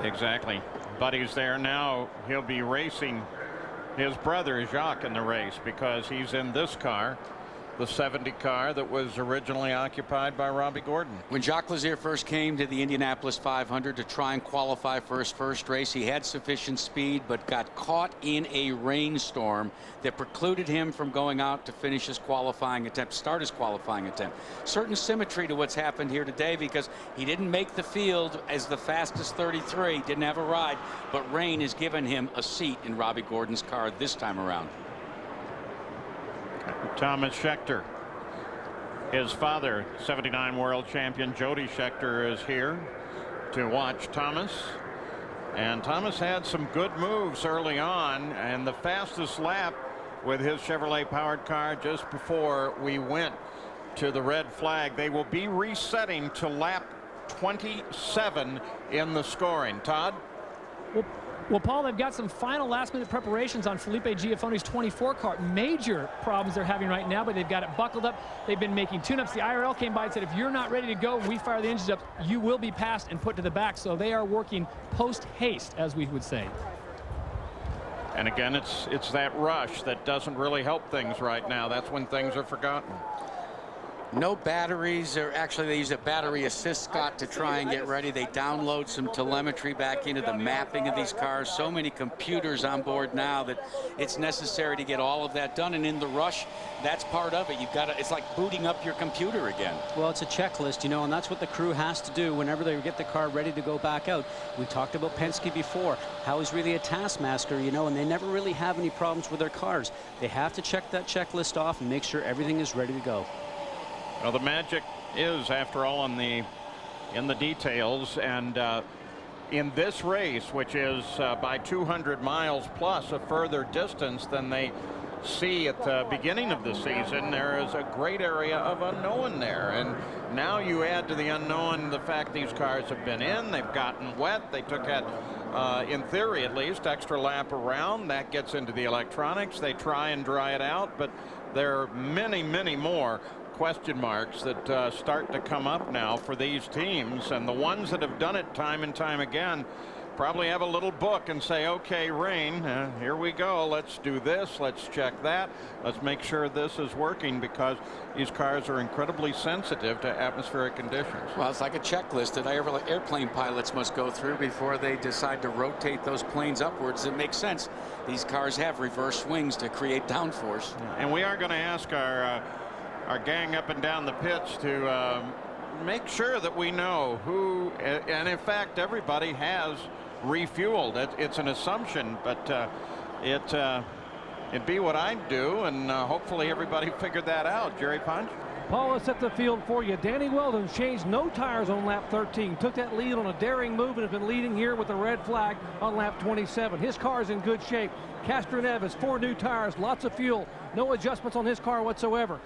Exactly. Buddy's there now. He'll be racing his brother Jacques in the race because he's in this car, the 70 car that was originally occupied by Robbie Gordon. When Jacques Lazier first came to the Indianapolis 500 to try and qualify for his first race, he had sufficient speed but got caught in a rainstorm that precluded him from going out to finish his qualifying attempt, start his qualifying attempt. Certain symmetry to what's happened here today because he didn't make the field as the fastest 33, didn't have a ride, but rain has given him a seat in Robbie Gordon's car this time around. Thomas Scheckter, his father, 79 world champion Jody Scheckter, is here to watch Thomas. And Thomas had some good moves early on, and the fastest lap with his Chevrolet powered car just before we went to the red flag. They will be resetting to lap 27 in the scoring. Todd? Well, Paul, they've got some final last-minute preparations on Felipe Giafoni's 24 car. Major problems they're having right now, but they've got it buckled up. They've been making tune-ups. The IRL came by and said, if you're not ready to go, we fire the engines up, you will be passed and put to the back. So they are working post-haste, as we would say. And again, it's that rush that doesn't really help things right now. That's when things are forgotten. No batteries, or actually they use a battery assist, Scott, to try and get ready. They download some telemetry back into the mapping of these cars. So many computers on board now that it's necessary to get all of that done. And in the rush, that's part of it. You've got to, it's like booting up your computer again. Well, it's a checklist, you know, and that's what the crew has to do whenever they get the car ready to go back out. We talked about Penske before, how he's really a taskmaster, you know, and they never really have any problems with their cars. They have to check that checklist off and make sure everything is ready to go. Well, the magic is, after all, in the details, and in this race, which is by 200 miles plus a further distance than they see at the beginning of the season, there is a great area of unknown there. And now you add to the unknown the fact these cars have been in, they've gotten wet, they took that, in theory at least, extra lap around. That gets into the electronics. They try and dry it out, but there are many, many more question marks that start to come up now for these teams, and the ones that have done it time and time again probably have a little book and say, okay, rain, here we go, let's do this, let's check that, let's make sure this is working, because these cars are incredibly sensitive to atmospheric conditions. Well, it's like a checklist that airplane pilots must go through before they decide to rotate those planes upwards. It makes sense. These cars have reverse wings to create downforce. And we are going to ask our gang up and down the pitch to make sure that we know who, and in fact everybody has refueled. It's an assumption, but it'd be what I'd do, and hopefully everybody figured that out. Jerry Punch? Paul has set the field for you. Danny Weldon changed no tires on lap 13. Took that lead on a daring move and has been leading here with the red flag on lap 27. His car is in good shape. Castor Neves, 4 new tires, lots of fuel. No adjustments on his car whatsoever.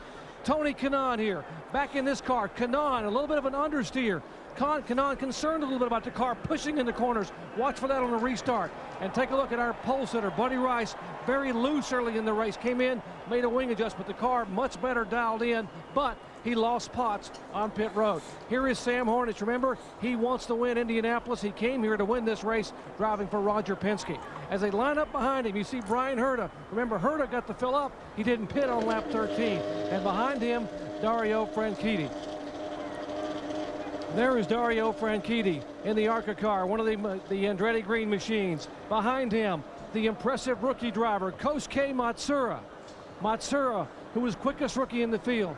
Tony Kanaan here, back in this car. Kanaan, a little bit of an understeer. Kanaan concerned a little bit about the car pushing in the corners. Watch for that on the restart. And take a look at our pole sitter, Buddy Rice, very loose early in the race. Came in, made a wing adjustment. The car much better dialed in, but he lost spots on pit road. Here is Sam Hornich. Remember, he wants to win Indianapolis. He came here to win this race, driving for Roger Penske. As they line up behind him, you see Brian Herta. Remember, Herta got to fill up. He didn't pit on lap 13. And behind him, Dario Franchitti. There is Dario Franchitti in the ARCA car, one of the Andretti Green machines. Behind him, the impressive rookie driver, Kosuke Matsura. Matsura, who was quickest rookie in the field.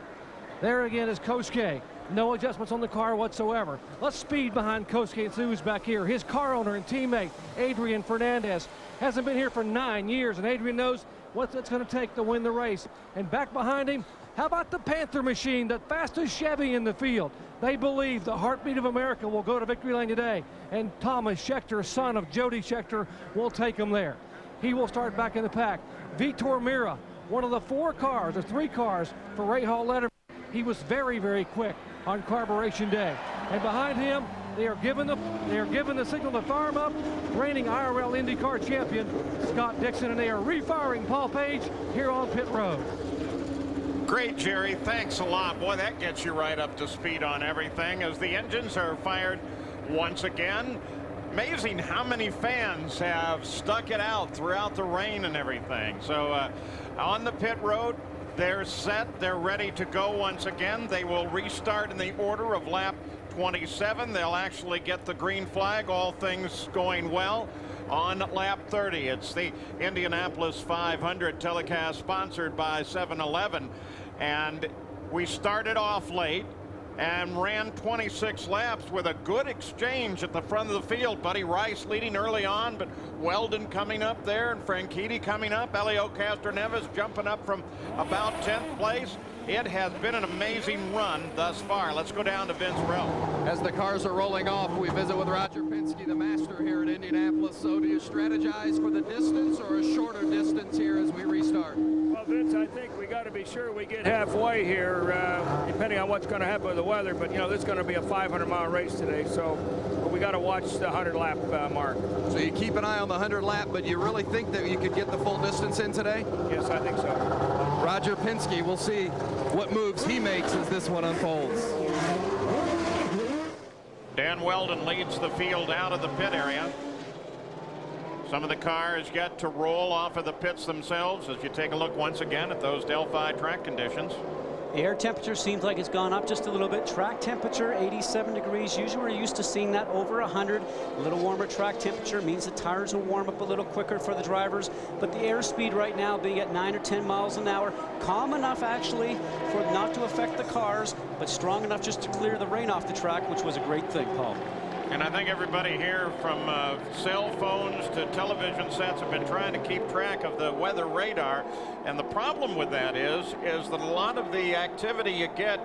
There again is Kosuke. No adjustments on the car whatsoever. Let's speed behind Kosuke and see who's back here. His car owner and teammate, Adrian Fernandez, hasn't been here for 9 years, and Adrian knows what it's going to take to win the race. And back behind him, how about the Panther machine, the fastest Chevy in the field? They believe the heartbeat of America will go to victory lane today, and Thomas Schechter, son of Jody Schechter, will take him there. He will start back in the pack. Vitor Mira, one of the 4 cars, or 3 cars for Ray Hall Letterman. He was very, very quick on Carburation Day. And behind him, they are given the signal to fire him up. Reigning IRL IndyCar champion Scott Dixon, and they are refiring Paul Page here on pit road. Great, Jerry. Thanks a lot. Boy, that gets you right up to speed on everything as the engines are fired once again. Amazing how many fans have stuck it out throughout the rain and everything. So on the pit road, they're set. They're ready to go once again. They will restart in the order of lap 27. They'll actually get the green flag, all things going well, on lap 30. It's the Indianapolis 500 telecast sponsored by 7-Eleven. And we started off late and ran 26 laps with a good exchange at the front of the field. Buddy Rice leading early on, but Weldon coming up there and Franchitti coming up. Elio Castroneves jumping up from about 10th place. It has been an amazing run thus far. Let's go down to Vince Rell. As the cars are rolling off, we visit with Roger Penske, the master here at Indianapolis. So do you strategize for the distance or a shorter distance here as we restart? Well, Vince, I think we got to be sure we get halfway here, depending on what's going to happen with the weather. But, you know, this is going to be a 500-mile race today, so we got to watch the 100-lap mark. So you keep an eye on the 100-lap, but you really think that you could get the full distance in today? Yes, I think so. Roger Penske, we'll see what moves he makes as this one unfolds. Dan Weldon leads the field out of the pit area. Some of the cars get to roll off of the pits themselves as you take a look once again at those Delphi track conditions. The air temperature seems like it's gone up just a little bit. Track temperature 87 degrees. Usually we're used to seeing that over 100. A little warmer track temperature means the tires will warm up a little quicker for the drivers. But the airspeed right now being at 9 or 10 miles an hour, calm enough actually for not to affect the cars, but strong enough just to clear the rain off the track, which was a great thing, Paul. And I think everybody here, from cell phones to television sets, have been trying to keep track of the weather radar. And the problem with that is that a lot of the activity you get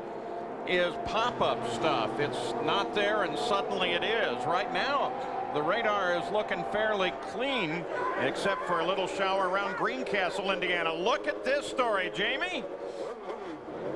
is pop-up stuff. It's not there and suddenly it is. Right now, the radar is looking fairly clean, except for a little shower around Greencastle, Indiana. Look at this story, Jamie.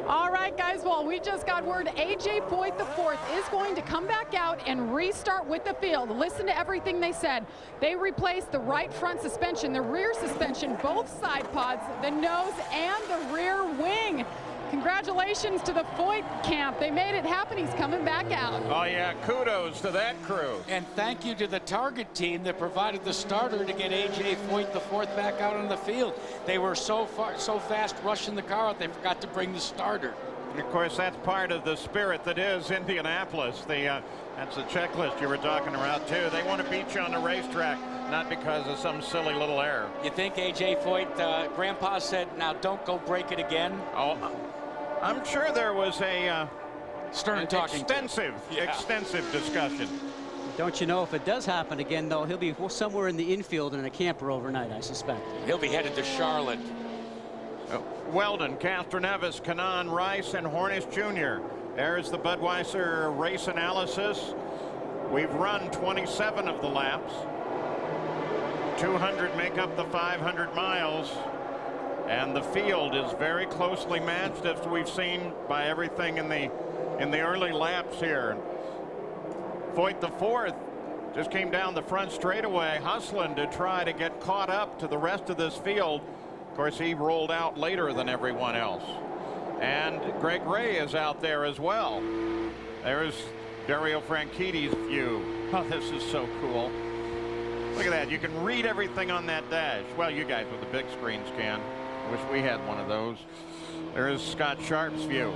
All right, guys, well, we just got word A.J. Foyt IV is going to come back out and restart with the field. Listen to everything they said. They replaced the right front suspension, the rear suspension, both side pods, the nose, and the rear wing. Congratulations to the Foyt camp. They made it happen. He's coming back out. Oh, yeah, kudos to that crew. And thank you to the Target team that provided the starter to get A.J. Foyt IV back out on the field. They were so fast rushing the car out, they forgot to bring the starter. And, of course, that's part of the spirit that is Indianapolis. That's the checklist you were talking about, too. They want to beat you on the racetrack, not because of some silly little error. You think A.J. Foyt, Grandpa said, now don't go break it again? Oh, I'm sure there was a stern talking extensive discussion. Don't you know, if it does happen again, though, he'll be somewhere in the infield in a camper overnight, I suspect. He'll be headed to Charlotte. Weldon, Castroneves, Kanaan, Rice, and Hornish Jr. There's the Budweiser race analysis. We've run 27 of the laps. 200 make up the 500 miles. And the field is very closely matched, as we've seen by everything in the early laps here. Voigt the fourth just came down the front straightaway, hustling to try to get caught up to the rest of this field. Of course, he rolled out later than everyone else. And Greg Ray is out there as well. There's Dario Franchitti's view. Oh, this is so cool. Look at that. You can read everything on that dash. Well, you guys with the big screens can. Wish we had one of those. There is Scott Sharp's view.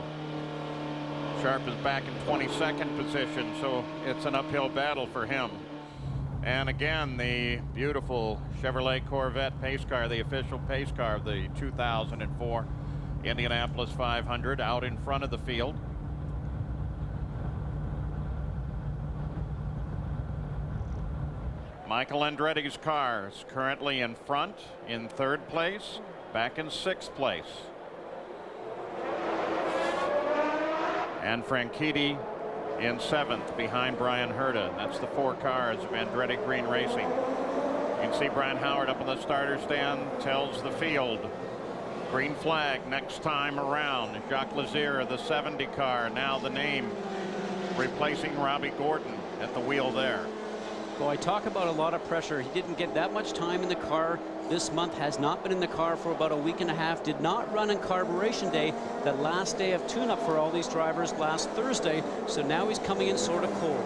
Sharp is back in 22nd position, so it's an uphill battle for him. And again, the beautiful Chevrolet Corvette pace car, the official pace car of the 2004 Indianapolis 500, out in front of the field. Michael Andretti's car is currently in front in 3rd place, back in 6th place. And Franchitti in 7th behind Brian Herta. That's the 4 cars of Andretti Green Racing. You can see Brian Howard up in the starter stand, tells the field green flag next time around. Jacques Lazier, the 70 car, now the name, replacing Robbie Gordon at the wheel there. Boy, talk about a lot of pressure. He didn't get that much time in the car this month, has not been in the car for about a week and a half, did not run on carburation day, the last day of tune-up for all these drivers last Thursday, so now he's coming in sort of cold.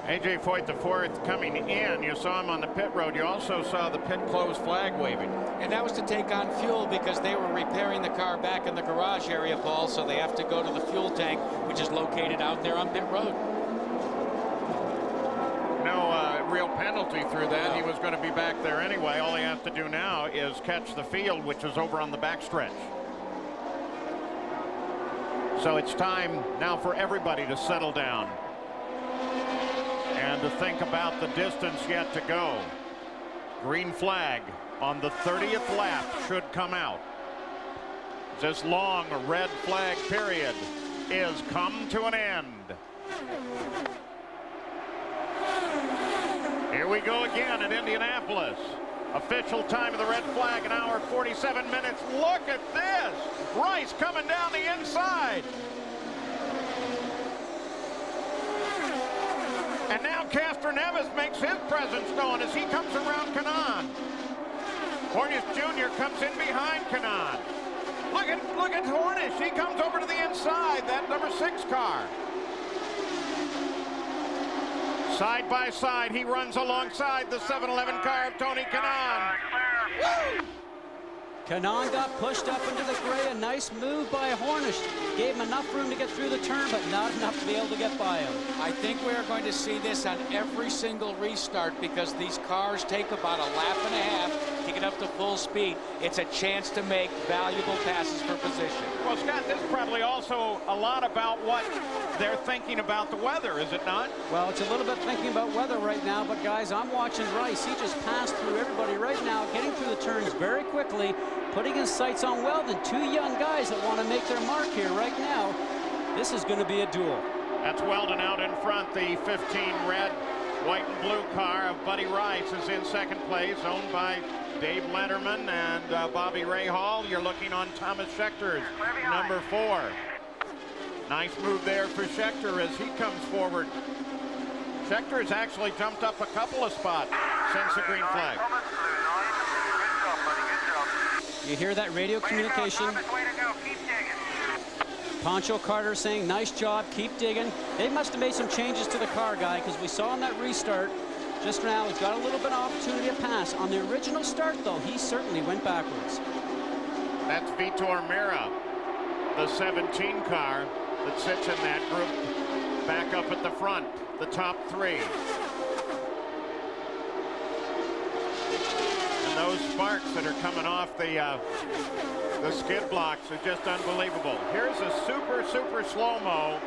A.J. Voigt the fourth coming in. You saw him on the pit road. You also saw the pit closed flag waving. And that was to take on fuel because they were repairing the car back in the garage area, Paul, so they have to go to the fuel tank, which is located out there on pit road. No real penalty through that. He was going to be back there anyway. All he has to do now is catch the field, which is over on the backstretch. So it's time now for everybody to settle down and to think about the distance yet to go. Green flag on the 30th lap should come out. This long red flag period is come to an end. Here we go again at Indianapolis. Official time of the red flag, 1 hour 47 minutes. Look at this. Rice coming down the inside. And now Castroneves makes his presence known as he comes around Kanaan. Hornish Jr. comes in behind Kanaan. Look at Hornish. He comes over to the inside, that number 6 car. Side by side, he runs alongside the 7-Eleven car of Tony Kanaan. Woo! Kanaan got pushed up into the gray. A nice move by Hornish. Gave him enough room to get through the turn, but not enough to be able to get by him. I think we're going to see this on every single restart because these cars take about a lap and a half to get up to full speed. It's a chance to make valuable passes for position. Well, Scott, this is probably also a lot about what they're thinking about the weather, is it not? Well, it's a little bit thinking about weather right now, but guys, I'm watching Rice. He just passed through everybody right now, getting through the turns very quickly, putting his sights on Weldon. 2 young guys that want to make their mark here right now. This is going to be a duel. That's Weldon out in front. The 15 red, white and blue car of Buddy Rice is in 2nd place, owned by Dave Letterman and Bobby Rahal. You're looking on Thomas Schechter's number 4. Nice move there for Schechter as he comes forward. Schechter has actually jumped up a couple of spots since the green flag. You hear that radio communication? Pancho Carter saying, nice job, keep digging. They must have made some changes to the car, guy, because we saw in that restart just now, he's got a little bit of opportunity to pass. On the original start, though, he certainly went backwards. That's Vitor Mira, the 17 car that sits in that group back up at the front, the top 3. And those sparks that are coming off the skid blocks are just unbelievable. Here's a super slow-mo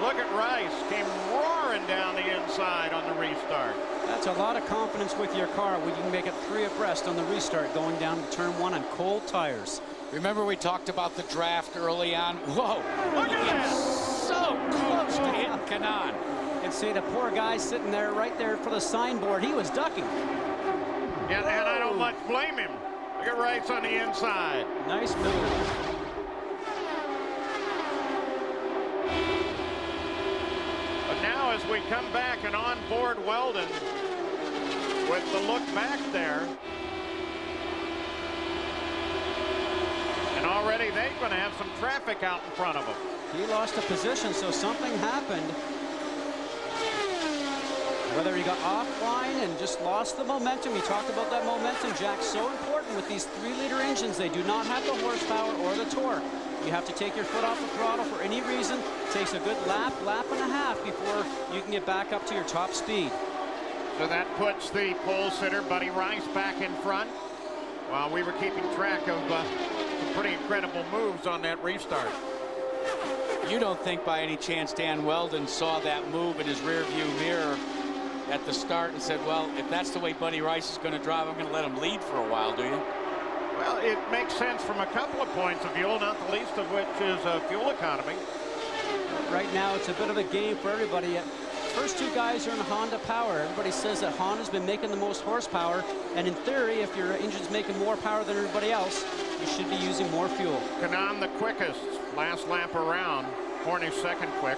Look at Rice. Came roaring down the inside on the restart. That's a lot of confidence with your car when you can make it 3 abreast on the restart going down to turn 1 on cold tires. Remember we talked about the draft early on? Whoa! Look at that! So close to hitting Kanaan. And see the poor guy sitting there right there for the signboard. He was ducking. Yeah, and I don't much blame him. Look at Rice on the inside. Nice move. But now as we come back and on board Weldon with the look back there. And already they're going to have some traffic out in front of them. He lost a position, so something happened. Whether he got offline and just lost the momentum. We talked about that momentum, Jack. So important with these 3-liter engines. They do not have the horsepower or the torque. You have to take your foot off the throttle for any reason. It takes a good lap and a half before you can get back up to your top speed. So that puts the pole sitter, Buddy Rice, back in front. While we were keeping track of some pretty incredible moves on that restart. You don't think by any chance Dan Weldon saw that move in his rearview mirror at the start and said, well, if that's the way Buddy Rice is going to drive, I'm going to let him lead for a while, do you? Well, it makes sense from a couple of points of view, not the least of which is fuel economy. Right now, it's a bit of a game for everybody. First 2 guys are in Honda power. Everybody says that Honda's been making the most horsepower, and in theory, if your engine's making more power than everybody else, you should be using more fuel. Kanaan the quickest, last lap around. Hornish second quick.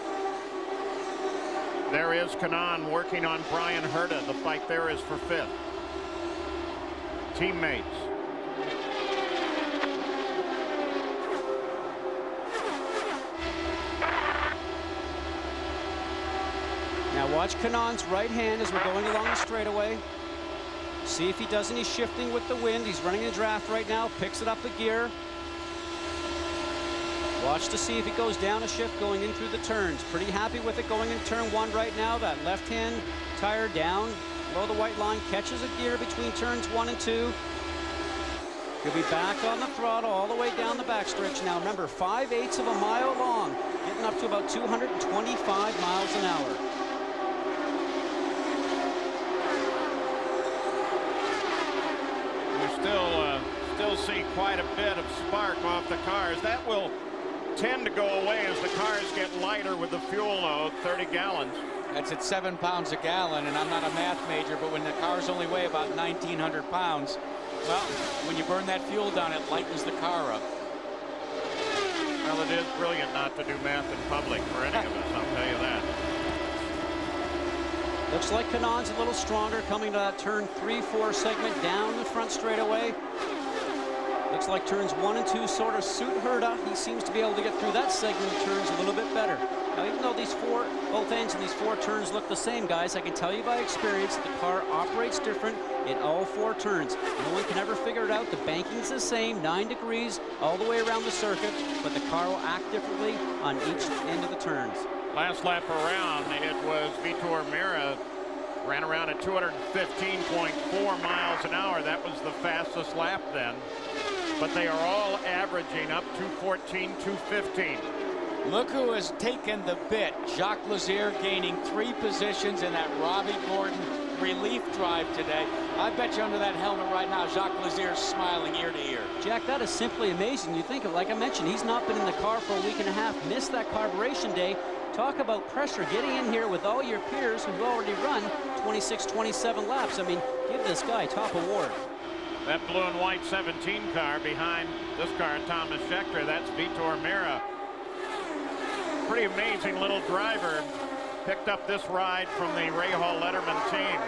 There is Kanaan working on Brian Herta. The fight there is for 5th. Teammates. Now watch Kanaan's right hand as we're going along the straightaway. See if he does any shifting with the wind. He's running a draft right now, picks it up a gear. Watch to see if he goes down a shift going in through the turns. Pretty happy with it going in turn 1 right now. That left hand tire down below the white line, catches a gear between turns 1 and 2. He'll be back on the throttle all the way down the backstretch. Now remember, 5/8 of a mile long, getting up to about 225 miles an hour. Still see quite a bit of spark off the cars. That will tend to go away as the cars get lighter with the fuel load, 30 gallons. That's at 7 pounds a gallon, and I'm not a math major, but when the cars only weigh about 1,900 pounds, well, when you burn that fuel down, it lightens the car up. Well, it is brilliant not to do math in public for any of us, I'll tell you that. Looks like Kanaan's a little stronger coming to that turn 3-4 segment down the front straightaway. Looks like turns 1 and 2 sort of suit Herta. He seems to be able to get through that segment of turns a little bit better. Now, even though both ends in these 4 turns look the same, guys, I can tell you by experience the car operates different in all 4 turns. No one can ever figure it out. The banking's the same, 9 degrees all the way around the circuit, but the car will act differently on each end of the turns. Last lap around, it was Vitor Meira, ran around at 215.4 miles an hour. That was the fastest lap then. But they are all averaging up 214, 215. Look who has taken the bit. Jacques Lazier gaining 3 positions in that Robbie Gordon relief drive today. I bet you under that helmet right now, Jacques Lazier is smiling ear to ear. Jack, that is simply amazing. You think of, like I mentioned, he's not been in the car for a week and a half, missed that carburation day. Talk about pressure, getting in here with all your peers who've already run 26, 27 laps. I mean, give this guy top award. That blue and white 17 car behind this car, Thomas Scheckter, that's Vitor Meira. Pretty amazing little driver. Picked up this ride from the Rahal Letterman team.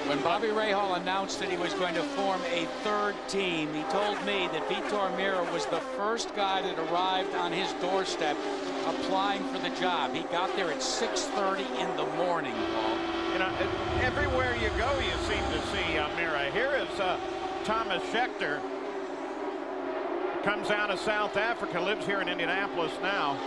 When Bobby Rahal announced that he was going to form a 3rd team, he told me that Vitor Meira was the first guy that arrived on his doorstep applying for the job. He got there at 6:30 in the morning, Paul. You know, everywhere you go, you seem to see Meira. Here is Thomas Scheckter. Comes out of South Africa, lives here in Indianapolis now.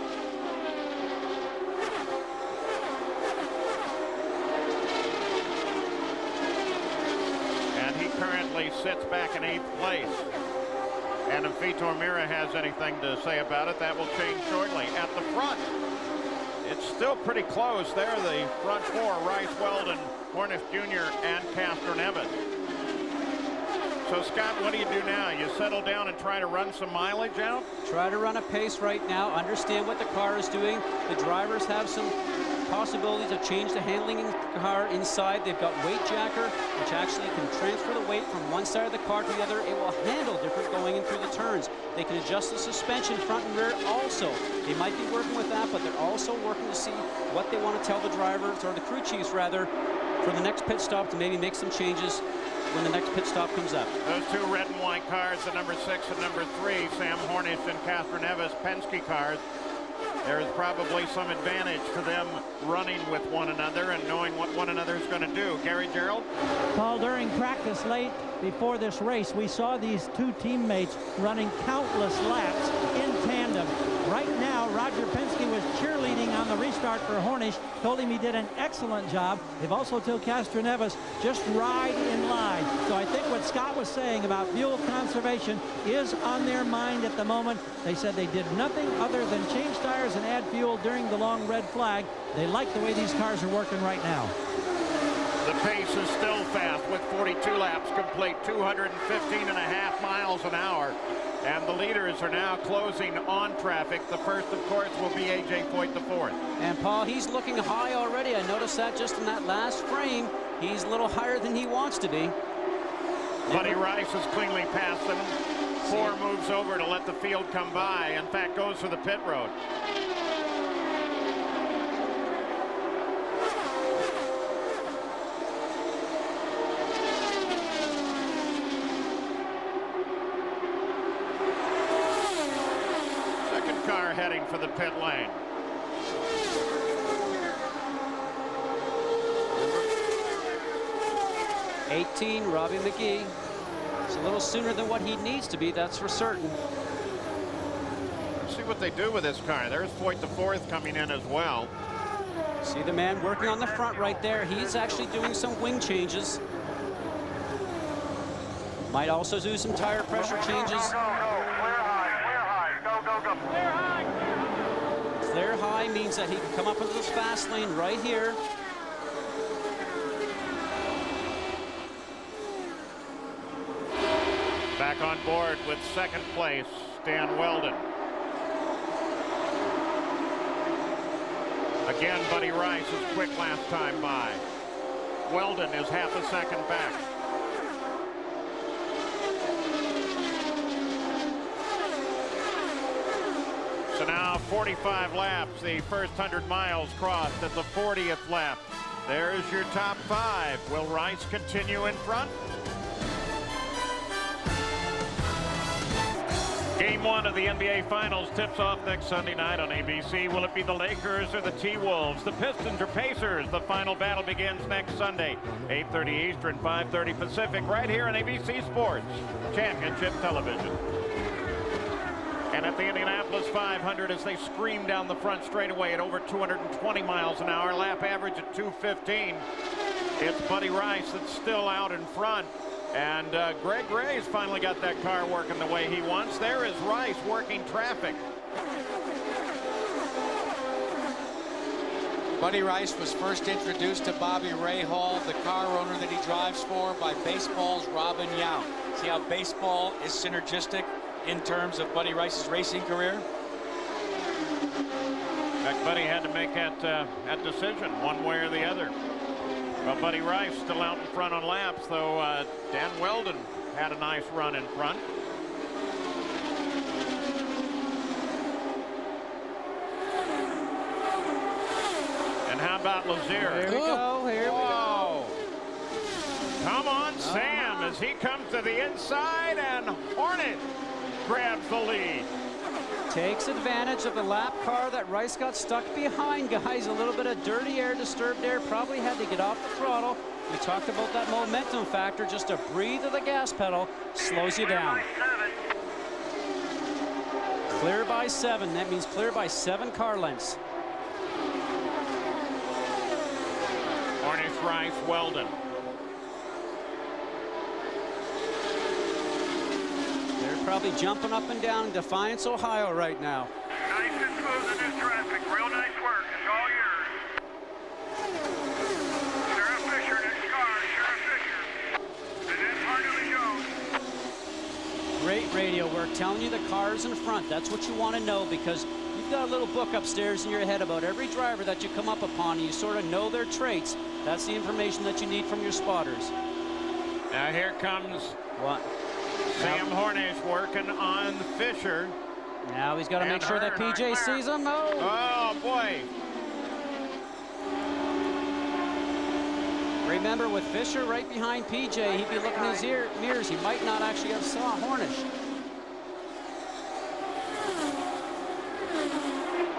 And he currently sits back in 8th place. And if Vitor Mira has anything to say about it, that will change shortly. At the front, it's still pretty close there. The front four, Rice, Weldon, Hornish Jr., and Castroneves. So, Scott, what do you do now? You settle down and try to run some mileage out? Try to run a pace right now, understand what the car is doing. The drivers have some possibilities to change the handling in the car inside. They've got weight jacker, which actually can transfer the weight from one side of the car to the other. It will handle different going in through the turns. They can adjust the suspension front and rear also. They might be working with that, but they're also working to see what they want to tell the drivers, or the crew chiefs rather, for the next pit stop to maybe make some changes when the next pit stop comes up. Those two red and white cars, the number 6 and number 3, Sam Hornish and Castroneves Penske cars. There is probably some advantage to them running with one another and knowing what one another is going to do. Gary Gerald? Paul, during practice late before this race, we saw these two teammates running countless laps in tandem. Right now, Roger Penske was cheerleading on the restart for Hornish, told him he did an excellent job. They've also told Castroneves, just ride in line. So I think what Scott was saying about fuel conservation is on their mind at the moment. They said they did nothing other than change tires and add fuel during the long red flag. They like the way these cars are working right now. The pace is still fast with 42 laps complete, 215.5 miles an hour. And the leaders are now closing on traffic. The first, of course, will be A.J. Foyt, the fourth. And, Paul, he's looking high already. I noticed that just in that last frame. He's a little higher than he wants to be. Buddy Rice has cleanly passed them. 4 moves over to let the field come by. In fact, goes for the pit road. Car heading for the pit lane. '18, Robbie McGee. It's a little sooner than what he needs to be, that's for certain. Let's see what they do with this car. There's Foyt the fourth coming in as well. See the man working on the front right there. He's actually doing some wing changes. Might also do some tire pressure changes. Clear high means that he can come up into this fast lane right here. Back on board with second place, Stan Weldon. Again, Buddy Rice is quick last time by. Weldon is half a second back. So now 45 laps, the first 100 miles crossed at the 40th lap. There's your top 5. Will Rice continue in front? Game 1 of the NBA Finals tips off next Sunday night on ABC. Will it be the Lakers or the T-Wolves? The Pistons or Pacers? The final battle begins next Sunday, 8:30 Eastern, 5:30 Pacific, right here on ABC Sports Championship Television. And at the Indianapolis 500, as they scream down the front straightaway at over 220 miles an hour, lap average at 215. It's Buddy Rice that's still out in front. And Greg Ray's finally got that car working the way he wants. There is Rice working traffic. Buddy Rice was first introduced to Bobby Rahal, the car owner that he drives for, by baseball's Robin Yount. See how baseball is synergistic in terms of Buddy Rice's racing career? In fact, Buddy had to make that decision one way or the other. Well, Buddy Rice still out in front on laps, though Dan Weldon had a nice run in front. And how about Lazier? Here we go, here we go. Come on, Sam, as he comes to the inside, and Hornet grabs the lead. Takes advantage of the lap car that Rice got stuck behind, guys. A little bit of dirty air, disturbed air. Probably had to get off the throttle. We talked about that momentum factor. Just a breathe of the gas pedal slows you down. Clear by 7. That means clear by 7 car lengths. Hornish, Rice, Weldon. They're probably jumping up and down in Defiance, Ohio right now. Nice and smooth in this traffic. Real nice work. It's all yours. Sheriff Fisher, next car. Sheriff Fisher. And then Harley Jones. Great radio work, telling you the cars in front. That's what you want to know, because you've got a little book upstairs in your head about every driver that you come up upon, and you sort of know their traits. That's the information that you need from your spotters. Now here comes what? Sam Hornish working on Fisher. Now he's got to make sure that PJ sees him. Oh, boy. Remember, with Fisher right behind PJ, he'd be looking in his mirrors. He might not actually have saw Hornish.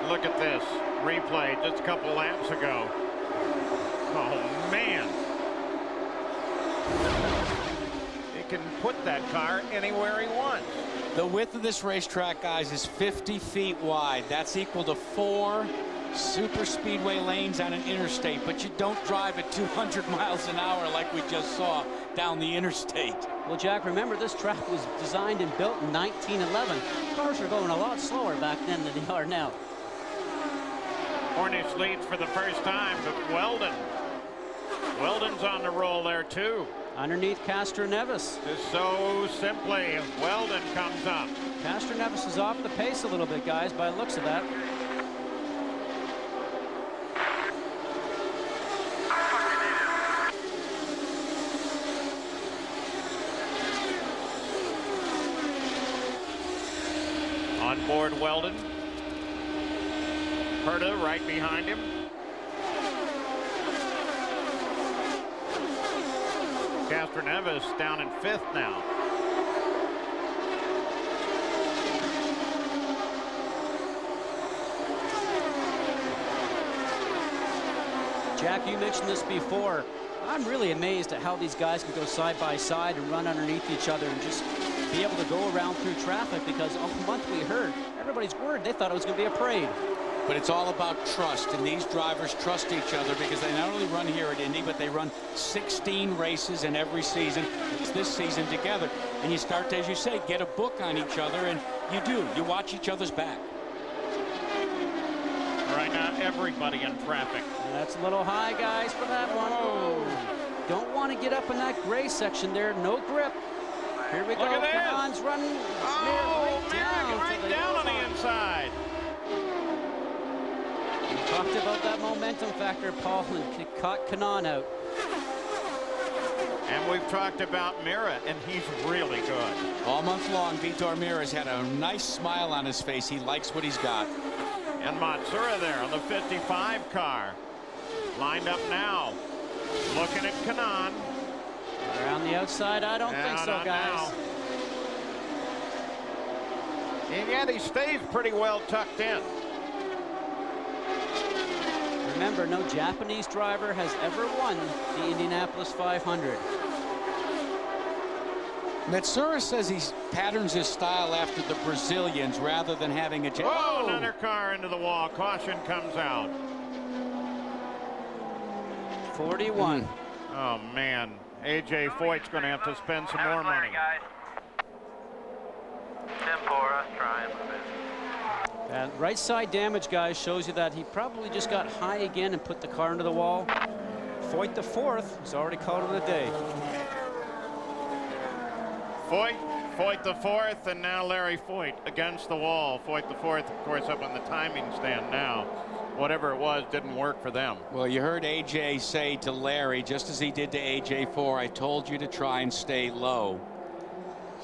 Look at this replay just a couple laps ago. Oh, man. He can put that car anywhere he wants. The width of this racetrack, guys, is 50 feet wide. That's equal to 4 super speedway lanes on an interstate, but you don't drive at 200 miles an hour like we just saw down the interstate. Well, Jack, remember, this track was designed and built in 1911. Cars were going a lot slower back then than they are now. Hornish leads for the first time, but Weldon's on the roll there, too. Underneath Castro Nevis. Just so simply, Weldon comes up. Castro Nevis is off the pace a little bit, guys, by the looks of that. On board Weldon. Herta right behind him. Castro Nevis down in 5th now. Jack, you mentioned this before. I'm really amazed at how these guys can go side by side and run underneath each other and just be able to go around through traffic, because all month we heard everybody's worried. They thought it was going to be a parade. But it's all about trust, and these drivers trust each other because they not only run here at Indy, but they run 16 races in every season. It's this season together, and you start to, as you say, get a book on each other, and you do. You watch each other's back. Right now, everybody in traffic. That's a little high, guys, for that one. Oh. Don't want to get up in that gray section there. No grip. Here we go. Kanon's running. Right down on the inside. We talked about that momentum factor, Paul, and caught Kanon out. And we've talked about Mira, and he's really good. All month long, Vitor Mira's had a nice smile on his face. He likes what he's got. And Matsura there on the 55 car. Lined up now. Looking at Kanon. Around the outside, I don't think so, guys. And yet he stays pretty well tucked in. Remember, no Japanese driver has ever won the Indianapolis 500. Matsura says he patterns his style after the Brazilians rather than having a... Oh, another car into the wall. Caution comes out. 41. Oh, man. A.J. Foyt's going to have to spend some more money. And right side damage, guys, shows you that he probably just got high again and put the car into the wall. Foyt the 4th. He's already called it a day. Foyt the 4th, and now Larry Foyt against the wall. Foyt the 4th, of course, up on the timing stand now. Whatever it was didn't work for them. Well, you heard AJ say to Larry, just as he did to AJ4, I told you to try and stay low.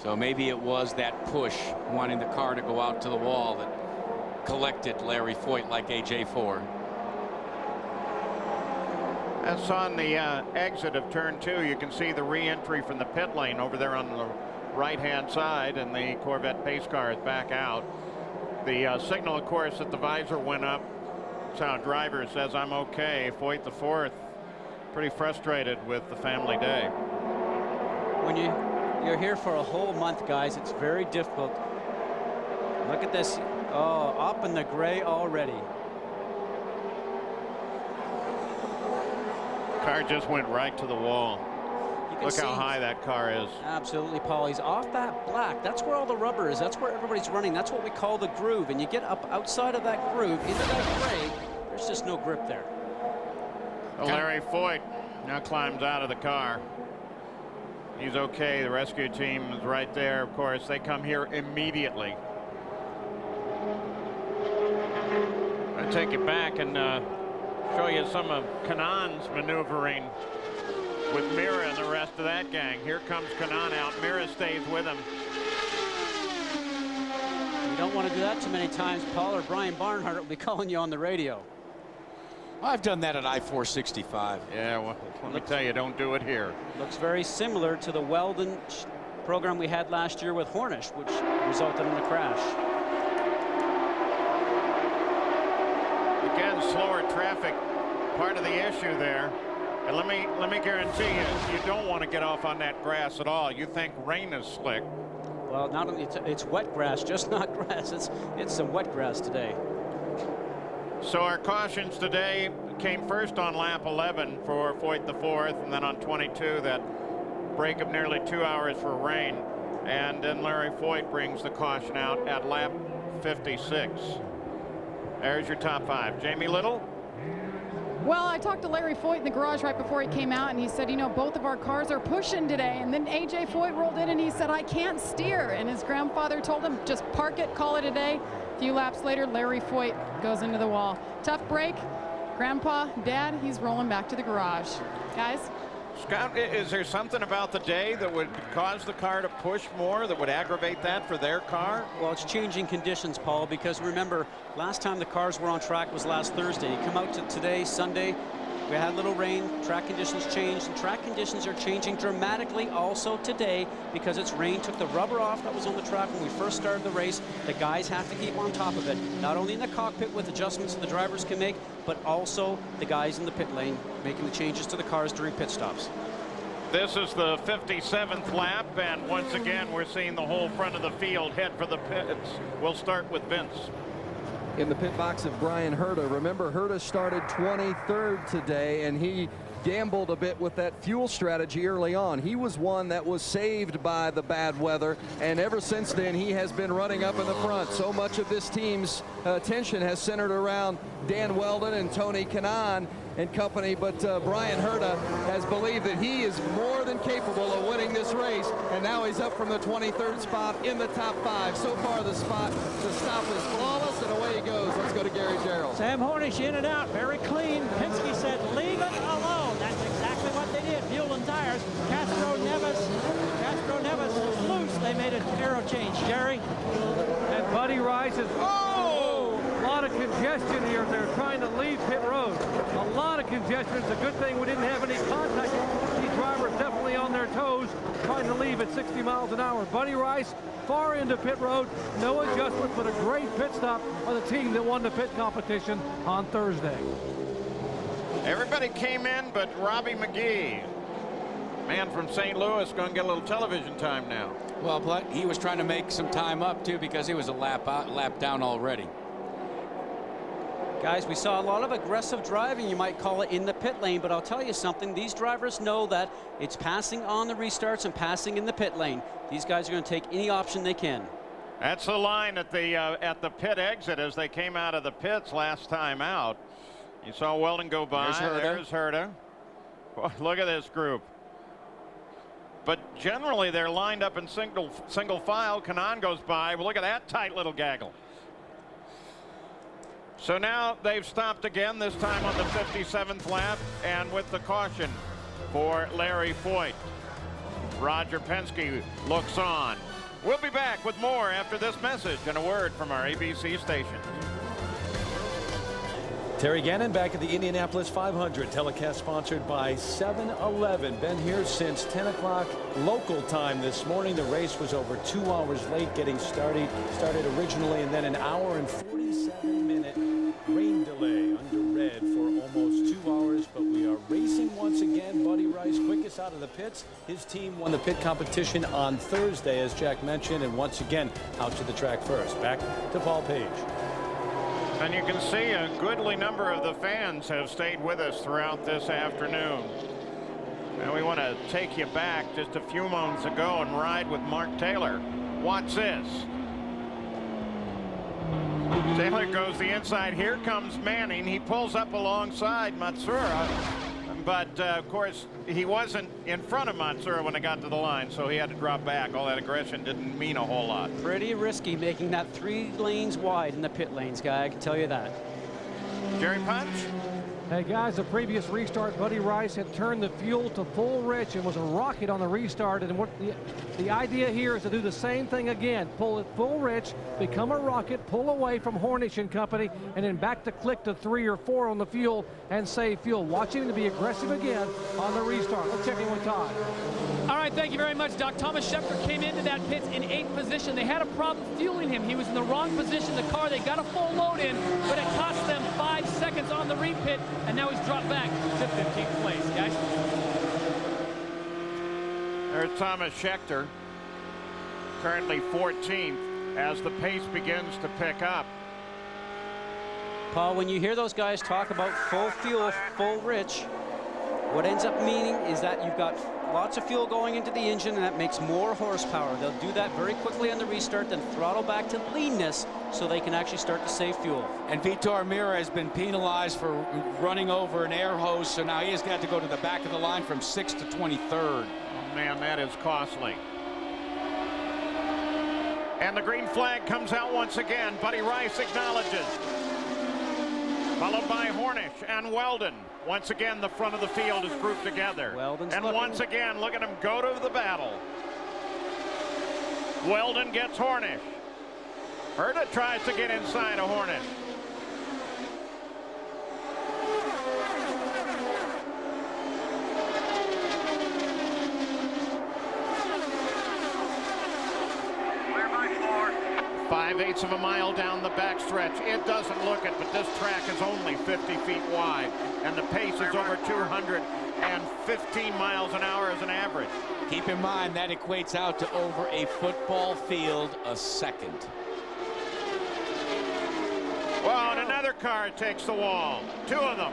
So maybe it was that push, wanting the car to go out to the wall, that collected Larry Foyt like AJ4. That's on the exit of turn 2. You can see the re-entry from the pit lane over there on the right-hand side, and the Corvette pace car is back out. The signal, of course, that the visor went up. That's how a driver says, I'm okay. Foyt the 4th, pretty frustrated with the family day. When you're here for a whole month, guys, it's very difficult. Look at this. Oh, up in the gray already. Car just went right to the wall. You can Look see. how high that car is. Absolutely, Paul. He's off that black. That's where all the rubber is. That's where everybody's running. That's what we call the groove. And you get up outside of that groove, into that gray, there's just no grip there. Well, Larry Foyt now climbs out of the car. He's okay. The rescue team is right there. Of course, they come here immediately. I'll take you back and show you some of Kanan's maneuvering with Mira and the rest of that gang. Here comes Kanan out. Mira stays with him. You don't want to do that too many times. Paul or Brian Barnhart will be calling you on the radio. I've done that at I-465. Yeah, well, let me tell you, don't do it here. Looks very similar to the Weldon program we had last year with Hornish, which resulted in a crash. Again, slower traffic, part of the issue there. And let me guarantee you, you don't want to get off on that grass at all. You think rain is slick. Well, not only it's wet grass, just not grass. It's some wet grass today. So our cautions today came first on lap 11 for Foyt the fourth, and then on 22 that break of nearly 2 hours for rain. And then Larry Foyt brings the caution out at lap 56. There's your top five. Jamie Little? Well, I talked to Larry Foyt in the garage right before he came out, and he said, you know, both of our cars are pushing today. And then A.J. Foyt rolled in, and he said, I can't steer. And his grandfather told him, just park it, call it a day. A few laps later, Larry Foyt goes into the wall. Tough break. Grandpa, Dad, he's rolling back to the garage. Guys? Scott, is there something about the day that would cause the car to push more, that would aggravate that for their car? Well, it's changing conditions, Paul, because remember, last time the cars were on track was last Thursday. You come out to today, Sunday, we had a little rain, track conditions changed, and track conditions are changing dramatically also today because it's rain, took the rubber off that was on the track when we first started the race. The guys have to keep on top of it, not only in the cockpit with adjustments the drivers can make, but also the guys in the pit lane making the changes to the cars during pit stops. This is the 57th lap, and once again, we're seeing the whole front of the field head for the pits. We'll start with Vince. In the pit box of Brian Herta. Remember, Herta started 23rd today, and he gambled a bit with that fuel strategy early on. He was one that was saved by the bad weather, and ever since then he has been running up in the front. So much of this team's attention has centered around Dan Weldon and Tony Kanaan and company, but Brian Herta has believed that he is more than capable of winning this race, and now he's up from the 23rd spot in the top five. So far the stop is flawless, and away he goes. Let's go to Gary Gerald. Sam Hornish in and out, very clean. Penske said, leave it alone. That's exactly what they did. Fuel and tires. Castro Neves was loose. They made an aero change. Jerry? And Buddy Rice is, a lot of congestion here. They're trying to leave pit road. A lot of congestion. It's a good thing we didn't have any contact. These drivers definitely on their toes, trying to leave at 60 miles an hour. Buddy Rice far into pit road. No adjustment, but a great pit stop by the team that won the pit competition on Thursday. Everybody came in but Robbie McGee. Man from St. Louis going to get a little television time now. Well, he was trying to make some time up, too, because he was a lap down already. Guys, we saw a lot of aggressive driving, you might call it, in the pit lane, but I'll tell you something, these drivers know that it's passing on the restarts and passing in the pit lane. These guys are going to take any option they can. That's the line at the pit exit as they came out of the pits last time out. You saw Weldon go by. There's Herta. Well, look at this group. But generally, they're lined up in single file. Kanaan goes by. Well, look at that tight little gaggle. So now they've stopped again, this time on the 57th lap, and with the caution for Larry Foyt. Roger Penske looks on. We'll be back with more after this message and a word from our ABC station. Terry Gannon back at the Indianapolis 500, telecast sponsored by 7-Eleven. Been here since 10 o'clock local time this morning. The race was over 2 hours late getting started originally, and then an hour and 47-minute rain delay under red for almost 2 hours. But we are racing once again. Buddy Rice, quickest out of the pits. His team won the pit competition on Thursday, as Jack mentioned, and once again out to the track first. Back to Paul Page. And you can see a goodly number of the fans have stayed with us throughout this afternoon. Now we want to take you back just a few moments ago and ride with Mark Taylor. Watch this. Taylor goes the inside. Here comes Manning. He pulls up alongside Matsuura. But, of course, he wasn't in front of Matsuura when it got to the line, so he had to drop back. All that aggression didn't mean a whole lot. Pretty risky making that 3 lanes wide in the pit lanes, guy. I can tell you that. Jerry Punch? Hey guys, the previous restart, Buddy Rice had turned the fuel to full rich and was a rocket on the restart. And what the idea here is to do the same thing again. Pull it full rich, become a rocket, pull away from Hornish and company, and then back to click to 3 or 4 on the fuel and save fuel. Watch him to be aggressive again on the restart. Let's check in with Todd. All right, thank you very much, Doc. Thomas Schefter came into that pit in 8th position. They had a problem fueling him. He was in the wrong position. The car, they got a full load in, but it cost them 5 seconds on the repit, and now he's dropped back to 15th place, guys. There's Thomas Schechter, currently 14th, as the pace begins to pick up. Paul, when you hear those guys talk about full fuel, full rich, what ends up meaning is that you've got lots of fuel going into the engine, and that makes more horsepower. They'll do that very quickly on the restart, then throttle back to leanness so they can actually start to save fuel. And Vitor Meira has been penalized for running over an air hose, so now he has got to go to the back of the line from 6th to 23rd. Oh, man, that is costly. And the green flag comes out once again. Buddy Rice acknowledges. Followed by Hornish and Weldon. Once again, the front of the field is grouped together. Weldon's and looking. Once again, look at him go to the battle. Weldon gets Hornish. Herta tries to get inside of Hornish. Clear by 4. 5/8 of a mile down the backstretch. It doesn't look it, but this track is only 50 feet wide, and the pace is over 215 miles an hour as an average. Keep in mind that equates out to over a football field a second. Well, and another car takes the wall. 2 of them.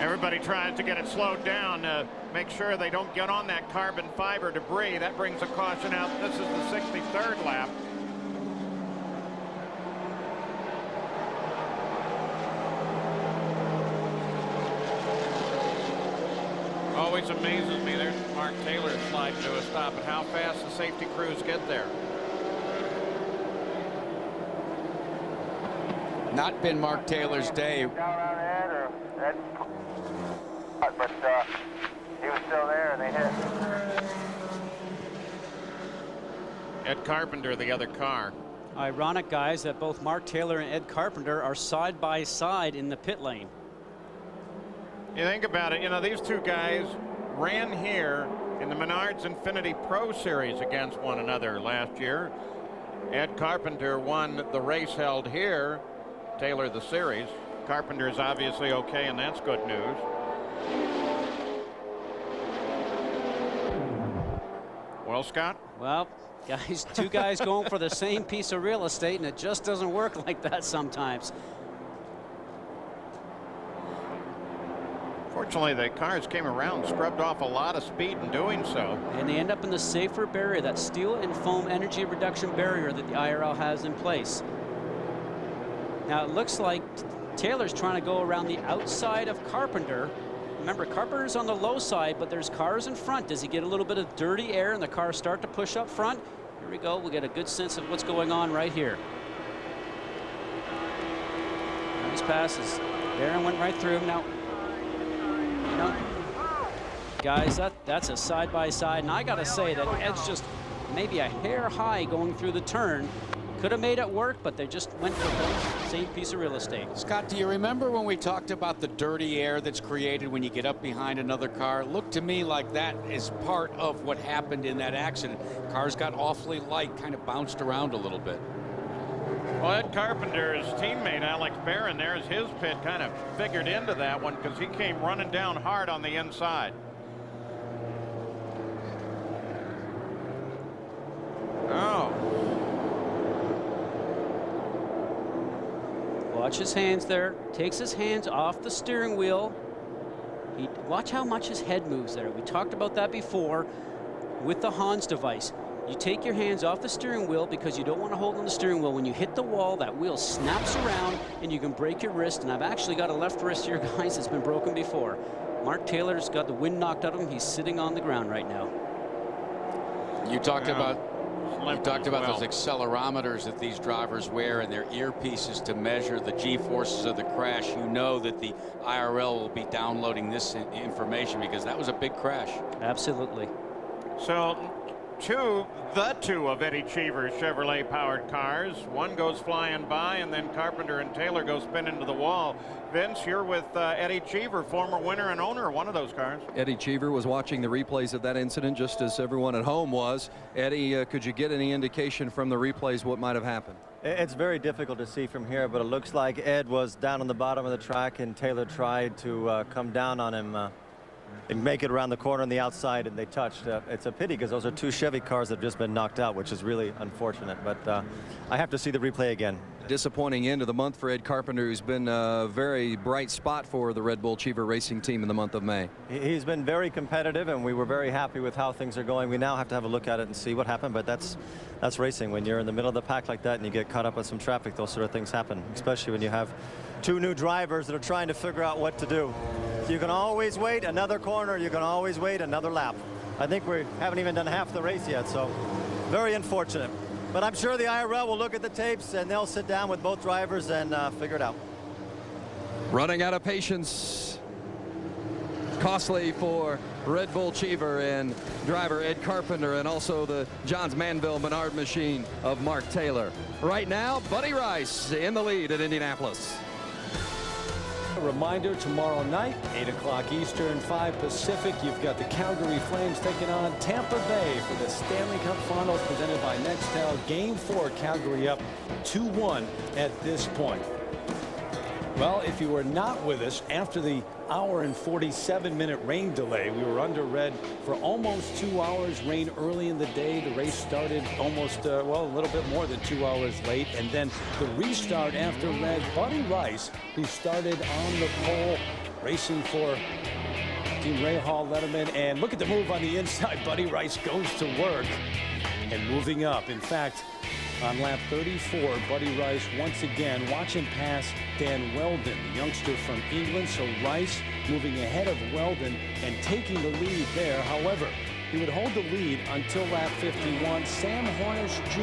Everybody tries to get it slowed down to make sure they don't get on that carbon fiber debris. That brings a caution out. This is the 63rd lap. Always amazes me. There's Mark Taylor sliding to a stop, and how fast the safety crews get there. Not been Mark Taylor's day. But he was still there and they hit. Ed Carpenter, the other car. Ironic, guys, that both Mark Taylor and Ed Carpenter are side by side in the pit lane. You think about it, you know, these 2 guys ran here in the Menards Infinity Pro Series against one another last year. Ed Carpenter won the race held here, Taylor the series. Carpenter is obviously okay, and that's good news. Well, Scott? Well, guys, 2 guys going for the same piece of real estate, and it just doesn't work like that sometimes. Fortunately, the cars came around, scrubbed off a lot of speed in doing so. And they end up in the safer barrier, that steel and foam energy reduction barrier that the IRL has in place. Now, it looks like Taylor's trying to go around the outside of Carpenter. Remember, Carpenter's on the low side, but there's cars in front. Does he get a little bit of dirty air and the cars start to push up front? Here we go. We'll get a good sense of what's going on right here. Nice passes. Darren went right through him. Now, you know, guys, that's a side-by-side, and I got to say that Ed's just maybe a hair high going through the turn. Could have made it work, but they just went for the same piece of real estate. Scott, do you remember when we talked about the dirty air that's created when you get up behind another car? It looked to me like that is part of what happened in that accident. Cars got awfully light, kind of bounced around a little bit. Well, Ed Carpenter's teammate Alex Barron, there's his pit, kind of figured into that one because he came running down hard on the inside. Oh. Watch his hands there. Takes his hands off the steering wheel. Watch how much his head moves there. We talked about that before with the Hans device. You take your hands off the steering wheel because you don't want to hold on the steering wheel. When you hit the wall, that wheel snaps around and you can break your wrist. And I've actually got a left wrist here, guys, that's been broken before. Mark Taylor's got the wind knocked out of him. He's sitting on the ground right now. You talked about those accelerometers that these drivers wear and their earpieces to measure the G-forces of the crash. You know that the IRL will be downloading this information because that was a big crash. Absolutely. So the two of Eddie Cheever's Chevrolet powered cars. One goes flying by and then Carpenter and Taylor go spin into the wall. Vince, you're with Eddie Cheever, former winner and owner of one of those cars. Eddie Cheever was watching the replays of that incident just as everyone at home was. Eddie, could you get any indication from the replays what might have happened? It's very difficult to see from here, but it looks like Ed was down on the bottom of the track and Taylor tried to come down on him and make it around the corner on the outside, and they touched. It's a pity because those are two Chevy cars that have just been knocked out, which is really unfortunate, but I have to see the replay again. Disappointing end of the month for Ed Carpenter, who's been a very bright spot for the Red Bull Cheever Racing team in the month of May. He's been very competitive, and we were very happy with how things are going. We now have to have a look at it and see what happened, but that's racing. When you're in the middle of the pack like that and you get caught up with some traffic, those sort of things happen, especially when you have two new drivers that are trying to figure out what to do. So you can always wait another corner, you can always wait another lap. I think we haven't even done half the race yet, so very unfortunate. But I'm sure the IRL will look at the tapes and they'll sit down with both drivers and figure it out. Running out of patience. Costly for Red Bull Cheever and driver Ed Carpenter, and also the Johns Manville Menard machine of Mark Taylor. Right now, Buddy Rice in the lead at Indianapolis. A reminder, tomorrow night, 8 o'clock Eastern, 5 Pacific, you've got the Calgary Flames taking on Tampa Bay for the Stanley Cup Finals presented by Nextel. Game 4, Calgary up 2-1 at this point. Well, if you were not with us after the hour and 47-minute rain delay, we were under red for almost 2 hours. Rain early in the day. The race started almost, well, a little bit more than 2 hours late. And then the restart after red. Buddy Rice, who started on the pole, racing for Team Rahal Letterman. And look at the move on the inside. Buddy Rice goes to work and moving up. In fact, on lap 34, Buddy Rice once again, watch him pass Dan Weldon, the youngster from England. So Rice moving ahead of Weldon and taking the lead there. However, he would hold the lead until lap 51. Sam Hornish Jr.,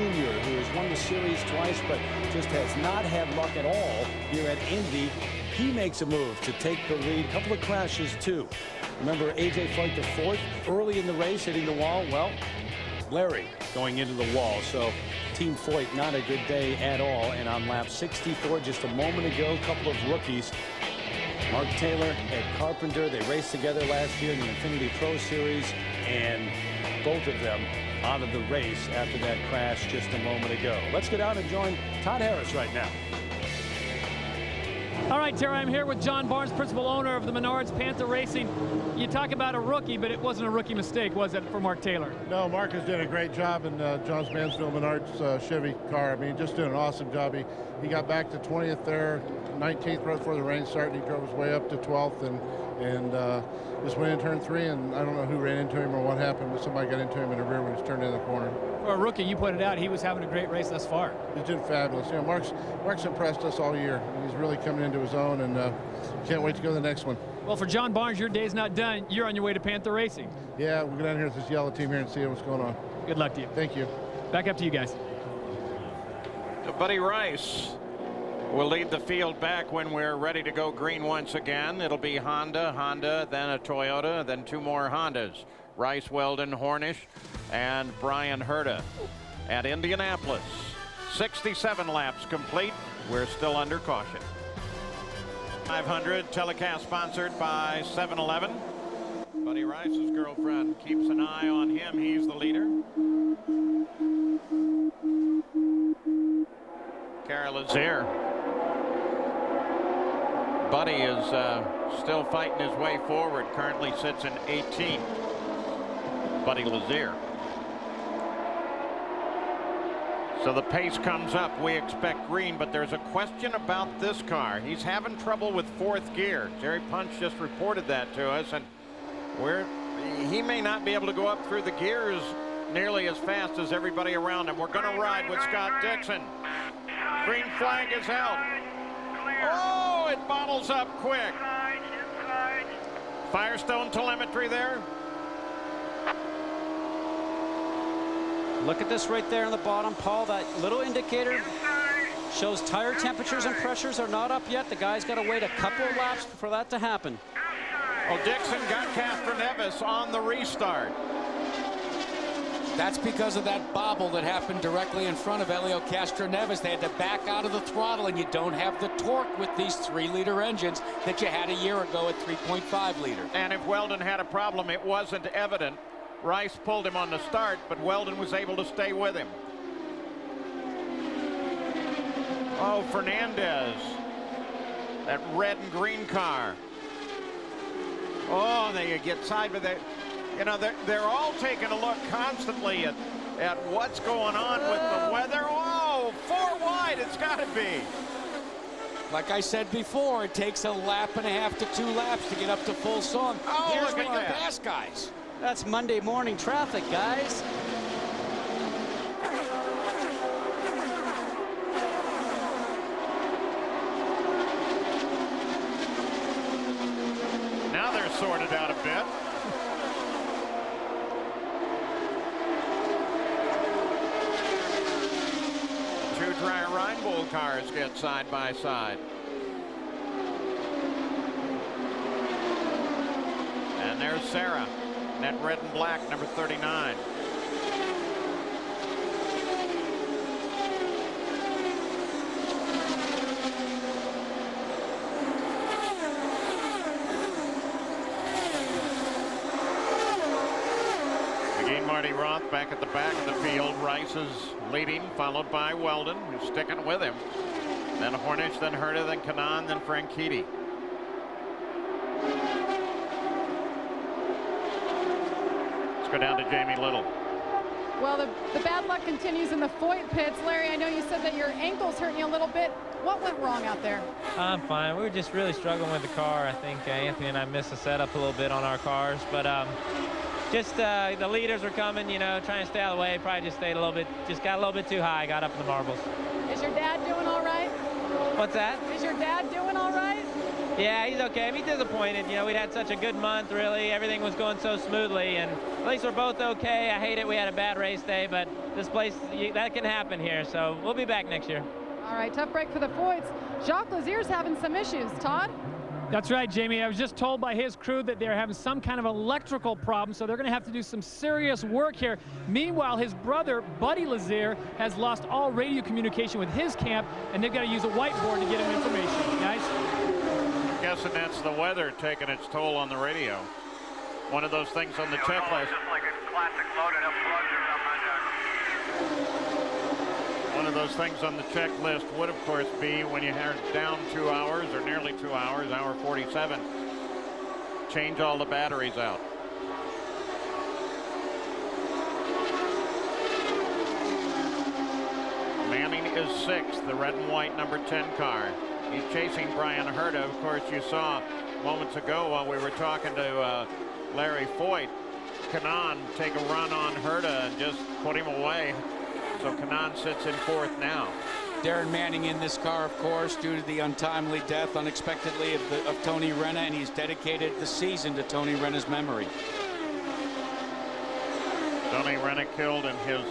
who has won the series twice but just has not had luck at all here at Indy, he makes a move to take the lead. A couple of crashes too. Remember AJ Foyt the fourth early in the race hitting the wall? Well, Larry going into the wall. So Team Foyt, not a good day at all. And on lap 64, just a moment ago, a couple of rookies, Mark Taylor, Ed Carpenter, they raced together last year in the Infinity Pro Series, and both of them out of the race after that crash just a moment ago. Let's get out and join Todd Harris right now. All right, Terry, I'm here with John Barnes, principal owner of the Menards Panther Racing. You talk about a rookie, but it wasn't a rookie mistake, was it, for Mark Taylor? No, Mark has done a great job in Johns Mansfield Menards Chevy car. I mean, just doing an awesome job. He got back to 20th there, 19th right before the rain started. He drove his way up to 12th and just went in turn 3, and I don't know who ran into him or what happened, but somebody got into him in the rear when he was turned in the corner. For a rookie, you pointed out he was having a great race thus far. He's doing fabulous. You know, Mark's impressed us all year. He's really coming into his own, and can't wait to go to the next one. Well, for John Barnes, your day's not done. You're on your way to Panther Racing. Yeah, we'll go down here with this yellow team here and see what's going on. Good luck to you. Thank you. Back up to you guys. Buddy Rice will lead the field back when we're ready to go green once again. It'll be Honda, then a Toyota, then two more Hondas. Rice, Weldon, Hornish, and Brian Herta at Indianapolis. 67 laps complete. We're still under caution. 500 telecast sponsored by 7-Eleven. Buddy Rice's girlfriend keeps an eye on him. He's the leader. Carol is here. Buddy is still fighting his way forward. Currently sits in 18th. Buddy Lazier. So the pace comes up. We expect green, but there's a question about this car. He's having trouble with fourth gear. Jerry Punch just reported that to us, and he may not be able to go up through the gears nearly as fast as everybody around him. We're going to ride with Scott Dixon. Green flag is out. Oh, it bottles up quick. Firestone telemetry there. Look at this right there on the bottom, Paul. That little indicator shows tire temperatures and pressures are not up yet. The guy's got to wait a couple of laps for that to happen. Well, Dixon got Castroneves on the restart. That's because of that bobble that happened directly in front of Helio Castroneves. They had to back out of the throttle, and you don't have the torque with these 3-liter engines that you had a year ago at 3.5 liter. And if Weldon had a problem, it wasn't evident. Rice pulled him on the start, but Weldon was able to stay with him. Oh, Fernandez. That red and green car. Oh, they get side with it. You know, they're all taking a look constantly at what's going on with the weather. Oh, 4 wide, it's got to be. Like I said before, it takes a lap and a half to 2 laps to get up to full song. Oh, here's look where at you that. pass guys. That's Monday morning traffic, guys. Now they're sorted out a bit. Two dry Rhine Bull cars get side by side. And there's Sarah. That red and black, number 39. Again, Marty Roth back at the back of the field. Rice is leading, followed by Weldon, who's sticking with him. Then Hornish, then Herta, then Kanaan, then Franchitti. Go down to Jamie Little. Well, the bad luck continues in the Foyt pits. Larry, I know you said that your ankle's hurting you a little bit. What went wrong out there? I'm fine. We were just really struggling with the car. I think Anthony and I missed the setup a little bit on our cars, but just the leaders were coming, you know, trying to stay out of the way. Probably just stayed a little bit, just got a little bit too high, got up in the marbles. Is your dad doing all right? What's that? Is your dad doing all right? Yeah, he's okay. He's disappointed. You know, we'd had such a good month, really. Everything was going so smoothly, and at least we're both okay. I hate it. We had a bad race day, but this place, that can happen here, so we'll be back next year. All right, tough break for the Foyts. Jacques Lazier's having some issues. Todd? That's right, Jamie. I was just told by his crew that they're having some kind of electrical problem, so they're going to have to do some serious work here. Meanwhile, his brother, Buddy Lazier, has lost all radio communication with his camp, and they've got to use a whiteboard to get him information. Guys? I'm guessing that's the weather taking its toll on the radio. One of those things on the checklist. One of those things on the checklist would, of course, be when you are down 2 hours or nearly 2 hours, hour 47, change all the batteries out. Manning is sixth, the red and white number 10 car. He's chasing Brian Herta. Of course, you saw moments ago while we were talking to Larry Foyt, Kanaan take a run on Herta and just put him away. So Kanaan sits in fourth now. Darren Manning in this car, of course, due to the untimely death unexpectedly of Tony Renna, and he's dedicated the season to Tony Renna's memory. Tony Renna killed in his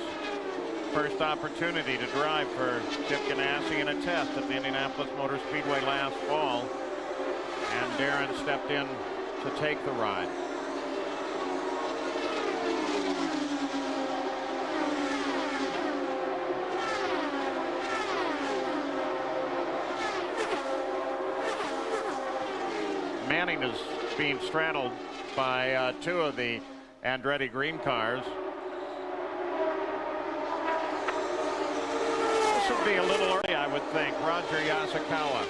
first opportunity to drive for Chip Ganassi in a test at the Indianapolis Motor Speedway last fall, and Darren stepped in to take the ride. Manning is being straddled by two of the Andretti green cars. This would be a little early, I would think. Roger Yasukawa.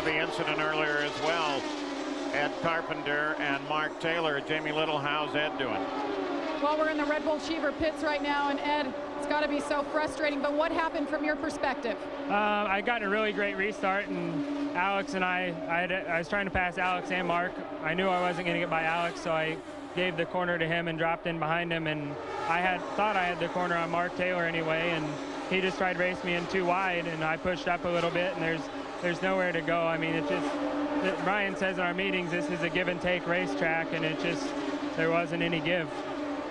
saw the incident earlier as well. Ed Carpenter and Mark Taylor. Jamie Little, how's Ed doing? Well, we're in the Red Bull Cheever pits right now, and Ed, it's got to be so frustrating, but what happened from your perspective? I got in a really great restart, and Alex and I was trying to pass Alex and Mark. I knew I wasn't going to get by Alex, so I gave the corner to him and dropped in behind him, and I thought I had the corner on Mark Taylor anyway, and he just tried to race me in too wide, and I pushed up a little bit, and there's nowhere to go. I mean, Brian says in our meetings this is a give and take racetrack, and there wasn't any give.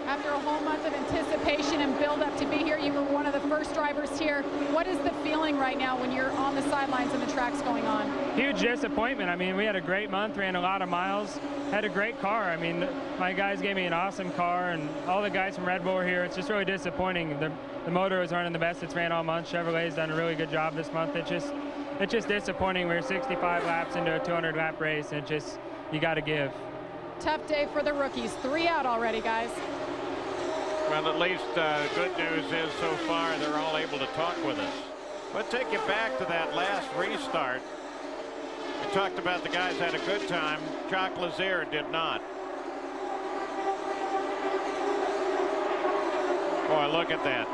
After a whole month of anticipation and build up to be here, you were one of the first drivers here. What is the feeling right now when you're on the sidelines and the track's going on? Huge disappointment. I mean, we had a great month, ran a lot of miles, had a great car. I mean, my guys gave me an awesome car, and all the guys from Red Bull are here. It's just really disappointing. The motor was running the best it's ran all month. Chevrolet's done a really good job this month. It's just disappointing. We were 65 laps into a 200-lap race, and you got to give. Tough day for the rookies. 3 out already, guys. Well, at least good news is so far they're all able to talk with us. But take you back to that last restart. We talked about the guys had a good time. Jacques Lazier did not. Boy, look at that.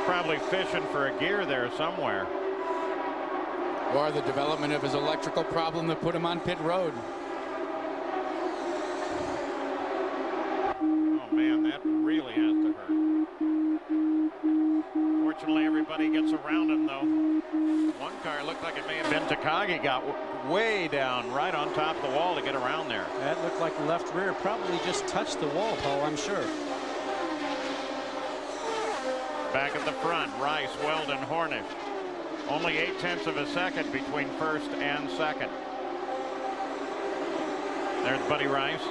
Probably fishing for a gear there somewhere. Or the development of his electrical problem that put him on pit road. Man, that really has to hurt. Fortunately, everybody gets around him, though. One car looked like it may have been Takagi, got way down right on top of the wall to get around there. That looked like the left rear probably just touched the wall, Paul, I'm sure. Back at the front, Rice, Weldon, Hornish. Only 0.8 of a second between first and second. There's Buddy Rice,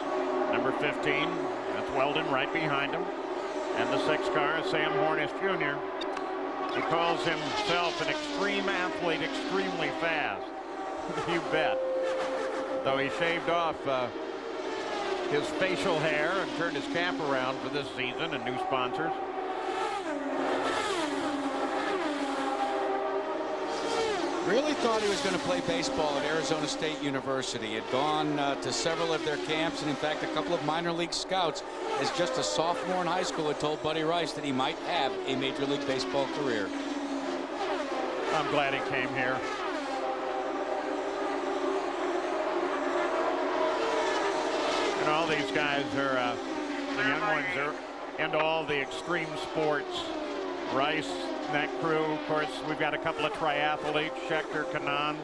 number 15. That's Weldon right behind him. And the 6th car is Sam Hornish Jr. He calls himself an extreme athlete, extremely fast. You bet. Though he shaved off his facial hair and turned his cap around for this season and new sponsors. Really thought he was going to play baseball at Arizona State University. Had gone to several of their camps, and in fact a couple of minor league scouts as just a sophomore in high school had told Buddy Rice that he might have a Major League Baseball career. I'm glad he came here. And all these guys are, the young ones are into all the extreme sports. Rice, that crew, of course, we've got a couple of triathletes, Schechter, Kanan.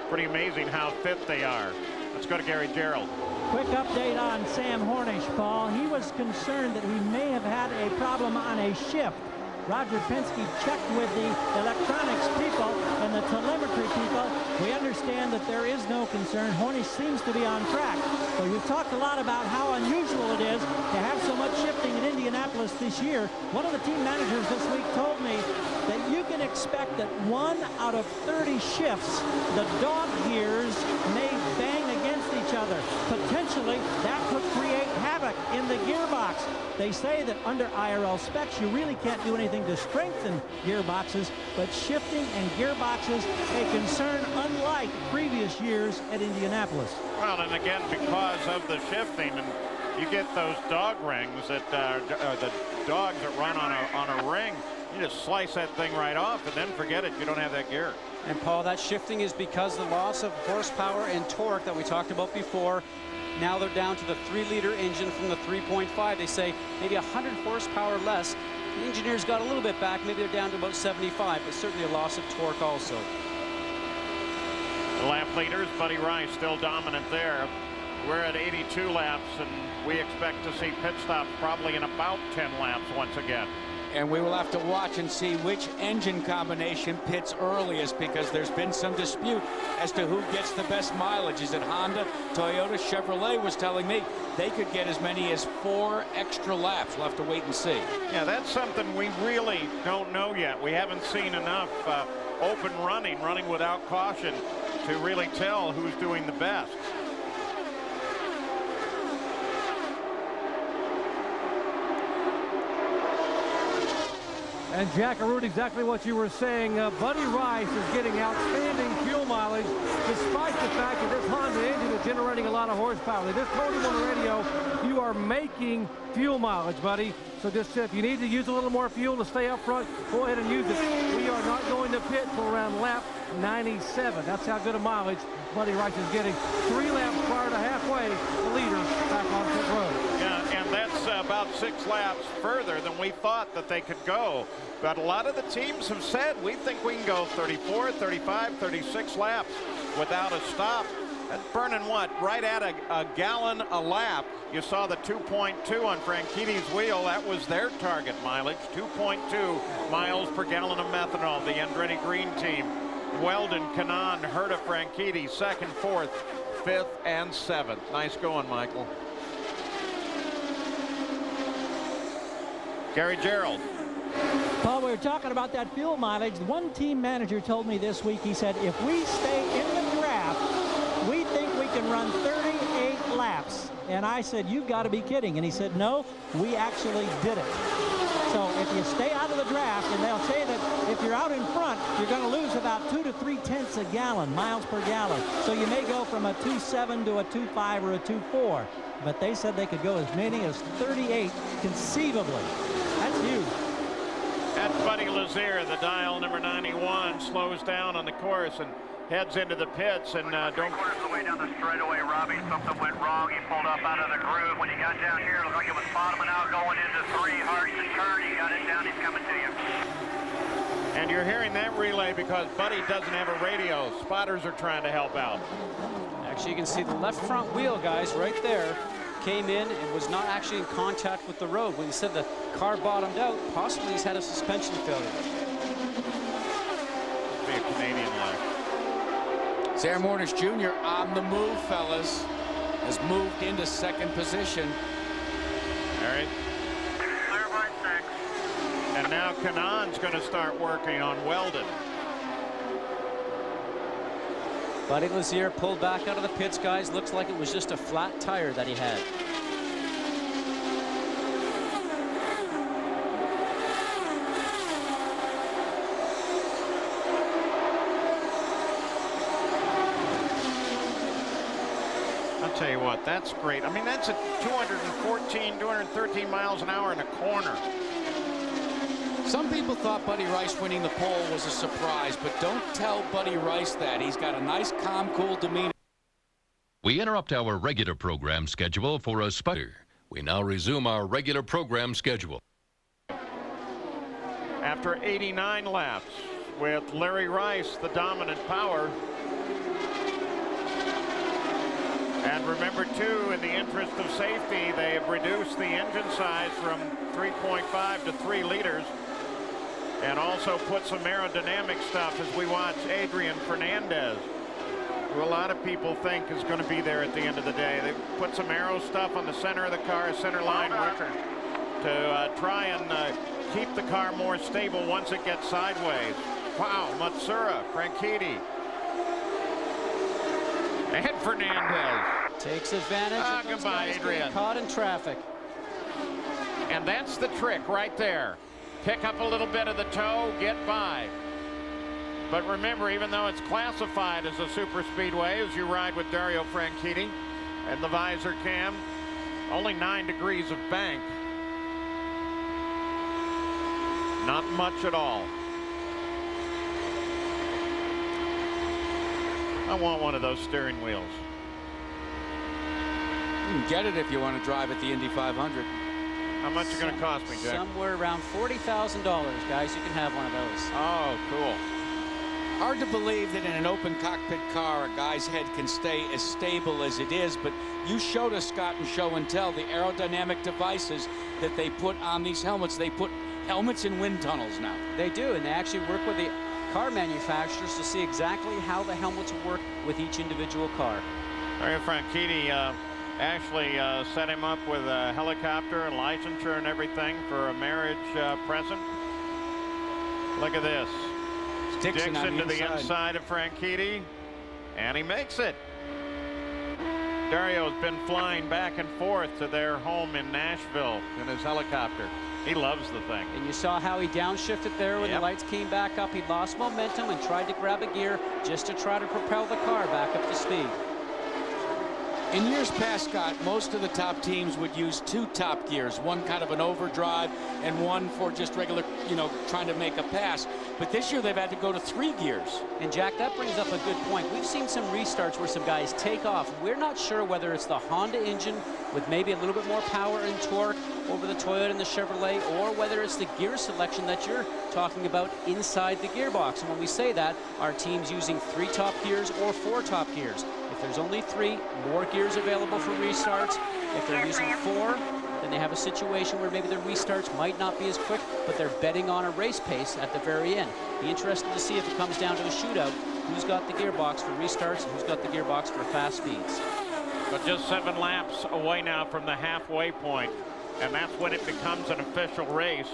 Pretty amazing how fit they are. Let's go to Gary Gerald. Quick update on Sam Hornish, Paul. He was concerned that he may have had a problem on a shift. Roger Penske checked with the electronics people and the telemetry people. We understand that there is no concern. Hornish seems to be on track. So you've talked a lot about how unusual it is to have so much shifting in Indianapolis this year. One of the team managers this week told me that you can expect that 1 out of 30 shifts, the dog gears may bang against each other. Potentially, that could create havoc in the gearbox. They say that under IRL specs, you really can't do anything to strengthen gearboxes, but shifting and gearboxes a concern unlike previous years at Indianapolis. Well, and again, because of the shifting, and you get those dog rings that the dogs that run on a ring, you just slice that thing right off and then forget it. You don't have that gear. And Paul, that shifting is because the loss of horsepower and torque that we talked about before. Now they're down to the 3-liter engine from the 3.5. They say maybe 100 horsepower less. The engineers got a little bit back. Maybe they're down to about 75, but certainly a loss of torque also. The lap leaders, Buddy Rice still dominant there. We're at 82 laps, and we expect to see pit stops probably in about 10 laps once again. And we will have to watch and see which engine combination pits earliest, because there's been some dispute as to who gets the best mileage. Is it Honda? Toyota? Chevrolet was telling me they could get as many as 4 extra laps. We'll have to wait and see. Yeah, that's something we really don't know yet. We haven't seen enough open running without caution to really tell who's doing the best. And Jack, I wrote exactly what you were saying. Buddy Rice is getting outstanding fuel mileage despite the fact that this Honda engine is generating a lot of horsepower. They just told him on the radio, you are making fuel mileage, buddy. So just if you need to use a little more fuel to stay up front, go ahead and use it. We are not going to pit till around lap 97. That's how good a mileage Buddy Rice is getting. 3 laps prior to halfway, the leader back on pit road. Yeah, and that's about 6 laps further than we thought that they could go. But a lot of the teams have said we think we can go 34, 35, 36 laps without a stop. That's burning what? Right at a gallon a lap. You saw the 2.2 on Franchitti's wheel. That was their target mileage, 2.2 miles per gallon of methanol. The Andretti Green team. Weldon, Kanaan, Herta, Franchitti, 2nd, 4th, 5th, and 7th. Nice going, Michael. Gary Gerald. Paul, we were talking about that fuel mileage. One team manager told me this week, he said, if we stay in the draft, we think we can run 38 laps. And I said, you've got to be kidding. And he said, no, we actually did it. So if you stay out of the draft, and they'll say that if you're out in front, you're going to lose about 2 to 3 tenths a gallon, miles per gallon. So you may go from a 2.7 to a 2.5 or a 2.4. But they said they could go as many as 38 conceivably. That's huge. That's Buddy Lazier, the dial number 91, slows down on the course and heads into the pits. And don't. Quarters of the way down the straightaway, Robbie, something went wrong. He pulled up out of the groove. When he got down here, it looked like it was bottoming out, going into 3, hard to turn. He got it down. He's coming to you. And you're hearing that relay because Buddy doesn't have a radio. Spotters are trying to help out. Actually, you can see the left front wheel, guys, right there. Came in and was not actually in contact with the road. When he said the car bottomed out, possibly he's had a suspension failure. Be a Canadian line. Sam Hornish Jr. on the move, fellas, has moved into 2nd position. All right. Clear by 6. And now Kanaan's going to start working on Weldon. Buddy Lazier pulled back out of the pits, guys. Looks like it was just a flat tire that he had. I'll tell you what, that's great. I mean, that's a 213 miles an hour in a corner. Some people thought Buddy Rice winning the pole was a surprise, but don't tell Buddy Rice that. He's got a nice, calm, cool demeanor. We interrupt our regular program schedule for a sputter. We now resume our regular program schedule. After 89 laps with Larry Rice, the dominant power. And remember, too, in the interest of safety, they have reduced the engine size from 3.5 to 3 liters. And also put some aerodynamic stuff as we watch Adrian Fernandez, who a lot of people think is going to be there at the end of the day. They put some aero stuff on the center of the car, center line worker, to try and keep the car more stable once it gets sideways. Wow, Matsura, Franchitti, and Fernandez. Takes advantage of those goodbye, guys Adrian. getting caught in traffic. And that's the trick right there. Pick up a little bit of the toe, get by. But remember, even though it's classified as a super speedway, as you ride with Dario Franchitti and the visor cam, only 9 degrees of bank. Not much at all. I want one of those steering wheels. You can get it if you want to drive at the Indy 500. How much is it going to cost me, Jack? Somewhere around $40,000, guys. You can have one of those. Oh, cool. Hard to believe that in an open cockpit car, a guy's head can stay as stable as it is, but you showed us, Scott, in Show and Tell, the aerodynamic devices that they put on these helmets. They put helmets in wind tunnels now. They do, and they actually work with the car manufacturers to see exactly how the helmets work with each individual car. Dario Franchitti actually set him up with a helicopter and licensure and everything for a marriage present. Look at this. Dixon to the inside of Franchitti, and he makes it. Dario's been flying back and forth to their home in Nashville in his helicopter. He loves the thing. And you saw how he downshifted there when the lights came back up. He lost momentum and tried to grab a gear just to try to propel the car back up to speed. In years past, Scott, most of the top teams would use 2 top gears, one kind of an overdrive and one for just regular, trying to make a pass. But this year they've had to go to 3 gears. And Jack, that brings up a good point. We've seen some restarts where some guys take off. We're not sure whether it's the Honda engine with maybe a little bit more power and torque over the Toyota and the Chevrolet, or whether it's the gear selection that you're talking about inside the gearbox. And when we say that, are teams using 3 top gears or 4 top gears? If there's only 3, more gears available for restarts. If they're using 4, then they have a situation where maybe their restarts might not be as quick, but they're betting on a race pace at the very end. Be interested to see if it comes down to a shootout, who's got the gearbox for restarts and who's got the gearbox for fast speeds. But just 7 laps away now from the halfway point, and that's when it becomes an official race.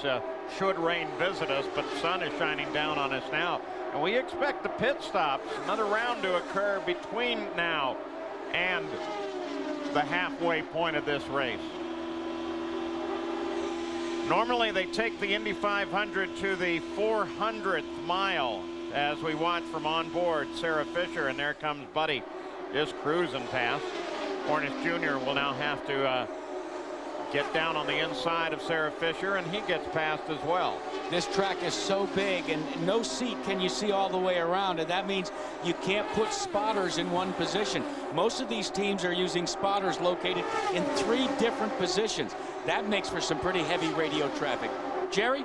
Should rain visit us, but the sun is shining down on us now. And we expect the pit stops, another round to occur between now and the halfway point of this race. Normally they take the Indy 500 to the 400th mile as we watch from on board Sarah Fisher, and there comes Buddy just cruising past. Hornish Jr. will now have to get down on the inside of Sarah Fisher, and he gets past as well. This track is so big, and no seat can you see all the way around, and that means you can't put spotters in one position. Most of these teams are using spotters located in 3 different positions. That makes for some pretty heavy radio traffic. Jerry?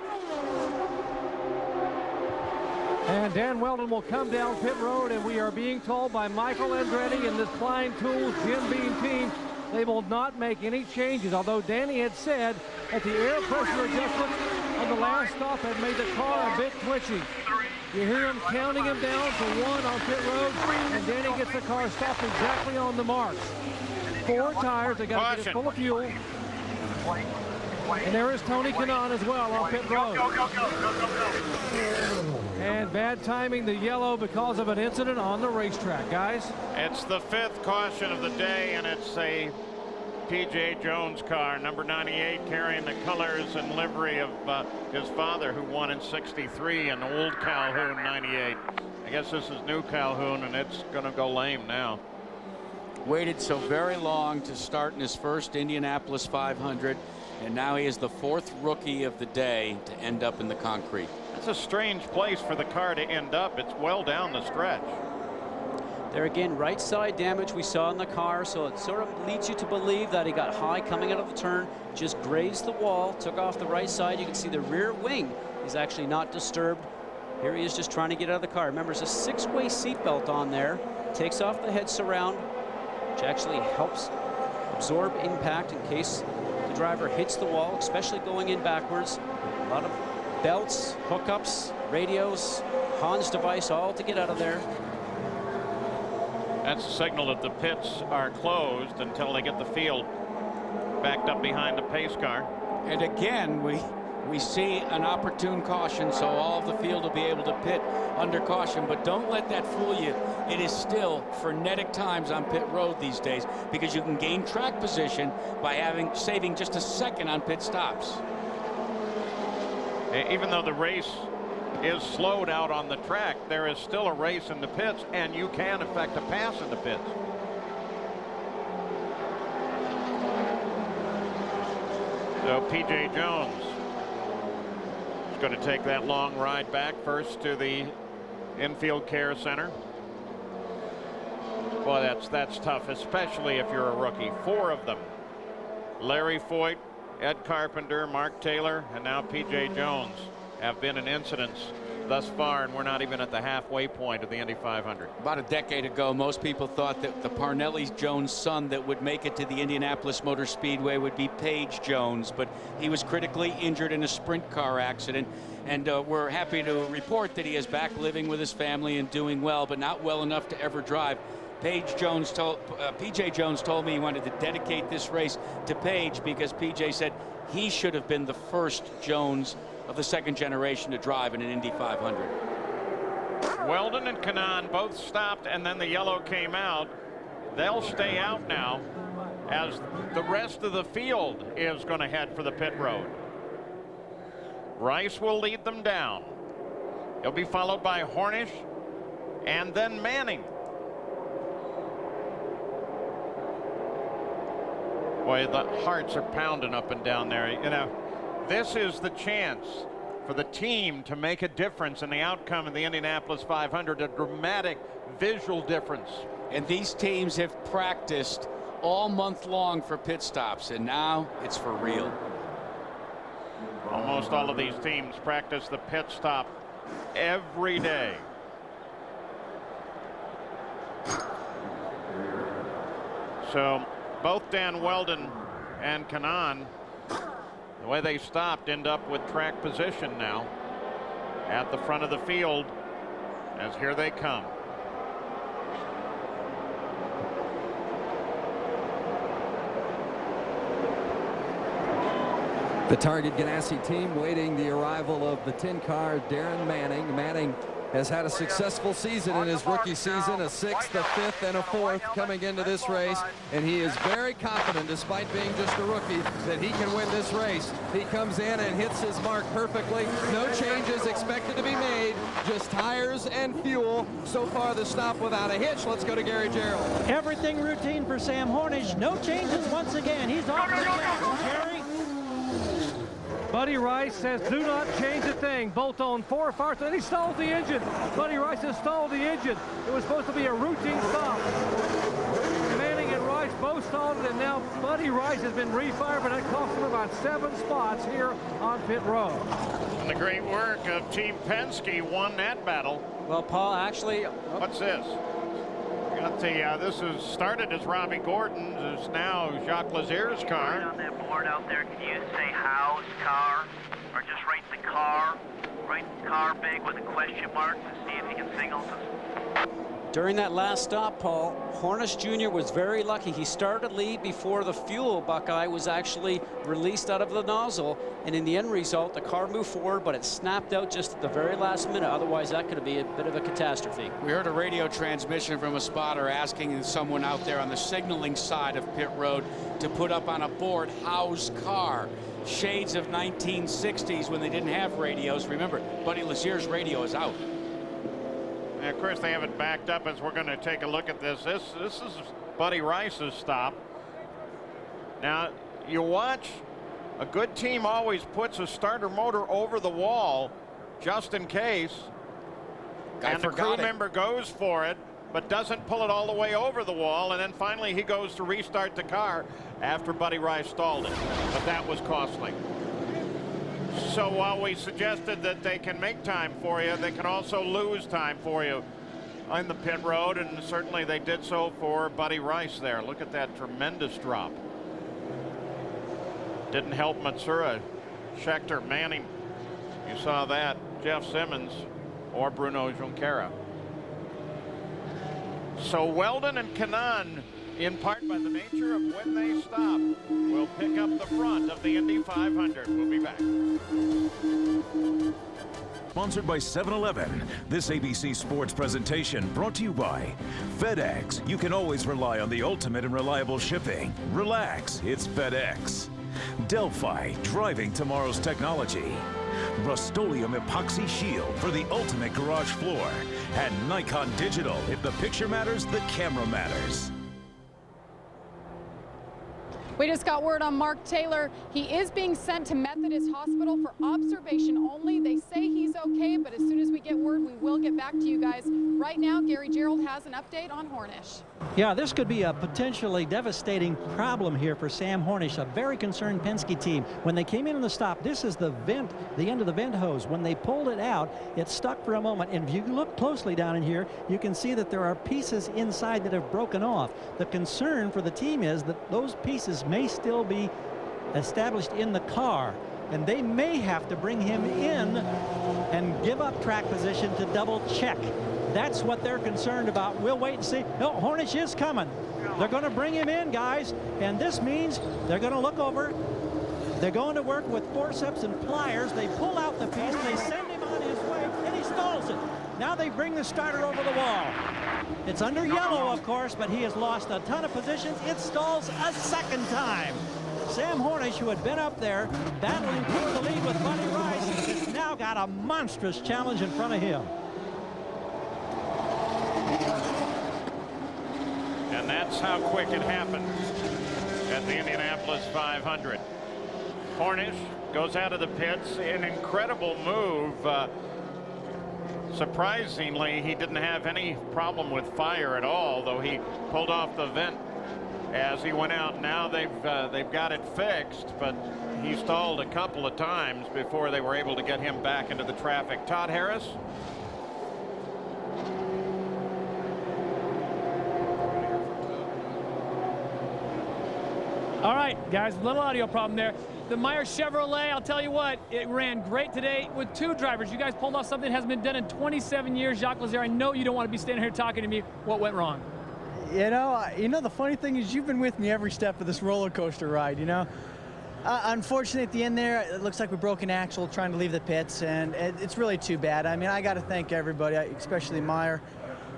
And Dan Weldon will come down pit road, and we are being told by Michael Andretti and this Klein Tools Jim Beam team they will not make any changes, although Danny had said that the air pressure adjustment on the last stop had made the car a bit twitchy. You hear him counting him down to 1 on pit road, and Danny gets the car stopped exactly on the mark. 4 tires, they got to get it full of fuel. And there is Tony Kanaan as well on pit road. And bad timing, the yellow, because of an incident on the racetrack, guys. It's the 5th caution of the day, and it's a P.J. Jones car, number 98, carrying the colors and livery of his father, who won in '63, an old Calhoun 98. I guess this is new Calhoun, and it's going to go lame now. Waited so very long to start in his first Indianapolis 500, and now he is the 4th rookie of the day to end up in the concrete. That's a strange place for the car to end up. It's well down the stretch. There again, right side damage we saw in the car, so it sort of leads you to believe that he got high coming out of the turn, just grazed the wall, took off the right side. You can see the rear wing is actually not disturbed. Here he is just trying to get out of the car. Remember, there's a 6-way seatbelt on there. Takes off the head surround, which actually helps absorb impact in case the driver hits the wall, especially going in backwards. A lot of belts, hookups, radios, Hans device, all to get out of there. That's a signal that the pits are closed until they get the field backed up behind the pace car. And again, we see an opportune caution, so all of the field will be able to pit under caution. But don't let that fool you. It is still frenetic times on pit road these days, because you can gain track position by saving just a second on pit stops. Even though the race is slowed out on the track, there is still a race in the pits, and you can effect a pass in the pits. So P.J. Jones is going to take that long ride back first to the infield care center. Boy, that's tough, especially if you're a rookie. 4 of them: Larry Foyt, Ed Carpenter, Mark Taylor, and now P.J. Jones have been in incidents thus far, and we're not even at the halfway point of the Indy 500. About a decade ago, most people thought that the Parnelli-Jones son that would make it to the Indianapolis Motor Speedway would be Paige Jones, but he was critically injured in a sprint car accident, and we're happy to report that he is back living with his family and doing well, but not well enough to ever drive. P.J. Jones told me he wanted to dedicate this race to Paige because P.J. said he should have been the first Jones of the 2nd generation to drive in an Indy 500. Weldon and Kanaan both stopped, and then the yellow came out. They'll stay out now as the rest of the field is going to head for the pit road. Rice will lead them down. He'll be followed by Hornish and then Manning. Boy, the hearts are pounding up and down there. You know, this is the chance for the team to make a difference in the outcome of the Indianapolis 500, a dramatic visual difference. And these teams have practiced all month long for pit stops, and now it's for real. Almost all of these teams practice the pit stop every day. So both Dan Weldon and Kanaan, the way they stopped, end up with track position now at the front of the field, as here they come. The Target Ganassi team waiting the arrival of the 10 car Darren Manning. Manning has had a successful season in his rookie season, a 6th, a 5th, and a 4th coming into this race, and he is very confident, despite being just a rookie, that he can win this race. He comes in and hits his mark perfectly. No changes expected to be made, just tires and fuel. So far the stop without a hitch. Let's go to Gary Gerald. Everything routine for Sam Hornish. No changes once again. He's off the gas. Gary? Buddy Rice says, do not change a thing. Bolt on 4 farts, and he stalls the engine. Buddy Rice has stalled the engine. It was supposed to be a routine stop. Manning and Rice both stalled it, and now Buddy Rice has been refired, but that cost him about 7 spots here on pit road. And the great work of Team Penske won that battle. Well, Paul, actually... What's this? Got the, this is started as Robbie Gordon's, is now Jacques Lazier's car. On that board out there, can you say Howe's car, or just write the car, big with a question mark to see if you can signal us? During that last stop, Paul, Hornish Jr. was very lucky. He started lead before the fuel buckeye was actually released out of the nozzle, and in the end result, the car moved forward, but it snapped out just at the very last minute. Otherwise, that could be a bit of a catastrophe. We heard a radio transmission from a spotter asking someone out there on the signaling side of pit road to put up on a board Howe's car. Shades of 1960s when they didn't have radios. Remember, Buddy Lazier's radio is out. And of course, they have it backed up as we're going to take a look at this. This is Buddy Rice's stop. Now, you watch, a good team always puts a starter motor over the wall just in case. And the crew member goes for it, but doesn't pull it all the way over the wall. And then finally, he goes to restart the car after Buddy Rice stalled it. But that was costly. So while we suggested that they can make time for you, they can also lose time for you on the pit road, and certainly they did so for Buddy Rice there. Look at that tremendous drop. Didn't help Matsura, Schechter, Manning. You saw that, Jeff Simmons or Bruno Junqueira. So Weldon and Kanaan, in part by the nature of when they stop, will pick up the front of the Indy 500. We'll be back. Sponsored by 7-Eleven. This ABC Sports presentation brought to you by FedEx. You can always rely on the ultimate and reliable shipping. Relax, it's FedEx. Delphi, driving tomorrow's technology. Rust-Oleum Epoxy Shield for the ultimate garage floor. And Nikon Digital. If the picture matters, the camera matters. We just got word on Mark Taylor. He is being sent to Methodist Hospital for observation only. They say he's okay, but as soon as we get word, we will get back to you guys. Right now, Gary Gerald has an update on Hornish. Yeah, this could be a potentially devastating problem here for Sam Hornish, a very concerned Penske team. When they came in on the stop, this is the vent, the end of the vent hose. When they pulled it out, it stuck for a moment. And if you look closely down in here, you can see that there are pieces inside that have broken off. The concern for the team is that those pieces may still be established in the car, and they may have to bring him in and give up track position to double check. That's what they're concerned about. We'll wait and see. No, Hornish is coming. They're going to bring him in, guys, and this means they're going to look over. They're going to work with forceps and pliers. They pull out the piece, they send him on his way, and he stalls it. Now they bring the starter over the wall. It's under yellow, of course, but he has lost a ton of positions. It stalls a second time. Sam Hornish, who had been up there battling for the lead with Buddy Rice, got a monstrous challenge in front of him. And that's how quick it happened at the Indianapolis 500. Hornish goes out of the pits. An incredible move. Surprisingly, he didn't have any problem with fire at all, though he pulled off the vent as he went out. Now they've got it fixed, but he stalled a couple of times before they were able to get him back into the traffic. Todd Harris. All right, guys, a little audio problem there. The Meyer Chevrolet, I'll tell you what, it ran great today with two drivers. You guys pulled off something that hasn't been done in 27 years. Jacques Lazare, I know you don't want to be standing here talking to me. What went wrong? You know, the funny thing is you've been with me every step of this roller coaster ride, you know. Unfortunately, at the end there, it looks like we broke an axle trying to leave the pits, and it's really too bad. I mean, I got to thank everybody, especially Meyer,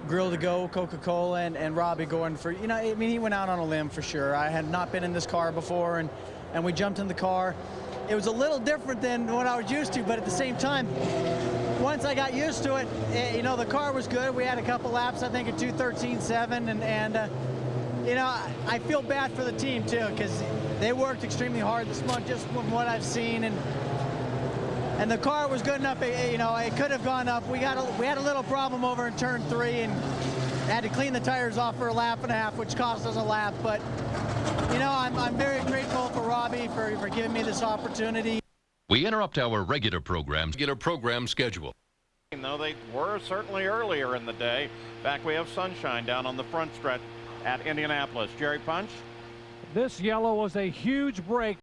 Grill to Go, Coca-Cola, and Robbie Gordon for, you know, I mean, he went out on a limb for sure. I had not been in this car before, and we jumped in the car. It was a little different than what I was used to, but at the same time, once I got used to it, you know, the car was good. We had a couple laps, I think, at 2:13.7, and you know, I feel bad for the team, too, because they worked extremely hard this month, just from what I've seen, and the car was good enough. You know, it could have gone up. We had a little problem over in turn 3, and had to clean the tires off for a lap and a half, which cost us a lap. But you know, I'm very grateful for Robbie for giving me this opportunity. We interrupt our regular program schedule. Though they were certainly earlier in the day. In fact, we have sunshine down on the front stretch at Indianapolis. Jerry Punch. This yellow was a huge break.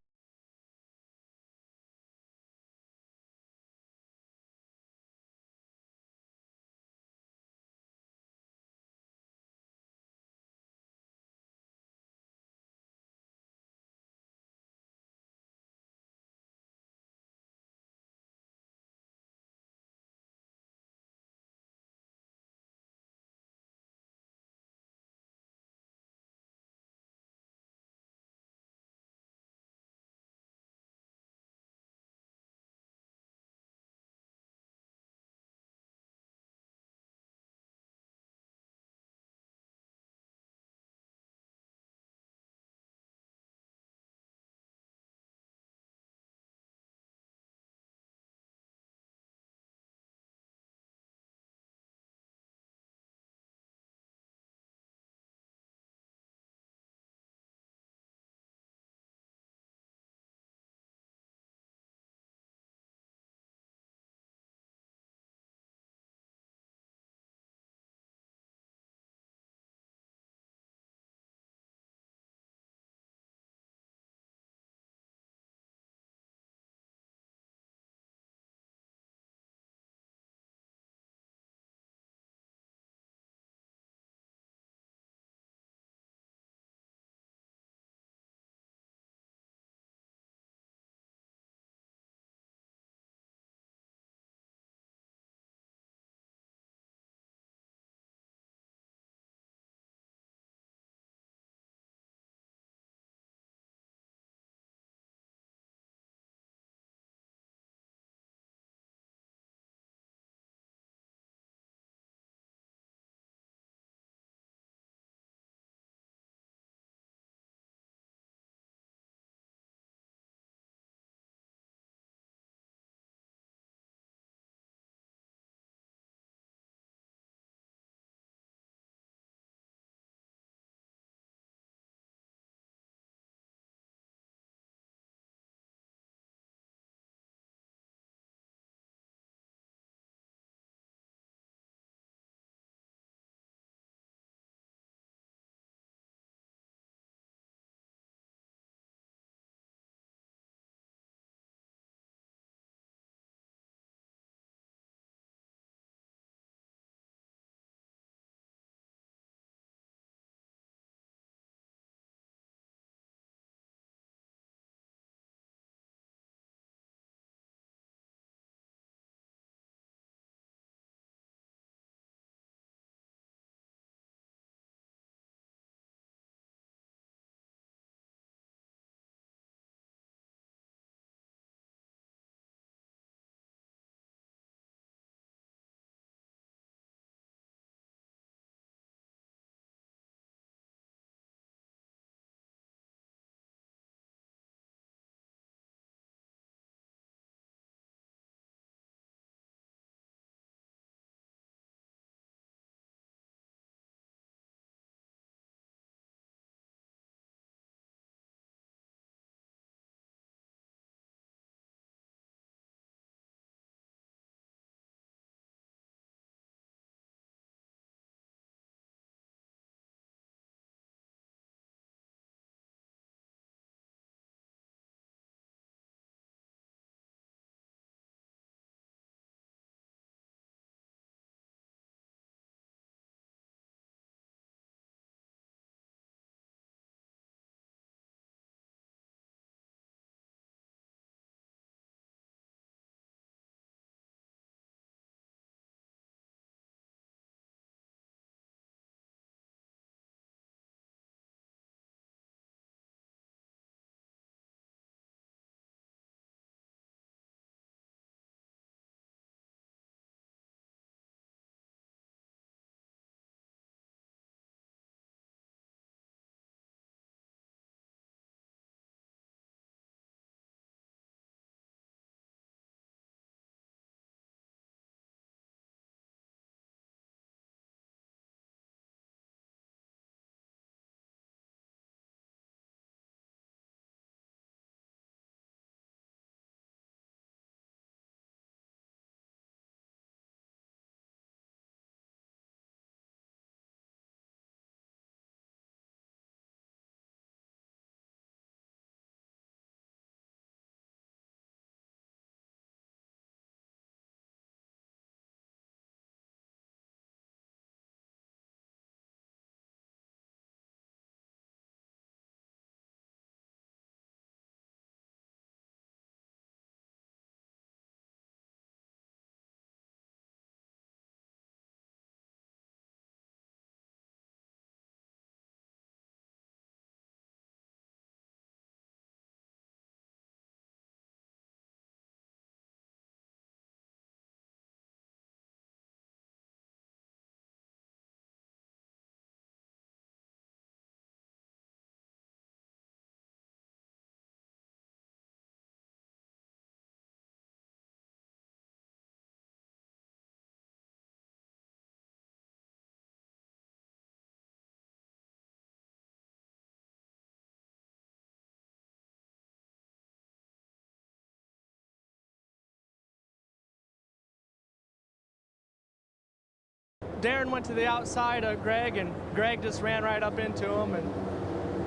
Darren went to the outside of Greg, and Greg just ran right up into him. And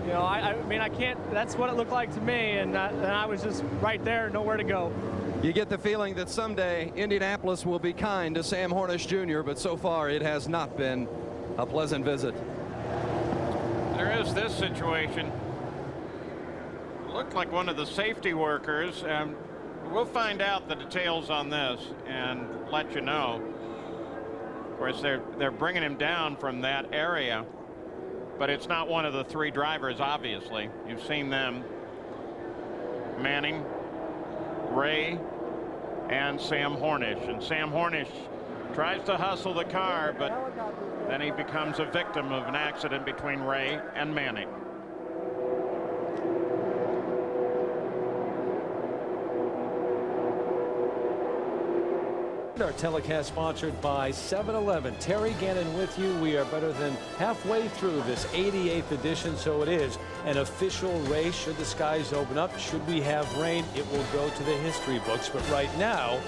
you know, I mean, I can't. That's what it looked like to me, and I was just right there, nowhere to go. You get the feeling that someday Indianapolis will be kind to Sam Hornish Jr., but so far it has not been a pleasant visit. There is this situation. Looked like one of the safety workers. We'll find out the details on this and let you know. Of course, they're bringing him down from that area, but it's not one of the three drivers, obviously. You've seen them: Manning, Ray, and Sam Hornish. And Sam Hornish tries to hustle the car, but then he becomes a victim of an accident between Ray and Manning. Our telecast sponsored by 7-Eleven. Terry Gannon with you. We are better than halfway through this 88th edition, so it is an official race. Should the skies open up, should we have rain, it will go to the history books. But right now,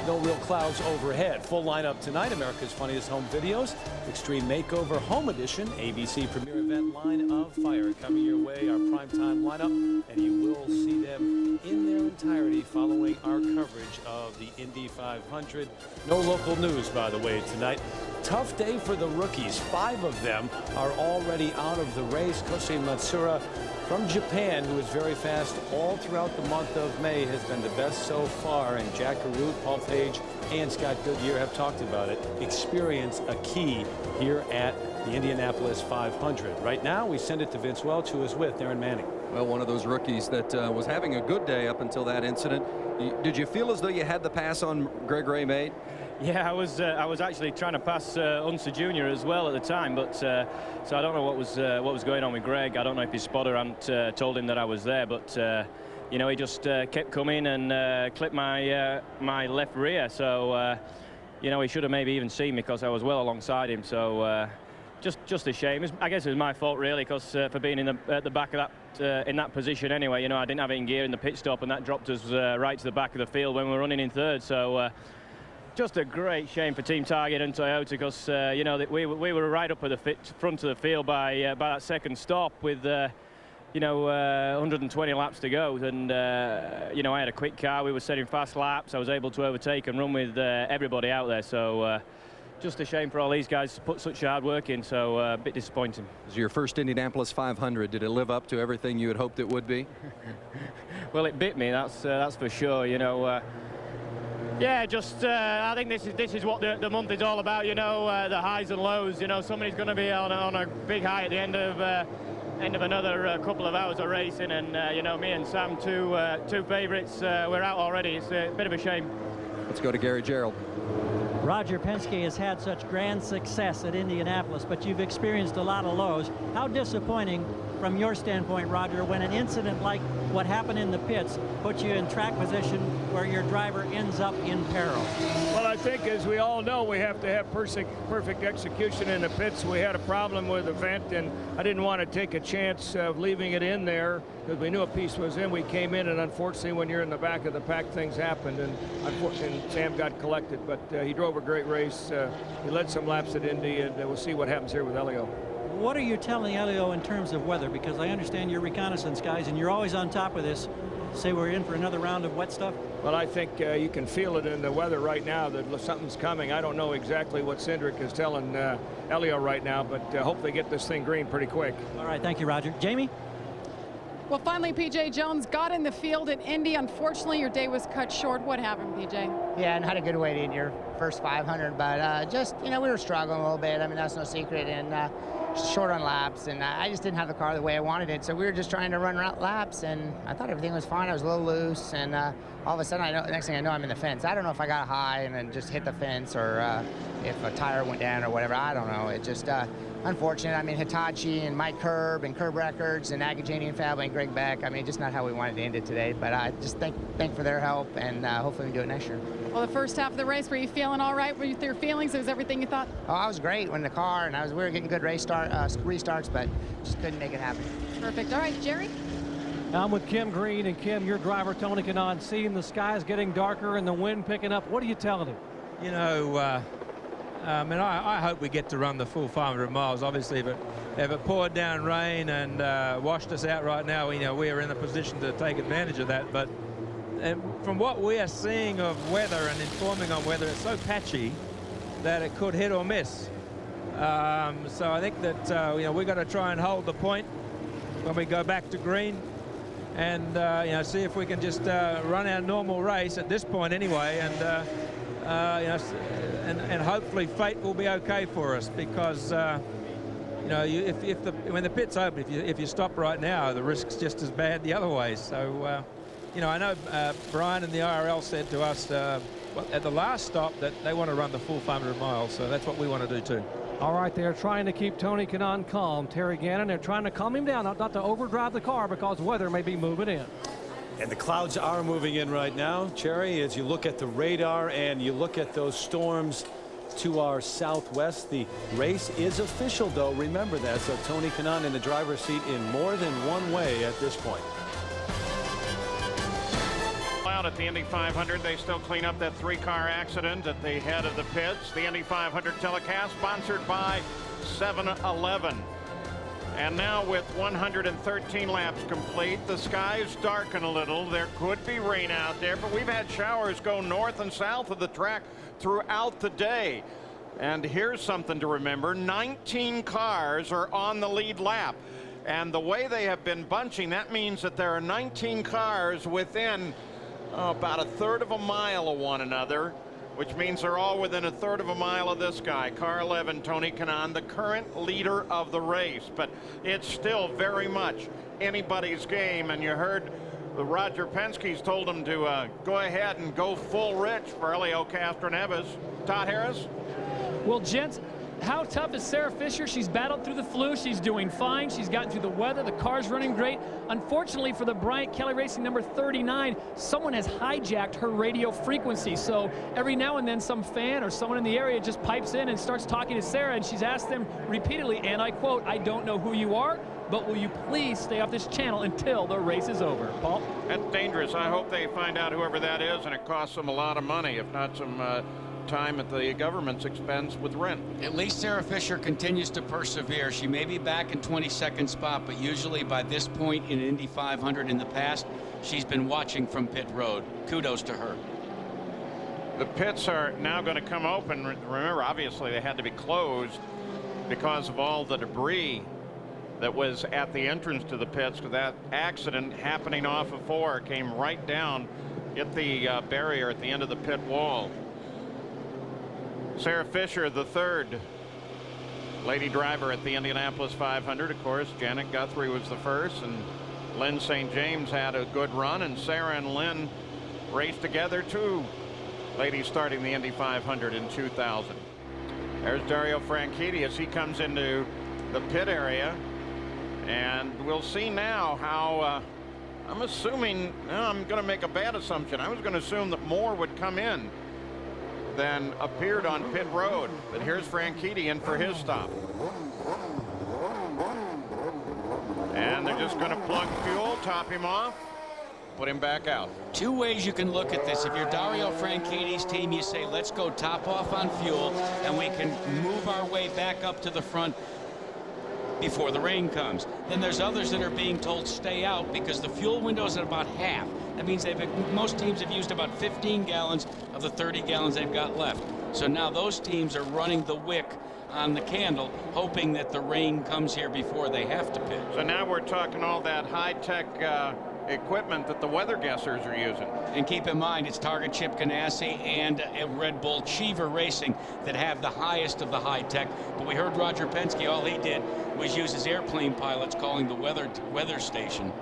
no real clouds overhead. Full lineup tonight: America's Funniest Home Videos, Extreme Makeover Home Edition, ABC Premier Event Line of Fire coming your way. Our primetime lineup, and you will see them in their entirety following our coverage of the Indy 500. No local news, by the way, tonight. Tough day for the rookies. 5 of them are already out of the race. Kosei Matsura from Japan, who is very fast all throughout the month of May, has been the best so far. And Jack Arute, Paul Page, and Scott Goodyear have talked about it. Experience a key here at the Indianapolis 500. Right now, we send it to Vince Welch, who is with Darren Manning. Well, one of those rookies that was having a good day up until that incident. Did you feel as though you had the pass on Greg Ray made? Yeah, I was actually trying to pass Unser Jr. as well at the time, but so I don't know what was going on with Greg. I don't know if his spotter hadn't told him that I was there, but you know, he just kept coming and clipped my my left rear. So you know, he should have maybe even seen me because I was well alongside him. So just a shame. I guess it was my fault really, because for being at the back of that in that position anyway. You know, I didn't have it in gear in the pit stop, and that dropped us right to the back of the field when we were running in third. So. Just a great shame for Team Target and Toyota, because you know, that we were right up at the front of the field by that second stop with you know, 120 laps to go, and you know, I had a quick car. We were setting fast laps. I was able to overtake and run with everybody out there. So just a shame for all these guys to put such hard work in. So a bit disappointing. It was your first Indianapolis 500. Did it live up to everything you had hoped it would be? Well, it bit me. That's for sure. You know. Yeah, just I think this is what the month is all about. You know, the highs and lows. You know, somebody's going to be on a big high at the end of another couple of hours of racing, and you know, me and Sam, two favourites, we're out already. It's a bit of a shame. Let's go to Gary Gerald. Roger Penske has had such grand success at Indianapolis, but you've experienced a lot of lows. How disappointing, from your standpoint, Roger, when an incident like what happened in the pits puts you in track position where your driver ends up in peril? Well, I think, as we all know, we have to have perfect execution in the pits. We had a problem with the vent, and I didn't want to take a chance of leaving it in there because we knew a piece was in. We came in, and unfortunately, when you're in the back of the pack, things happened, and unfortunately, Sam got collected. But he drove a great race. He led some laps at Indy, and we'll see what happens here with Elio. What are you telling Elio in terms of weather? Because I understand you're reconnaissance guys, and you're always on top of this. Say we're in for another round of wet stuff? Well, I think you can feel it in the weather right now that something's coming. I don't know exactly what Cindric is telling Elio right now, but hope they get this thing green pretty quick. All right, thank you, Roger. Jamie? Well, finally, P.J. Jones got in the field at Indy. Unfortunately, your day was cut short. What happened, P.J.? Yeah, not a good way to end your first 500, but just, you know, we were struggling a little bit. I mean, that's no secret, and short on laps, and I just didn't have the car the way I wanted it, so we were just trying to run laps, and I thought everything was fine. I was a little loose, and all of a sudden, next thing I know, I'm in the fence. I don't know if I got high and then just hit the fence, or if a tire went down or whatever. I don't know. It just unfortunate. I mean, Hitachi and Mike Curb and Curb Records and Agajanian Family and Greg Beck. I mean, just not how we wanted to end it today, but I just thank for their help, and hopefully we can do it next year. Well, the first half of the race, were you feeling all right with your feelings? Was everything you thought? Oh, I was great when the car, and we were getting good race restarts, but just couldn't make it happen. Perfect. All right, Jerry? I'm with Kim Green, and Kim, your driver, Tony Kanaan, seeing the skies getting darker and the wind picking up. What are you telling him? You know, And I hope we get to run the full 500 miles. Obviously, if it poured down rain and washed us out right now, we are in a position to take advantage of that. But from what we are seeing of weather and informing on weather, it's so patchy that it could hit or miss. So I think that we've got to try and hold the point when we go back to green, and see if we can just run our normal race at this point anyway, and and hopefully fate will be okay for us, because when the pit's open, if you stop right now, the risk's just as bad the other way. So I know Brian and the IRL said to us at the last stop that they want to run the full 500 miles, so that's what we want to do too. All right, they're trying to keep Tony Kanaan calm. Terry Gannon, they're trying to calm him down, not to overdrive the car, because weather may be moving in. And the clouds are moving in right now, Cherry, as you look at the radar and you look at those storms to our southwest. The race is official, though. Remember that. So Tony Kanaan in the driver's seat in more than one way at this point. Out at the Indy 500, they still clean up that 3-car accident at the head of the pits. The Indy 500 telecast sponsored by 7-Eleven. And now with 113 laps complete, the skies darken a little. There could be rain out there, but we've had showers go north and south of the track throughout the day. And here's something to remember: 19 cars are on the lead lap. And the way they have been bunching, that means that there are 19 cars within about a third of a mile of one another, which means they're all within a third of a mile of this guy, car 11, Tony Kanaan, the current leader of the race. But it's still very much anybody's game. And you heard the Roger Penske's told him to go ahead and go full rich for Helio Castroneves. Todd Harris? Well, gents, how tough is Sarah Fisher? She's battled through the flu. She's doing fine. She's gotten through the weather. The car's running great. Unfortunately for the Bryant Kelly Racing number 39, someone has hijacked her radio frequency. So every now and then some fan or someone in the area just pipes in and starts talking to Sarah, and she's asked them repeatedly, and I quote, "I don't know who you are, but will you please stay off this channel until the race is over?" Paul? That's dangerous. I hope they find out whoever that is, and it costs them a lot of money, if not some time at the government's expense with rent. At least Sarah Fisher continues to persevere. She may be back in 22nd spot, but usually by this point in Indy 500 in the past, she's been watching from pit road. Kudos to her. The pits are now going to come open. Remember, obviously they had to be closed because of all the debris that was at the entrance to the pits, because that accident happening off of 4 came right down, hit the barrier at the end of the pit wall. Sarah Fisher, the third lady driver at the Indianapolis 500. Of course, Janet Guthrie was the first, and Lynn St. James had a good run, and Sarah and Lynn raced together too. Ladies starting the Indy 500 in 2000. There's Dario Franchitti as he comes into the pit area, and we'll see now how I'm assuming, I'm going to make a bad assumption. I was going to assume that more would come in than appeared on pit road. But here's Franchitti in for his stop. And they're just going to plug fuel, top him off, put him back out. Two ways you can look at this. If you're Dario Franchitti's team, you say, let's go top off on fuel, and we can move our way back up to the front before the rain comes. Then there's others that are being told stay out because the fuel window is at about half. That means most teams have used about 15 gallons of the 30 gallons they've got left. So now those teams are running the wick on the candle, hoping that the rain comes here before they have to pit. So now we're talking all that high-tech equipment that the weather guessers are using. And keep in mind, it's Target Chip Ganassi and Red Bull Cheever Racing that have the highest of the high-tech. But we heard Roger Penske, all he did was use his airplane pilots calling the weather station.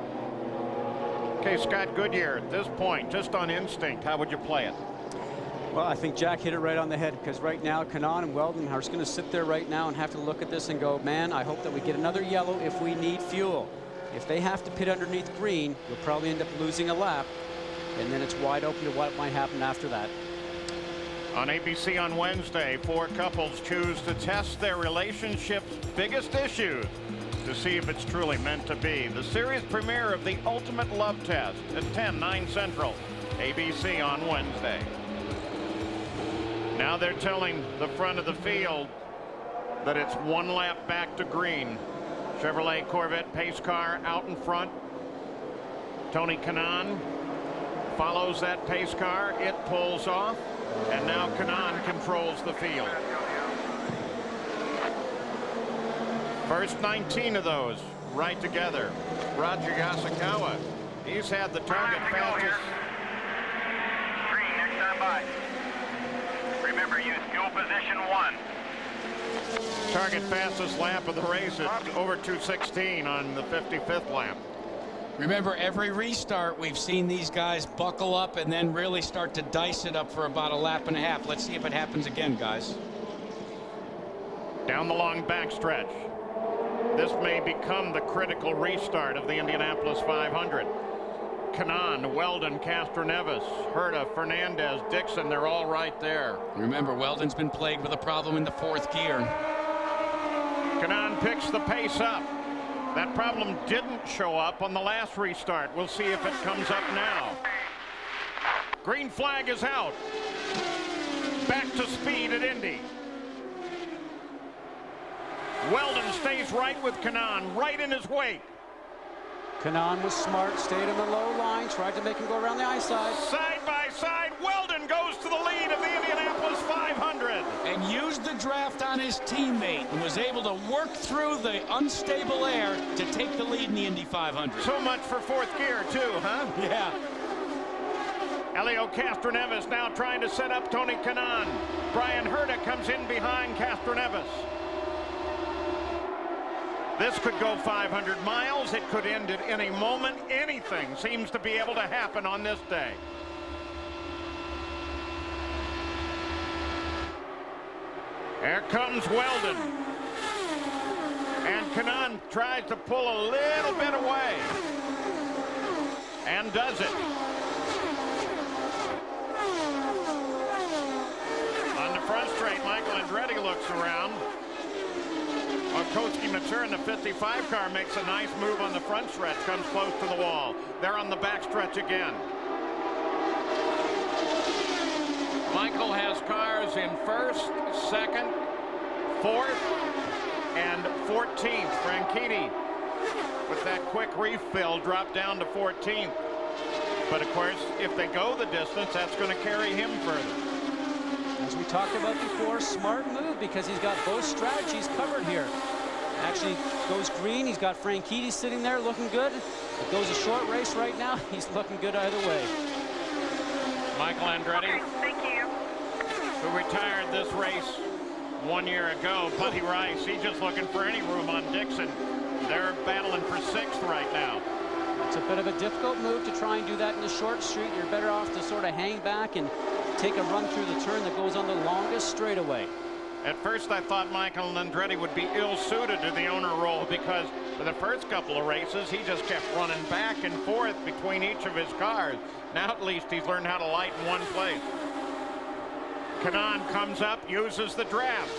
Okay, Scott Goodyear, at this point, just on instinct, how would you play it? Well, I think Jack hit it right on the head, because right now Kanaan and Weldon are just going to sit there right now and have to look at this and go, man, I hope that we get another yellow if we need fuel. If they have to pit underneath green, we'll probably end up losing a lap, and then it's wide open to what might happen after that. On ABC on Wednesday, 4 couples choose to test their relationship's biggest issues to see if it's truly meant to be. The series premiere of The Ultimate Love Test at 10, 9 Central. ABC on Wednesday. Now they're telling the front of the field that it's 1 lap back to green. Chevrolet Corvette pace car out in front. Tony Kanaan follows that pace car. It pulls off, and now Kanaan controls the field. First 19 of those right together. Roger Yasukawa, he's had the target fastest. Green, next time by. Remember, use fuel position 1. Target fastest lap of the race at over 2:16 on the 55th lap. Remember, every restart, we've seen these guys buckle up and then really start to dice it up for about a lap and a half. Let's see if it happens again, guys. Down the long backstretch. This may become the critical restart of the Indianapolis 500. Kanaan, Weldon, Castroneves, Herta, Fernandez, Dixon, they're all right there. Remember, Weldon's been plagued with a problem in the 4th gear. Kanaan picks the pace up. That problem didn't show up on the last restart. We'll see if it comes up now. Green flag is out. Back to speed at Indy. Weldon stays right with Kanaan, right in his wake. Kanaan was smart, stayed in the low line, tried to make him go around the high side. Side by side, Weldon goes to the lead of the Indianapolis 500. And used the draft on his teammate and was able to work through the unstable air to take the lead in the Indy 500. So much for 4th gear, too, huh? Yeah. Elio Castroneves now trying to set up Tony Kanaan. Brian Herta comes in behind Castroneves. This could go 500 miles. It could end at any moment. Anything seems to be able to happen on this day. Here comes Weldon. And Kanaan tries to pull a little bit away. And does it. On the front straight, Michael Andretti looks around. Koski Mature in the 55 car makes a nice move on the front stretch, comes close to the wall. They're on the back stretch again. Michael has cars in 1st, 2nd, 4th, and 14th. Franchitti, with that quick refill, dropped down to 14th. But of course, if they go the distance, that's going to carry him further. As we talked about before, smart move because he's got both strategies covered here. Actually goes green. He's got Franchitti sitting there looking good. It goes a short race right now. He's looking good either way. Michael Andretti, who retired this race 1 year ago. Buddy Rice, he's just looking for any room on Dixon. They're battling for 6th right now. It's a bit of a difficult move to try and do that in the short street. You're better off to sort of hang back and take a run through the turn that goes on the longest straightaway. At first, I thought Michael Andretti would be ill-suited to the owner role because for the first couple of races, he just kept running back and forth between each of his cars. Now, at least, he's learned how to light in one place. Kanaan comes up, uses the draft.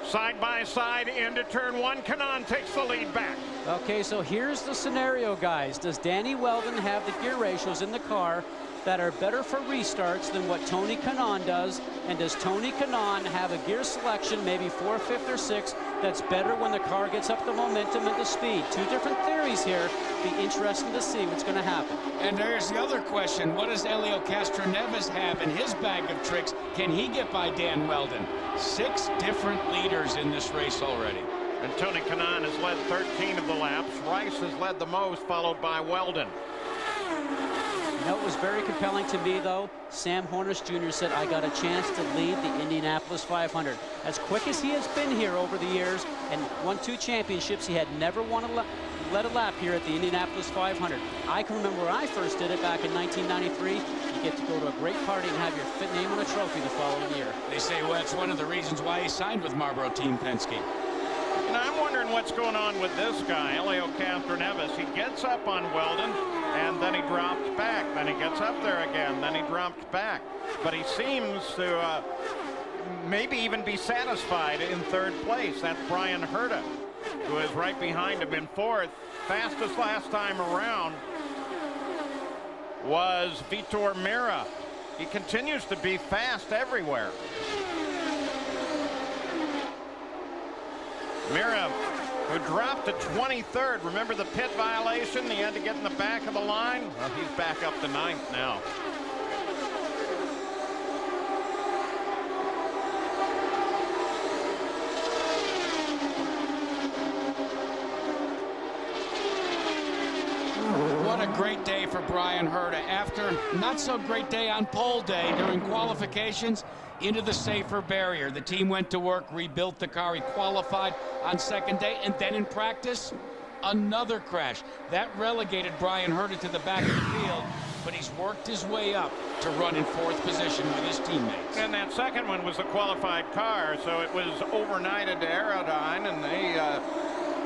Side by side into turn 1. Kanaan takes the lead back. Okay, so here's the scenario, guys. Does Danny Weldon have the gear ratios in the car that are better for restarts than what Tony Kanaan does? And does Tony Kanaan have a gear selection, maybe 4th, 5th, or 6th, that's better when the car gets up the momentum and the speed? Two different theories here. Be interesting to see what's going to happen. And there's the other question. What does Elio Castroneves have in his bag of tricks? Can he get by Dan Weldon? 6 different leaders in this race already. And Tony Kanaan has led 13 of the laps. Rice has led the most, followed by Weldon. You know, it was very compelling to me, though. Sam Hornish Jr. said, I got a chance to lead the Indianapolis 500. As quick as he has been here over the years and won 2 championships, he had never led a lap here at the Indianapolis 500. I can remember when I first did it back in 1993. You get to go to a great party and have your name on a trophy the following year. They say, well, that's one of the reasons why he signed with Marlboro Team Penske. And I'm wondering what's going on with this guy, Elio Castroneves. He gets up on Weldon, and then he drops back. Then he gets up there again, then he drops back. But he seems to maybe even be satisfied in 3rd place. That's Brian Herta, who is right behind him in 4th. Fastest last time around was Vitor Meira He continues to be fast everywhere. Mira, who dropped to 23rd. Remember the pit violation? He had to get in the back of the line. Well, he's back up to 9th now. What a great day for Brian Herta. After not so great day on pole day during qualifications, into the safer barrier. The team went to work, rebuilt the car. He qualified on second day, and then in practice, another crash. That relegated Brian Herta to the back of the field, but he's worked his way up to run in 4th position with his teammates. And that second one was a qualified car, so it was overnighted to Aerodyne, and they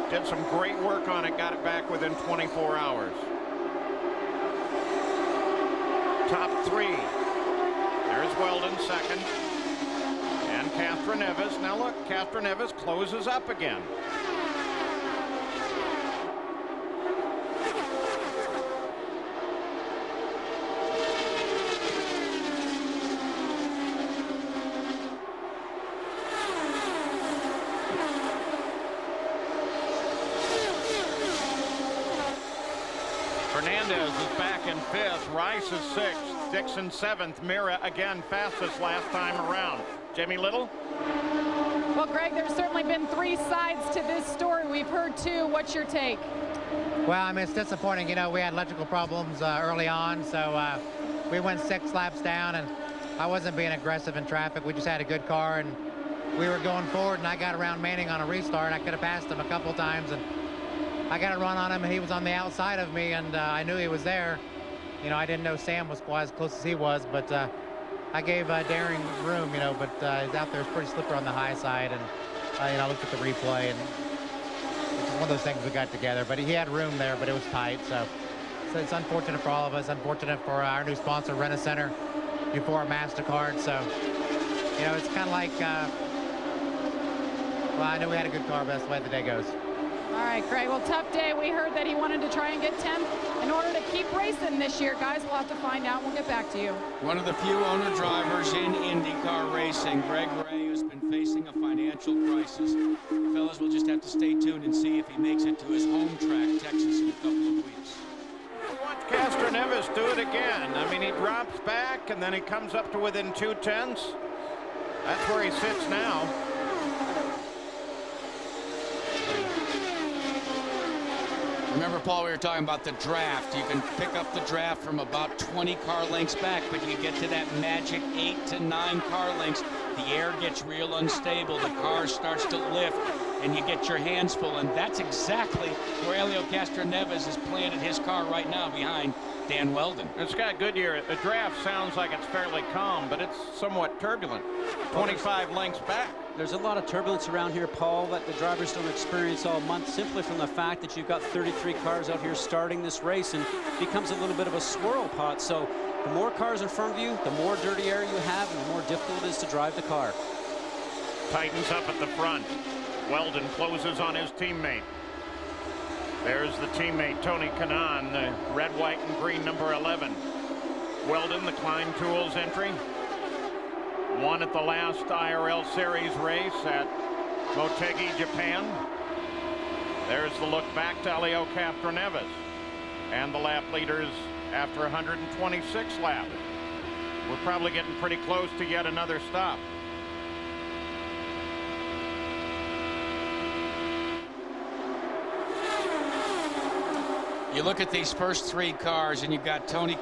did some great work on it, got it back within 24 hours. Top 3. There's Weldon second. And Castroneves. Now look, Castroneves closes up again. Fernandez is back in 5th. Rice is 6th. Dixon 7th. Mira again fastest last time around. Jamie Little? Well, Greg, there's certainly been 3 sides to this story. We've heard 2. What's your take? Well, I mean, it's disappointing. You know, we had electrical problems early on, so we went 6 laps down, and I wasn't being aggressive in traffic. We just had a good car, and we were going forward, and I got around Manning on a restart. I could have passed him a couple times, and I got a run on him, and he was on the outside of me, and I knew he was there. You know, I didn't know Sam was quite as close as he was, but I gave Daring room, you know, but he's out there, it's pretty slippery on the high side, and you know, I looked at the replay, and it's one of those things we got together, but he had room there, but it was tight, so it's unfortunate for all of us, unfortunate for our new sponsor, Rent-A-Center, before MasterCard, so, you know, it's kind of like, well, I know we had a good car, but that's the way the day goes. All right, Greg. Well, tough day. We heard that he wanted to try and get 10th in order to keep racing this year. Guys, we'll have to find out. We'll get back to you. One of the few owner-drivers in IndyCar racing, Greg Ray, who's been facing a financial crisis. Fellas, we'll just have to stay tuned and see if he makes it to his home track, Texas, in a couple of weeks. Watch Castroneves do it again. I mean, he drops back, and then he comes up to within 2 tenths. That's where he sits now. Remember, Paul, we were talking about the draft. You can pick up the draft from about 20 car lengths back, but you get to that magic 8 to 9 car lengths, the air gets real unstable, the car starts to lift, and you get your hands full, and that's exactly where Helio Castroneves has planted his car right now behind Dan Weldon. And Scott Goodyear, the draft sounds like it's fairly calm, but it's somewhat turbulent. 25 lengths back. There's a lot of turbulence around here, Paul, that the drivers don't experience all month, simply from the fact that you've got 33 cars out here starting this race, and it becomes a little bit of a swirl pot. So the more cars in front of you, the more dirty air you have, and the more difficult it is to drive the car. Tightens up at the front. Weldon closes on his teammate. There's the teammate, Tony Kanaan, the red, white, and green number 11. Weldon, the Klein Tools entry. Won at the last IRL Series race at Motegi, Japan. There's the look back to Helio Castroneves and the lap leaders after 126 laps. We're probably getting pretty close to yet another stop. You look at these first 3 cars, and you've got Tony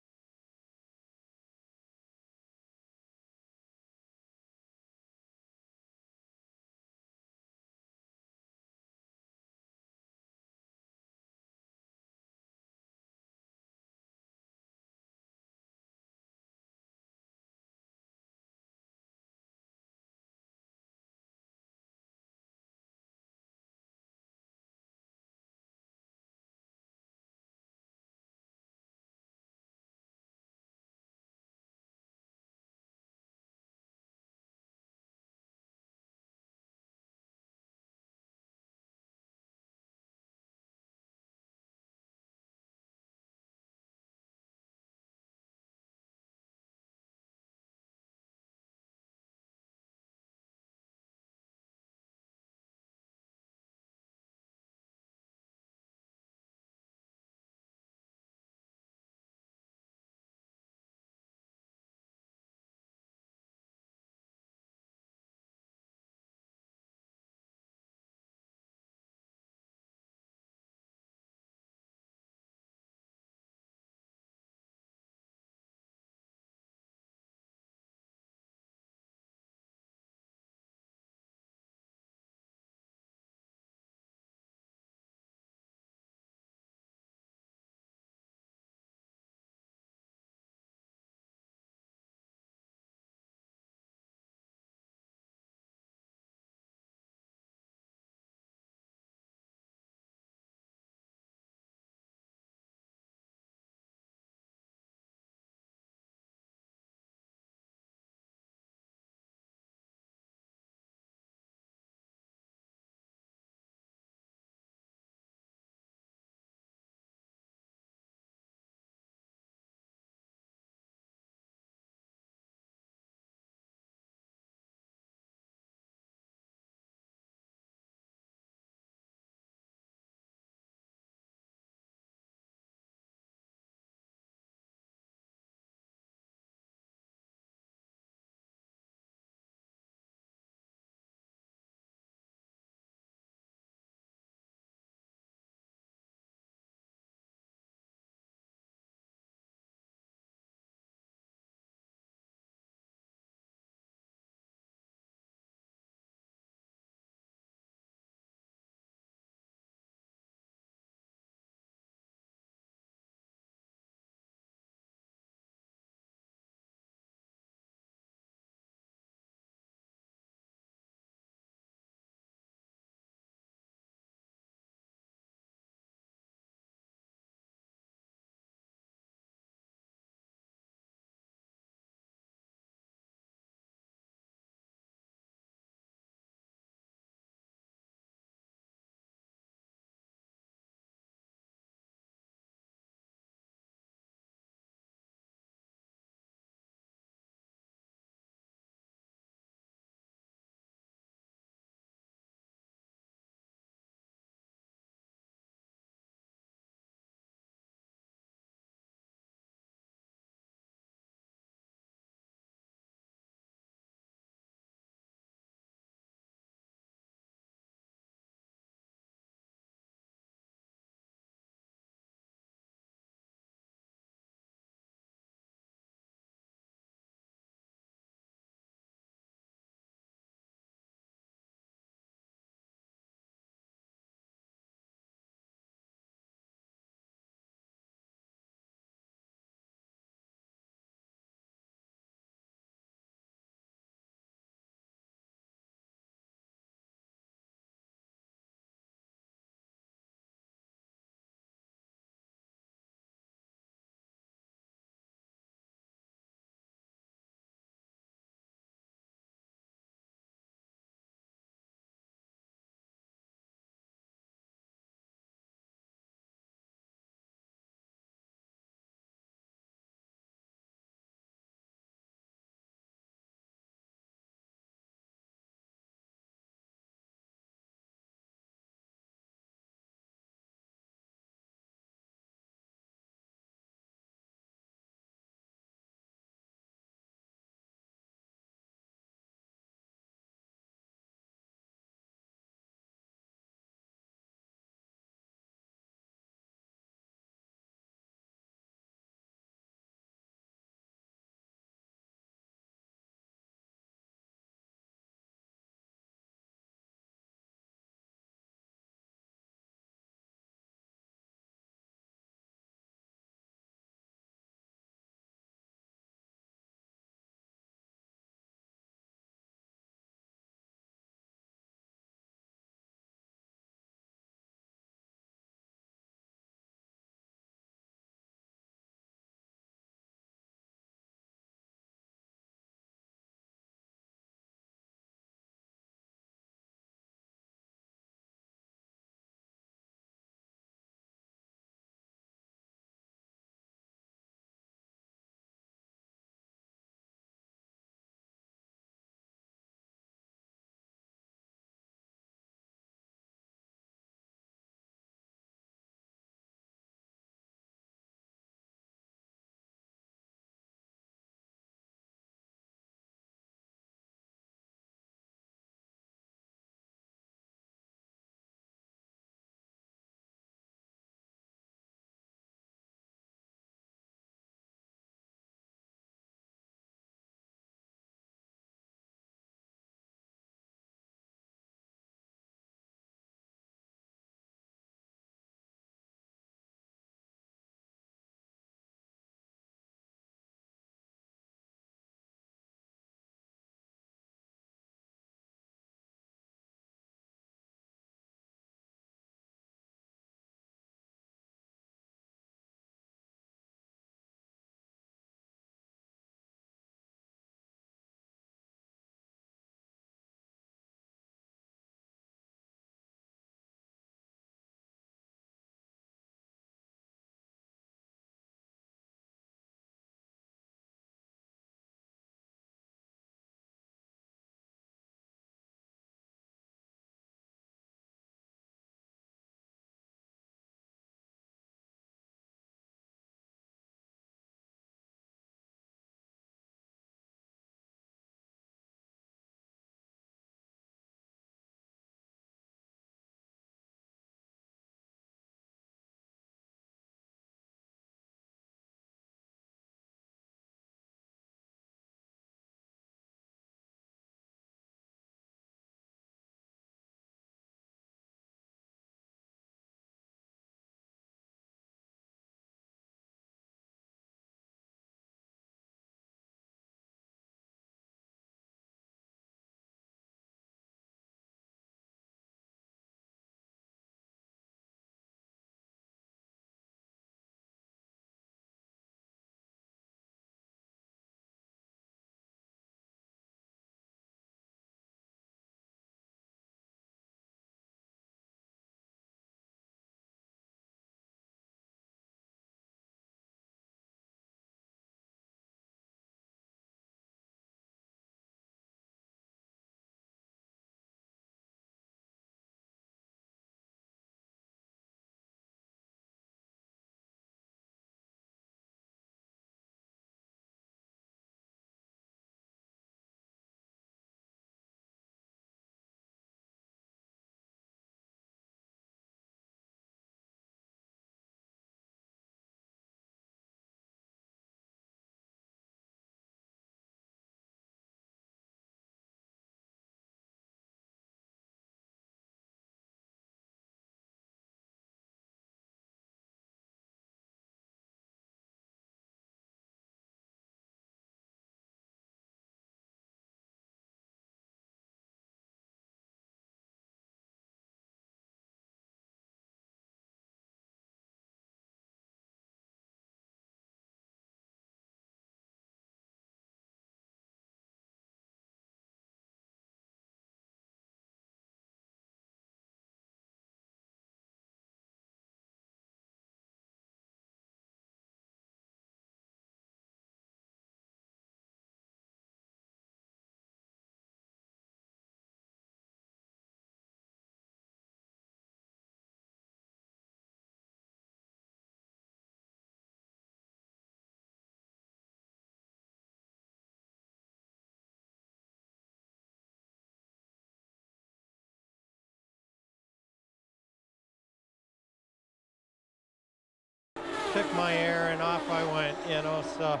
took my air, and off I went, you know, so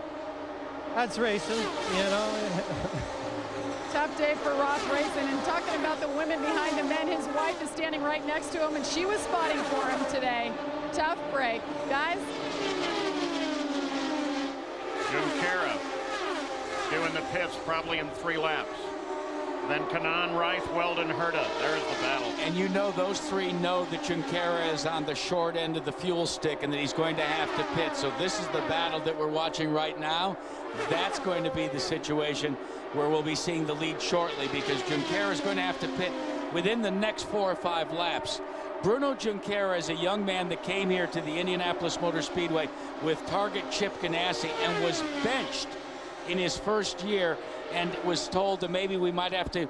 that's racing, you know. Tough day for Ross racing. And talking about the women behind the men, his wife is standing right next to him, and she was spotting for him today. Tough break. Guys? Junqueira doing the pits probably in 3 laps. Then Kanan, Rice, Weldon, Herta. There's the battle. And you know those three know that Junqueira is on the short end of the fuel stick and that he's going to have to pit. So this is the battle that we're watching right now. That's going to be the situation where we'll be seeing the lead shortly, because Junqueira is going to have to pit within the next 4 or 5 laps. Bruno Junqueira is a young man that came here to the Indianapolis Motor Speedway with target Chip Ganassi and was benched in his first year, and was told that maybe we might have to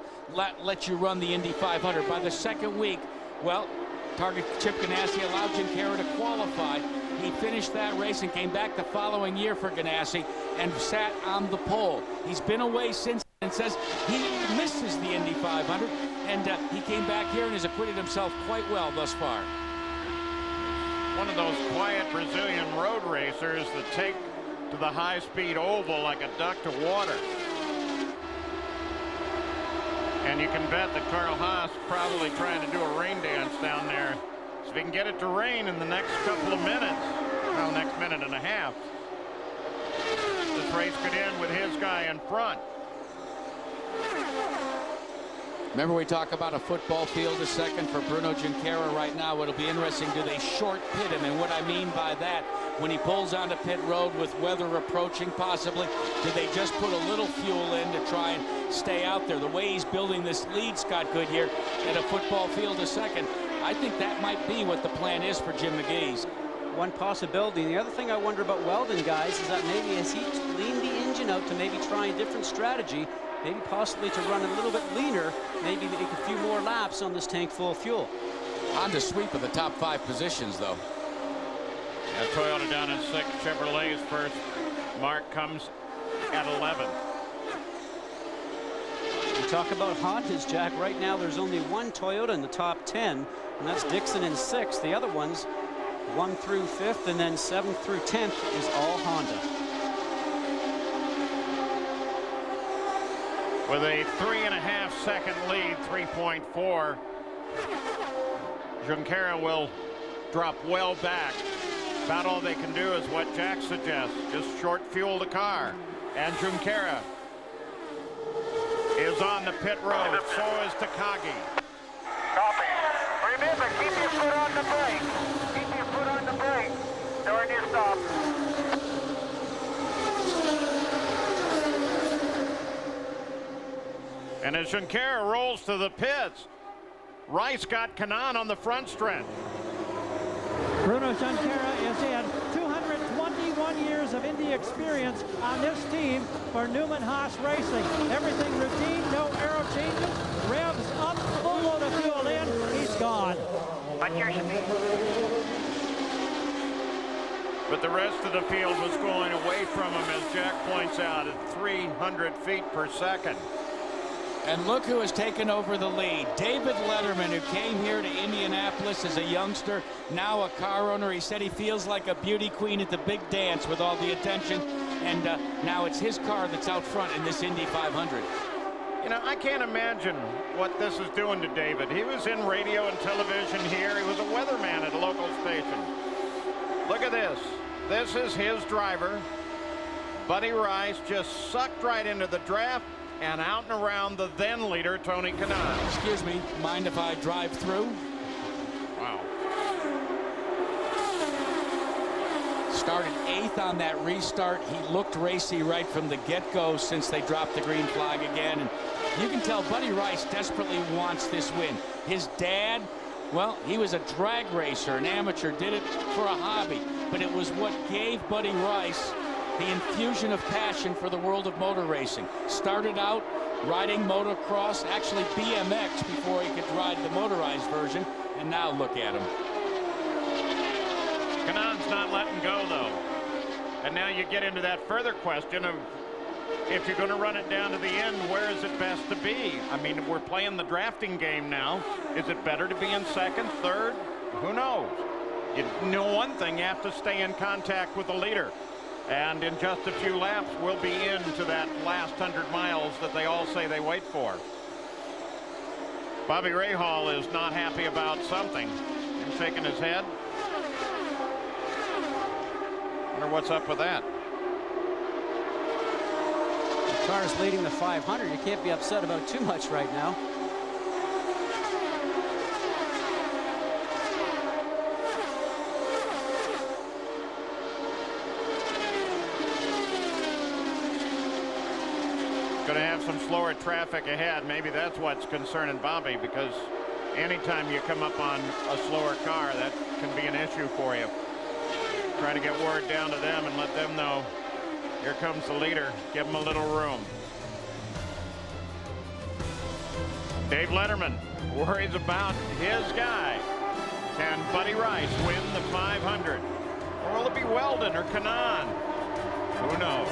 let you run the Indy 500. By the second week, well, target Chip Ganassi allowed Junqueira to qualify. He finished that race and came back the following year for Ganassi and sat on the pole. He's been away since and says he misses the Indy 500, and he came back here and has acquitted himself quite well thus far. One of those quiet Brazilian road racers that take to the high-speed oval like a duck to water. And you can bet that Carl Haas probably trying to do a rain dance down there. So if he can get it to rain in the next couple of minutes, well, next minute and a half, this race could end with his guy in front. Remember, we talk about a football field a second for Bruno Junqueira right now. It'll be interesting. Do they short pit him? And what I mean by that, when he pulls onto pit road with weather approaching possibly, do they just put a little fuel in to try and stay out there? The way he's building this lead, Scott Goodyear, at a football field a second, I think that might be what the plan is for Jim McGee's. One possibility. And the other thing I wonder about Weldon, guys, is that maybe as he leaned the engine out to maybe try a different strategy, maybe possibly to run a little bit leaner, maybe make a few more laps on this tank full of fuel. On the sweep of the top 5 positions, though. Yeah, Toyota down in 6th, Chevrolet's first. Mark comes at 11. We talk about Hondas, Jack. Right now, there's only one Toyota in the top 10, and that's Dixon in 6th. The other ones, 1 through 5th, and then 7th through 10th, is all Honda. With a 3.5-second lead, 3.4. Junqueira will drop well back. About all they can do is what Jack suggests, just short fuel the car. And Junqueira is on the pit road. So is Takagi. Copy. Remember, keep your foot on the brake. Keep your foot on the brake during your stop. And as Junqueira rolls to the pits, Rice got Kanan on the front stretch. Bruno Junqueira is in. 221 years of Indy experience on this team for Newman Haas Racing. Everything routine, no aero changes, revs up, full load of fuel in, he's gone. But the rest of the field was going away from him, as Jack points out, at 300 feet per second. And look who has taken over the lead. David Letterman, who came here to Indianapolis as a youngster, now a car owner. He said he feels like a beauty queen at the big dance with all the attention. And now it's his car that's out front in this Indy 500. You know, I can't imagine what this is doing to David. He was in radio and television here. He was a weatherman at a local station. Look at this. This is his driver. Buddy Rice just sucked right into the draft and out and around the then leader, Tony Kanaan. Excuse me, mind if I drive through? Wow. Started 8th on that restart. He looked racy right from the get-go since they dropped the green flag again. And you can tell Buddy Rice desperately wants this win. His dad, well, he was a drag racer, an amateur, did it for a hobby. But it was what gave Buddy Rice the infusion of passion for the world of motor racing. Started out riding motocross, actually BMX, before he could ride the motorized version, and now look at him. Kanaan's not letting go, though. And now you get into that further question of, if you're going to run it down to the end, where is it best to be? I mean, we're playing the drafting game now. Is it better to be in 2nd, 3rd? Who knows? You know one thing, you have to stay in contact with the leader. And in just a few laps, we'll be into that last 100 miles that they all say they wait for. Bobby Rahal is not happy about something. He's shaking his head. Wonder what's up with that. The car is leading the 500. You can't be upset about too much right now. Going to have some slower traffic ahead. Maybe that's what's concerning Bobby, because anytime you come up on a slower car, that can be an issue for you. Try to get word down to them and let them know here comes the leader. Give him a little room. Dave Letterman worries about his guy. Can Buddy Rice win the 500? Or will it be Weldon or Kanaan? Who knows?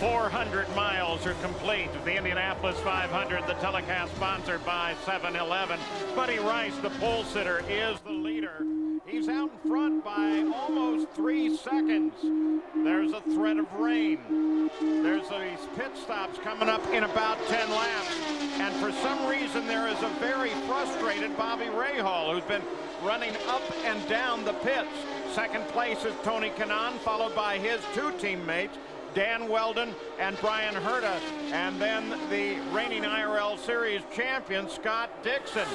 400 miles are complete of the Indianapolis 500. The telecast sponsored by 7-Eleven. Buddy Rice, the pole sitter, is the leader. He's out in front by almost 3 seconds. There's a threat of rain. There's these pit stops coming up in about 10 laps. And for some reason, there is a very frustrated Bobby Rahal, who's been running up and down the pits. Second place is Tony Kanaan, followed by his two teammates, Dan Weldon and Brian Herta, and then the reigning IRL Series champion, Scott Dixon.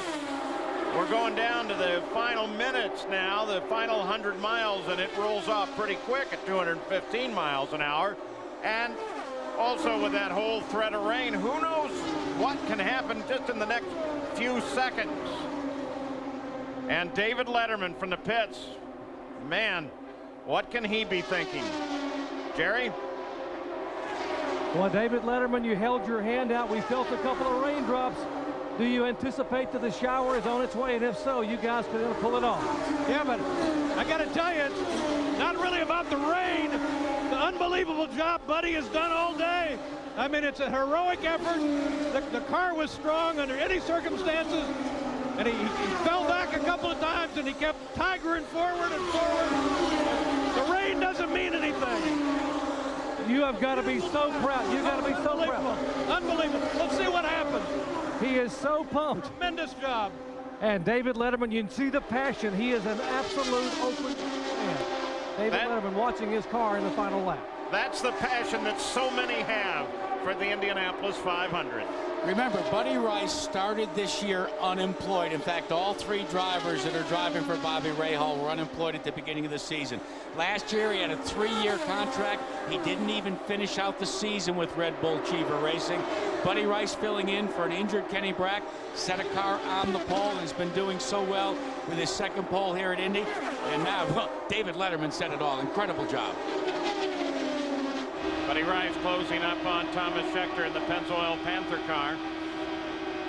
We're going down to the final minutes now, the final 100 miles, and it rolls off pretty quick at 215 miles an hour. And also with that whole threat of rain, who knows what can happen just in the next few seconds. And David Letterman from the pits, man, what can he be thinking? Jerry? Well, David Letterman, you held your hand out. We felt a couple of raindrops. Do you anticipate that the shower is on its way? And if so, you guys can pull it off. Yeah, but I got to tell you, it's not really about the rain. The unbelievable job Buddy has done all day. I mean, it's a heroic effort. The car was strong under any circumstances. And he fell back a couple of times, and he kept tigering forward and forward. The rain doesn't mean anything. You have got to be so proud. You've got to be so proud. Unbelievable. Let's see what happens. He is so pumped. Tremendous job. And David Letterman, you can see the passion. He is an absolute open man. David Letterman watching his car in the final lap. That's the passion that so many have for the Indianapolis 500. Remember, Buddy Rice started this year unemployed. In fact, all three drivers that are driving for Bobby Rahal were unemployed at the beginning of the season. Last year, he had a 3-year contract. He didn't even finish out the season with Red Bull Cheever Racing. Buddy Rice filling in for an injured Kenny Brack, set a car on the pole and has been doing so well with his second pole here at Indy. And now, well, David Letterman said it all. Incredible job. Buddy Rice closing up on Thomas Scheckter in the Pennzoil Panther car.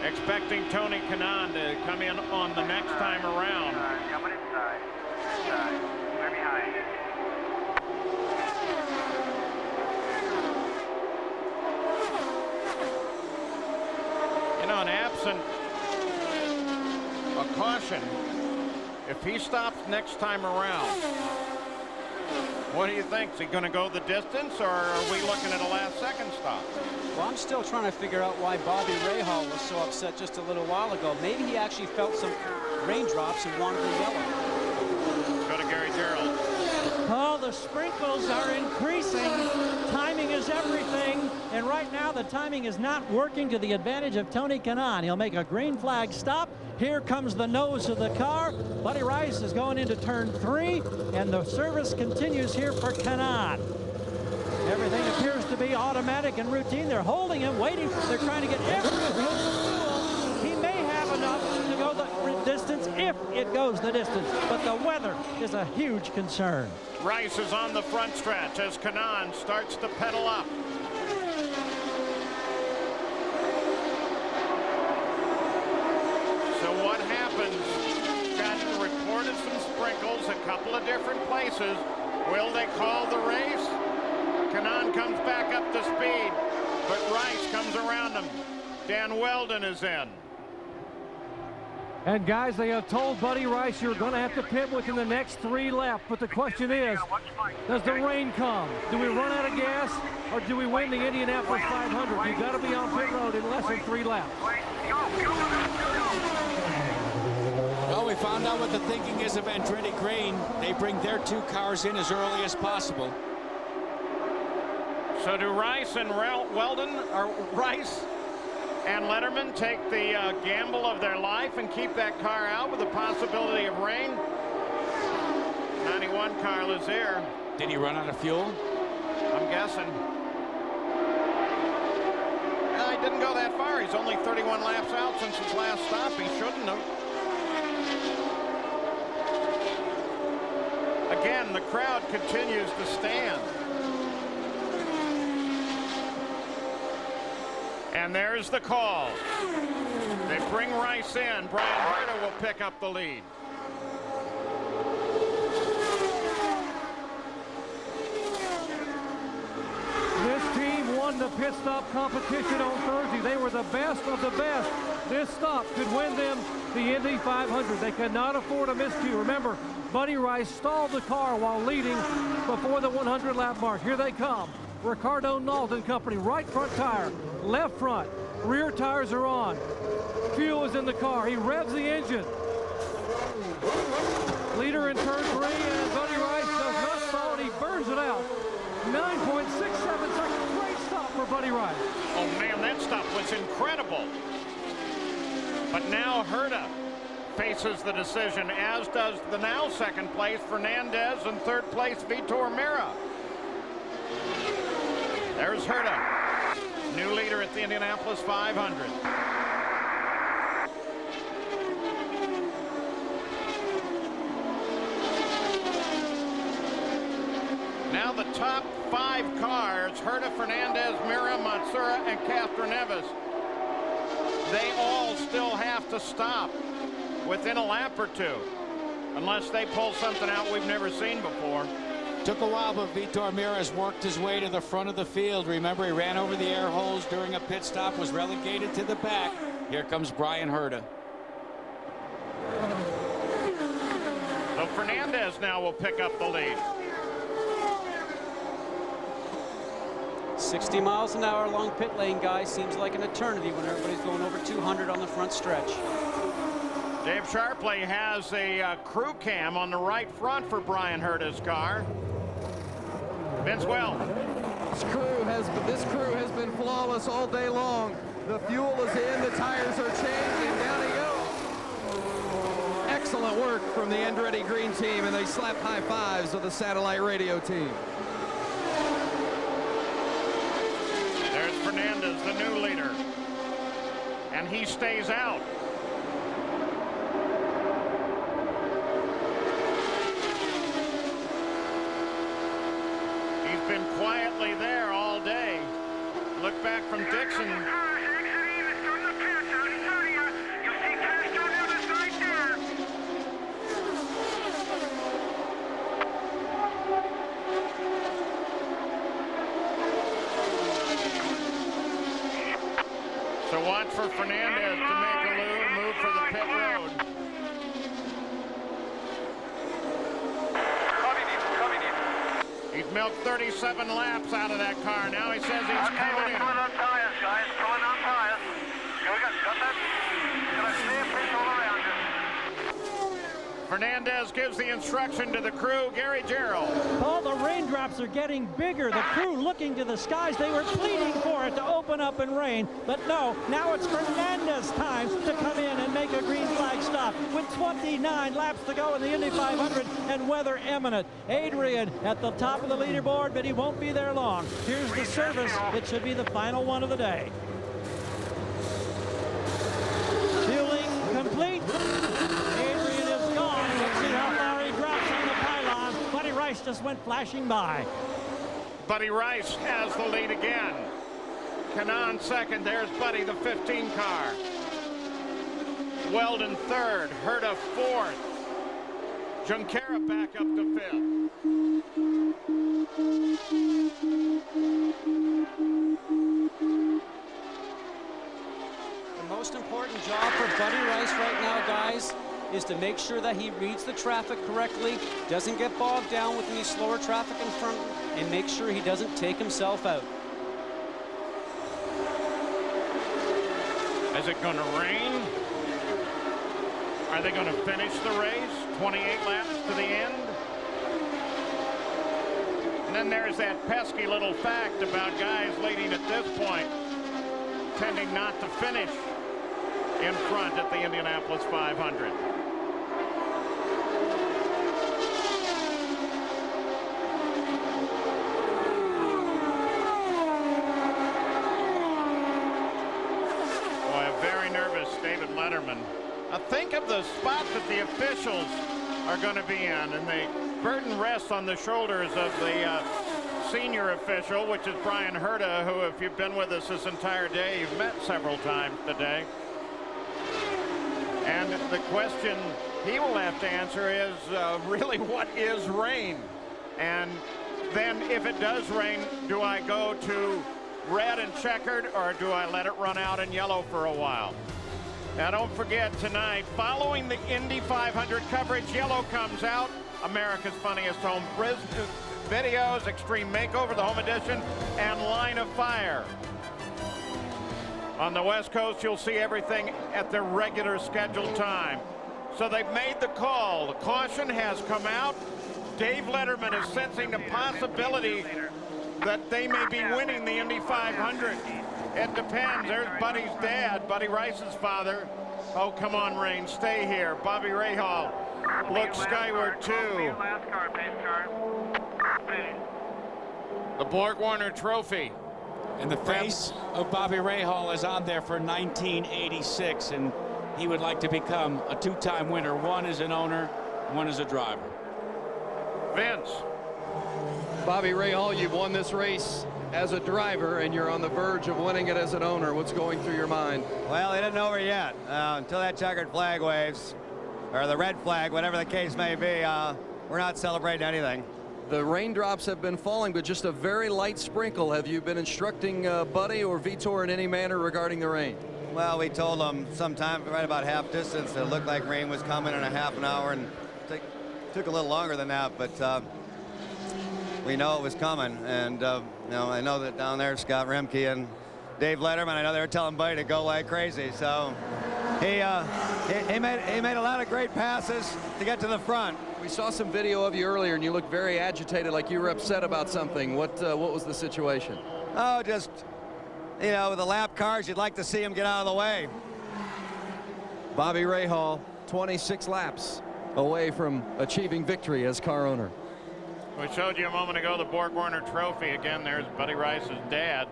Expecting Tony Kanaan to come in on the next time around. Coming inside. Inside. We're behind. You know, and absent a caution, if he stops next time around, what do you think? Is he going to go the distance, or are we looking at a last-second stop? Well, I'm still trying to figure out why Bobby Rahal was so upset just a little while ago. Maybe he actually felt some raindrops and wanted to yell. Go to Gary Gerald. Oh, the sprinkles are increasing. Timing is everything. And right now, the timing is not working to the advantage of Tony Kanaan. He'll make a green flag stop. Here comes the nose of the car. Buddy Rice is going into turn 3, and the service continues here for Kanaan. Everything appears to be automatic and routine. They're holding him, waiting. They're trying to get every fuel. He may have enough to go the distance if it goes the distance, but the weather is a huge concern. Rice is on the front stretch as Kanaan starts to pedal up. So what happens? Got reported some sprinkles a couple of different places. Will they call the race? Kanaan comes back up to speed, but Rice comes around him. Dan Weldon is in. And guys, they have told Buddy Rice you're going to have to pit within the next 3 laps. But the question is, does the rain come? Do we run out of gas, or do we win the Indianapolis 500? You've got to be on pit road in less than 3 laps. Well, we found out what the thinking is of Andretti Green. They bring their 2 cars in as early as possible. So do Rice and Weldon, or Rice and Letterman, take the gamble of their life and keep that car out with the possibility of rain? 91 car Lazier. Did he run out of fuel? I'm guessing. He didn't go that far. He's only 31 laps out since his last stop. He shouldn't have. Again, the crowd continues to stand. And there's the call. They bring Rice in. Brian Herta will pick up the lead. This team won the pit stop competition on Thursday. They were the best of the best. This stop could win them the Indy 500. They cannot afford a miscue. Remember, Buddy Rice stalled the car while leading before the 100-lap mark. Here they come. Ricardo Nault and company, right front tire, left front, rear tires are on. Fuel is in the car. He revs the engine. Leader in turn 3, and Buddy Rice does not stall, and he burns it out. 9.67 seconds. Great stop for Buddy Rice. Oh man, that stop was incredible. But now Herta faces the decision, as does the now second place Fernandez and third place Vitor Meira. There's Herta, new leader at the Indianapolis 500. Now the top 5 cars, Herta, Fernandez, Meira, Matsura, and Castroneves, they all still have to stop within a lap or 2, unless they pull something out we've never seen before. Took a while, but Vitor Meira has worked his way to the front of the field. Remember, he ran over the air holes during a pit stop, was relegated to the back. Here comes Brian Herta. So Fernandez now will pick up the lead. 60 miles an hour along pit lane, guys. Seems like an eternity when everybody's going over 200 on the front stretch. Dave Sharpley has a crew cam on the right front for Brian Herta's car. Vince Well. This crew has been flawless all day long. The fuel is in, the tires are changed, and down he goes. Excellent work from the Andretti Green team, and they slap high fives with the satellite radio team. There's Fernandez, the new leader. And he stays out. Been quietly there all day. Look back from Dixon. So watch for Fernandez to make a move for the pit road. He's milked 37 laps out of that car. Now he says he's coming in. Pulling on tires, guys. Pulling on tires. Here we go. Got that? Gonna clear pitch all around you. Fernandez gives the instruction to the crew, Gary Gerald. Paul, the raindrops are getting bigger. The crew looking to the skies. They were pleading for it to open up and rain, but no. Now it's Fernandez's time to come in and make a green flag stop with 29 laps to go in the Indy 500 and weather imminent. Adrian at the top of the leaderboard, but he won't be there long. Here's the service. It should be the final one of the day. Fueling complete. Adrian is gone. Let's see how far he drops on the pylon. Buddy Rice just went flashing by. Buddy Rice has the lead again. Kanaan second. There's Buddy, the 15 car. Weldon third. Herta fourth. Junqueira back up to fifth. most important job for Buddy Rice right now, guys, is to make sure that he reads the traffic correctly, doesn't get bogged down with any slower traffic in front, and make sure he doesn't take himself out. Is it going to rain? Are they going to finish the race? 28 laps to the end? And then there's that pesky little fact about guys leading at this point tending not to finish in front at the Indianapolis 500. David Letterman. Think of the spot that the officials are going to be in, and the burden rests on the shoulders of the senior official, which is Brian Herta, who, if you've been with us this entire day, you've met several times today. And the question he will have to answer is really, what is rain? And then if it does rain, do I go to red and checkered, or do I let it run out in yellow for a while? Now, don't forget tonight, following the Indy 500 coverage, yellow comes out, America's Funniest Home Videos, Extreme Makeover, the Home Edition, and Line of Fire. On the West Coast, you'll see everything at their regular scheduled time. So they've made the call. The caution has come out. Dave Letterman is sensing the possibility that they may be winning the Indy 500. It depends. There's Buddy's dad, Buddy Rice's father. Oh, come on, Rain, stay here. Bobby Rahal looks skyward, too. The Borg-Warner Trophy. And the face of Bobby Rahal is on there for 1986, and he would like to become a two-time winner. One as an owner, one as a driver. Vince. Bobby Rahal, you've won this race as a driver, and you're on the verge of winning it as an owner. What's going through your mind? Well, it isn't over yet. Until that checkered flag waves, or the red flag, whatever the case may be, we're not celebrating anything. The raindrops have been falling, but just a very light sprinkle. Have you been instructing Buddy or Vitor in any manner regarding the rain? Well, we told them sometime right about half distance. It looked like rain was coming in a half an hour, and took a little longer than that, but we know it was coming. And you know, I know that down there, Scott Remke and Dave Letterman, I know they were telling Buddy to go like crazy. So he made a lot of great passes to get to the front. We saw some video of you earlier, and you looked very agitated, like you were upset about something. What was the situation? Oh, just, you know, with the lap cars, you'd like to see them get out of the way. Bobby Rahal, 26 laps away from achieving victory as car owner. We showed you a moment ago the Borg-Warner Trophy. Again, there's Buddy Rice's dad.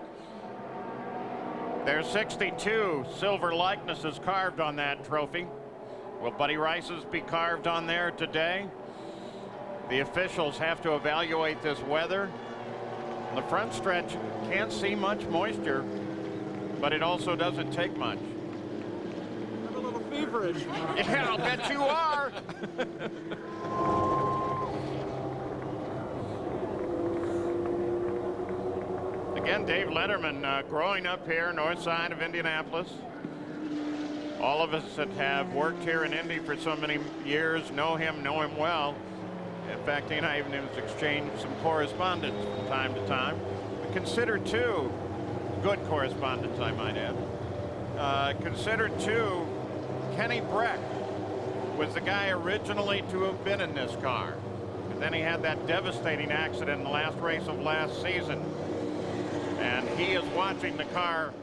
There's 62 silver likenesses carved on that trophy. Will Buddy Rice's be carved on there today? The officials have to evaluate this weather. The front stretch can't see much moisture, but it also doesn't take much. I'm a little feverish. Yeah, I'll bet you are. Again, Dave Letterman, growing up here north side of Indianapolis. All of us that have worked here in Indy for so many years know him well. In fact, he and I even exchanged some correspondence from time to time. Consider, too, good correspondence, I might add. Consider, too, Kenny Breck was the guy originally to have been in this car. And then he had that devastating accident in the last race of last season. And he is watching the car